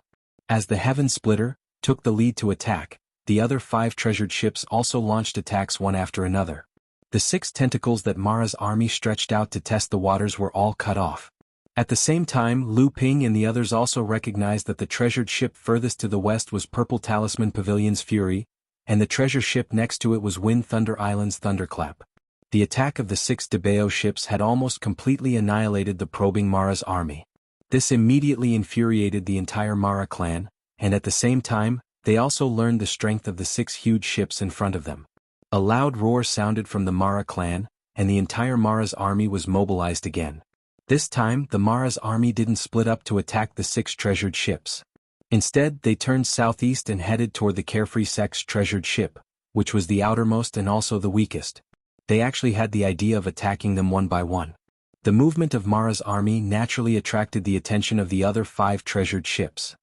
As the Heaven Splitter took the lead to attack, the other 5 treasured ships also launched attacks one after another. The 6 tentacles that Mara's army stretched out to test the waters were all cut off. At the same time, Lu Ping and the others also recognized that the treasured ship furthest to the west was Purple Talisman Pavilion's Fury, and the treasure ship next to it was Wind Thunder Island's Thunderclap. The attack of the 6 Debao ships had almost completely annihilated the probing Mara's army. This immediately infuriated the entire Mara clan, and at the same time, they also learned the strength of the 6 huge ships in front of them. A loud roar sounded from the Mara clan, and the entire Mara's army was mobilized again. This time, the Mara's army didn't split up to attack the 6 treasured ships. Instead, they turned southeast and headed toward the Carefree sect's treasured ship, which was the outermost and also the weakest. They actually had the idea of attacking them one by one. The movement of Mara's army naturally attracted the attention of the other 5 treasured ships.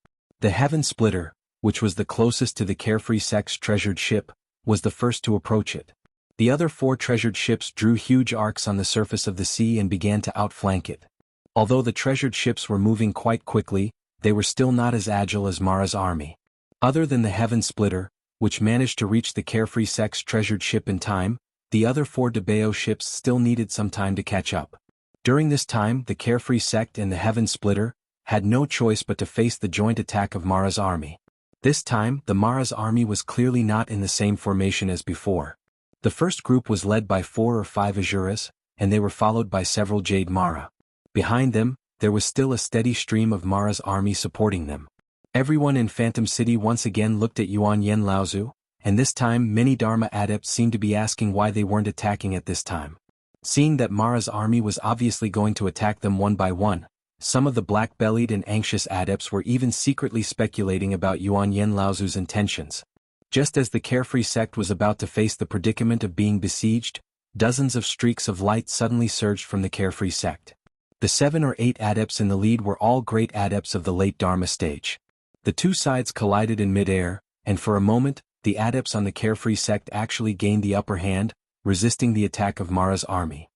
The Heaven Splitter, which was the closest to the Carefree sect's treasured ship, was the first to approach it. The other 4 treasured ships drew huge arcs on the surface of the sea and began to outflank it. Although the treasured ships were moving quite quickly, they were still not as agile as Mara's army. Other than the Heaven Splitter, which managed to reach the Carefree sect's treasured ship in time, the other 4 Debao ships still needed some time to catch up. During this time, the Carefree sect and the Heaven Splitter had no choice but to face the joint attack of Mara's army. This time, the Mara's army was clearly not in the same formation as before. The first group was led by 4 or 5 Azuras, and they were followed by several Jade Mara. Behind them, there was still a steady stream of Mara's army supporting them. Everyone in Phantom City once again looked at Yuan Yen Laozu, and this time many Dharma adepts seemed to be asking why they weren't attacking at this time. Seeing that Mara's army was obviously going to attack them one by one, some of the black-bellied and anxious adepts were even secretly speculating about Yuan Yen Laozu's intentions. Just as the Carefree sect was about to face the predicament of being besieged, dozens of streaks of light suddenly surged from the Carefree sect. The 7 or 8 adepts in the lead were all great adepts of the late Dharma stage. The 2 sides collided in mid-air, and for a moment, the adepts on the Carefree sect actually gained the upper hand, resisting the attack of Mara's army.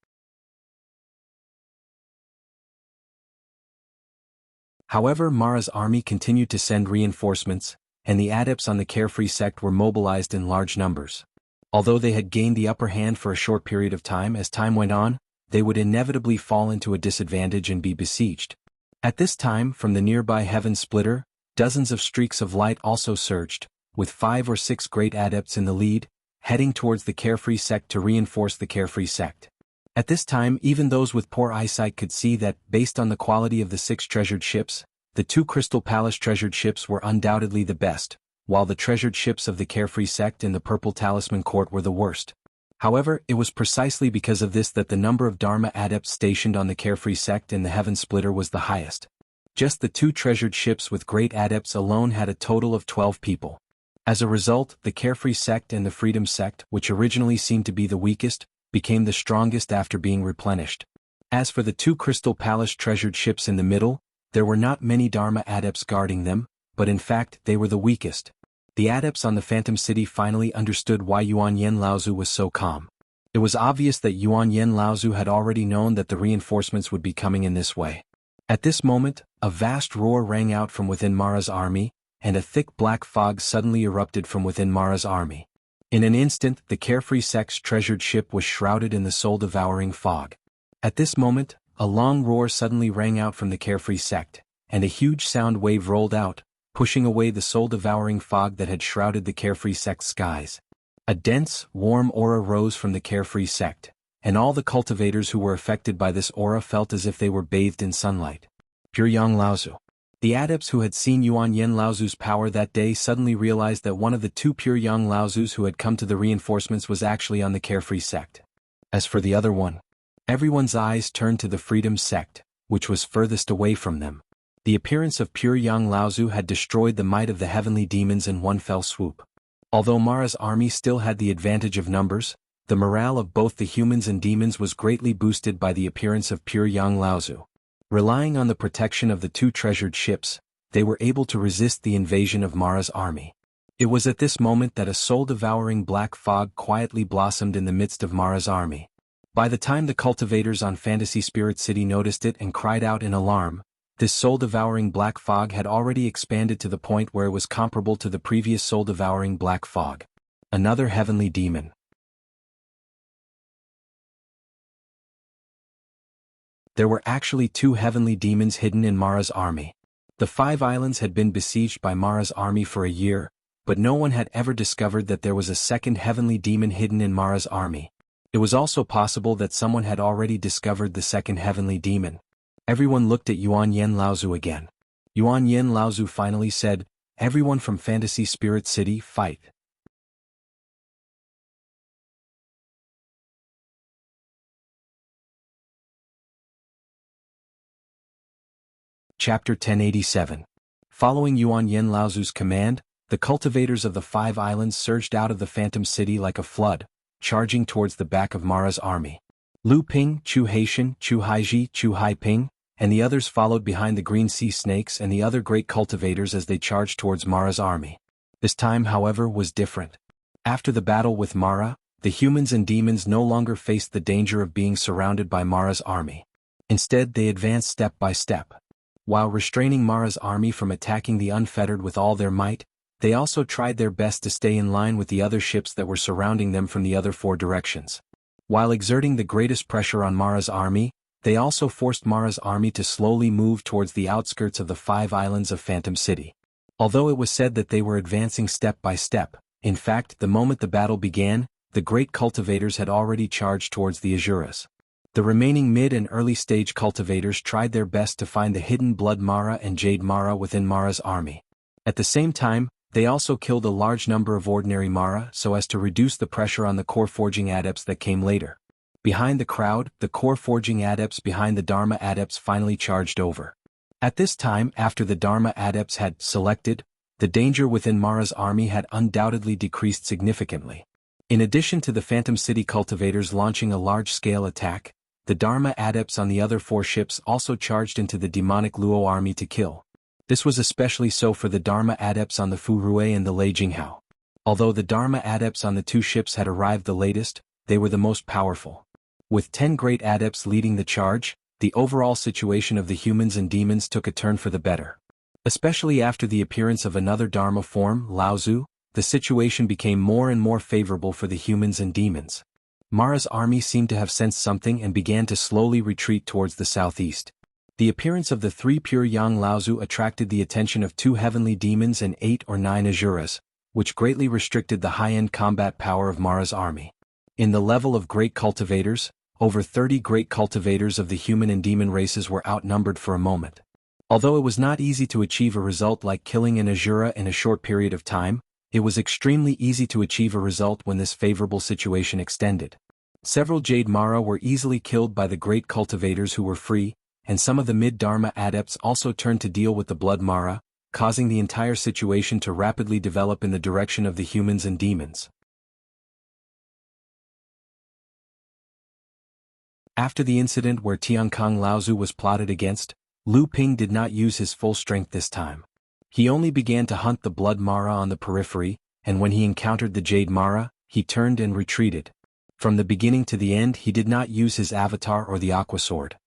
However, Mara's army continued to send reinforcements, and the adepts on the Carefree sect were mobilized in large numbers. Although they had gained the upper hand for a short period of time, as time went on, they would inevitably fall into a disadvantage and be besieged. At this time, from the nearby Heaven Splitter, dozens of streaks of light also surged, with 5 or 6 great adepts in the lead, heading towards the Carefree sect to reinforce the Carefree sect. At this time, even those with poor eyesight could see that, based on the quality of the 6 treasured ships, the 2 Crystal Palace treasured ships were undoubtedly the best, while the treasured ships of the Carefree sect and the Purple Talisman Court were the worst. However, it was precisely because of this that the number of Dharma adepts stationed on the Carefree sect and the Heaven Splitter was the highest. Just the 2 treasured ships with great adepts alone had a total of 12 people. As a result, the Carefree sect and the Freedom sect, which originally seemed to be the weakest, became the strongest after being replenished. As for the 2 Crystal Palace treasured ships in the middle, There were not many Dharma adepts guarding them, but in fact they were the weakest. The adepts on the Phantom City finally understood why Yuan Yen Laozu was so calm. It was obvious that Yuan Yen Laozu had already known that the reinforcements would be coming in this way. At this moment, a vast roar rang out from within Mara's army, and a thick black fog suddenly erupted from within Mara's army. In an instant, the carefree sect's treasured ship was shrouded in the soul-devouring fog. At this moment, a long roar suddenly rang out from the carefree sect, and a huge sound wave rolled out, pushing away the soul-devouring fog that had shrouded the carefree sect's skies. A dense, warm aura rose from the carefree sect, and all the cultivators who were affected by this aura felt as if they were bathed in sunlight. Pure Yang Laozu. The adepts who had seen Yuan Yen Laozu's power that day suddenly realized that one of the two Pure Yang Laozus who had come to the reinforcements was actually on the carefree sect. As for the other one, everyone's eyes turned to the freedom sect, which was furthest away from them. The appearance of Pure Yang Laozu had destroyed the might of the heavenly demons in one fell swoop. Although Mara's army still had the advantage of numbers, the morale of both the humans and demons was greatly boosted by the appearance of Pure Yang Laozu. Relying on the protection of the two treasured ships, they were able to resist the invasion of Mara's army. It was at this moment that a soul-devouring black fog quietly blossomed in the midst of Mara's army. By the time the cultivators on Fantasy Spirit City noticed it and cried out in alarm, this soul-devouring black fog had already expanded to the point where it was comparable to the previous soul-devouring black fog. Another heavenly demon. There were actually two heavenly demons hidden in Mara's army. The 5 islands had been besieged by Mara's army for a year, but no one had ever discovered that there was a second heavenly demon hidden in Mara's army. It was also possible that someone had already discovered the second heavenly demon. Everyone looked at Yuan Yen Laozu again. Yuan Yen Laozu finally said, "Everyone from Fantasy Spirit City, fight." Chapter 1087. Following Yuan Yen Laozu's command, the cultivators of the 5 islands surged out of the Phantom City like a flood, charging towards the back of Mara's army. Lu Ping, Chu Haitian, Chu Haiji, Chu Haiping, and the others followed behind the Green Sea Snakes and the other great cultivators as they charged towards Mara's army. This time, however, was different. After the battle with Mara, the humans and demons no longer faced the danger of being surrounded by Mara's army. Instead, they advanced step by step. While restraining Mara's army from attacking the unfettered with all their might, they also tried their best to stay in line with the other ships that were surrounding them from the other 4 directions. While exerting the greatest pressure on Mara's army, they also forced Mara's army to slowly move towards the outskirts of the 5 islands of Phantom City. Although it was said that they were advancing step by step, in fact, the moment the battle began, the great cultivators had already charged towards the Azuras. The remaining mid and early stage cultivators tried their best to find the hidden Blood Mara and Jade Mara within Mara's army. At the same time, they also killed a large number of ordinary Mara so as to reduce the pressure on the core forging adepts that came later. Behind the crowd, the core forging adepts behind the Dharma adepts finally charged over. At this time, after the Dharma adepts had selected, the danger within Mara's army had undoubtedly decreased significantly. In addition to the Phantom City cultivators launching a large-scale attack, the Dharma adepts on the other 4 ships also charged into the demonic Luo army to kill. This was especially so for the Dharma adepts on the Fu Rui and the Lei Jinghao. Although the Dharma adepts on the 2 ships had arrived the latest, they were the most powerful. With 10 great adepts leading the charge, the overall situation of the humans and demons took a turn for the better. Especially after the appearance of another Dharma form, Laozu, the situation became more and more favorable for the humans and demons. Mara's army seemed to have sensed something and began to slowly retreat towards the southeast. The appearance of the 3 Pure Yang Laozu attracted the attention of 2 heavenly demons and 8 or 9 Azuras, which greatly restricted the high-end combat power of Mara's army. In the level of great cultivators, over 30 great cultivators of the human and demon races were outnumbered for a moment. Although it was not easy to achieve a result like killing an Azura in a short period of time, it was extremely easy to achieve a result when this favorable situation extended. Several Jade Mara were easily killed by the great cultivators who were free, and some of the mid-Dharma adepts also turned to deal with the Blood Mara, causing the entire situation to rapidly develop in the direction of the humans and demons. After the incident where Tiankang Laozu was plotted against, Lu Ping did not use his full strength this time. He only began to hunt the blood Mara on the periphery, and when he encountered the Jade Mara, he turned and retreated. From the beginning to the end he did not use his avatar or the Aqua Sword.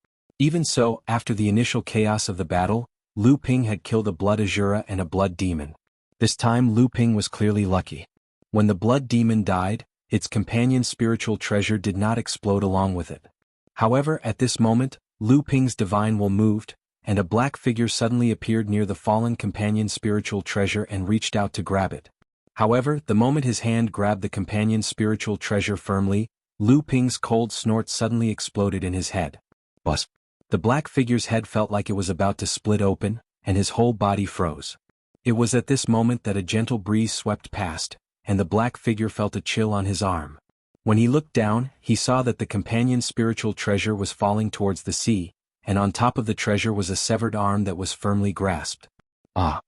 Even so, after the initial chaos of the battle, Lu Ping had killed a blood Azura and a blood demon. This time Lu Ping was clearly lucky. When the blood demon died, its companion spiritual treasure did not explode along with it. However, at this moment, Lu Ping's divine will moved, and a black figure suddenly appeared near the fallen companion spiritual treasure and reached out to grab it. However, the moment his hand grabbed the companion spiritual treasure firmly, Lu Ping's cold snort suddenly exploded in his head. Buzz! The black figure's head felt like it was about to split open, and his whole body froze. It was at this moment that a gentle breeze swept past, and the black figure felt a chill on his arm. When he looked down, he saw that the companion spiritual treasure was falling towards the sea, and on top of the treasure was a severed arm that was firmly grasped. Ah!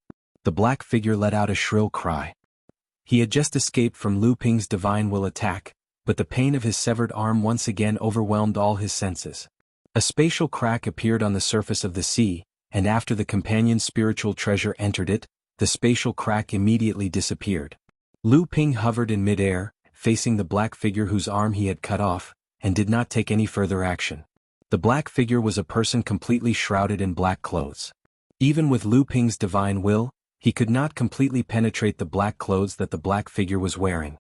The black figure let out a shrill cry. He had just escaped from Lu Ping's divine will attack, but the pain of his severed arm once again overwhelmed all his senses. A spatial crack appeared on the surface of the sea, and after the companion spiritual treasure entered it, the spatial crack immediately disappeared. Lu Ping hovered in mid-air, facing the black figure whose arm he had cut off, and did not take any further action. The black figure was a person completely shrouded in black clothes. Even with Lu Ping's divine will, he could not completely penetrate the black clothes that the black figure was wearing.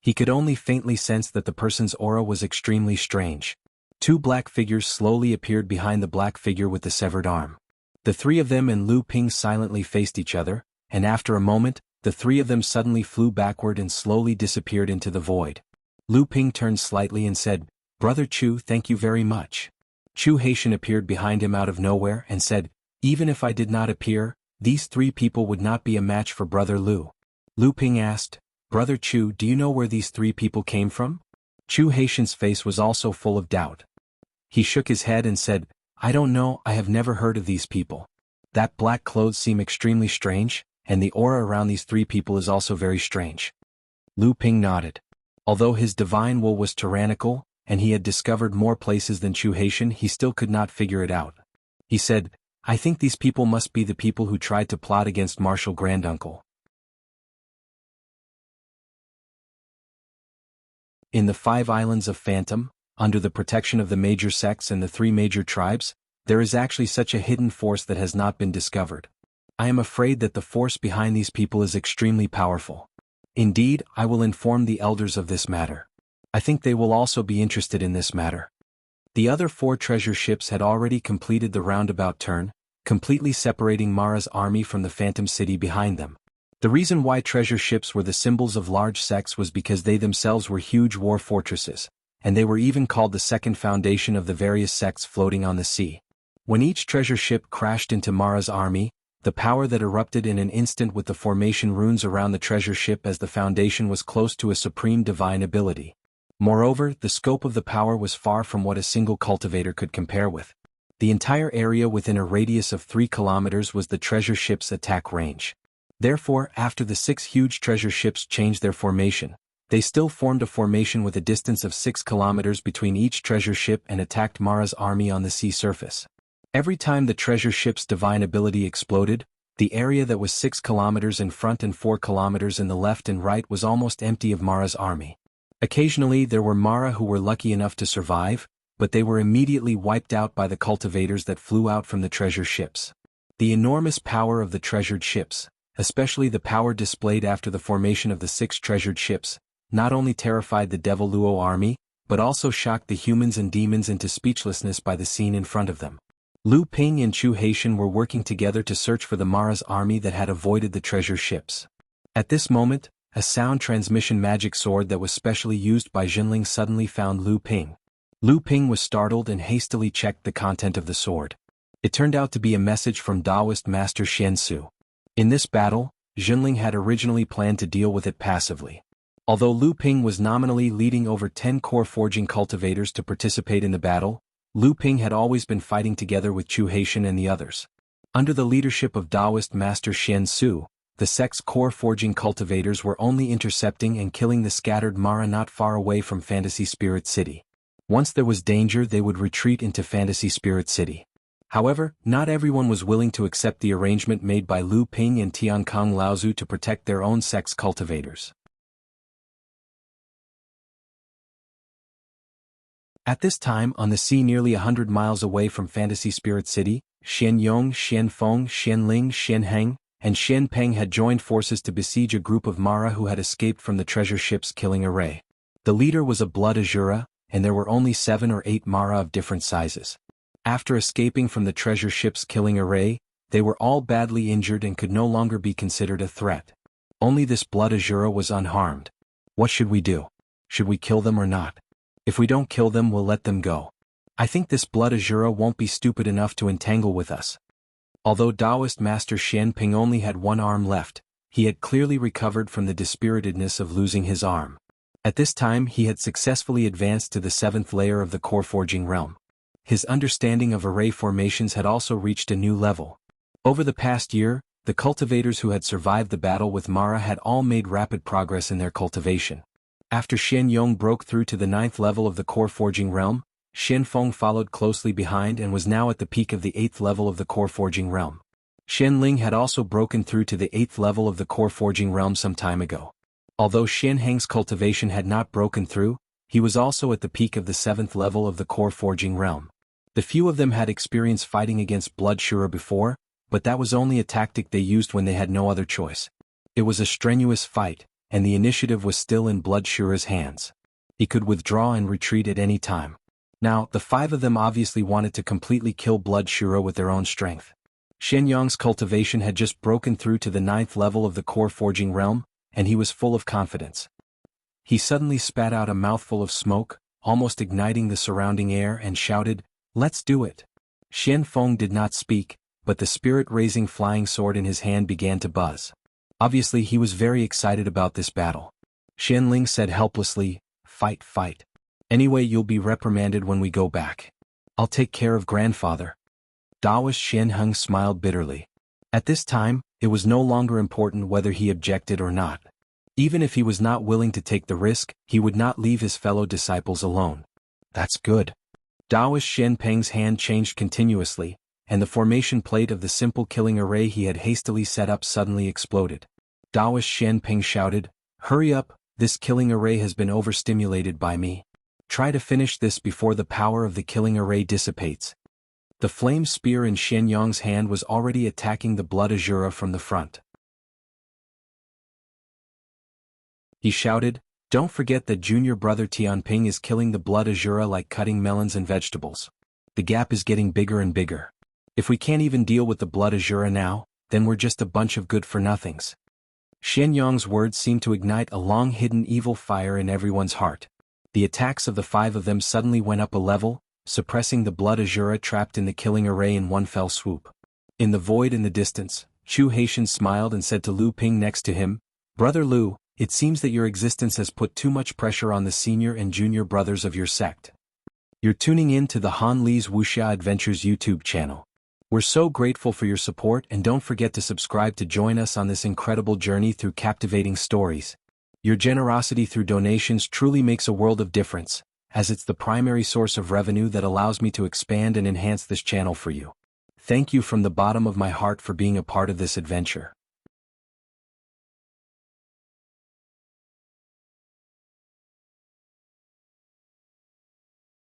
He could only faintly sense that the person's aura was extremely strange. Two black figures slowly appeared behind the black figure with the severed arm. The three of them and Lu Ping silently faced each other, and after a moment, the three of them suddenly flew backward and slowly disappeared into the void. Lu Ping turned slightly and said, "Brother Chu, thank you very much." Chu Haitian appeared behind him out of nowhere and said, "Even if I did not appear, these three people would not be a match for Brother Lu." Lu Ping asked, "Brother Chu, do you know where these three people came from?" Chu Haitian's face was also full of doubt. He shook his head and said, "I don't know, I have never heard of these people. That black clothes seem extremely strange, and the aura around these three people is also very strange." Lu Ping nodded. Although his divine will was tyrannical, and he had discovered more places than Chu Haitian, he still could not figure it out. He said, "I think these people must be the people who tried to plot against Marshal Granduncle." In the 5 islands of Phantom, under the protection of the major sects and the 3 major tribes, there is actually such a hidden force that has not been discovered. I am afraid that the force behind these people is extremely powerful. Indeed, I will inform the elders of this matter. I think they will also be interested in this matter. The other 4 treasure ships had already completed the roundabout turn, completely separating Mara's army from the Phantom City behind them. The reason why treasure ships were the symbols of large sects was because they themselves were huge war fortresses, and they were even called the second foundation of the various sects floating on the sea. When each treasure ship crashed into Mara's army, the power that erupted in an instant with the formation runes around the treasure ship as the foundation was close to a supreme divine ability. Moreover, the scope of the power was far from what a single cultivator could compare with. The entire area within a radius of 3 kilometers was the treasure ship's attack range. Therefore, after the 6 huge treasure ships changed their formation, they still formed a formation with a distance of 6 kilometers between each treasure ship and attacked Mara's army on the sea surface. Every time the treasure ship's divine ability exploded, the area that was 6 kilometers in front and 4 kilometers in the left and right was almost empty of Mara's army. Occasionally there were Mara who were lucky enough to survive, but they were immediately wiped out by the cultivators that flew out from the treasure ships. The enormous power of the treasured ships, especially the power displayed after the formation of the 6 treasured ships, not only terrified the Devil Luo army, but also shocked the humans and demons into speechlessness by the scene in front of them. Lu Ping and Chu Haitian were working together to search for the Mara's army that had avoided the treasure ships. At this moment, a sound transmission magic sword that was specially used by Jinling suddenly found Lu Ping. Lu Ping was startled and hastily checked the content of the sword. It turned out to be a message from Taoist Master Xian Su. In this battle, Jinling had originally planned to deal with it passively. Although Lu Ping was nominally leading over 10 core forging cultivators to participate in the battle, Lu Ping had always been fighting together with Chu Haitian and the others. Under the leadership of Taoist Master Xian Su, the sect's core forging cultivators were only intercepting and killing the scattered Mara not far away from Fantasy Spirit City. Once there was danger, they would retreat into Fantasy Spirit City. However, not everyone was willing to accept the arrangement made by Lu Ping and Tiankang Laozu to protect their own sect's cultivators. At this time, on the sea nearly 100 miles away from Fantasy Spirit City, Xian Yong, Xian Feng, Xian Ling, Xian Heng, and Xian Peng had joined forces to besiege a group of Mara who had escaped from the treasure ship's killing array. The leader was a blood Azura, and there were only 7 or 8 Mara of different sizes. After escaping from the treasure ship's killing array, they were all badly injured and could no longer be considered a threat. Only this blood Azura was unharmed. What should we do? Should we kill them or not? If we don't kill them, we'll let them go. I think this blood Azura won't be stupid enough to entangle with us. Although Taoist Master Xian Ping only had one arm left, he had clearly recovered from the dispiritedness of losing his arm. At this time he had successfully advanced to the 7th layer of the core forging realm. His understanding of array formations had also reached a new level. Over the past year, the cultivators who had survived the battle with Mara had all made rapid progress in their cultivation. After Xian Yong broke through to the 9th level of the core forging realm, Xian Feng followed closely behind and was now at the peak of the 8th level of the core forging realm. Xian Ling had also broken through to the 8th level of the core forging realm some time ago. Although Xian Heng's cultivation had not broken through, he was also at the peak of the 7th level of the core forging realm. The few of them had experience fighting against Blood Shura before, but that was only a tactic they used when they had no other choice. It was a strenuous fight, and the initiative was still in Blood Shura's hands. He could withdraw and retreat at any time. Now, the 5 of them obviously wanted to completely kill Blood Shura with their own strength. Xian Yong's cultivation had just broken through to the 9th level of the core forging realm, and he was full of confidence. He suddenly spat out a mouthful of smoke, almost igniting the surrounding air, and shouted, "Let's do it!" Xian Feng did not speak, but the spirit-raising flying sword in his hand began to buzz. Obviously he was very excited about this battle. Xian Ling said helplessly, "Fight, fight. Anyway, you'll be reprimanded when we go back. I'll take care of grandfather." Taoist Xian Heng smiled bitterly. At this time, it was no longer important whether he objected or not. Even if he was not willing to take the risk, he would not leave his fellow disciples alone. That's good. Taoist Xian Peng's hand changed continuously, and the formation plate of the simple killing array he had hastily set up suddenly exploded. Taoist Xian Peng shouted, "Hurry up, this killing array has been overstimulated by me. Try to finish this before the power of the killing array dissipates." The flame spear in Xian Yong's hand was already attacking the blood Azura from the front. He shouted, "Don't forget that junior brother Tianping is killing the blood Azura like cutting melons and vegetables. The gap is getting bigger and bigger. If we can't even deal with the blood Azura now, then we're just a bunch of good-for-nothings." Xian Yong's words seemed to ignite a long-hidden evil fire in everyone's heart. The attacks of the 5 of them suddenly went up a level, suppressing the blood Azura trapped in the killing array in one fell swoop. In the void in the distance, Chu Haitian smiled and said to Lu Ping next to him, "Brother Lu, it seems that your existence has put too much pressure on the senior and junior brothers of your sect. You're tuning in to the Han Li's Wuxia Adventures YouTube channel. We're so grateful for your support, and don't forget to subscribe to join us on this incredible journey through captivating stories. Your generosity through donations truly makes a world of difference, as it's the primary source of revenue that allows me to expand and enhance this channel for you. Thank you from the bottom of my heart for being a part of this adventure."